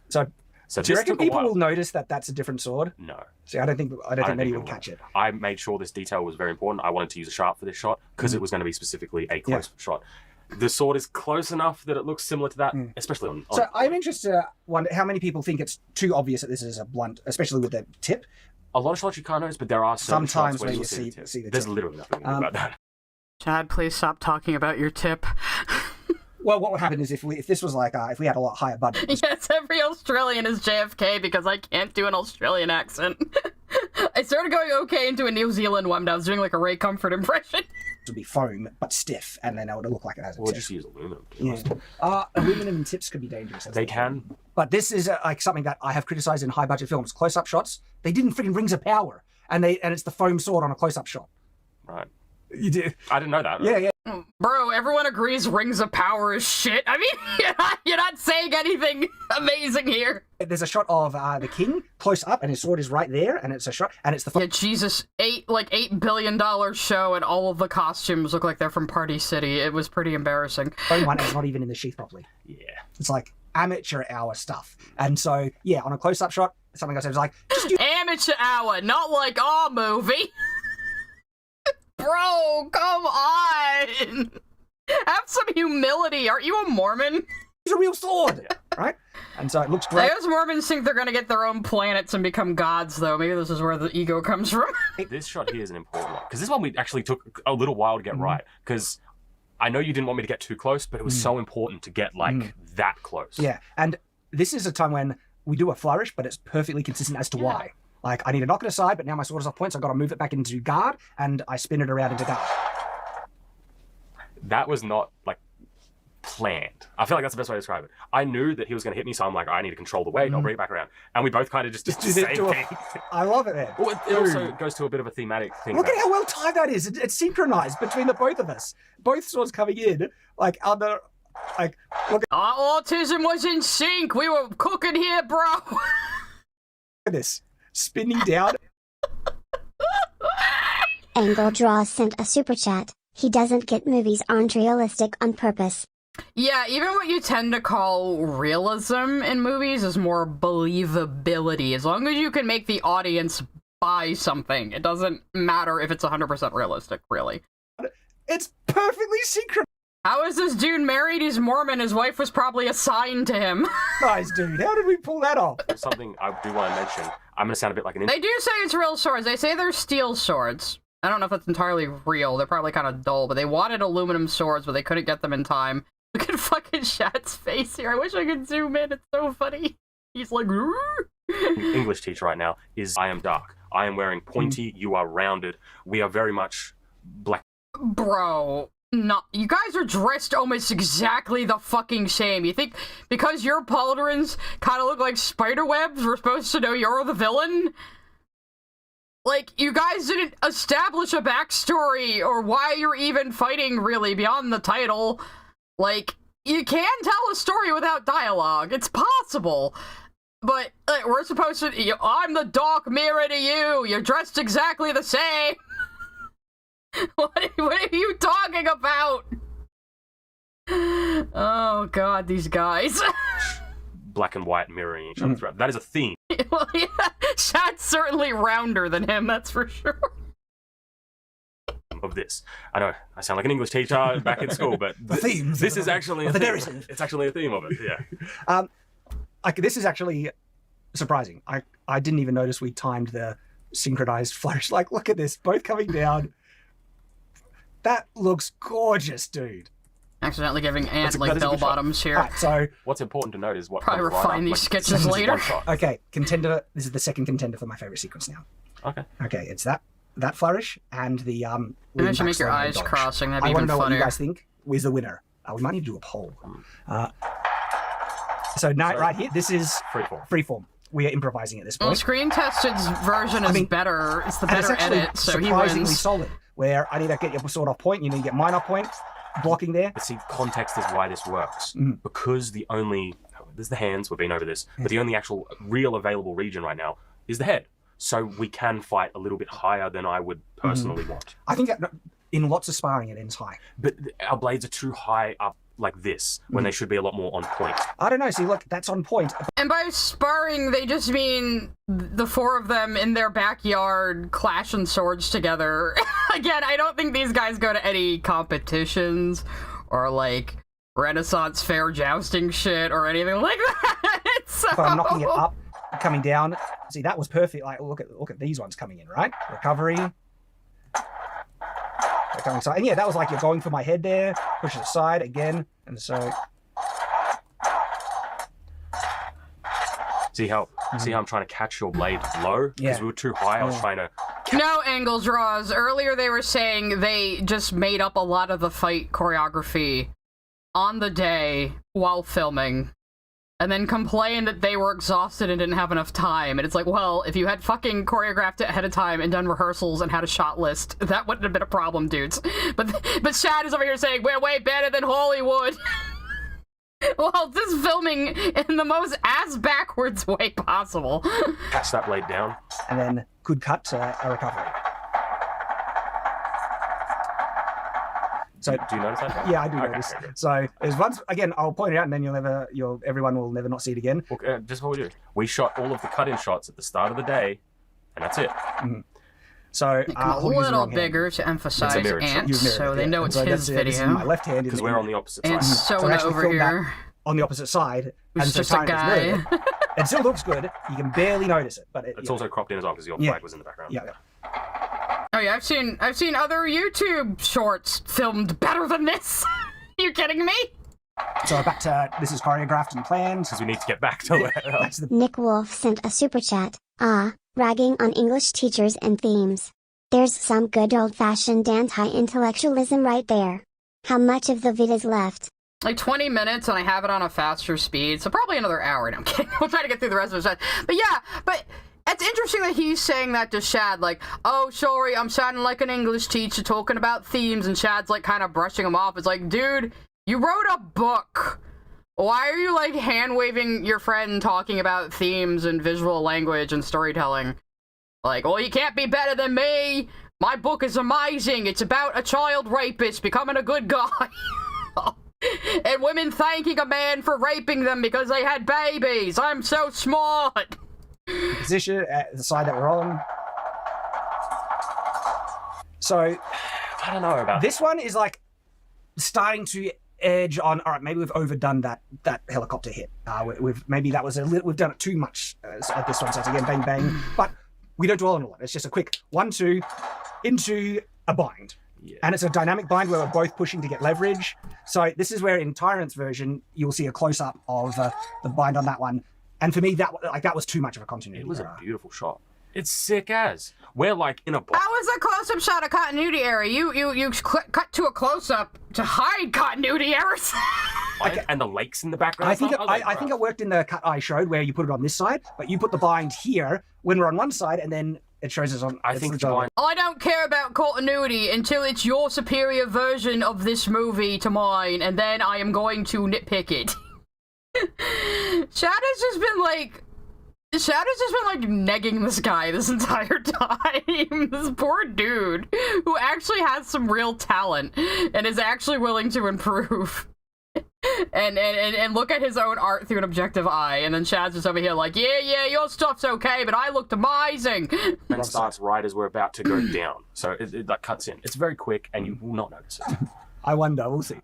So do you this reckon took a people while. will notice that that's a different sword? No. See, I don't think many think would it catch it. I made sure this detail was very important. I wanted to use a sharp for this shot because it was going to be specifically a close shot. The sword is close enough that it looks similar to that, especially on... So I'm interested to wonder how many people think it's too obvious that this is a blunt, especially with the tip. A lot of shots you can't notice, but there are certain Sometimes shots where where you'll you see the tip. see the There's tip. literally nothing you can do about that. Shad, please stop talking about your tip. Well, what would happen is if this was like if we had a lot higher budget. Yes, every Australian is JFK because I can't do an Australian accent. I started going okay into a New Zealand one, but I was doing like a Ray Comfort impression. It would be foam but stiff, and then it would look like it has a Or tip. just use aluminum. To be honest. Aluminum and tips could be dangerous. That's They the thing. can. But this is like something that I have criticized in high budget films. Close-up shots, they didn't freaking Rings of Power, and it's the foam sword on a close-up shot. Right. You did. I didn't know that. Yeah. Bro, everyone agrees Rings of Power is shit. I mean, you're not saying anything amazing here. There's a shot of the king close up, and his sword is right there, and it's a shot, and it's the Yeah, Jesus, $8 billion show, and all of the costumes look like they're from Party City. It was pretty embarrassing. foam one, and it's not even in the sheath properly. Yeah. It's like amateur hour stuff. And so, yeah, on a close-up shot, something I said was like, just do Amateur hour, not like our movie. Bro, come on. Have some humility. Aren't you a Mormon? a real sword, right? And so it looks I great. guess Mormons think they're gonna get their own planets and become gods, though. Maybe this is where the ego comes from. This shot here is an important one. Because this one we actually took a little while to get right. Because I know you didn't want me to get too close, but it was so important to get, like, that close. Yeah, and this is a time when we do a flourish, but it's perfectly consistent as to why. Like, I need to knock it aside, but now my sword is off point, so I've got to move it back into guard, and I spin it around into guard. That was not, like, planned. I feel like that's the best way to describe it. I knew that he was going to hit me, so I'm like, I need to control the weight, I'll bring it back around. And we both kind of just did the same thing. I love it, man. Well, it also goes to a bit of a thematic thing. Look at how well timed that is. It's synchronized between the both of us. Both swords coming in, like, under... Like, look Our autism was in sync. We were cooking here, bro. at this. Spinning down. Angle Draw sent a super chat. He doesn't get movies aren't realistic on purpose. Yeah, even what you tend to call realism in movies is more believability. As long as you can make the audience buy something, it doesn't matter if it's 100% realistic, really. It's perfectly synchronized, How is this dude married? He's Mormon. His wife was probably assigned to him. dude. How did we pull that off? Something I do want to mention. I'm going to sound a bit like an... They do say it's real swords. They say they're steel swords. I don't know if that's entirely real. They're probably kind of dull, but they wanted aluminum swords, but they couldn't get them in time. Look at fucking Shad's face here. I wish I could zoom in. It's so funny. He's like... English teacher right now is I am dark. I am wearing pointy, you are rounded. We are very much black. Bro, no, you guys are dressed almost exactly the fucking same. You think because your pauldrons kind of look like spider webs, we're supposed to know you're the villain? Like, you guys didn't establish a backstory or why you're even fighting, really, beyond the title. Like, you can tell a story without dialogue. It's possible. But, like, we're supposed to... I'm the dark mirror to you. You're dressed exactly the same. What are you talking about? Oh, God, these guys. Black and white mirroring each other throughout. That is a theme. Well, yeah, Shad's certainly rounder than him, that's for sure. Of this, I know I sound like an English teacher back in school, but The themes. This is actually a the theme. narrative. It's actually a theme of it. Yeah. This is actually surprising. I didn't even notice we timed the synchronized flourish. Like, look at this, both coming down. That looks gorgeous, dude. Accidentally giving Ant, that like, is a good shot. bell-bottoms here. Alright, so What's important to note is what Probably comes right refine up, these like, sketches this is later. one shot. okay, contender. This is the second contender for my favorite sequence now. Okay. Okay, it's that flourish and the Maybe I should make your backslide eyes dodge. crossing, that'd be I want even to know what you funnier. guys think. Where's the winner? We might need to do a poll. So right here, this is Freeform. freeform. We are improvising at this Well, point. Screen Tested's version is better. It's the And it's better actually edit, so he surprisingly wins. solid. Where I need to get your sword off point, you need to get mine off point. Blocking there. But see, context is why this works. Mm. Because there's the hands, we've been over this, but the only actual real available region right now is the head. So we can fight a little bit higher than I would personally want. I think that in lots of sparring it ends high. But our blades are too high up like this when they should be a lot more on point. I don't know. See, look, that's on point. And by sparring, they just mean the four of them in their backyard clashing swords together. Again, I don't think these guys go to any competitions or, like, Renaissance fair jousting shit or anything like that. So... But I'm knocking it up, coming down. See, that was perfect. Like, look at these ones coming in, right? Recovery. They're coming side. And yeah, that was like you're going for my head there. Push it aside again. And so... See how I'm trying to catch your blade low? Because Yeah. we were too high. I was trying to... No angle draws. Earlier they were saying they just made up a lot of the fight choreography on the day while filming. And then complained that they were exhausted and didn't have enough time. And it's like, well, if you had fucking choreographed it ahead of time and done rehearsals and had a shot list, that wouldn't have been a problem, dudes. But Shad is over here saying, we're way better than Hollywood. Well, just filming in the most ass-backwards way possible. catch that blade down. And then could cut to a recovery. So, Do you notice that? yeah, I do Okay, notice. okay, good. So there's once again, I'll point it out, and then everyone will never not see it again. Well, just what we do. We shot all of the cut-in shots at the start of the day, and that's it. So Make them a we'll use the little wrong hand. bigger to emphasize mirrored shot. Ant, Use mirror, so they yeah. know it's So his that's it. This is video. my left hand. Because we're on the opposite And side. So I Sona actually over filmed that here. on the opposite side, Who's and so just a Tyrant is guy. mirrored. It still looks good. You can barely notice it, but It's also cropped in as well because your Yeah. flag was in the background. yeah. Oh yeah, I've seen other YouTube shorts filmed better than this. You kidding me? So back to this is choreographed and planned. Because we need to get back to That's the Nick Wolf sent a super chat. Ragging on English teachers and themes. There's some good old-fashioned anti-intellectualism right there. How much of the vid is left? Like 20 minutes, and I have it on a faster speed, so probably another hour. No, I'm kidding. We'll try to get through the rest of it. But yeah, but it's interesting that he's saying that to Shad, like, oh, sorry, I'm sounding like an English teacher talking about themes, and Shad's, like, kind of brushing him off. It's like, dude, you wrote a book. Why are you, like, hand-waving your friend talking about themes and visual language and storytelling? Like, well, you can't be better than me. My book is amazing. It's about a child rapist becoming a good guy. And women thanking a man for raping them because they had babies. I'm so smart. position at the side that we're on. So I don't know about this one is like starting to edge on. All right, maybe we've overdone that helicopter hit. Maybe that was a little. We've done it too much at this one. So it's again bang bang, but we don't dwell on all of it. It's just a quick 1-2 into a bind. Yeah. And it's a dynamic bind where we're both pushing to get leverage. So this is where in Tyrant's version, you'll see a close-up of the bind on that one. And for me, that was too much of a continuity It was a error. beautiful shot. It's sick as. We're like in a box. How was a close-up shot of continuity error? You cut to a close-up to hide continuity errors. And the lakes in the background. I think it worked in the cut I showed where you put it on this side, but you put the bind here when we're on one side, and then it shows us on. I think the bind. I don't care about continuity until it's your superior version of this movie to mine, and then I am going to nitpick it. Shad has just been like negging this guy this entire time. This poor dude who actually has some real talent and is actually willing to improve. And look at his own art through an objective eye, and then Shad's just over here like, yeah, your stuff's okay, but I looked amazing. And starts right as we're about to go down, so it like cuts in. It's very quick, and you will not notice it. I wonder, we'll see.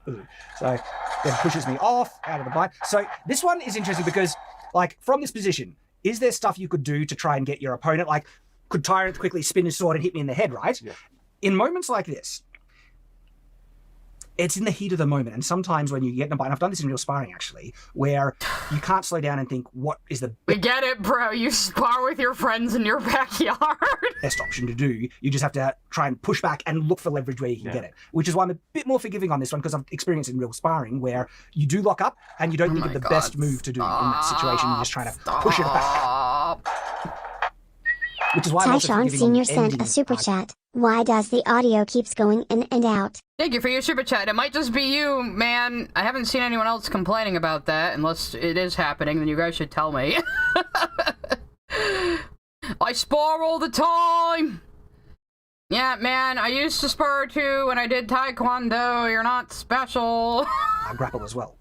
So then pushes me off out of the bind. So this one is interesting because, like, from this position, is there stuff you could do to try and get your opponent? Like, could Tyrant quickly spin his sword and hit me in the head, right? Yeah. In moments like this, it's in the heat of the moment, and sometimes when you get in a bind, I've done this in real sparring actually, where you can't slow down and think, what is the We get it, bro. You spar with your friends in your backyard. best option to do? You just have to try and push back and look for leverage where you can get it, which is why I'm a bit more forgiving on this one, because I've experienced in real sparring where you do lock up and you don't think of the best move to do in that situation. You're just trying to push it back. Which is why I'm also Tyshawn forgiving on the Sr. sent ending a super part. chat. Why does the audio keeps going in and out? Thank you for your super chat. It might just be you, man. I haven't seen anyone else complaining about that. Unless it is happening, then you guys should tell me. I spar all the time! Yeah, man, I used to spar too when I did Taekwondo. You're not special. I grapple as well.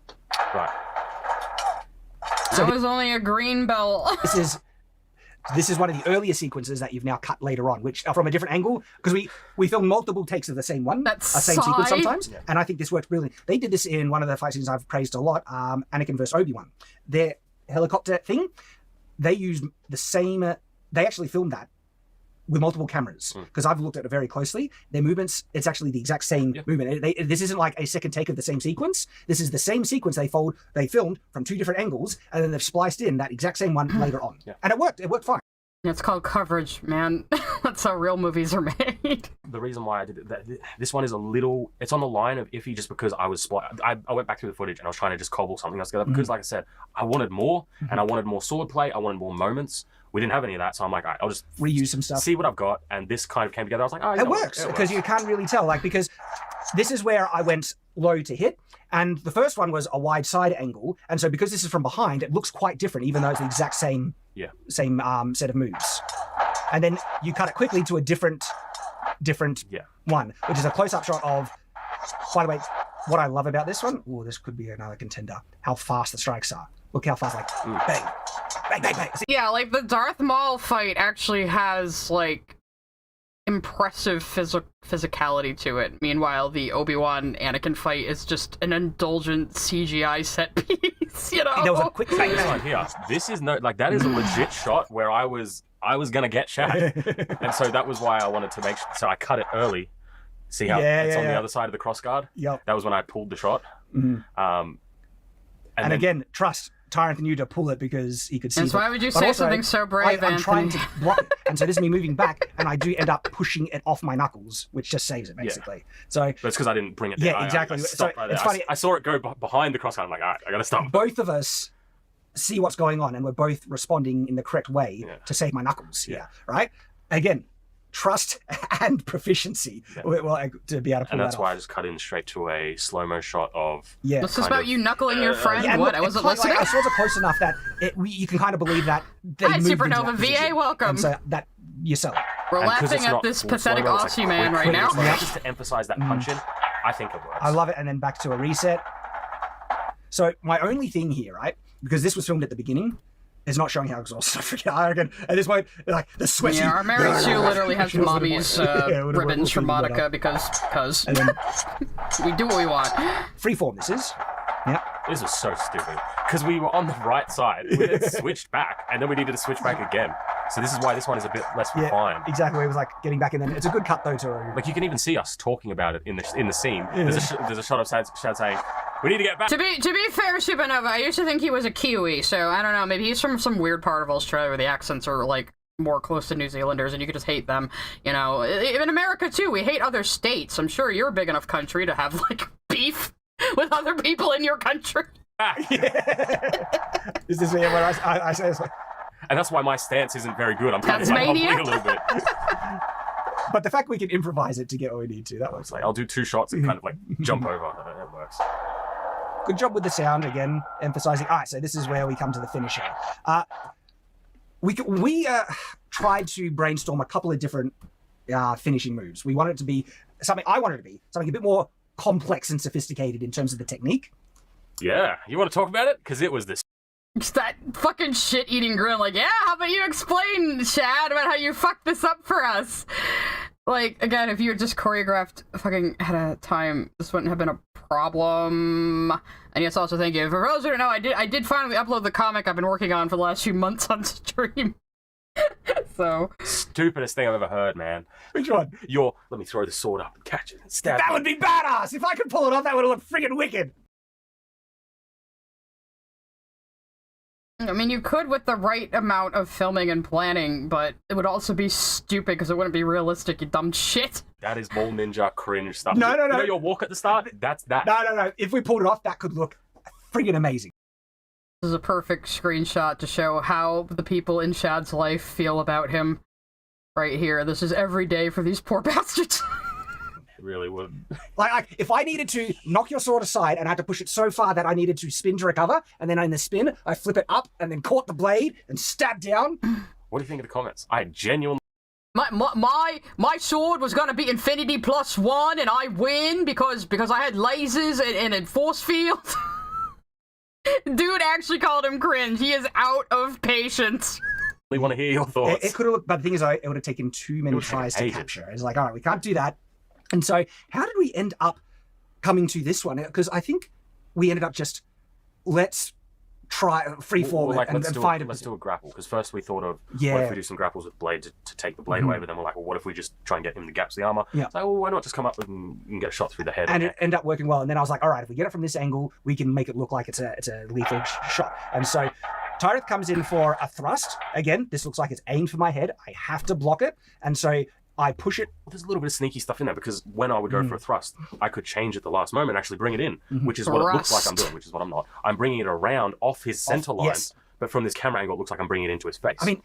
Right. I was only a green belt. This is one of the earlier sequences that you've now cut later on, which are from a different angle, because we filmed multiple takes of the same one, same sequence sometimes, and I think this worked brilliantly. They did this in one of the fight scenes I've praised a lot, Anakin vs. Obi-Wan. Their helicopter thing, they used the same, they actually filmed that with multiple cameras, because I've looked at it very closely. Their movements, it's actually the exact same movement. This isn't like a second take of the same sequence. This is the same sequence they filmed from two different angles, and then they've spliced in that exact same one later on. Yeah. And it worked fine. It's called coverage, man. That's how real movies are made. The reason why I did it, this one is a little, it's on the line of iffy just because I went back through the footage and I was trying to just cobble something else together because, like I said, I wanted more, and I wanted more sword play, I wanted more moments. We didn't have any of that, so I'm like, all right, I'll just reuse some stuff, see what I've got, and this kind of came together. I was like, oh, it works, because you can't really tell, like, because this is where I went low to hit, and the first one was a wide side angle, and so because this is from behind, it looks quite different, even though it's the exact same set of moves. And then you cut it quickly to a different one, which is a close-up shot of, by the way, what I love about this one, this could be another contender, how fast the strikes are. Look how fast, like, bang, bang, bang, bang. Yeah, like, the Darth Maul fight actually has, like, impressive physicality to it. Meanwhile, the Obi-Wan Anakin fight is just an indulgent CGI set piece, you know? There was a quick bang, bang. Here, this is that is a legit shot where I was gonna get Shad, and so that was why I wanted to make sure. So I cut it early. See how it's on the other side of the crossguard? Yep. That was when I pulled the shot. And then, again, trust Tyrant and you to pull it because he could see. And so why would you say something so brave, I'm Anthony? trying to block it. And so this is me moving back, and I do end up pushing it off my knuckles, which just saves it, basically. So, but it's because I didn't bring it down. Yeah, exactly. I stopped right there. It's funny. I saw it go behind the crossguard. I'm like, all right, I gotta stop. Both of us see what's going on, and we're both responding in the correct way to save my knuckles here, right? Again, trust and proficiency to be able to pull that off. And that's why I just cut in straight to a slow-mo shot of... Yeah. This is about you knuckling your friend? Yeah, what? I wasn't listening? Like, I saw it close enough that you can kind of believe that they Hi, moved Supernova into that VA, welcome. And so that you sell it. We're laughing at this pathetic Aussie man right now. Just to emphasize that punch in, I think it works. I love it. And then back to a reset. So my only thing here, right, because this was filmed at the beginning, is not showing how exhausted I reckon at this point, like the sweaty. Yeah, our Mary Sue literally has mommy's ribbons from Monica because and then, we do what we want. Freeform this is. Yeah. This is so stupid. Because we were on the right side. We then switched back, and then we needed to switch back again. So this is why this one is a bit less refined. Exactly. It was like getting back in there. It's a good cut though to like you can even see us talking about it in the scene. There's a shot of Shad saying, "We need to get back." To be fair, Supernova, I used to think he was a Kiwi, so I don't know. Maybe he's from some weird part of Australia where the accents are like more close to New Zealanders, and you could just hate them. You know, in America too, we hate other states. I'm sure you're a big enough country to have like beef with other people in your country. Is this where I say this? And that's why my stance isn't very good. I'm kind of like hobbling a little bit. But the fact we can improvise it to get what we need to, that works. Like, I'll do 2 shots and kind of like jump over. It works. Good job with the sound again, emphasizing. All right, so this is where we come to the finisher. We tried to brainstorm a couple of different finishing moves. We wanted it to be something. I wanted it to be something a bit more complex and sophisticated in terms of the technique. Yeah, you want to talk about it? Because it was this. Just that fucking shit-eating grin, like, yeah, how about you explain, Shad, about how you fucked this up for us? Like, again, if you had just choreographed fucking ahead of time, this wouldn't have been a problem. And yes, also thank you. For those who don't know, I did finally upload the comic I've been working on for the last few months on stream. So. Stupidest thing I've ever heard, man. Which one? Let me throw the sword up and catch it and stab That would be badass! If I could pull it off, that would look friggin' wicked! I mean, you could with the right amount of filming and planning, but it would also be stupid because it wouldn't be realistic, you dumb shit. That is mole ninja cringe stuff. No. You know your walk at the start? That's that. No. If we pulled it off, that could look friggin' amazing. This is a perfect screenshot to show how the people in Shad's life feel about him. Right here. This is every day for these poor bastards. It really would. Like, if I needed to knock your sword aside and I had to push it so far that I needed to spin to recover, and then in the spin, I flip it up and then caught the blade and stab down. What do you think of the comments? I genuinely... My sword was gonna be infinity +1 and I win because I had lasers and a force field. Dude actually called him cringe. He is out of patience. I want to hear your thoughts. It could have, but the thing is, it would have taken too many tries to capture. It's like, all right, we can't do that. And so, how did we end up coming to this one? Because I think we ended up just, let's try freeform and find let's do a grapple. Because first we thought of, Yeah. what if we do some grapples with blade to take the blade away? But then we're like, well, what if we just try and get him the gaps of the armor? Yeah. It's like, well, why not just come up with and get a shot through the head? And it ended up working well. And then I was like, all right, if we get it from this angle, we can make it look like it's a lethal shot. And so Tyreth comes in for a thrust. Again, this looks like it's aimed for my head. I have to block it. And so I push it. There's a little bit of sneaky stuff in there because when I would go for a thrust, I could change at the last moment and actually bring it in, which is what it looks like I'm doing, which is what I'm not. I'm bringing it around off his center line, yes. But from this camera angle, it looks like I'm bringing it into his face. I mean,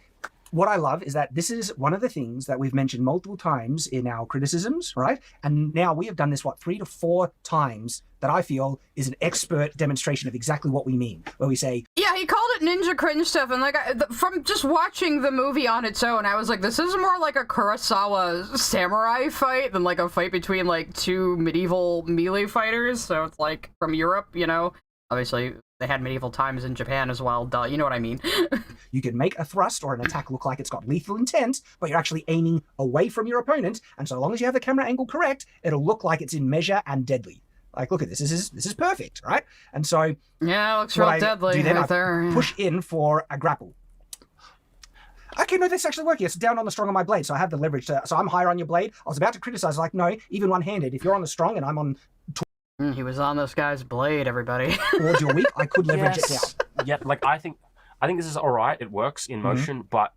what I love is that this is one of the things that we've mentioned multiple times in our criticisms, right? And now we have done this, 3 to 4 times that I feel is an expert demonstration of exactly what we mean, where we say... Yeah, he called it ninja cringe stuff, and like, from just watching the movie on its own, I was like, this is more like a Kurosawa samurai fight than like a fight between like 2 medieval melee fighters, so it's like from Europe, you know? Obviously, they had medieval times in Japan as well, duh, you know what I mean. You can make a thrust or an attack look like it's got lethal intent, but you're actually aiming away from your opponent, and so long as you have the camera angle correct, it'll look like it's in measure and deadly. Like, look at this. This is perfect, right? And so... Yeah, it looks real deadly right there. Push in for a grapple. Okay, no, this actually working. It's down on the strong of my blade, so I have the leverage. So I'm higher on your blade. I was about to criticize, like, no, even one-handed. If you're on the strong and I'm on... He was on this guy's blade, everybody. Towards your weak, I could leverage it down. Yeah, like, I think this is all right. It works in motion, but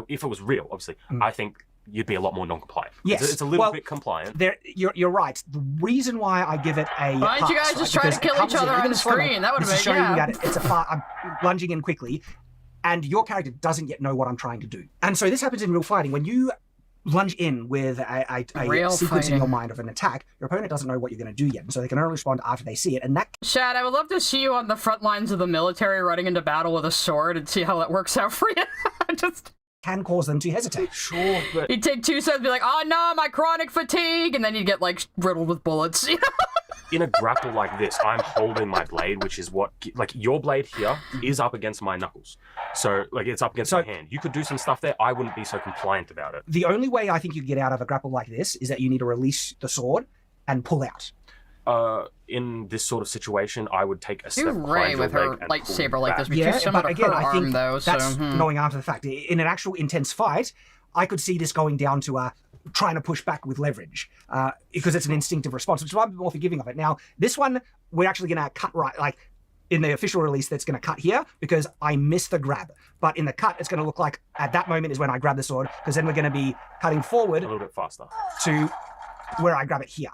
if it was real, obviously, I think you'd be a lot more non-compliant. Yes. It's a little bit compliant. You're right. The reason why I give it a why don't you guys just try to kill each other on the screen? That would have been, yeah. It's I'm lunging in quickly, and your character doesn't yet know what I'm trying to do. And so this happens in real fighting. When you lunge in with a sequence in your mind of an attack, your opponent doesn't know what you're going to do yet, and so they can only respond after they see it. And that... Shad, I would love to see you on the front lines of the military running into battle with a sword and see how that works out for you. Just... can cause them to hesitate. Sure, but... You'd take 2 steps and be like, oh no, my chronic fatigue, and then you'd get, like, riddled with bullets. In a grapple like this, I'm holding my blade, which is what... Like, your blade here is up against my knuckles. So, like, it's up against my hand. You could do some stuff there. I wouldn't be so compliant about it. The only way I think you get out of a grapple like this is that you need to release the sword and pull out. In this sort of situation, I would take a step behind behind your with her leg and lightsaber pull like back. this, but she's somewhat of her arm, though, so... That's knowing after the fact. In an actual intense fight, I could see this going down to trying to push back with leverage, because it's an instinctive response, which is why I'm more forgiving of it. Now, this one, we're actually going to cut right, like, in the official release that's going to cut here because I missed the grab. But in the cut, it's going to look like at that moment is when I grab the sword, because then we're going to be cutting forward A little bit faster. to where I grab it here,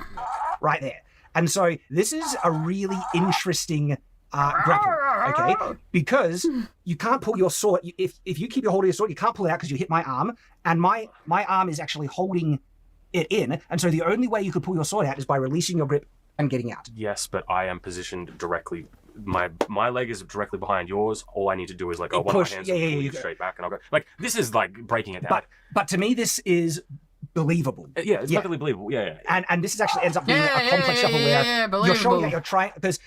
right there. And so this is a really interesting grapple, okay? Because you can't pull your sword. If you keep your hold of your sword, you can't pull it out because you hit my arm, and my arm is actually holding it in. And so the only way you could pull your sword out is by releasing your grip and getting out. Yes, but I am positioned directly. My leg is directly behind yours. All I need to do is like, one of my hands will pull you straight back, and I'll go. Like, this is like breaking it down. But to me, this is believable. Yeah, it's perfectly believable. Yeah. And this is actually ends up being a complex shuffle where you're showing that you're trying, because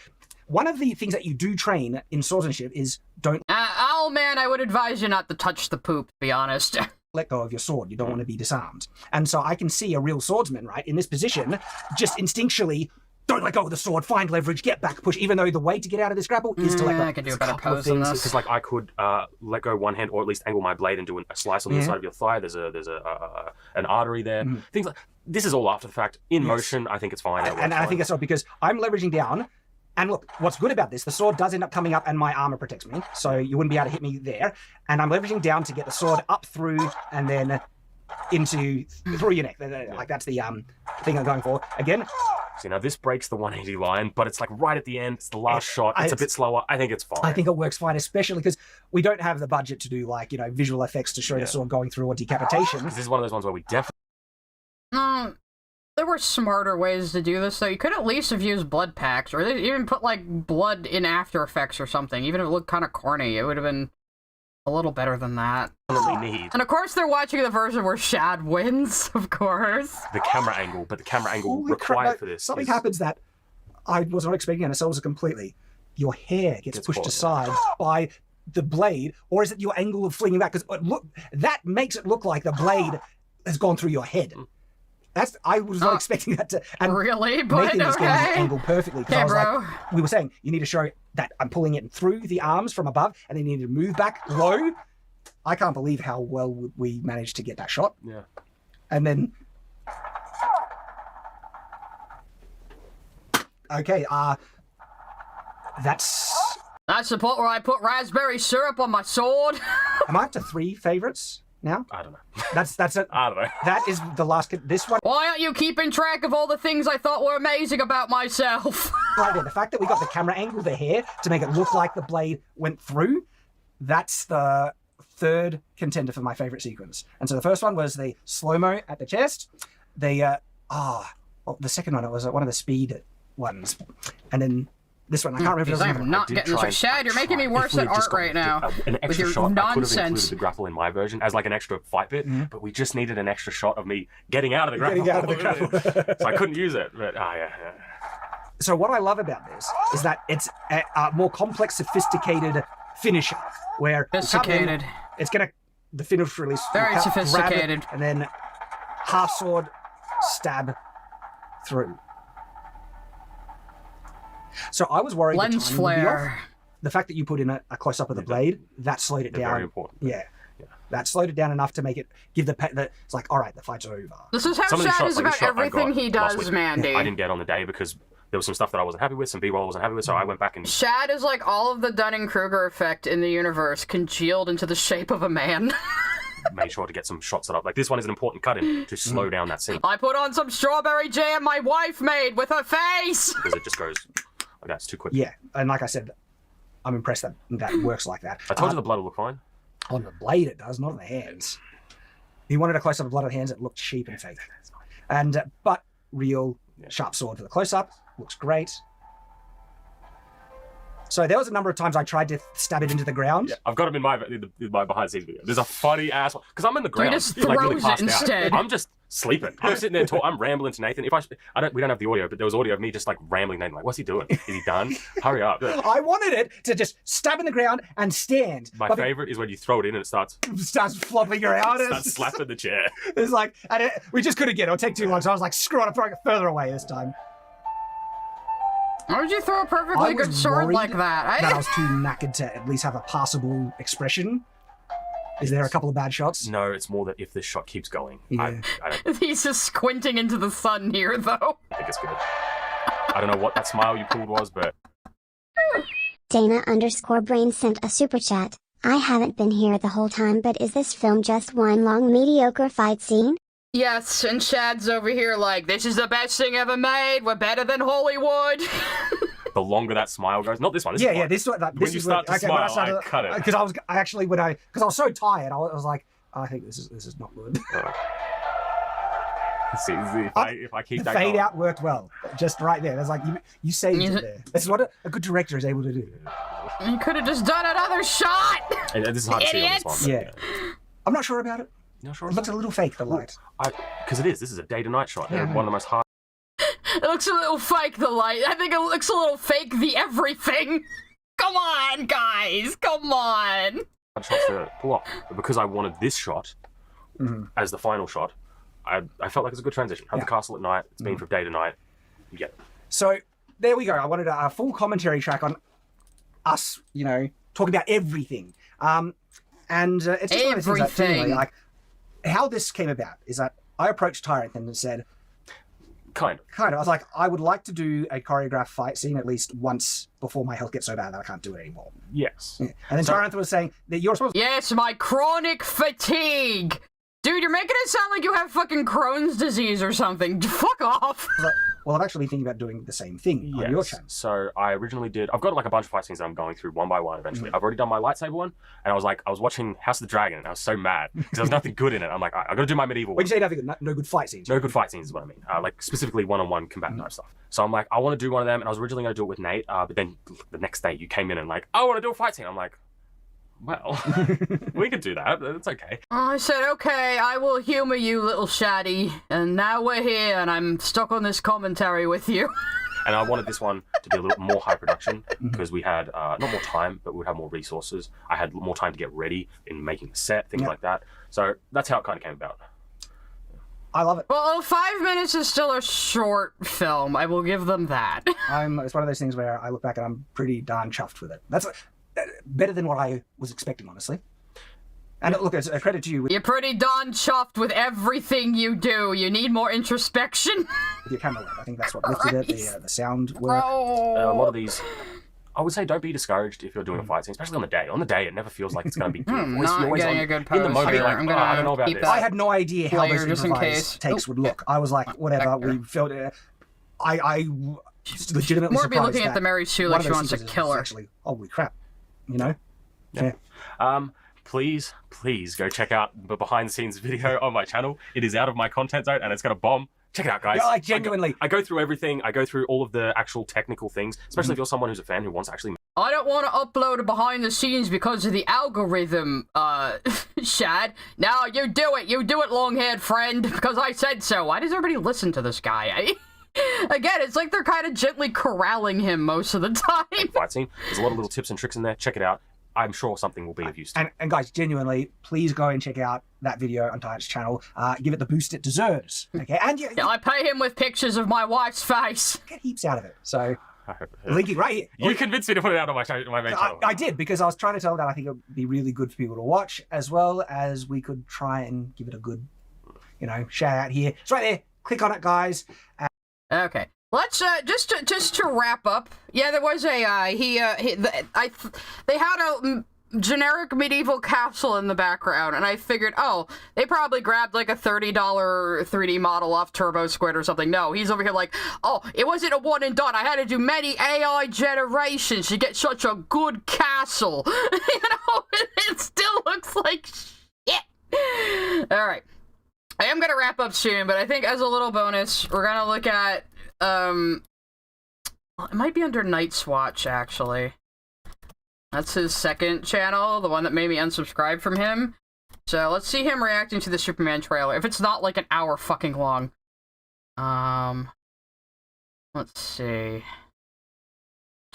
one of the things that you do train in swordsmanship is don't Oh man, I would advise you not to touch the poop, to be honest. let go of your sword. You don't want to be disarmed. And so I can see a real swordsman, right, in this position, just instinctually, don't let go of the sword, find leverage, get back, push, even though the way to get out of this grapple is to let go. I can do a better pose than this. Because like I could let go one hand, or at least angle my blade and do a slice on the side of your thigh. There's an artery there. Things like this is all after the fact. In motion, I think it's fine. And I think it's not, because I'm leveraging down. And look, what's good about this, the sword does end up coming up and my armor protects me, so you wouldn't be able to hit me there. And I'm leveraging down to get the sword up through and then through your neck. Like that's the thing I'm going for. Again. See, now this breaks the 180 line, but it's like right at the end. It's the last shot. It's a bit slower. I think it's fine. I think it works fine, especially because we don't have the budget to do like, visual effects to show the sword going through or decapitation. This is one of those ones where we definitely... There were smarter ways to do this, though. You could at least have used blood packs, or they even put, like, blood in After Effects or something. Even if it looked kind of corny, it would have been a little better than that. need. And of course they're watching the version where Shad wins, of course. The camera angle, but the camera angle required for this. Something happens that I was not expecting, and it solves it completely. Your hair gets pushed aside by the blade, or is it your angle of flinging back? Because look, that makes it look like the blade has gone through your head. I was not expecting that to. And really? But Nathan is getting the angle perfectly. Okay, bro. We were saying you need to show that I'm pulling it through the arms from above, and then you need to move back low. I can't believe how well we managed to get that shot. Yeah. And then. Okay. That's the part where I put raspberry syrup on my sword. Am I up to 3 favorites now? I don't know. That's it. I don't know. That is the last. This one. Why aren't you keeping track of all the things I thought were amazing about myself? Right there. The fact that we got the camera angle, the hair, to make it look like the blade went through, that's the third contender for my favorite sequence. And so the first one was the slow-mo at the chest. The second one, it was one of the speed ones. And then this one, I can't remember. I'm not getting this right. Shad, you're making me worse at art right now. An extra with your shot. nonsense. I could have included the grapple in my version as like an extra fight bit, but we just needed an extra shot of me getting out of the grapple. So I couldn't use it. But yeah. So what I love about this is that it's a more complex, sophisticated finisher where sophisticated. It's gonna the finish release very sophisticated, and then half sword stab through. So I was worried lens flare. The fact that you put in a close up of the blade that slowed it down. Very important. Yeah. That slowed it down enough to make it give it's like, all right, the fight's over. This is how Shad is about everything he does, Mandy. I didn't get on the day because there was some stuff that I wasn't happy with, some B-roll I wasn't happy with, so I went back and... Shad is like all of the Dunning-Kruger effect in the universe congealed into the shape of a man. Made sure to get some shots set up. Like, this one is an important cut-in to slow down that scene. I put on some strawberry jam my wife made with her face! Because it just goes... Like, that's too quick. Yeah, and like I said, I'm impressed that works like that. I told you the blood will look fine. On the blade it does, not on the hands. He wanted a close-up of blood on the hands, it looked cheap and fake. And, but real sharp sword for the close-up. Looks great. So there was a number of times I tried to stab it into the ground. Yeah, I've got him in my behind-the-scenes video. There's a funny ass one because I'm in the ground. He just throws really it instead. I'm just sleeping. I'm sitting there I'm rambling to Nathan. We don't have the audio, but there was audio of me just like rambling. Nathan, like, what's he doing? Is he done? Hurry up! I wanted it to just stab in the ground and stand. My favorite is when you throw it in and it starts flopping around. Starts slapping the chair. It's like, we just couldn't get it. It'll take too long. So I was like, screw it, I'm throwing it further away this time. Why would you throw a perfectly good sword like that? I was too knackered to at least have a passable expression. Is there a couple of bad shots? No, it's more that if this shot keeps going. Yeah. He's just squinting into the sun here, though. I think it's good. I don't know what that smile you pulled was, but... Dana_Brain sent a super chat. I haven't been here the whole time, but is this film just one long mediocre fight scene? Yes, and Shad's over here like, this is the best thing ever made, we're better than Hollywood. The longer that smile goes, not this one. This Yeah, is yeah. fine. This When you start to smile, I cut it. Because I was so tired. I was like, I think this is not good. See, if I keep The that fade going. out worked well, just right there. There's like you saved it there. That's what a good director is able to do. You could have just done another shot! And this is hard to see on this one. Yeah. I'm not sure about it. Not sure. It looks a little fake, the light. Because it is. This is a day to night shot. Yeah. One of the most hard It looks a little fake, the light. I think it looks a little fake, the everything. Come on, guys, come on. shots to pull off. But because I wanted this shot as the final shot, I felt like it was a good transition. Have the castle at night. It's been from day to night. You get it. So there we go. I wanted a full commentary track on us, talking about everything. And it's just one of those things that genuinely, like, how this came about is that I approached Tyrant and said, Kind of. I was like, I would like to do a choreographed fight scene at least once before my health gets so bad that I can't do it anymore. Yes. Yeah. And then Tyrant was saying that you're supposed to... Yes, my chronic fatigue. Dude, you're making it sound like you have fucking Crohn's disease or something. Fuck off. I was like, well, I'm actually thinking about doing the same thing on your channel. So I originally did. I've got like a bunch of fight scenes that I'm going through one by one eventually. I've already done my lightsaber one, and I was watching House of the Dragon, and I was so mad because there was nothing good in it. I'm like, all right, I got to do my medieval When one. you say nothing, no good fight scenes. No good fight scenes is what I mean. Like specifically one-on-one combat type stuff. So I'm like, I want to do one of them, and I was originally going to do it with Nate, but then the next day you came in and like, I want to do a fight scene. I'm like, well, we could do that. It's okay. I said, okay, I will humor you, little Shaddy. And now we're here, and I'm stuck on this commentary with you. And I wanted this one to be a little more high production because we had not more time, but we would have more resources. I had more time to get ready in making the set, things like that. So that's how it kind of came about. I love it. Well, 5 minutes is still a short film. I will give them that. It's one of those things where I look back and I'm pretty darn chuffed with it. That's better than what I was expecting, honestly. And look, it's a credit to you You're pretty darn chuffed with everything you do. You need more introspection. with your camera work. I think that's what lifted it, the sound work. A lot of these, I would say, don't be discouraged if you're doing a fight scene, especially on the day. On the day, it never feels like it's going to be good. Not You're always getting on, a good in the pose moment, here. like, I'm oh, I don't know gonna about keep this. that I had no idea how player those just in improvised case. takes would look. I was like, whatever, we felt it. I legitimately More be surprised looking at that the Mary Sue one like of she those wants to sequences kill was her. Actually, holy crap, Yeah. Please go check out the behind the scenes video on my channel. It is out of my content zone and it's going to bomb. Check it out, guys. Yeah, like, genuinely. I go through everything. I go through all of the actual technical things, especially if you're someone who's a fan who wants to actually. I don't want to upload a behind the scenes because of the algorithm, Shad. Now you do it. You do it, long-haired friend, because I said so. Why does everybody listen to this guy? Again, it's like they're kind of gently corralling him most of the time. Fight scene. There's a lot of little tips and tricks in there. Check it out. I'm sure something will be of use to you. And guys, genuinely, please go and check out that video on Tyrant's channel. Give it the boost it deserves. Okay, and you I pay him with pictures of my wife's face. get heaps out of it. So, linking right here. You convinced me to put it out on my main channel. I did, because I was trying to tell that I think it would be really good for people to watch, as well as we could try and give it a good, shout out here. It's right there. Click on it, guys. Okay. Let's just to wrap up. Yeah, there was a they had a generic medieval castle in the background, and I figured, oh, they probably grabbed like a $30 3D model off Turbo Squid or something. No, he's over here like, oh, it wasn't a one and done. I had to do many AI generations to get such a good castle. It still looks like shit. All right. I am gonna wrap up soon, but I think as a little bonus, we're gonna look at well, it might be under Night's Watch, actually. That's his second channel, the one that made me unsubscribe from him. So let's see him reacting to the Superman trailer. If it's not like an hour fucking long. Let's see.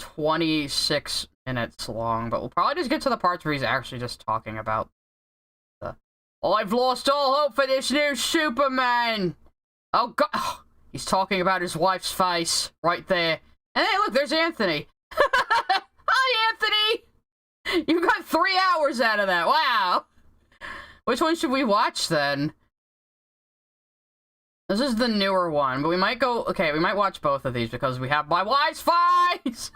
26 minutes long, but we'll probably just get to the parts where he's actually just talking about the... I've lost all hope for this new Superman! Oh god! He's talking about his wife's face, right there. And hey, look, there's Anthony. Hi, Anthony! You got 3 hours out of that, wow! Which one should we watch, then? This is the newer one, but we might go... Okay, we might watch both of these, because we have my wife's face!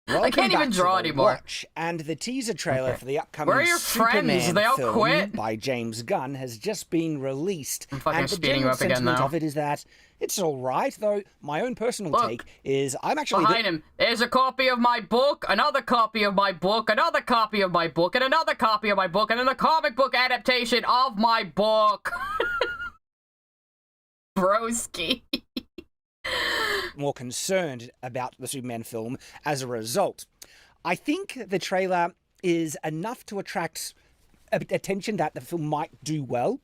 I can't even draw anymore. Watch, and the teaser trailer for the upcoming Where are your Superman friends? They all film quit? by James Gunn has just been released. I'm fucking and the speeding you general up again, sentiment though. of it is that it's all right, though my own personal Look, take is I'm actually Behind him, there's a copy of my book, another copy of my book, another copy of my book, and another copy of my book, and then the comic book adaptation of my book. Broski. more concerned about the Superman film as a result. I think the trailer is enough to attract attention that the film might do well.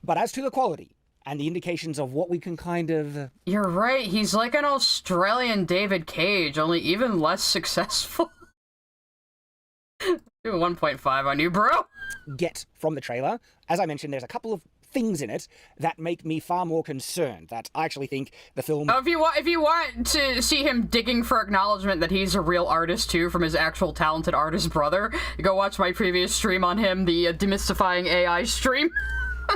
But as to the quality and the indications of what we can kind of... You're right, he's like an Australian David Cage, only even less successful. Do 1.5 on you, bro. ...get from the trailer. As I mentioned, there's a couple of things in it that make me far more concerned, that I actually think the film... Oh, if you want to see him digging for acknowledgement that he's a real artist too from his actual talented artist brother, go watch my previous stream on him, the demystifying AI stream.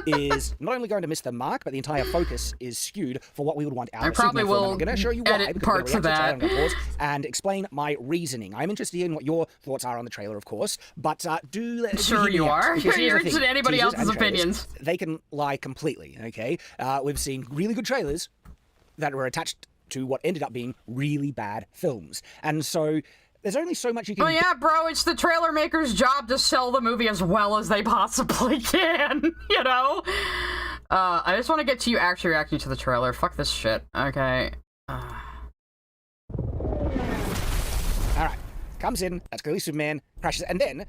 is not only going to miss the mark, but the entire focus is skewed for what we would want out of I a probably Superman film. will I'm going to show you why, edit because parts I'm of going to that. react to the trailer, I'm going to pause and explain my reasoning. I'm interested in what your thoughts are on the trailer, of course, but do Sure hear me you out, are. because here's You're the interested thing. in anybody Teasers else's and trailers, opinions. They can lie completely, okay? We've seen really good trailers that were attached to what ended up being really bad films. And so there's only so much you can... Well, yeah, bro, it's the trailer maker's job to sell the movie as well as they possibly can, you know? I just want to get to you actually reacting to the trailer. Fuck this shit. Okay. Alright, comes in, that's clearly Superman, crashes, and then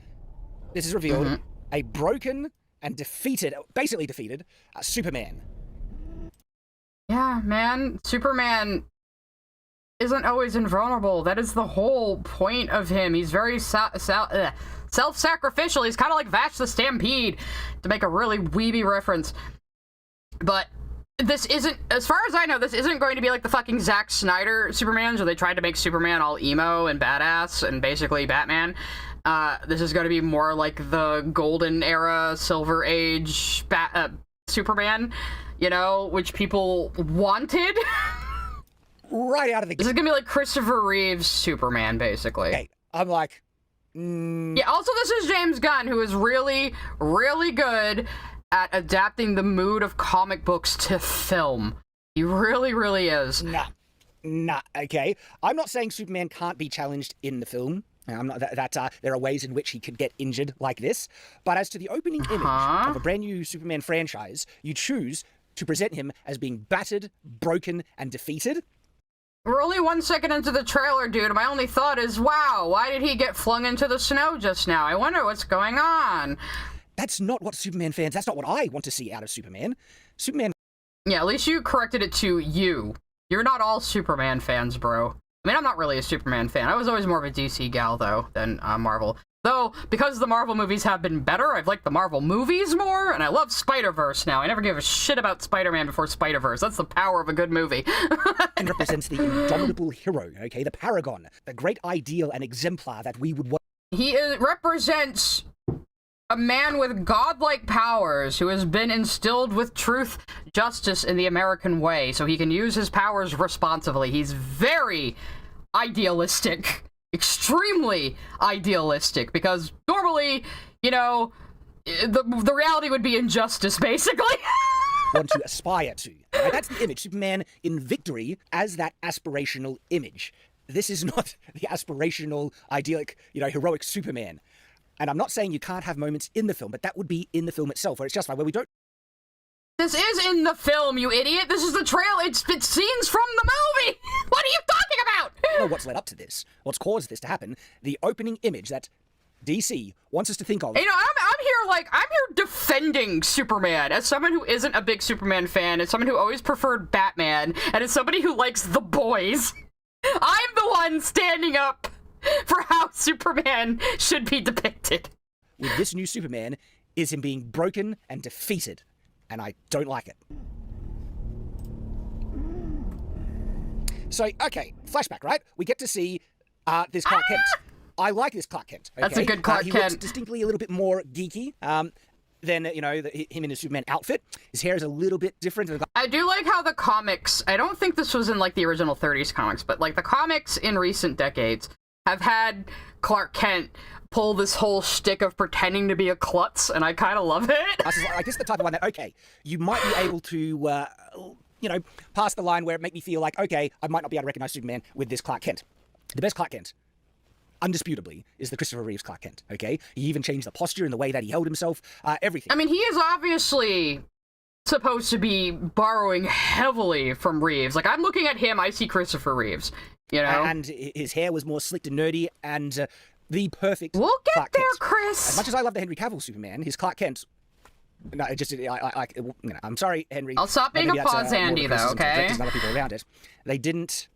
this is revealed, a broken and defeated, basically defeated, Superman. Yeah, man, Superman isn't always invulnerable. That is the whole point of him. He's very self-sacrificial. He's kind of like Vash the Stampede, to make a really weeby reference. But this isn't, as far as I know, this isn't going to be like the fucking Zack Snyder Supermans, where they tried to make Superman all emo and badass and basically Batman. This is going to be more like the Golden Era, Silver Age Superman, you know, which people wanted. Right out of the gate. This is gonna be like Christopher Reeve's Superman, basically. Okay, I'm like... Yeah, also this is James Gunn, who is really, really good at adapting the mood of comic books to film. He really, really is. Nah, okay. I'm not saying Superman can't be challenged in the film. I'm not that there are ways in which he could get injured like this. But as to the opening image of a brand new Superman franchise, you choose to present him as being battered, broken, and defeated. We're only 1 second into the trailer, dude. My only thought is, wow, why did he get flung into the snow just now? I wonder what's going on. That's not what Superman fans... That's not what I want to see out of Superman. Superman... Yeah, at least you corrected it to you. You're not all Superman fans, bro. I mean, I'm not really a Superman fan. I was always more of a DC gal, though, than Marvel. Though, because the Marvel movies have been better, I've liked the Marvel movies more, and I love Spider-Verse now. I never gave a shit about Spider-Man before Spider-Verse. That's the power of a good movie. and represents the indomitable hero, okay? The paragon, the great ideal and exemplar that we would want. He represents a man with godlike powers who has been instilled with truth, justice, in the American way, so he can use his powers responsibly. He's very idealistic. Extremely idealistic, because normally, you know, the reality would be injustice, basically. want to aspire to. Right? That's the image. Superman in victory as that aspirational image. This is not the aspirational, idyllic, you know, heroic Superman. And I'm not saying you can't have moments in the film, but that would be in the film itself, where it's justified, where we don't... This is in the film, you idiot! This is the trail. It's scenes from the movie! What are you talking about? know what's led up to this, what's caused this to happen, the opening image that DC wants us to think of. You know, I'm here defending Superman as someone who isn't a big Superman fan, as someone who always preferred Batman, and as somebody who likes The Boys. I'm the one standing up for how Superman should be depicted. With this new Superman is him being broken and defeated, and I don't like it. So, okay, flashback, right? We get to see this Clark Kent. I like this Clark Kent. Okay? That's a good Clark he Kent. looks distinctly a little bit more geeky. than, you know, him in his Superman outfit. His hair is a little bit different. I do like how the comics, I don't think this was in like the original 30s comics, but like the comics in recent decades have had Clark Kent pull this whole shtick of pretending to be a klutz, and I kind of love it. I guess the type of one that, okay, you might be able to, you know, pass the line where it make me feel like, okay, I might not be able to recognize Superman with this Clark Kent. The best Clark Kent, undisputably, is the Christopher Reeves Clark Kent, okay? He even changed the posture and the way that he held himself, everything. I mean, he is obviously supposed to be borrowing heavily from Reeves. Like, I'm looking at him, I see Christopher Reeves, you know? And his hair was more slicked and nerdy, and the perfect We'll get Clark there, Kent. Chris! As much as I love the Henry Cavill Superman, his Clark Kent... No, it just, you know, I'm sorry, Henry. I'll stop being a Maybe that's, pause more of Andy, a though, criticism to the okay? directors and other people around it. They didn't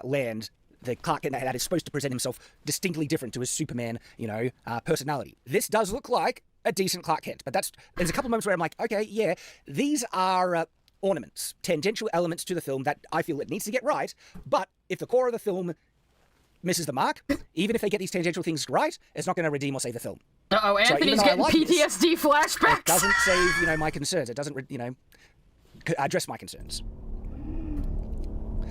land the Clark Kent that is supposed to present himself distinctly different to his Superman, you know, personality. This does look like a decent Clark Kent, but there's a couple of moments where I'm like, okay, yeah, these are ornaments, tangential elements to the film that I feel it needs to get right, but if the core of the film misses the mark, even if they get these tangential things right, it's not going to redeem or save the film. Uh-oh, Anthony's even though I getting like PTSD flashbacks! It doesn't save, you know, my concerns. It doesn't, you know, address my concerns.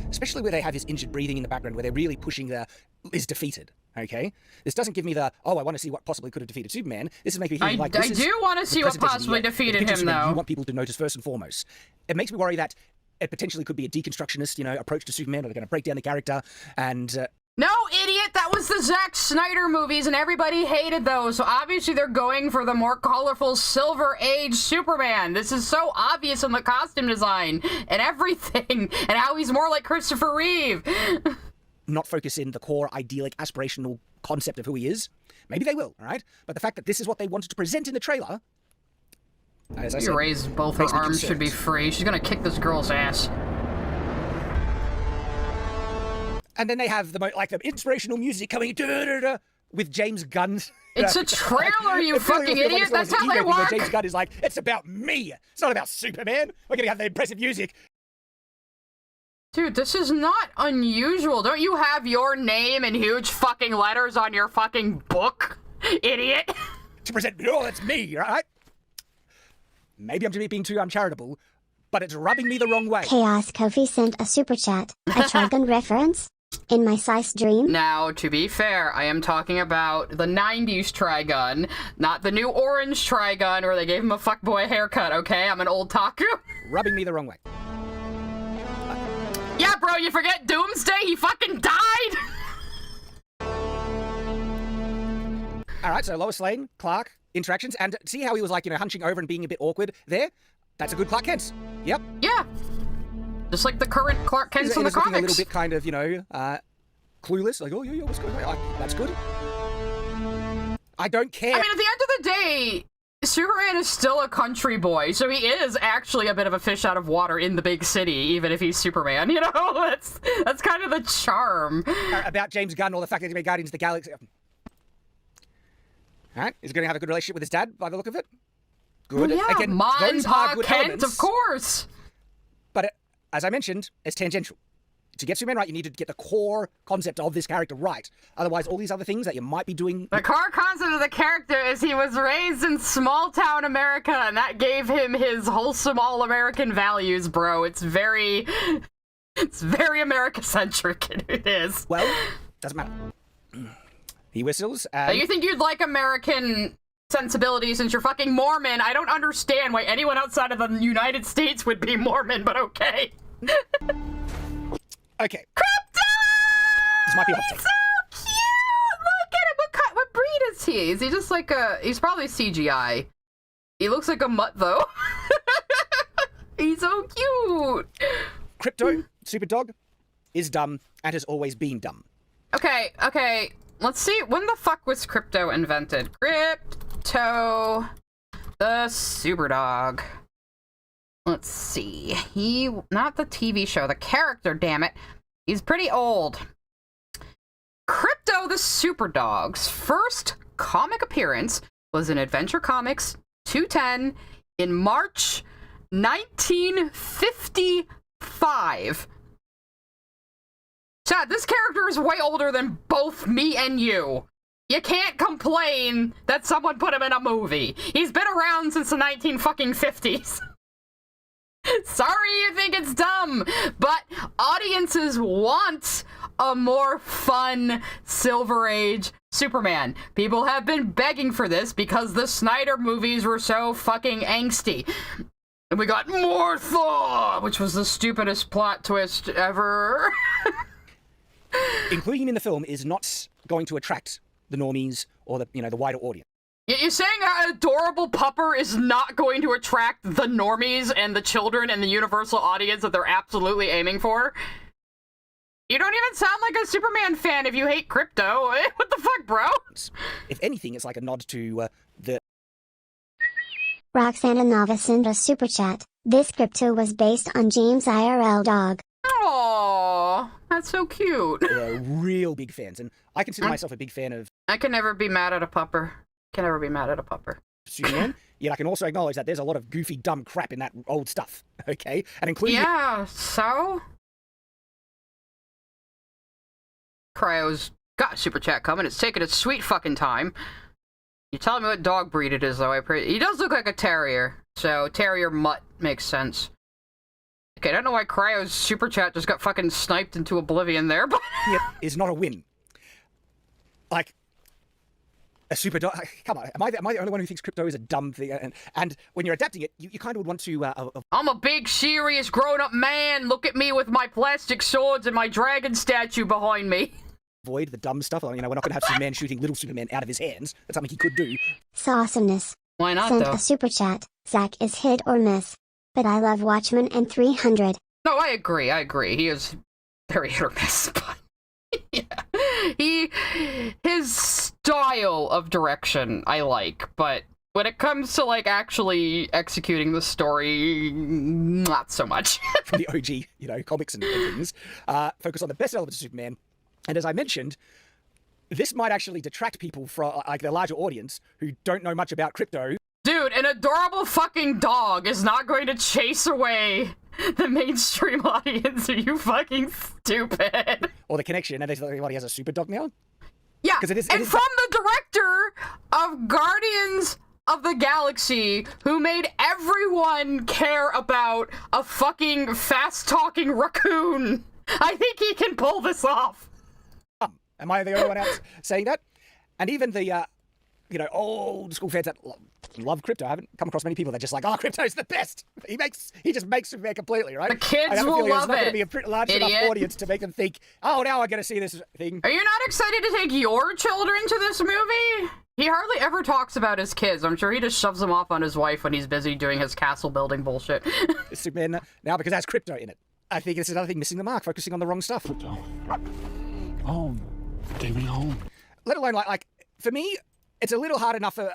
Especially where they have his injured breathing in the background, where they're really pushing the is defeated. Okay, this doesn't give me the I want to see what possibly could have defeated Superman. This is making me feel like this I do want to see what possibly defeated him, though. You want people to notice first and foremost. It makes me worry that it potentially could be a deconstructionist, you know, approach to Superman, or they're going to break down the character and. No, idiot! That was the Zack Snyder movies, and everybody hated those, so obviously they're going for the more colorful Silver Age Superman. This is so obvious in the costume design and everything, and how he's more like Christopher Reeve. Not focus in the core idyllic aspirational concept of who he is. Maybe they will, all right? But the fact that this is what they wanted to present in the trailer, as I said, raised both her arms should be free. She's gonna kick this girl's ass. And then they have the inspirational music coming with James Gunn. It's a trailer, you fucking idiot! That's how they work! James Gunn is like, it's about me! It's not about Superman! We're gonna have the impressive music! Dude, this is not unusual. Don't you have your name in huge fucking letters on your fucking book, idiot? To present, oh, that's me, right? Maybe I'm being too uncharitable, but it's rubbing me the wrong way. Chaos Kofi sent a super chat. A Trigun reference? In my size dream? Now, to be fair, I am talking about the 90s Trigun, not the new orange Trigun where they gave him a fuckboy haircut, okay? I'm an old taku. Rubbing me the wrong way. Yeah, bro, you forget Doomsday? He fucking died! Alright, so Lois Lane, Clark, interactions, and see how he was like, you know, hunching over and being a bit awkward there? That's a good Clark Kent. Yep. Yeah. Just like the current Clark Kent from the looking comics. a little bit kind of, you know, clueless. Like, oh, yeah, what's going on? That's good. I don't care. I mean, at the end of the day, Superman is still a country boy, so he is actually a bit of a fish out of water in the big city, even if he's Superman, you know? That's kind of the charm. About James Gunn or the fact that he made Guardians of the Galaxy. Alright, he's going to have a good relationship with his dad, by the look of it. Good. Well, yeah, again, Mon those Pa are good Kent, elements. of course. But as I mentioned, it's tangential. To get Superman right, you need to get the core concept of this character right. Otherwise, all these other things that you might be doing... The core concept of the character is he was raised in small-town America, and that gave him his wholesome all-American values, bro. It's very America-centric, it is. Well, doesn't matter. He whistles, and... You think you'd like American sensibility since you're fucking Mormon? I don't understand why anyone outside of the United States would be Mormon, but okay. Okay. Crypto! This might be a hot take. He's so cute! Look at him! What breed is he? Is he just like he's probably CGI. He looks like a mutt, though. He's so cute! Crypto, Superdog, is dumb and has always been dumb. Okay. Let's see. When the fuck was Crypto invented? Crypto, the Superdog. Let's see. Not the TV show, the character, damn it. He's pretty old. Crypto the Superdog's first comic appearance was in Adventure Comics 210 in March 1955. Chad, this character is way older than both me and you. You can't complain that someone put him in a movie. He's been around since the 1950s. Sorry you think it's dumb, but audiences want a more fun Silver Age Superman. People have been begging for this because the Snyder movies were so fucking angsty. And we got Martha, which was the stupidest plot twist ever. Including him in the film is not going to attract the normies or the the wider audience. You're saying an adorable pupper is not going to attract the normies and the children and the universal audience that they're absolutely aiming for? You don't even sound like a Superman fan if you hate Crypto. What the fuck, bro? If anything, it's like a nod to the... Roxana Nava sent a super chat. This Crypto was based on James' IRL dog. Aww, that's so cute. real big fans, and I consider myself a big fan of I can never be mad at a pupper. Can never be mad at a pupper. Superman, yet I can also acknowledge that there's a lot of goofy, dumb crap in that old stuff, okay? And including... Yeah, so? Cryo's got a super chat coming. It's taking its sweet fucking time. You telling me what dog breed it is, though? He does look like a terrier, so terrier mutt makes sense. Okay, I don't know why Cryo's super chat just got fucking sniped into oblivion there, but... It is not a win. Like... A super dog. Come on, am I the only one who thinks Crypto is a dumb thing? And when you're adapting it, you kind of would want to. I'm a big, serious, grown-up man. Look at me with my plastic swords and my dragon statue behind me. Avoid the dumb stuff. We're not going to have Superman shooting little Superman out of his hands. That's something he could do. Sawesomeness. Why not, Sent though? a super chat. Zach is hit or miss. But I love Watchmen and 300. No, I agree. He is very hit or miss, but... Yeah. His style of direction I like, but when it comes to like actually executing the story, not so much. From the OG, comics and things, focus on the best elements of Superman. And as I mentioned, this might actually detract people from like the larger audience who don't know much about Crypto. Dude, an adorable fucking dog is not going to chase away the mainstream audience. Are you fucking stupid? Or the connection, and everybody has a super dog now? Yeah, it is from the director of Guardians of the Galaxy, who made everyone care about a fucking fast-talking raccoon. I think he can pull this off. Am I the only one out saying that? And even the, old school fans that love Crypto. I haven't come across many people that just like, oh, Crypto's the best. He just makes Superman completely, right? The kids I have a will feeling love there's not going it. to be a large enough audience to make them think, oh, now I'm going to see this thing. Are you not excited to take your children to this movie? He hardly ever talks about his kids. I'm sure he just shoves them off on his wife when he's busy doing his castle building bullshit. Superman now because it has Crypto in it. I think it's another thing missing the mark, focusing on the wrong stuff. Crypto. Home. Take me home. Let alone, like for me, it's a little hard enough for,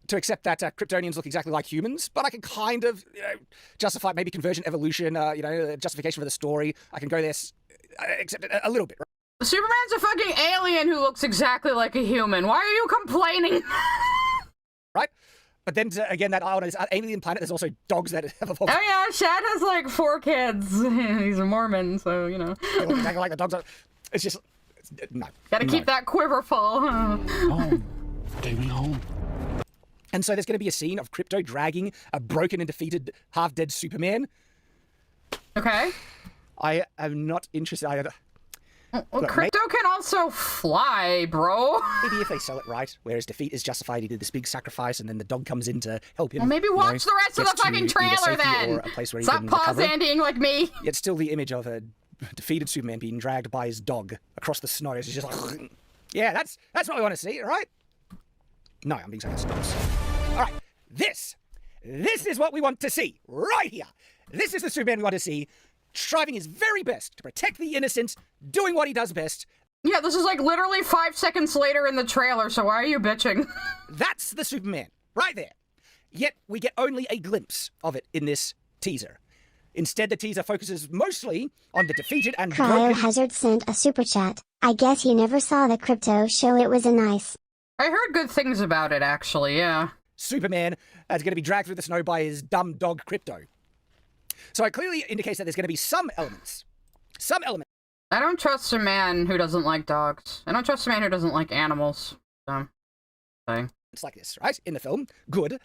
to accept that Kryptonians look exactly like humans, but I can kind of, justify maybe conversion, evolution, justification for the story. I can go there, accept it a little bit, right? Superman's a fucking alien who looks exactly like a human. Why are you complaining? Right? But then, again, that on this alien planet, there's also dogs that have evolved. Oh yeah, Shad has like 4 kids. He's a Mormon, so, They look exactly like the dogs are. It's just, no. Gotta keep that quiver full. Home. Take me home. And so there's going to be a scene of Crypto dragging a broken and defeated, half-dead Superman. Okay. I am not interested. Well, Crypto can also fly, bro. Maybe if they sell it right, whereas defeat is justified, he did this big sacrifice, and then the dog comes in to help him. Well, maybe watch the rest of gets the fucking to either trailer safety then. or a place where he Stop can pause recover. Andying like me. Yet still the image of a defeated Superman being dragged by his dog across the snow. It's just like, yeah, that's what we want to see, right? No, I'm being sarcastic. All right, this is what we want to see right here. This is the Superman we want to see, striving his very best to protect the innocent, doing what he does best. Yeah, this is like literally 5 seconds later in the trailer, so why are you bitching? That's the Superman, right there. Yet we get only a glimpse of it in this teaser. Instead, the teaser focuses mostly on the defeated and broken... Cryohazard sent a super chat. I guess he never saw the Crypto show. It was a nice. I heard good things about it, actually, yeah. Superman is going to be dragged through the snow by his dumb dog Crypto. So it clearly indicates that there's going to be some elements I don't trust a man who doesn't like dogs. I don't trust a man who doesn't like animals. So, saying. It's like this, right? In the film, good.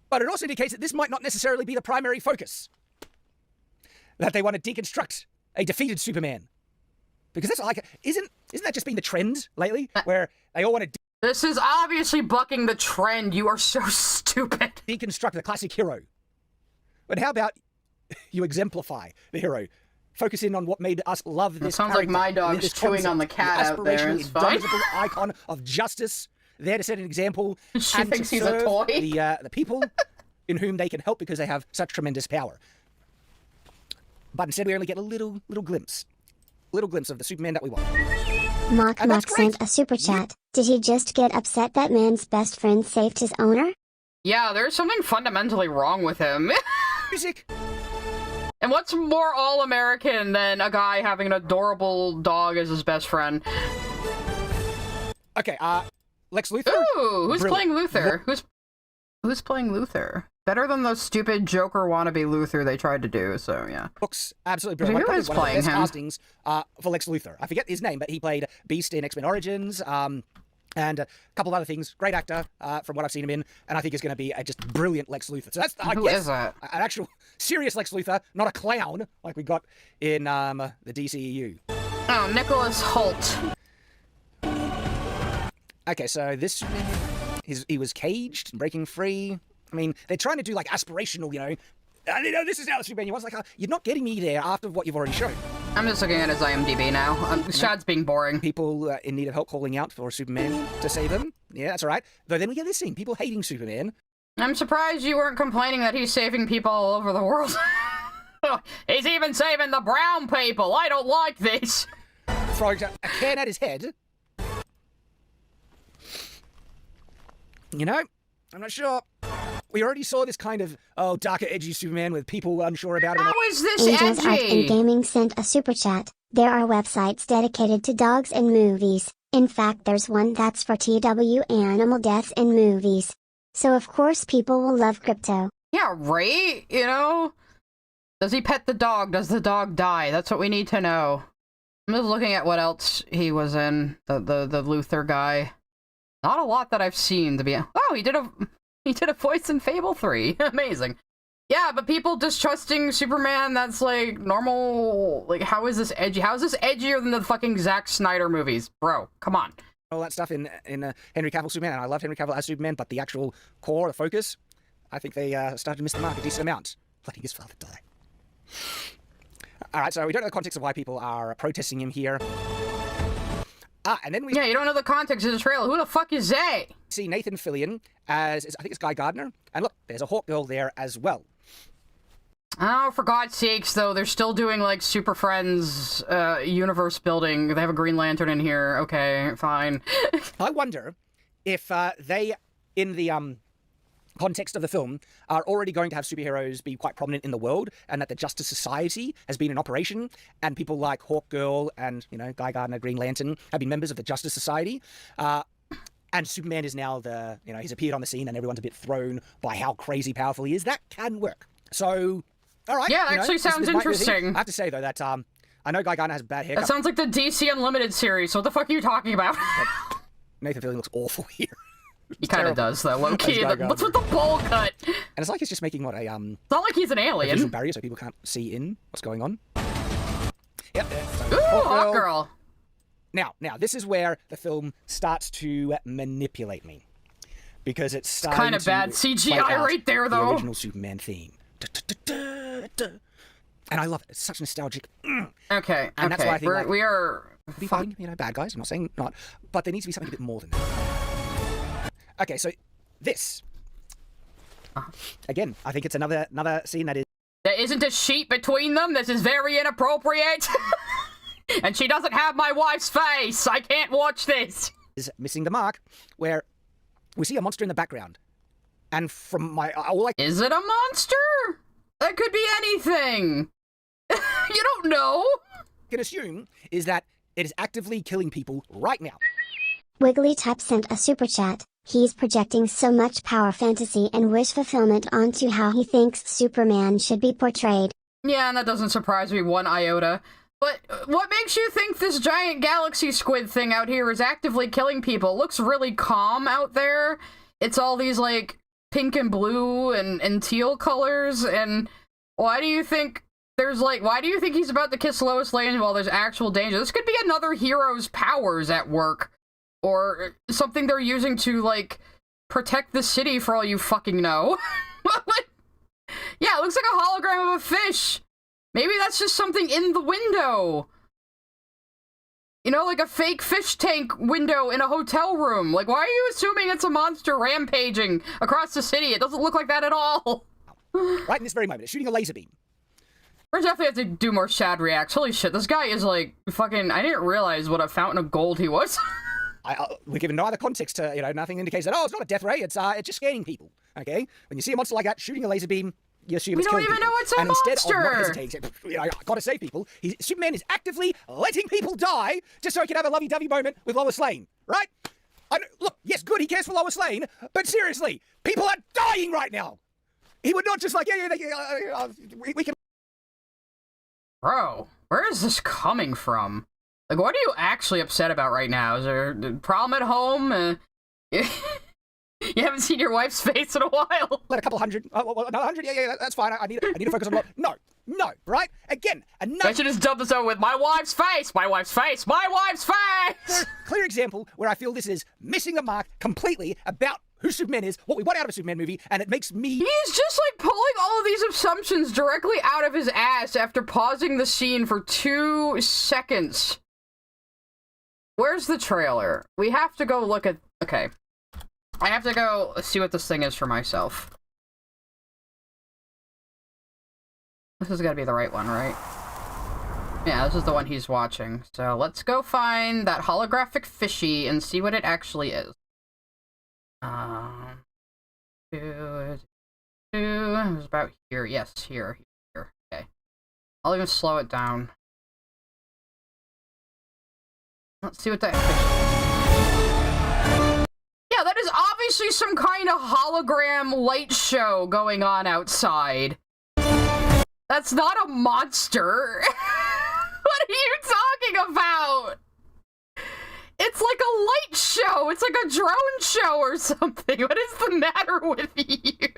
But it also indicates that this might not necessarily be the primary focus. That they want to deconstruct a defeated Superman. Because that's like, isn't that just been the trend lately? Where they all want to This is obviously bucking the trend. You are so stupid. deconstruct the classic hero. But how about you exemplify the hero? Focus in on what made us love this sounds like character, my dog's this chewing concept, on the cat out there. aspirational, It's fine. indomitable icon of justice, there to set an example She and thinks to he's a serve toy. the people in whom they can help because they have such tremendous power. But instead we only get a little glimpse of the Superman that we want. Mock And that's Mock sent a super chat. Did he just get upset that man's best friend saved his owner? Yeah, there's something fundamentally wrong with him. Music. And what's more all-American than a guy having an adorable dog as his best friend? Okay, Lex Luthor? Ooh, who's Brilliant. playing Luthor? Who's playing Luthor? Better than the stupid Joker wannabe Luthor they tried to do, so yeah. Looks absolutely brilliant. Who Probably is one of the playing best him? castings for Lex Luthor. I forget his name, but he played Beast in X-Men Origins, and a couple of other things. Great actor, from what I've seen him in, and I think he's going to be a just brilliant Lex Luthor. So that's, I Who guess, is that? an actual serious Lex Luthor, not a clown like we got in the DCEU. Oh, Nicholas Hoult. Okay, so this, he was caged and breaking free. I mean, they're trying to do like aspirational, this is now the Superman you want. It's like, you're not getting me there after what you've already shown. I'm just looking at his IMDb now. Shad's being boring. People in need of help calling out for Superman to save them. Yeah, that's all right. Though then we get this thing, people hating Superman. I'm surprised you weren't complaining that he's saving people all over the world. He's even saving the brown people. I don't like this. Throwing a can at his head. I'm not sure. We already saw this kind of, darker, edgy Superman with people unsure about him. How is this Angels Art and edgy? Gaming sent a super chat. There are websites dedicated to dogs and movies. In fact, there's one that's for TW animal deaths in movies. So of course people will love crypto. Yeah, right? Does he pet the dog? Does the dog die? That's what we need to know. I'm just looking at what else he was in. The Luthor guy. Not a lot that I've seen to be. Oh, he did a voice in Fable 3. Amazing. Yeah, but people distrusting Superman, that's like normal. Like, how is this edgy? How is this edgier than the fucking Zack Snyder movies? Bro, come on. All that stuff in Henry Cavill Superman, and I love Henry Cavill as Superman, but the actual core, the focus, I think they started to miss the mark a decent amount. Letting his father die. All right, so we don't know the context of why people are protesting him here. And then we Yeah, you don't know the context of the trailer. Who the fuck is they? see Nathan Fillion as, I think it's Guy Gardner. And look, there's a Hawk Girl there as well. Oh, for God's sakes, though, they're still doing, like, Super Friends universe building. They have a Green Lantern in here. Okay, fine. I wonder if they, in the context of the film, are already going to have superheroes be quite prominent in the world, and that the Justice Society has been in operation, and people like Hawk Girl and, Guy Gardner, Green Lantern, have been members of the Justice Society. And Superman is now he's appeared on the scene, and everyone's a bit thrown by how crazy powerful he is. That can work. So, all right. Yeah, that actually this sounds might be a thing. interesting. I have to say, though, that I know Guy Gardner has a bad haircut. That sounds like the DC Unlimited series. So what the fuck are you talking about? Nathan Fillion looks awful here. He kind of does, though, low-key. Guy Gardner. What's with the bowl cut? And it's like he's just making It's not like he's an a visual alien. barrier so people can't see in what's going on. Yep. Ooh, Hawk Girl. Now, this is where the film starts to manipulate me. Because it's starting Kind of to bad play CGI out right there, the though. original Superman theme. And I love it. It's such nostalgic. Okay, And that's why I think, like, we are... Be fine, bad guys. I'm not saying not. But there needs to be something a bit more than that. Okay, so this. Again, I think it's another scene that is... There isn't a sheet between them. This is very inappropriate. And she doesn't have my wife's face. I can't watch this. Is missing the mark, where we see a monster in the background. And from my... all I Is it a monster? That could be anything. You don't know. can assume is that it is actively killing people right now. Wigglytap sent a super chat. He's projecting so much power fantasy and wish fulfillment onto how he thinks Superman should be portrayed. Yeah, and that doesn't surprise me one iota. But what makes you think this giant galaxy squid thing out here is actively killing people? It looks really calm out there. It's all these, like, pink and blue and teal colors, and why do you think why do you think he's about to kiss Lois Lane while there's actual danger? This could be another hero's powers at work, or something they're using to, like, protect the city for all you fucking know. Yeah, it looks like a hologram of a fish. Maybe that's just something in the window. You know, like a fake fish tank window in a hotel room. Like, why are you assuming it's a monster rampaging across the city? It doesn't look like that at all. Right in this very moment, it's shooting a laser beam. We're definitely have to do more Shad reacts. Holy shit, this guy is like fucking... I didn't realize what a fountain of gold he was. We're given no other context to, nothing indicates that, oh, it's not a death ray, it's just scanning people, okay? When you see a monster like that shooting a laser beam, you assume it's killing people. We don't even know it's a and monster! Instead of not hesitating, I gotta save people, Superman is actively letting people die just so he can have a lovey-dovey moment with Lois Lane, right? Look, yes, good, he cares for Lois Lane, but seriously, people are dying right now! He would not just like, we can... Bro, where is this coming from? Like, what are you actually upset about right now? Is there a problem at home? You haven't seen your wife's face in a while. Let a couple hundred. Another 100? Yeah, that's fine. I need to focus on... No, right? Again, I should just dump this over with my wife's face! My wife's face! My wife's face! Clear example where I feel this is missing the mark completely about who Superman is, what we want out of a Superman movie, and it makes me... He's just, like, pulling all of these assumptions directly out of his ass after pausing the scene for 2 seconds. Where's the trailer? We have to go look at... Okay. I have to go see what this thing is for myself. This has got to be the right one, right? Yeah, this is the one he's watching. So let's go find that holographic fishy and see what it actually is. It was about here. Yes, here. Okay. I'll even slow it down. Let's see what that... Yeah, that is obviously some kind of hologram light show going on outside. That's not a monster. What are you talking about? It's like a light show. It's like a drone show or something. What is the matter with you?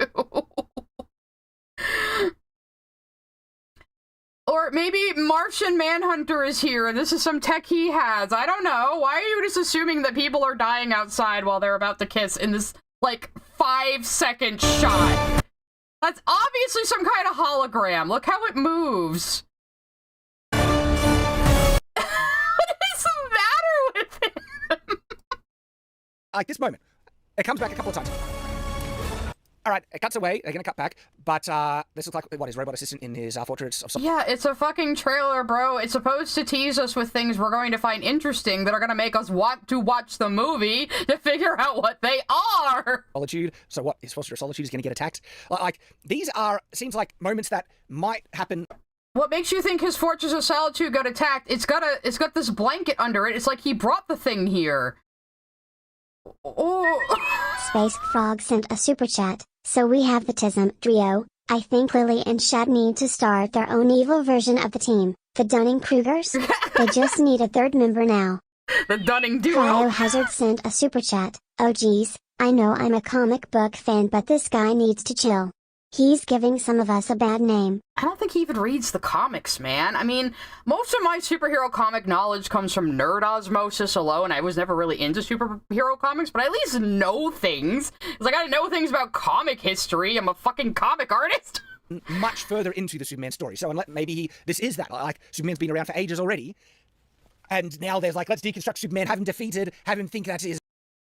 Or maybe Martian Manhunter is here and this is some tech he has. I don't know. Why are you just assuming that people are dying outside while they're about to kiss in this, like, 5-second shot? That's obviously some kind of hologram. Look how it moves. What is the matter with him? Like this moment. It comes back a couple of times. All right, it cuts away. They're going to cut back. But this looks like, what, his robot assistant in his fortress of... Yeah, it's a fucking trailer, bro. It's supposed to tease us with things we're going to find interesting that are going to make us want to watch the movie to figure out what they are. Solitude. So what, his fortress of solitude is going to get attacked? Like, these are, seems like moments that might happen. What makes you think his fortress of solitude got attacked? It's got this blanket under it. It's like he brought the thing here. Oh. Space Frog sent a super chat. So we have the TISM trio. I think Lily and Shad need to start their own evil version of the team. The Dunning-Krugers? They just need a third member now. The Dunning duo. Cryohazard sent a super chat. Oh geez, I know I'm a comic book fan but this guy needs to chill. He's giving some of us a bad name. I don't think he even reads the comics, man. I mean, most of my superhero comic knowledge comes from nerd osmosis alone. I was never really into superhero comics, but I at least know things. It's like I know things about comic history. I'm a fucking comic artist. Much further into the Superman story. So maybe this is that. Like, Superman's been around for ages already. And now there's like, let's deconstruct Superman, have him defeated, have him think that is...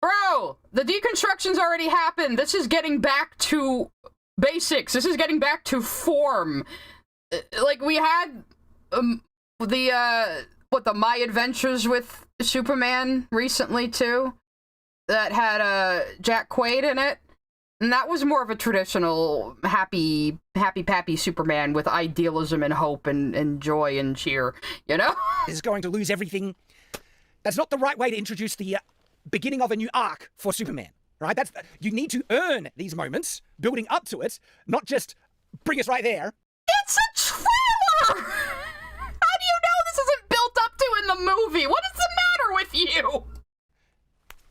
Bro, the deconstruction's already happened. This is getting back to... basics. This is getting back to form. Like, we had the My Adventures with Superman recently too, that had Jack Quaid in it, and that was more of a traditional happy pappy Superman with idealism and hope and joy and cheer, you know? Is going to lose everything. That's not the right way to introduce the beginning of a new arc for Superman. Right? You need to earn these moments, building up to it, not just bring us right there. It's a trailer! How do you know this movie. What is the matter with you?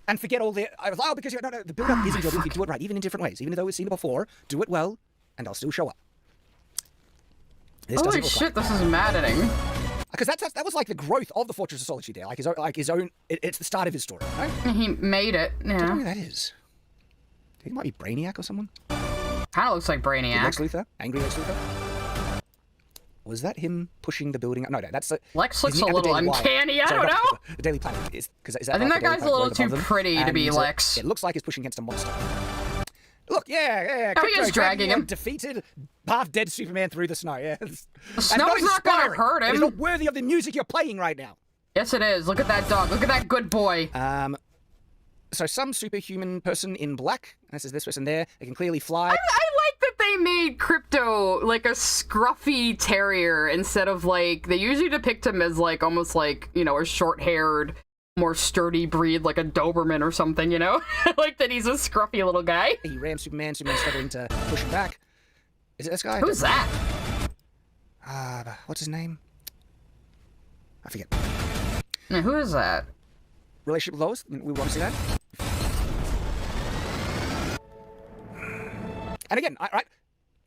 And forget all the... I was like, oh, because no, the build-up is enjoyable if you do it right, even in different ways. Even though we've seen it before, do it well, and I'll still show up. Holy shit, this is maddening. Because that was like the growth of the Fortress of Solitude there, like his own... It's the start of his story, right? He made it, I don't know yeah. who that is. I think it might be Brainiac or someone. Kinda looks like Brainiac. Lex Luthor? Angry Lex Luthor? Was that him pushing the building? No, that's the... Lex looks a little uncanny, I don't know. The Daily Planet is... I think that guy's a little too pretty to be Lex. It looks like he's pushing against a monster. Look, yeah. Oh, he is dragging him. Defeated, half-dead Superman through the snow, yeah. The snow's not gonna hurt him. It's not worthy of the music you're playing right now. Yes, it is. Look at that dog. Look at that good boy. So some superhuman person in black, this is this person there, they can clearly fly. I like that they made Crypto like a scruffy terrier instead of like, they usually depict him as like, almost like, you know, a short-haired, more sturdy breed, like a Doberman or something, you know? Like that he's a scruffy little guy. He rams Superman's struggling to push him back. Is it this guy? Who's that? What's his name? I forget. Now, who is that? Relationship with Lois? We want to see that? And again, right?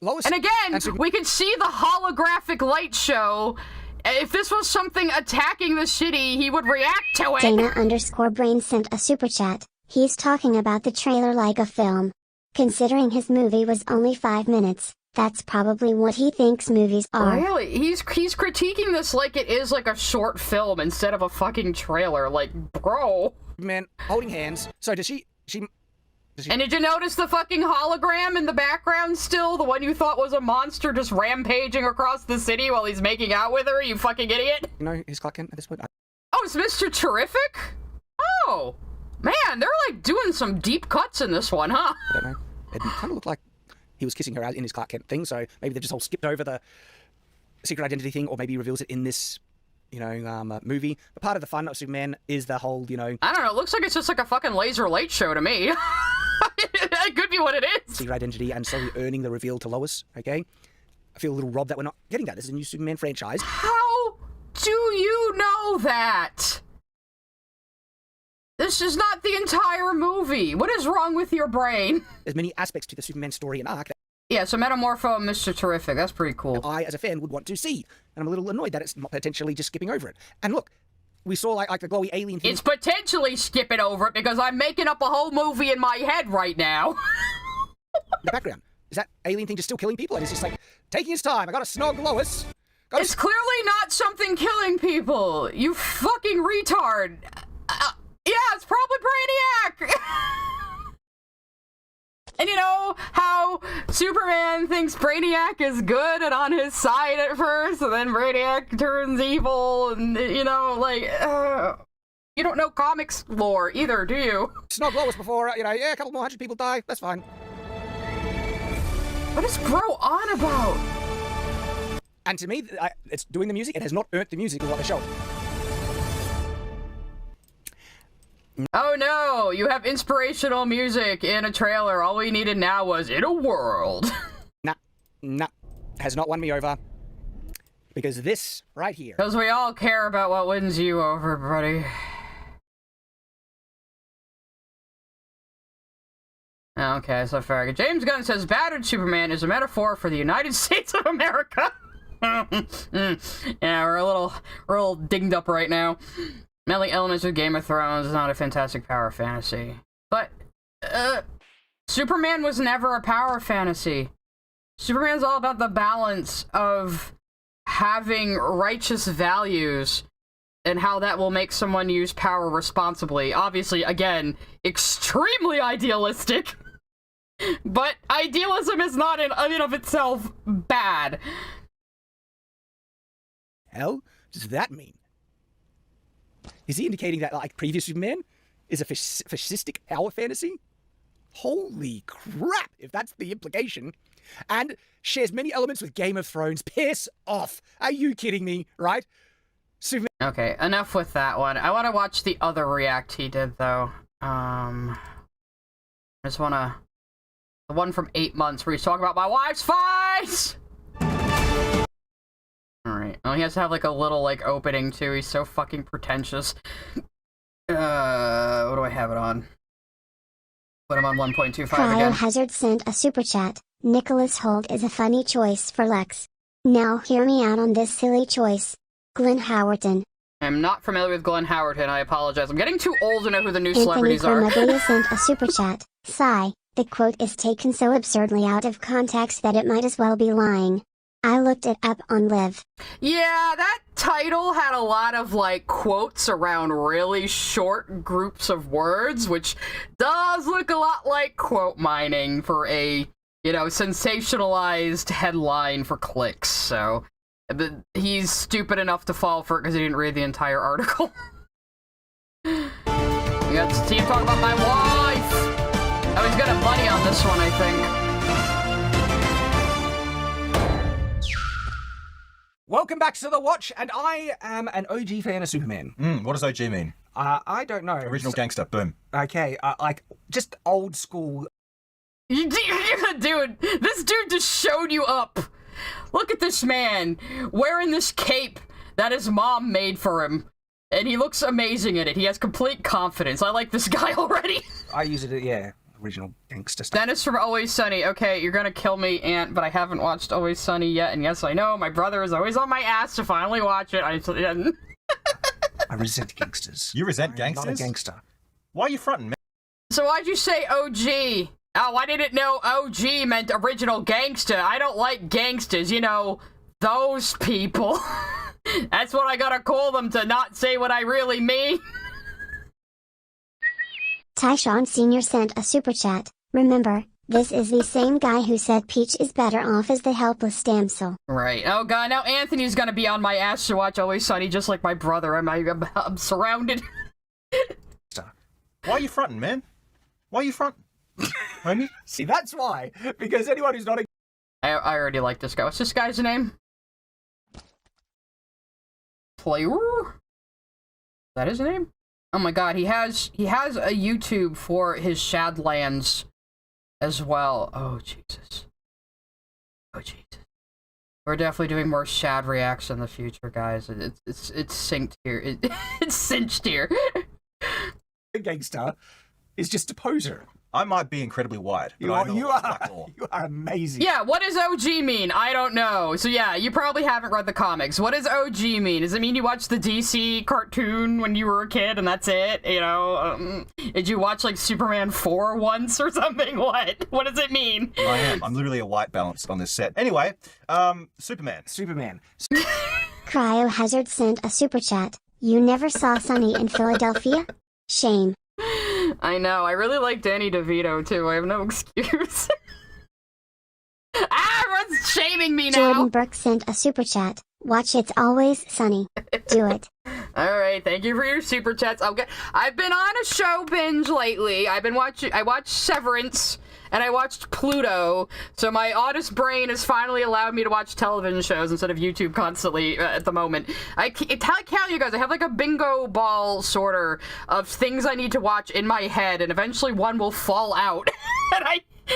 Lois... And again, we could see the holographic light show. If this was something attacking the city, he would react to it. Dana_Brain sent a super chat. He's talking about the trailer like a film. Considering his movie was only 5 minutes, that's probably what he thinks movies are. Really? He's critiquing this like it is like a short film instead of a fucking trailer. Like, bro. Man, holding hands. So does she... And did you notice the fucking hologram in the background still? The one you thought was a monster just rampaging across the city while he's making out with her, you fucking idiot? You know his Clark Kent at this point? Oh, it's Mr. Terrific? Oh, man, they're like doing some deep cuts in this one, huh? I don't know. It kind of looked like he was kissing her in his Clark Kent thing, so maybe they just all skipped over the secret identity thing, or maybe he reveals it in this, you know, movie. But part of the fun of Superman is the whole, you know... I don't know, it looks like it's just like a fucking laser light show to me. That could be what it is. Secret identity and slowly earning the reveal to Lois, okay? I feel a little robbed that we're not getting that. This is a new Superman franchise. How do you know that? This is not the entire movie. What is wrong with your brain? There's many aspects to the Superman story and arc that yeah, so Metamorpho and Mr. Terrific. That's pretty cool. I, as a fan, would want to see. And I'm a little annoyed that it's not potentially just skipping over it. And look, we saw like the glowy alien thing. It's potentially skipping over it because I'm making up a whole movie in my head right now. In the background. Is that alien thing just still killing people? And it's just like, taking his time. I gotta snog Lois. It's clearly not something killing people. You fucking retard. Yeah, it's probably Brainiac. And you know how Superman thinks Brainiac is good and on his side at first, and then Brainiac turns evil, and you know, like, you don't know comics lore either, do you? Snog Lois before, you know, yeah, a couple more 100 people die, that's fine. What is bro on about? And to me, it's doing the music, it has not earned the music of what they're showing. Oh no, you have inspirational music in a trailer. All we needed now was In a World. Nah, has not won me over. Because this, right here. Because we all care about what wins you over, buddy. Okay, so fair. James Gunn says, battered Superman is a metaphor for the United States of America. Yeah, we're a little dinged up right now. Meddling elements of Game of Thrones is not a fantastic power fantasy. But, Superman was never a power fantasy. Superman's all about the balance of having righteous values and how that will make someone use power responsibly. Obviously, again, extremely idealistic. But idealism is not in and of itself bad. Hell does that mean? Is he indicating that, like, previous Superman is a fascistic power fantasy? Holy crap, if that's the implication. And shares many elements with Game of Thrones. Piss off. Are you kidding me, right? Superman. Okay, enough with that one. I want to watch the other react he did, though. I just want to... The one from 8 months where he's talking about my wife's fights! Alright, Oh, he has to have, like, a little, like, opening, too. He's so fucking pretentious. What do I have it on? Put him on 1.25 again. Cryohazard sent a super chat. Nicholas Hoult is a funny choice for Lex. Now hear me out on this silly choice. Glenn Howerton. I'm not familiar with Glenn Howerton, I apologize. I'm getting too old to know who the new Anthony celebrities are. Cormaglia sent a super chat. Sigh, the quote is taken so absurdly out of context that it might as well be lying. I looked it up on Live. Yeah, that title had a lot of, like, quotes around really short groups of words, which does look a lot like quote mining for a, you know, sensationalized headline for clicks, so he's stupid enough to fall for it because he didn't read the entire article. You got Steve talking about my wife! Oh, he's got a bunny on this one, I think. Welcome back to The Watch, and I am an OG fan of Superman. What does OG mean? I don't know. Original gangster, boom. Okay, like, just old school. Dude, this dude just showed you up. Look at this man wearing this cape that his mom made for him. And he looks amazing in it. He has complete confidence. I like this guy already. I use it, yeah, original gangster stuff. Dennis from Always Sunny. Okay, you're gonna kill me, Aunt, but I haven't watched Always Sunny yet. And yes, I know, my brother is always on my ass to finally watch it. I resent gangsters. You resent I'm gangsters? not a gangster. Why are you fronting, man? So why'd you say OG? Oh, I didn't know OG meant original gangster. I don't like gangsters, you know, those people. That's what I gotta call them to not say what I really mean. Tyshawn Sr. sent a super chat. Remember, this is the same guy who said Peach is better off as the helpless damsel. Right. Oh god, now Anthony's gonna be on my ass to watch Always Sunny just like my brother. I'm surrounded. Why are you fronting, man? Why are you fronting? Homie? See, that's why. Because anyone who's not a... I already like this guy. What's this guy's name? Player? Is that his name? Oh my god, he has a YouTube for his Shadlands as well. Oh Jesus. Oh Jesus. We're definitely doing more Shad reacts in the future, guys. It's synced here. It's cinched here. A gangster is just a poser. I might be incredibly wide. But You I are, know you what's are, black law. you are amazing. Yeah, what does OG mean? I don't know. So yeah, you probably haven't read the comics. What does OG mean? Does it mean you watched the DC cartoon when you were a kid and that's it? You know, did you watch like Superman 4 once or something? What does it mean? I am. I'm literally a white balance on this set. Anyway, Superman. Superman. Cryohazard sent a super chat. You never saw Sunny in Philadelphia? Shame. I know. I really like Danny DeVito too. I have no excuse. Everyone's shaming me now. Jordan Burke sent a super chat. Watch It's Always Sunny. Do it. All right, thank you for your super chats. I've been on a show binge lately. I watched Severance and I watched Pluto. So my honest brain has finally allowed me to watch television shows instead of YouTube constantly at the moment. I tell you guys, I have like a bingo ball sorter of things I need to watch in my head, and eventually one will fall out, and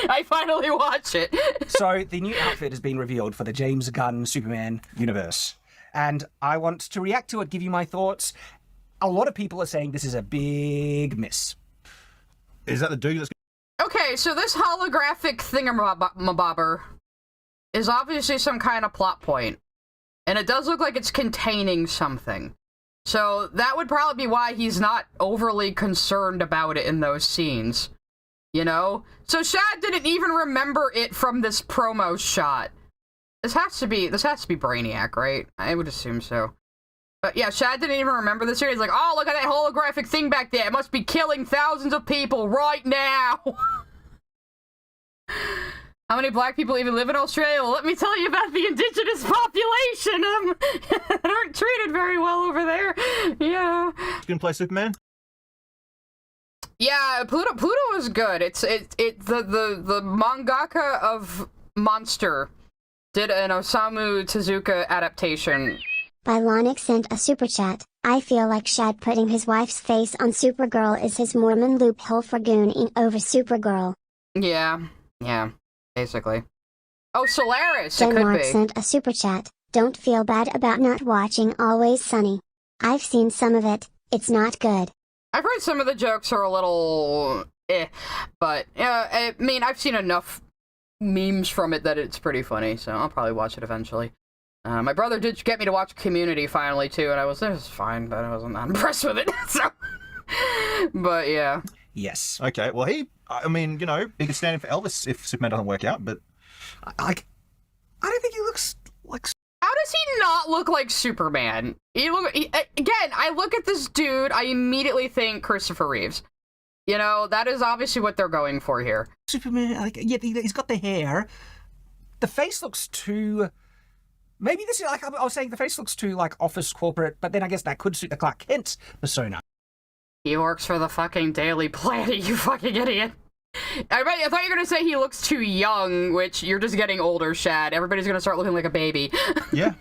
I finally watch it. So the new outfit has been revealed for the James Gunn Superman universe. And I want to react to it, give you my thoughts. A lot of people are saying this is a big miss. Is that the dude that's... Okay, so this holographic thingamabobber is obviously some kind of plot point. And it does look like it's containing something. So that would probably be why he's not overly concerned about it in those scenes. You know? So Shad didn't even remember it from this promo shot. This has to be Brainiac, right? I would assume so. But yeah, Shad didn't even remember the series. Like, oh, look at that holographic thing back there. It must be killing thousands of people right now. How many black people even live in Australia? Well, let me tell you about the indigenous population. They aren't treated very well over there. Yeah. You gonna play Superman? Yeah, Pluto was good. The mangaka of Monster did an Osamu Tezuka adaptation. Bylonic sent a super chat. I feel like Shad putting his wife's face on Supergirl is his Mormon loophole for gooning over Supergirl. Yeah, basically. Oh, Solaris, it could Denmark be. sent a super chat. Don't feel bad about not watching Always Sunny. I've seen some of it, it's not good. I've heard some of the jokes are a little but I mean, I've seen enough memes from it that it's pretty funny, so I'll probably watch it eventually. My brother did get me to watch Community finally too, and it was fine, but I wasn't that impressed with it. So, but yeah. Yes. Okay, well, I mean, you know, he could stand in for Elvis if Superman doesn't work out, but I don't think he looks like. How does he not look like Superman? Again, I look at this dude, I immediately think Christopher Reeves. You know, that is obviously what they're going for here. Superman, like, yeah, he's got the hair. The face looks too. Maybe this is like I was saying. The face looks too like office corporate, but then I guess that could suit the Clark Kent persona. He works for the fucking Daily Planet, you fucking idiot. I thought you were gonna say he looks too young, which you're just getting older, Shad. Everybody's gonna start looking like a baby. yeah,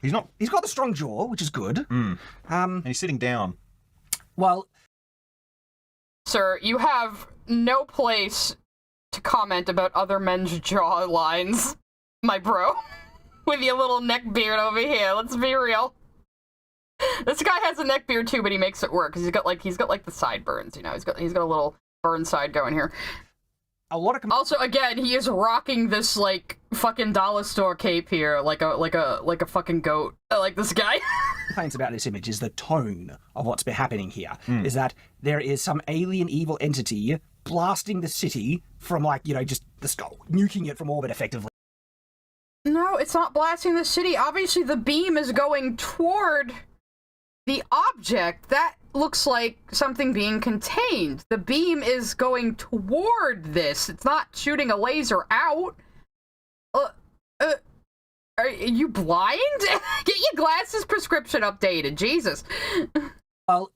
he's not. He's got the strong jaw, which is good. And he's sitting down. Well, sir, you have no place to comment about other men's jaw lines, my bro. With your little neck beard over here, let's be real. This guy has a neck beard too, but he makes it work because he's got like the sideburns, you know. He's got a little burn side going here. A lot of also, again, he is rocking this like fucking dollar store cape here, like a fucking goat. I like this guy. Complaints about this image is the tone of what's been happening here. Is that there is some alien evil entity blasting the city from like, you know, just the skull, nuking it from orbit effectively. No, it's not blasting the city. Obviously, the beam is going toward the object. That looks like something being contained. The beam is going toward this. It's not shooting a laser out. Are you blind? Get your glasses prescription updated, Jesus. Well,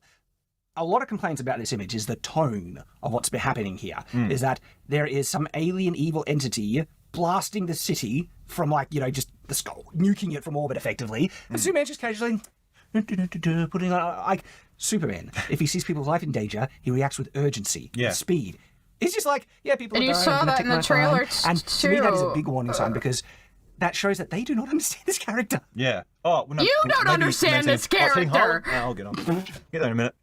a lot of complaints about this image is the tone of what's been happening here. Is that there is some alien evil entity blasting the city from like, you know, just the skull, nuking it from orbit effectively. And Superman just casually putting on like Superman. If he sees people's life in danger, he reacts with urgency, speed. It's just like, yeah, people. And are you dying, saw that in the trailer too. And to me, that is a big warning sign because that shows that they do not understand this character. Yeah. Oh, well, no, you don't understand this character. I'll get on. Get there in a minute.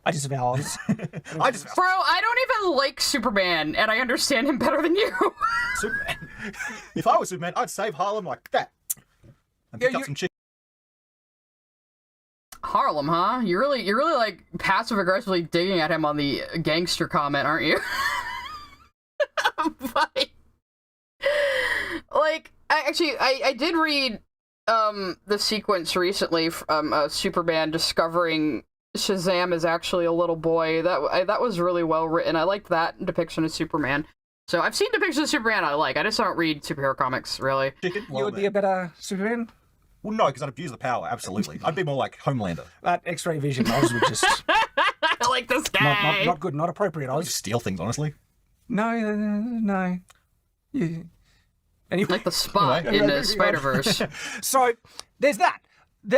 I disavow this. Bro, I don't even like Superman, and I understand him better than you. Superman. If I was Superman, I'd save Harlem like that. And pick up some chicken. Harlem, huh? You're really like passive aggressively digging at him on the gangster comment, aren't you? But, like, I did read the sequence recently from Superman discovering Shazam is actually a little boy. That was really well written. I liked that depiction of Superman. So I've seen depictions of Superman I like. I just don't read superhero comics, really. You would be a better Superman? Well, no, because I'd abuse the power, absolutely. I'd be more like Homelander. That X-ray vision, Oz would just... I like this guy! Not good, not appropriate, Oz. Just steal things, honestly. No. Yeah. Anyway. Like the Spot in the Spider-Verse. So, there's that.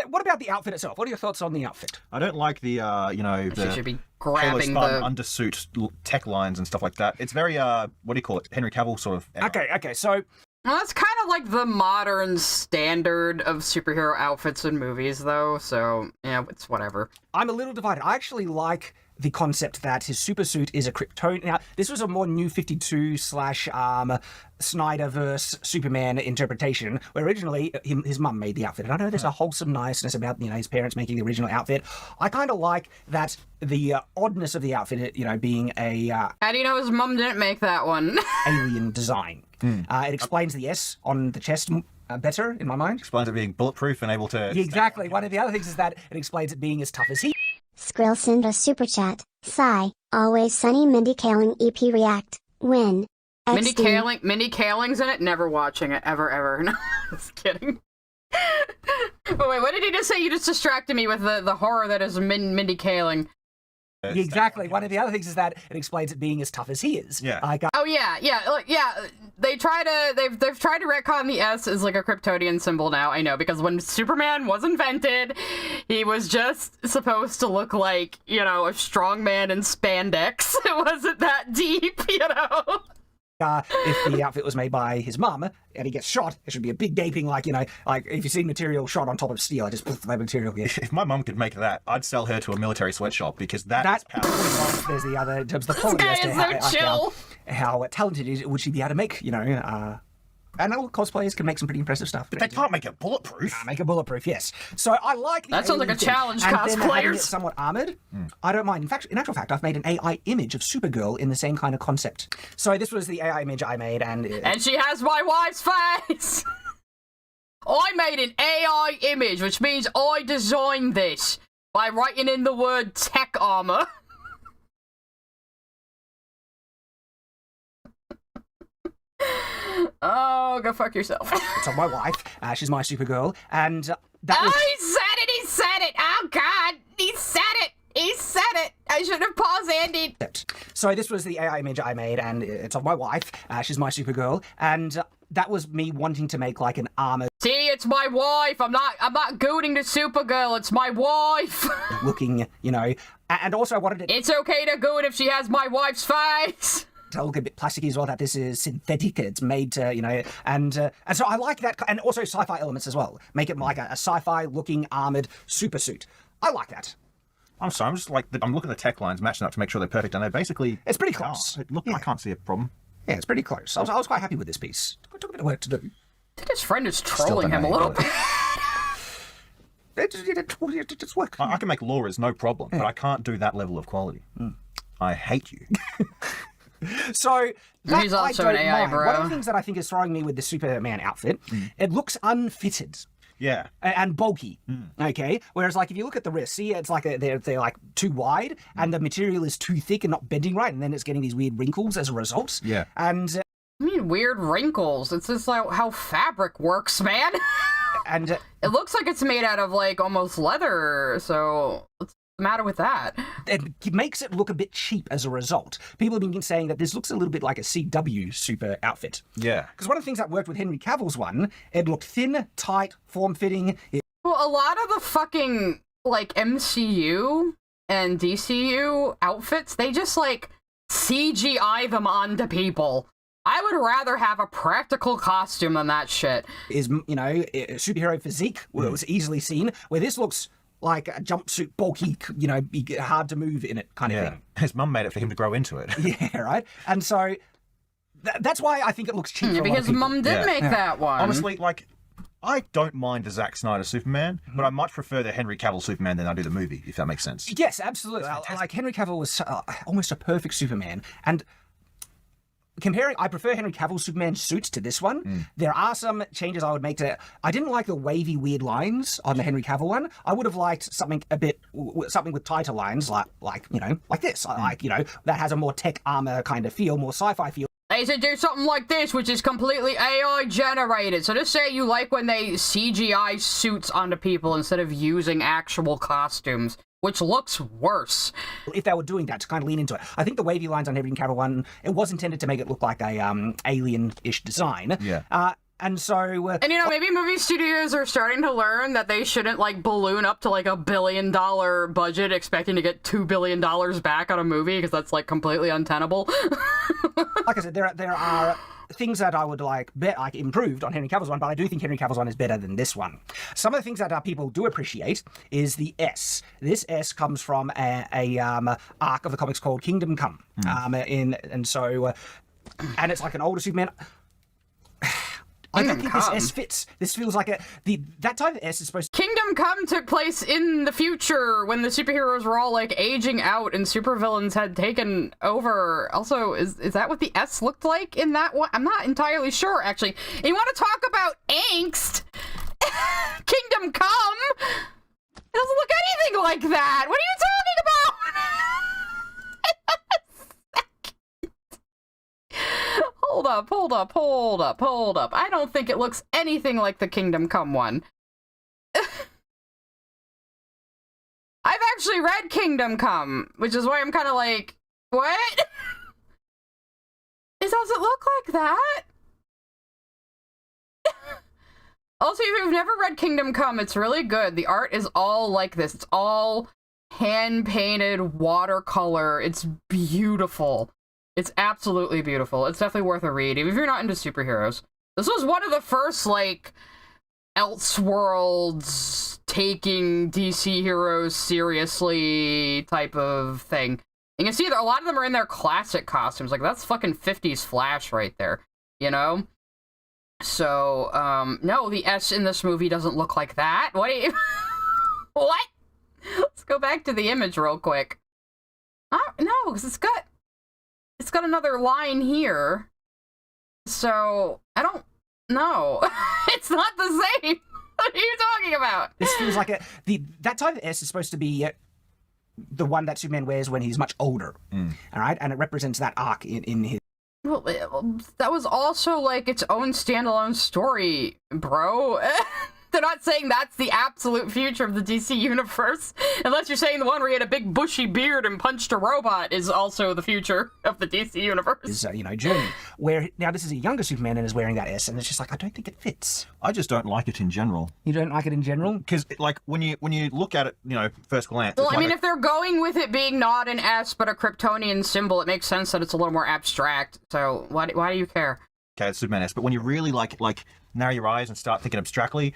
What about the outfit itself? What are your thoughts on the outfit? I don't like the, the should be Halo grabbing Spartan the undersuit tech lines and stuff like that. It's very, what do you call it? Henry Cavill sort of. Okay, so... Well, that's kind of like the modern standard of superhero outfits in movies, though, so, yeah, it's whatever. I'm a little divided. I actually like the concept that his supersuit is a Kryptonian. Now, this was a more New 52 / Snyderverse Superman interpretation, where originally his mum made the outfit. And I know there's a wholesome niceness about, his parents making the original outfit. I kind of like that the oddness of the outfit, being a... How do you know his mum didn't make that one? alien design. It explains the S on the chest better, in my mind. Explains it being bulletproof and able to... Exactly. One of the other things is that it explains it being as tough as he... Skrill send a super chat. Sigh. Always Sunny Mindy Kaling EP react. Win. Mindy Kaling's in it? Never watching it. Ever. No, just kidding. But wait, what did he just say? You just distracted me with the horror that is Mindy Kaling. Exactly. One of the other things is that it explains it being as tough as he is. Yeah. Oh yeah. They've tried to retcon the S as like a Kryptonian symbol now. I know, because when Superman was invented, he was just supposed to look like, a strong man in spandex. It wasn't that deep, If the outfit was made by his mum and he gets shot, it should be a big gaping, like, you know, like if you see material shot on top of steel, I just poof, that material. Yeah. If my mum could make that, I'd sell her to a military sweatshop because that's powerful. There's the other, in terms of the quality as to how talented is, would she be able to make, you know, and all cosplayers can make some pretty impressive stuff. But they can't make it bulletproof. Can't make it bulletproof, yes. So I like the That sounds like a alien thing. challenge, and then having it cosplayers. somewhat armored, I don't mind. In actual fact, I've made an AI image of Supergirl in the same kind of concept. So this was the AI image I made, and she has my wife's face! I made an AI image, which means I designed this by writing in the word tech armor. Oh, go fuck yourself. it's on my wife. She's my Supergirl, and that was... Oh, he said it! He said it! Oh, God! He said it! He said it! I should have paused Andy. So this was the AI image I made, and it's of my wife. She's my Supergirl, and that was me wanting to make like an armored. See, it's my wife. I'm not gooning to Supergirl. It's my wife. looking, you know, and also I wanted it. It's okay to goon if she has my wife's face. To look a bit plasticky as well, that this is synthetic, it's made to, you know, and so I like that, and also sci-fi elements as well. Make it like a sci-fi looking armored super suit. I like that. I'm sorry, I'm just like, I'm looking at the tech lines matching up to make sure they're perfect, and they're basically... It's pretty close. I can't see a problem. Yeah, it's pretty close. I was quite happy with this piece. It took a bit of work to do. I think his friend is trolling him a little bit. It just worked. I can make Laura's no problem, but I can't do that level of quality. I hate you. So that He's also I an don't AI, mind. bro. One of the things that I think is throwing me with the Superman outfit, it looks unfitted. Yeah. And bulky, okay? Whereas, like, if you look at the wrists, see, it's like they're like too wide, and the material is too thick and not bending right, and then it's getting these weird wrinkles as a result. Yeah. And I mean, weird wrinkles. It's just like how fabric works, man. and It looks like it's made out of, like, almost leather, so what's the matter with that? it makes it look a bit cheap as a result. People have been saying that this looks a little bit like a CW super outfit. Yeah. Because one of the things that worked with Henry Cavill's one, it looked thin, tight, form-fitting. Well, a lot of the fucking, like, MCU and DCU outfits, they just, like, CGI them onto people. I would rather have a practical costume than that shit. Is, you know, a superhero physique was easily seen, where this looks like a jumpsuit, bulky, you know, hard to move in it kind of thing. His mum made it for him to grow into it. Yeah, right? And so that's why I think it looks cheap for a lot of Because people. Mum did make that one. Honestly, like, I don't mind the Zack Snyder Superman, but I much prefer the Henry Cavill Superman than I do the movie, if that makes sense. Yes, absolutely. Like, Henry Cavill was almost a perfect Superman. And I prefer Henry Cavill's Superman suits to this one. There are some changes I would make to it. I didn't like the wavy, weird lines on the Henry Cavill one. I would have liked something something with tighter lines, like you know, like this. Like, you know, that has a more tech armor kind of feel, more sci-fi feel. They should do something like this, which is completely AI generated. So just say you like when they CGI suits onto people instead of using actual costumes, which looks worse. If they were doing that, to kind of lean into it. I think the wavy lines on Henry Cavill one, it was intended to make it look like a alien-ish design. Yeah. And so... and, you know, maybe movie studios are starting to learn that they shouldn't, like, balloon up to, like, $1 billion budget expecting to get $2 billion back on a movie, because that's, like, completely untenable. Like I said, there are things that I would like improved on Henry Cavill's one, but I do think Henry Cavill's one is better than this one. Some of the things that people do appreciate is the S. This S comes from a arc of the comics called Kingdom Come. And it's like an older Superman. I don't think this S fits. This feels like that type of S is supposed to... Kingdom Come took place in the future when the superheroes were all, like, aging out and supervillains had taken over. Also, is that what the S looked like in that one? I'm not entirely sure, actually. You want to talk about angst? Kingdom Come? It doesn't look anything like that. What are you talking about? Hold up. I don't think it looks anything like the Kingdom Come one. I've actually read Kingdom Come, which is why I'm kind of like, what? It doesn't look like that. Also, if you've never read Kingdom Come, it's really good. The art is all like this. It's all hand-painted watercolor. It's beautiful. It's absolutely beautiful. It's definitely worth a read, even if you're not into superheroes. This was one of the first, like, Elseworlds taking DC heroes seriously type of thing. You can see that a lot of them are in their classic costumes. Like, that's fucking 50s Flash right there, you know? So, no, the S in this movie doesn't look like that. What do you... What? Let's go back to the image real quick. No, because it's got another line here. So, I don't know. It's not the same. What are you talking about? This feels like that type of S is supposed to be the one that Superman wears when he's much older. All right, and it represents that arc in his. Well, that was also like its own standalone story, bro. They're not saying that's the absolute future of the DC universe, unless you're saying the one where he had a big bushy beard and punched a robot is also the future of the DC universe. His, journey. Where now this is a younger Superman and is wearing that S, and it's just like, I don't think it fits. I just don't like it in general. You don't like it in general? Because, like, when you look at it, first glance... Well, it's I mean, if they're going with it being not an S, but a Kryptonian symbol, it makes sense that it's a little more abstract. So, why do you care? Okay, it's Superman S, but when you really, like narrow your eyes and start thinking abstractly,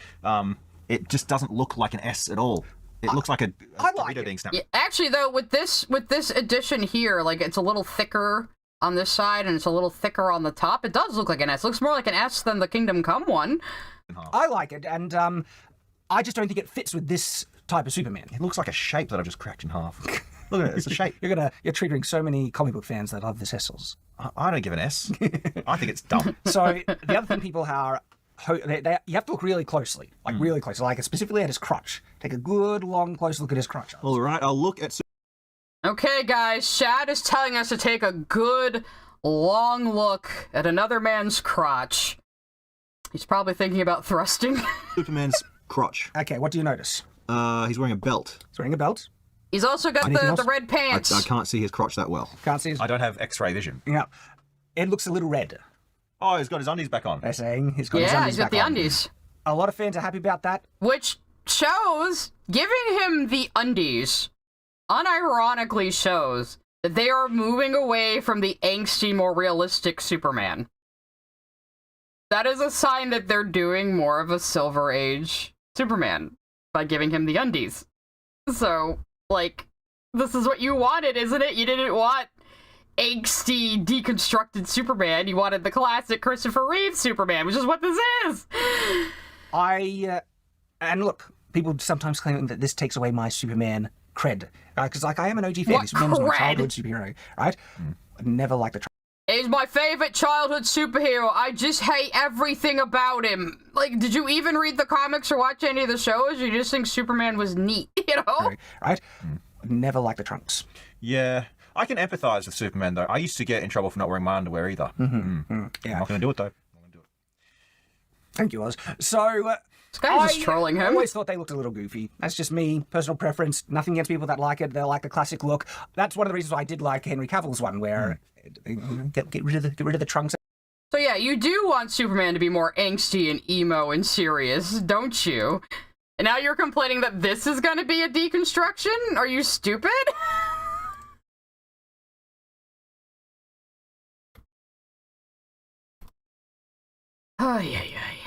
it just doesn't look like an S at all. It looks like a Dorito being snapped. Yeah, actually, though, with this edition here, like, it's a little thicker on this side and it's a little thicker on the top. It does look like an S. It looks more like an S than the Kingdom Come one. I like it, and I just don't think it fits with this type of Superman. It looks like a shape that I've just cracked in half. Look at it, it's a shape. You're triggering so many comic book fans that love the Cecils. I don't give an S. I think it's dumb. So the other thing people are, you have to look really closely, really closely, like specifically at his crotch. Take a good, long, close look at his crotch. All right, I'll look at... Okay, guys, Shad is telling us to take a good, long look at another man's crotch. He's probably thinking about thrusting. Superman's crotch. Okay, what do you notice? He's wearing a belt. He's wearing a belt. He's also got the red pants. I can't see his crotch that well. Can't see his... I don't have X-ray vision. Yeah. It looks a little red. Oh, he's got his undies back on. They're saying he's got his undies back on. the undies. A lot of fans are happy about that. Which shows, giving him the undies, unironically shows that they are moving away from the angsty, more realistic Superman. That is a sign that they're doing more of a Silver Age Superman by giving him the undies. So, like, this is what you wanted, isn't it? You didn't want angsty, deconstructed Superman. You wanted the classic Christopher Reeve Superman, which is what this is. And look, people sometimes claim that this takes away my Superman cred. Because, like, I am an OG fan. Superman was my childhood superhero, right? I never liked the... He's my favorite childhood superhero. I just hate everything about him. Like, did you even read the comics or watch any of the shows? You just think Superman was neat, you know? Right? Never liked the trunks. Yeah. I can empathise with Superman, though. I used to get in trouble for not wearing my underwear either. Yeah. I'm not going to do it, though. Thank you, Oz. So... this guy's just trolling him. I always thought they looked a little goofy. That's just me, personal preference. Nothing against people that like it. They like the classic look. That's one of the reasons why I did like Henry Cavill's one, where get rid of the trunks. So yeah, you do want Superman to be more angsty and emo and serious, don't you? And now you're complaining that this is going to be a deconstruction? Are you stupid? Oh, yeah.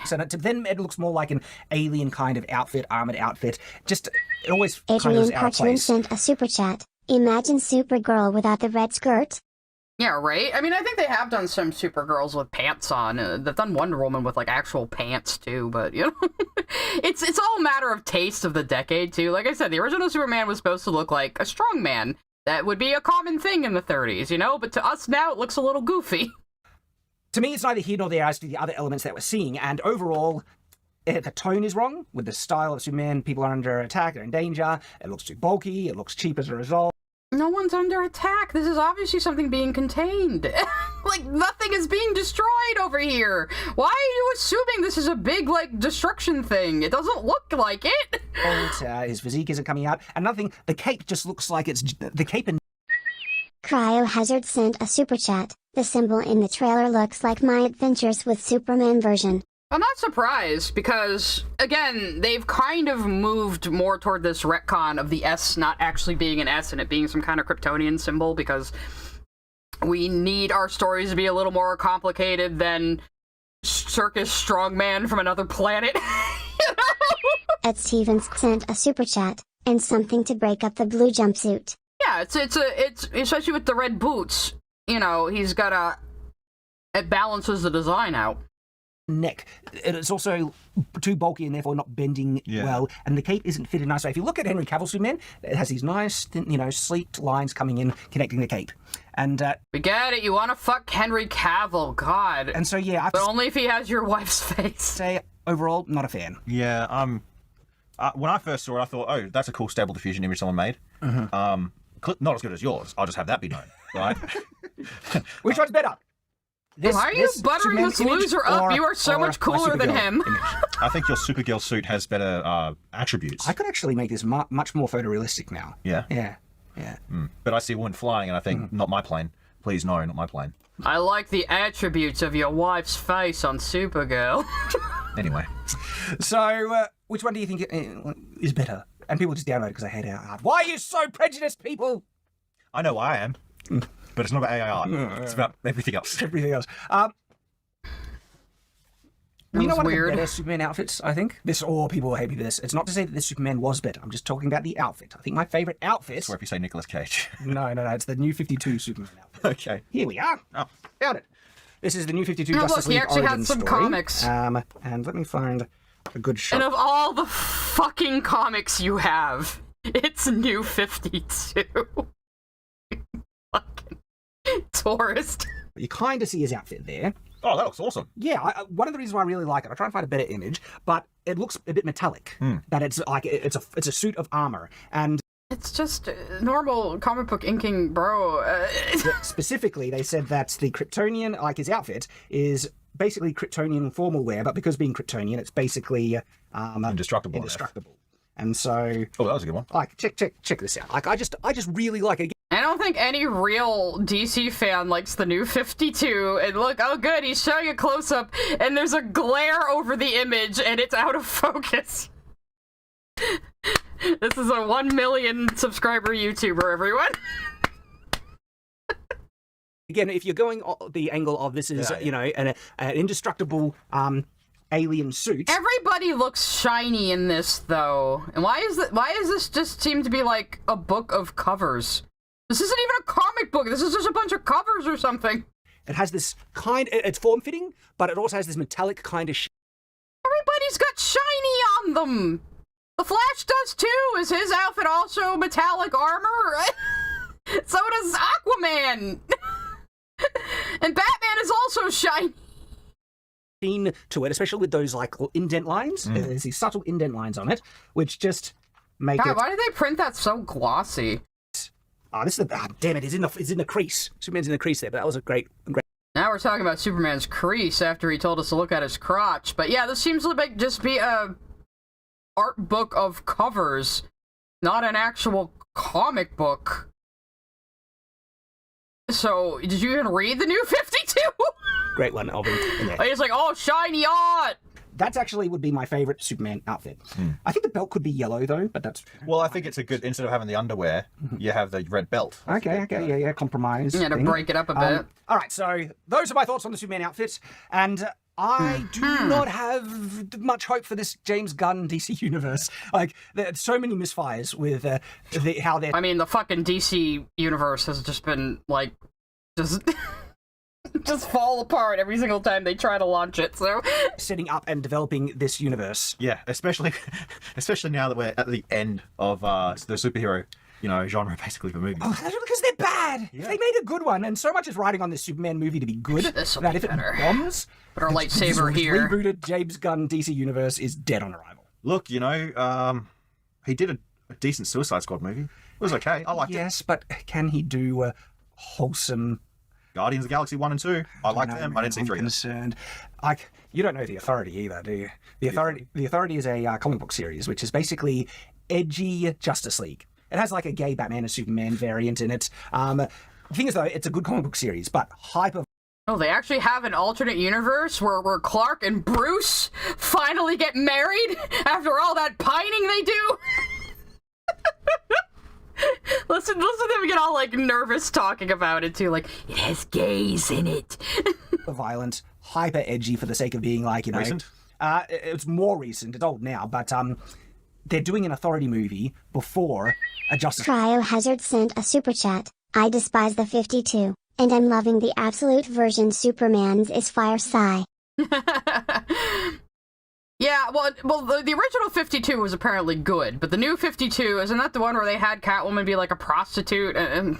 So to them, it looks more like an alien kind of outfit, armored outfit. Just, it always kind of Adrian is out of Parchman place. sent a super chat. Imagine Supergirl without the red skirt. Yeah, right? I mean, I think they have done some Supergirls with pants on. They've done Wonder Woman with, like, actual pants, too, but, you know? it's all a matter of taste of the decade, too. Like I said, the original Superman was supposed to look like a strong man. That would be a common thing in the 30s, you know? But to us now, it looks a little goofy. To me, it's neither here nor there as to the other elements that we're seeing, and overall, the tone is wrong with the style of Superman. People are under attack, they're in danger, it looks too bulky, it looks cheap as a result. No one's under attack. This is obviously something being contained. Like, nothing is being destroyed over here. Why are you assuming this is a big, like, destruction thing? It doesn't look like it. His physique isn't coming out, and nothing, the cape just looks like it's, the cape and... Cryohazard sent a super chat. The symbol in the trailer looks like My Adventures with Superman version. I'm not surprised, because, again, they've kind of moved more toward this retcon of the S not actually being an S and it being some kind of Kryptonian symbol, because we need our stories to be a little more complicated than circus strongman from another planet. Ed Stevens sent a super chat, and something to break up the blue jumpsuit. Yeah, it's especially with the red boots. You know, he's got it balances the design out. Neck. It's also too bulky and therefore not bending well, and the cape isn't fitted nice. So if you look at Henry Cavill Superman, it has these nice, sleeked lines coming in, connecting the cape. And we get it. You want to fuck Henry Cavill, God. And so but only if he has your wife's face. Say overall, not a fan. Yeah. When I first saw it, I thought, oh, that's a cool Stable Diffusion image someone made. Not as good as yours. I'll just have that be known, right? Which one's better? Why are you buttering this loser up? You are so much cooler than him. I think your Supergirl suit has better attributes. I could actually make this much more photorealistic now. Yeah? Yeah. But I see a woman flying and I think, not my plane. Please, no, not my plane. I like the attributes of your wife's face on Supergirl. Anyway. So, which one do you think is better? And people just download it because they hate AI art. Why are you so prejudiced, people? I know why I am. But it's not about AI art. It's about everything else. Everything else. You know, one of the better Superman outfits, I think? People will hate me for this. It's not to say that this Superman was better. I'm just talking about the outfit. I think my favourite outfit... Swear if you say Nicolas Cage. No. It's the New 52 Superman outfit. Okay. Here we are. Oh. Found it. This is the New 52 Oh, Justice look, League he actually origin had some story. comics. And let me find a good shot. And of all the fucking comics you have, it's New 52. Fucking tourist. You kind of see his outfit there. Oh, that looks awesome. Yeah, one of the reasons why I really like it, I try and find a better image, but it looks a bit metallic. That it's like it's a suit of armor, and it's just normal comic book inking, bro. Specifically, they said that the Kryptonian, like his outfit, is basically Kryptonian formal wear, but because being Kryptonian, it's basically indestructible. And so, oh, that was a good one. Like, check this out. Like, I just really like it. I don't think any real DC fan likes the New 52. And look, oh good, he's showing a close-up, and there's a glare over the image, and it's out of focus. This is a 1 million subscriber YouTuber, everyone. Again, if you're going the angle of this is, an indestructible alien suit. Everybody looks shiny in this, though. And why is this just seem to be like a book of covers? This isn't even a comic book. This is just a bunch of covers or something. It has this it's form-fitting, but it also has this metallic kind of Everybody's got shiny on them. The Flash does too. Is his outfit also metallic armor? So does Aquaman. And Batman is also shiny. To it, especially with those like indent lines. There's these subtle indent lines on it, which just make it. Why did they print that so glossy? Oh, this is damn it! It's in the crease. Superman's in the crease there, but that was a great. Now we're talking about Superman's crease after he told us to look at his crotch. But yeah, this seems to just be a art book of covers, not an actual comic book. So, did you even read the New 52? Great one, Alvin. He's like, oh, shiny art! That actually would be my favorite Superman outfit. I think the belt could be yellow, though, but that's... Well, I think it's a good... Instead of having the underwear, you have the red belt. Okay, yeah, compromise. Yeah, to break it up a bit. All right, so those are my thoughts on the Superman outfit, and I do not have much hope for this James Gunn DC universe. Like, there's so many misfires with how they're... I mean, the fucking DC universe has just been, like, just fall apart every single time they try to launch it, so... Setting up and developing this universe. Yeah, especially now that we're at the end of the superhero, genre, basically, for movies. Oh, that's because they're bad! Yeah. They made a good one, and so much is riding on this Superman movie to be good, that if better. It bombs... Put our lightsaber here. Rebooted James Gunn DC universe is dead on arrival. Look, he did a decent Suicide Squad movie. It was okay, I liked it. Yes, but can he do wholesome... Guardians of the Galaxy 1 and 2. I liked them. I didn't see 3. I'm concerned. You don't know The Authority either, do you? The Authority is a comic book series, which is basically edgy Justice League. It has like a gay Batman and Superman variant in it. The thing is, though, it's a good comic book series, but hyper... Oh, they actually have an alternate universe where Clark and Bruce finally get married after all that pining they do? Listen to them get all, like, nervous talking about it, too. Like, it has gays in it. Violent, hyper edgy for the sake of being like, you know. Recent? It's more recent. It's old now, but they're doing an Authority movie before a Justice. Cryohazard sent a super chat. I despise the 52, and I'm loving the absolute version. Superman's is fire sigh. Yeah, well, the original 52 was apparently good, but the new 52, isn't that the one where they had Catwoman be like a prostitute and...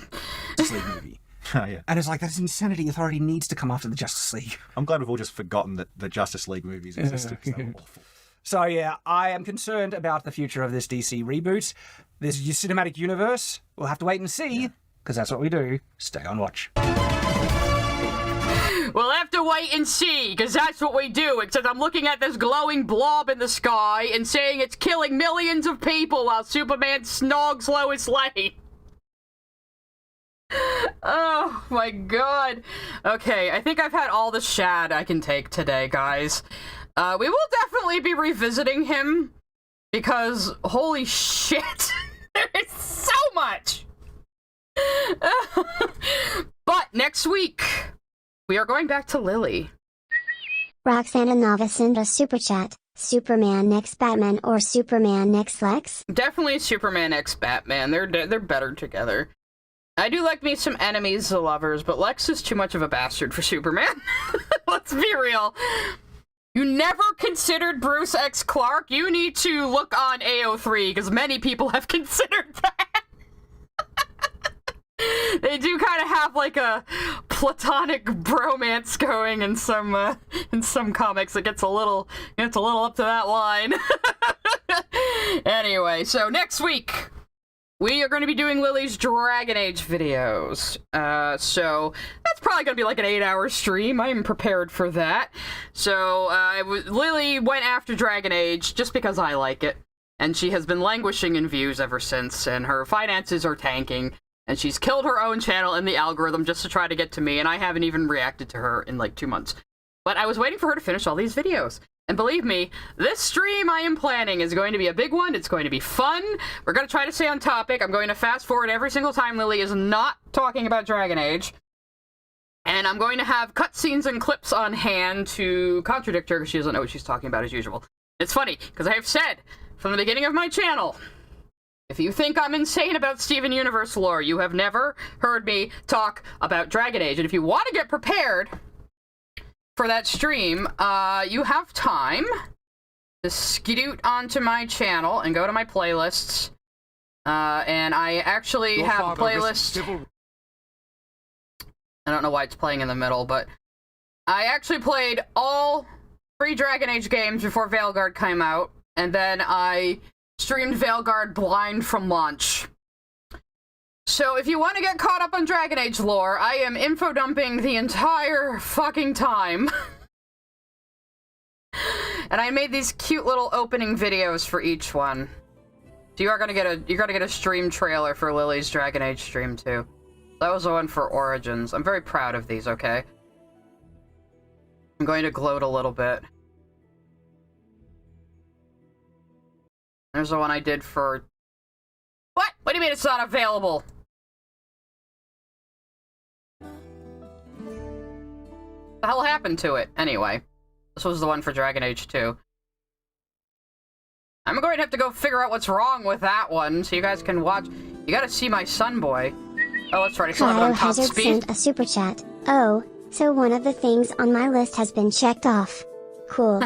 Justice League movie. Oh, yeah. And it's like, that's insanity. Authority needs to come after the Justice League. I'm glad we've all just forgotten that the Justice League movies existed. They were awful. So yeah, I am concerned about the future of this DC reboot. This cinematic universe, we'll have to wait and see, because that's what we do. Stay on watch. We'll have to wait and see, because that's what we do, except I'm looking at this glowing blob in the sky and saying it's killing millions of people while Superman snogs Lois Lane. Oh my god. Okay, I think I've had all the Shad I can take today, guys. We will definitely be revisiting him, because holy shit, there is so much! But next week, we are going back to Lily. Roxana Nava sent a super chat. Superman next Batman or Superman next Lex? Definitely Superman x Batman. They're better together. I do like me some enemies to lovers, but Lex is too much of a bastard for Superman. Let's be real. You never considered Bruce X Clark? You need to look on AO3, because many people have considered that. They do kind of have like a platonic bromance going in some comics. It gets a little up to that line. Anyway, so next week we are going to be doing Lily's Dragon Age videos. So that's probably going to be like an 8-hour stream. I am prepared for that. So Lily went after Dragon Age just because I like it, and she has been languishing in views ever since, and her finances are tanking. And she's killed her own channel in the algorithm just to try to get to me, and I haven't even reacted to her in like 2 months. But I was waiting for her to finish all these videos. And believe me, this stream I am planning is going to be a big one. It's going to be fun. We're going to try to stay on topic. I'm going to fast forward every single time Lily is not talking about Dragon Age. And I'm going to have cutscenes and clips on hand to contradict her because she doesn't know what she's talking about as usual. It's funny, because I have said from the beginning of my channel, if you think I'm insane about Steven Universe lore, you have never heard me talk about Dragon Age. And if you want to get prepared for that stream, you have time to skedoot onto my channel and go to my playlists. And I actually have a playlist. I don't know why it's playing in the middle, but I actually played all 3 Dragon Age games before Veilguard came out, and then I streamed Veilguard blind from launch. So if you want to get caught up on Dragon Age lore, I am info dumping the entire fucking time. And I made these cute little opening videos for each one. So you're gonna get a stream trailer for Lily's Dragon Age stream too. That was the one for Origins. I'm very proud of these, okay? I'm going to gloat a little bit. There's the one I did for... What? What do you mean it's not available? What the hell happened to it? Anyway, this was the one for Dragon Age 2. I'm going to have to go figure out what's wrong with that one so you guys can watch. You gotta see my son boy. Oh, that's right, I still have it on top Cryohazard speed. sent a super chat. Oh, so one of the things on my list has been checked off. Cool.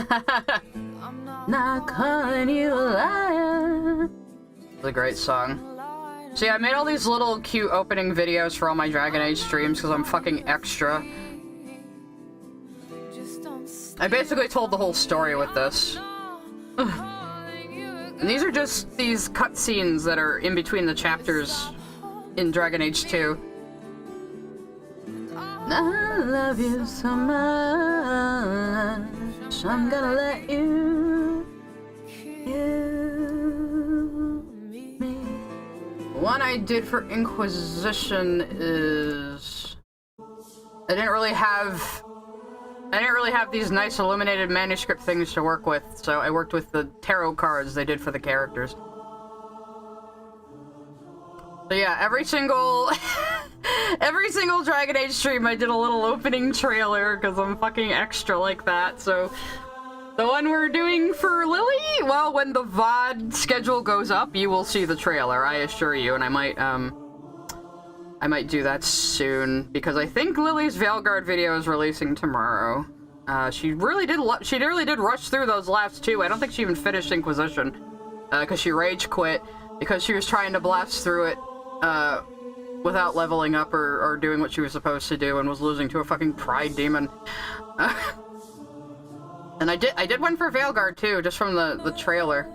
Not calling you a liar. It's a great song. See, I made all these little cute opening videos for all my Dragon Age streams because I'm fucking extra. I basically told the whole story with this. And these are just these cutscenes that are in between the chapters in Dragon Age 2. I love you so much, I'm gonna let you kill me. One I did for Inquisition is... I didn't really have these nice illuminated manuscript things to work with, so I worked with the tarot cards they did for the characters. So yeah, every single Dragon Age stream I did a little opening trailer because I'm fucking extra like that. So the one we're doing for Lily, well, when the VOD schedule goes up, you will see the trailer, I assure you, and I might do that soon because I think Lily's Veilguard video is releasing tomorrow. She really did rush through those last two. I don't think she even finished Inquisition because she rage quit because she was trying to blast through it without leveling up or doing what she was supposed to do and was losing to a fucking pride demon. And I did one for Veilguard too, just from the trailer.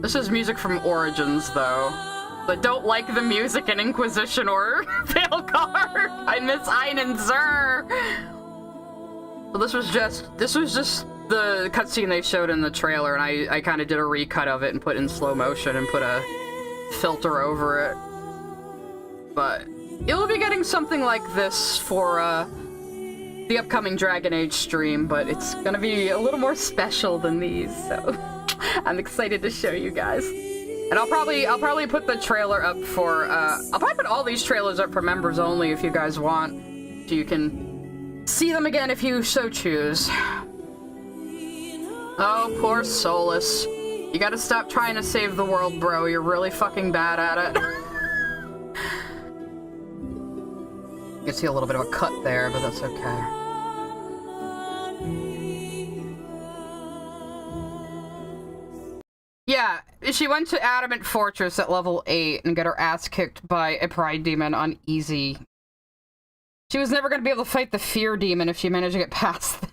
This is music from Origins though. But don't like the music in Inquisition or Veilguard. I miss Ein and Zur. Well, this was just the cutscene they showed in the trailer, and I kind of did a recut of it and put it in slow motion and put a filter over it. But you'll be getting something like this for the upcoming Dragon Age stream, but it's gonna be a little more special than these, so I'm excited to show you guys. And I'll probably put the trailer up for I'll probably put all these trailers up for members only if you guys want, so you can see them again if you so choose. Oh, poor Solus. You gotta stop trying to save the world, bro. You're really fucking bad at it. You can see a little bit of a cut there, but that's okay. Yeah, she went to Adamant Fortress at level 8 and got her ass kicked by a pride demon on easy. She was never going to be able to fight the fear demon if she managed to get past that.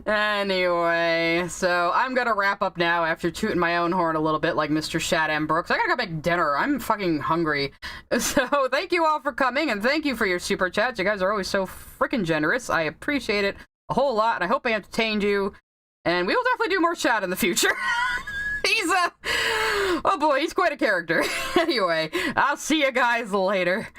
Anyway, so I'm gonna wrap up now after tooting my own horn a little bit like Mr. Shad and Brooks. I gotta go make dinner. I'm fucking hungry. So thank you all for coming, and thank you for your super chats. You guys are always so freaking generous. I appreciate it a whole lot, and I hope I entertained you. And we will definitely do more Shad in the future. He's oh boy, he's quite a character. Anyway, I'll see you guys later.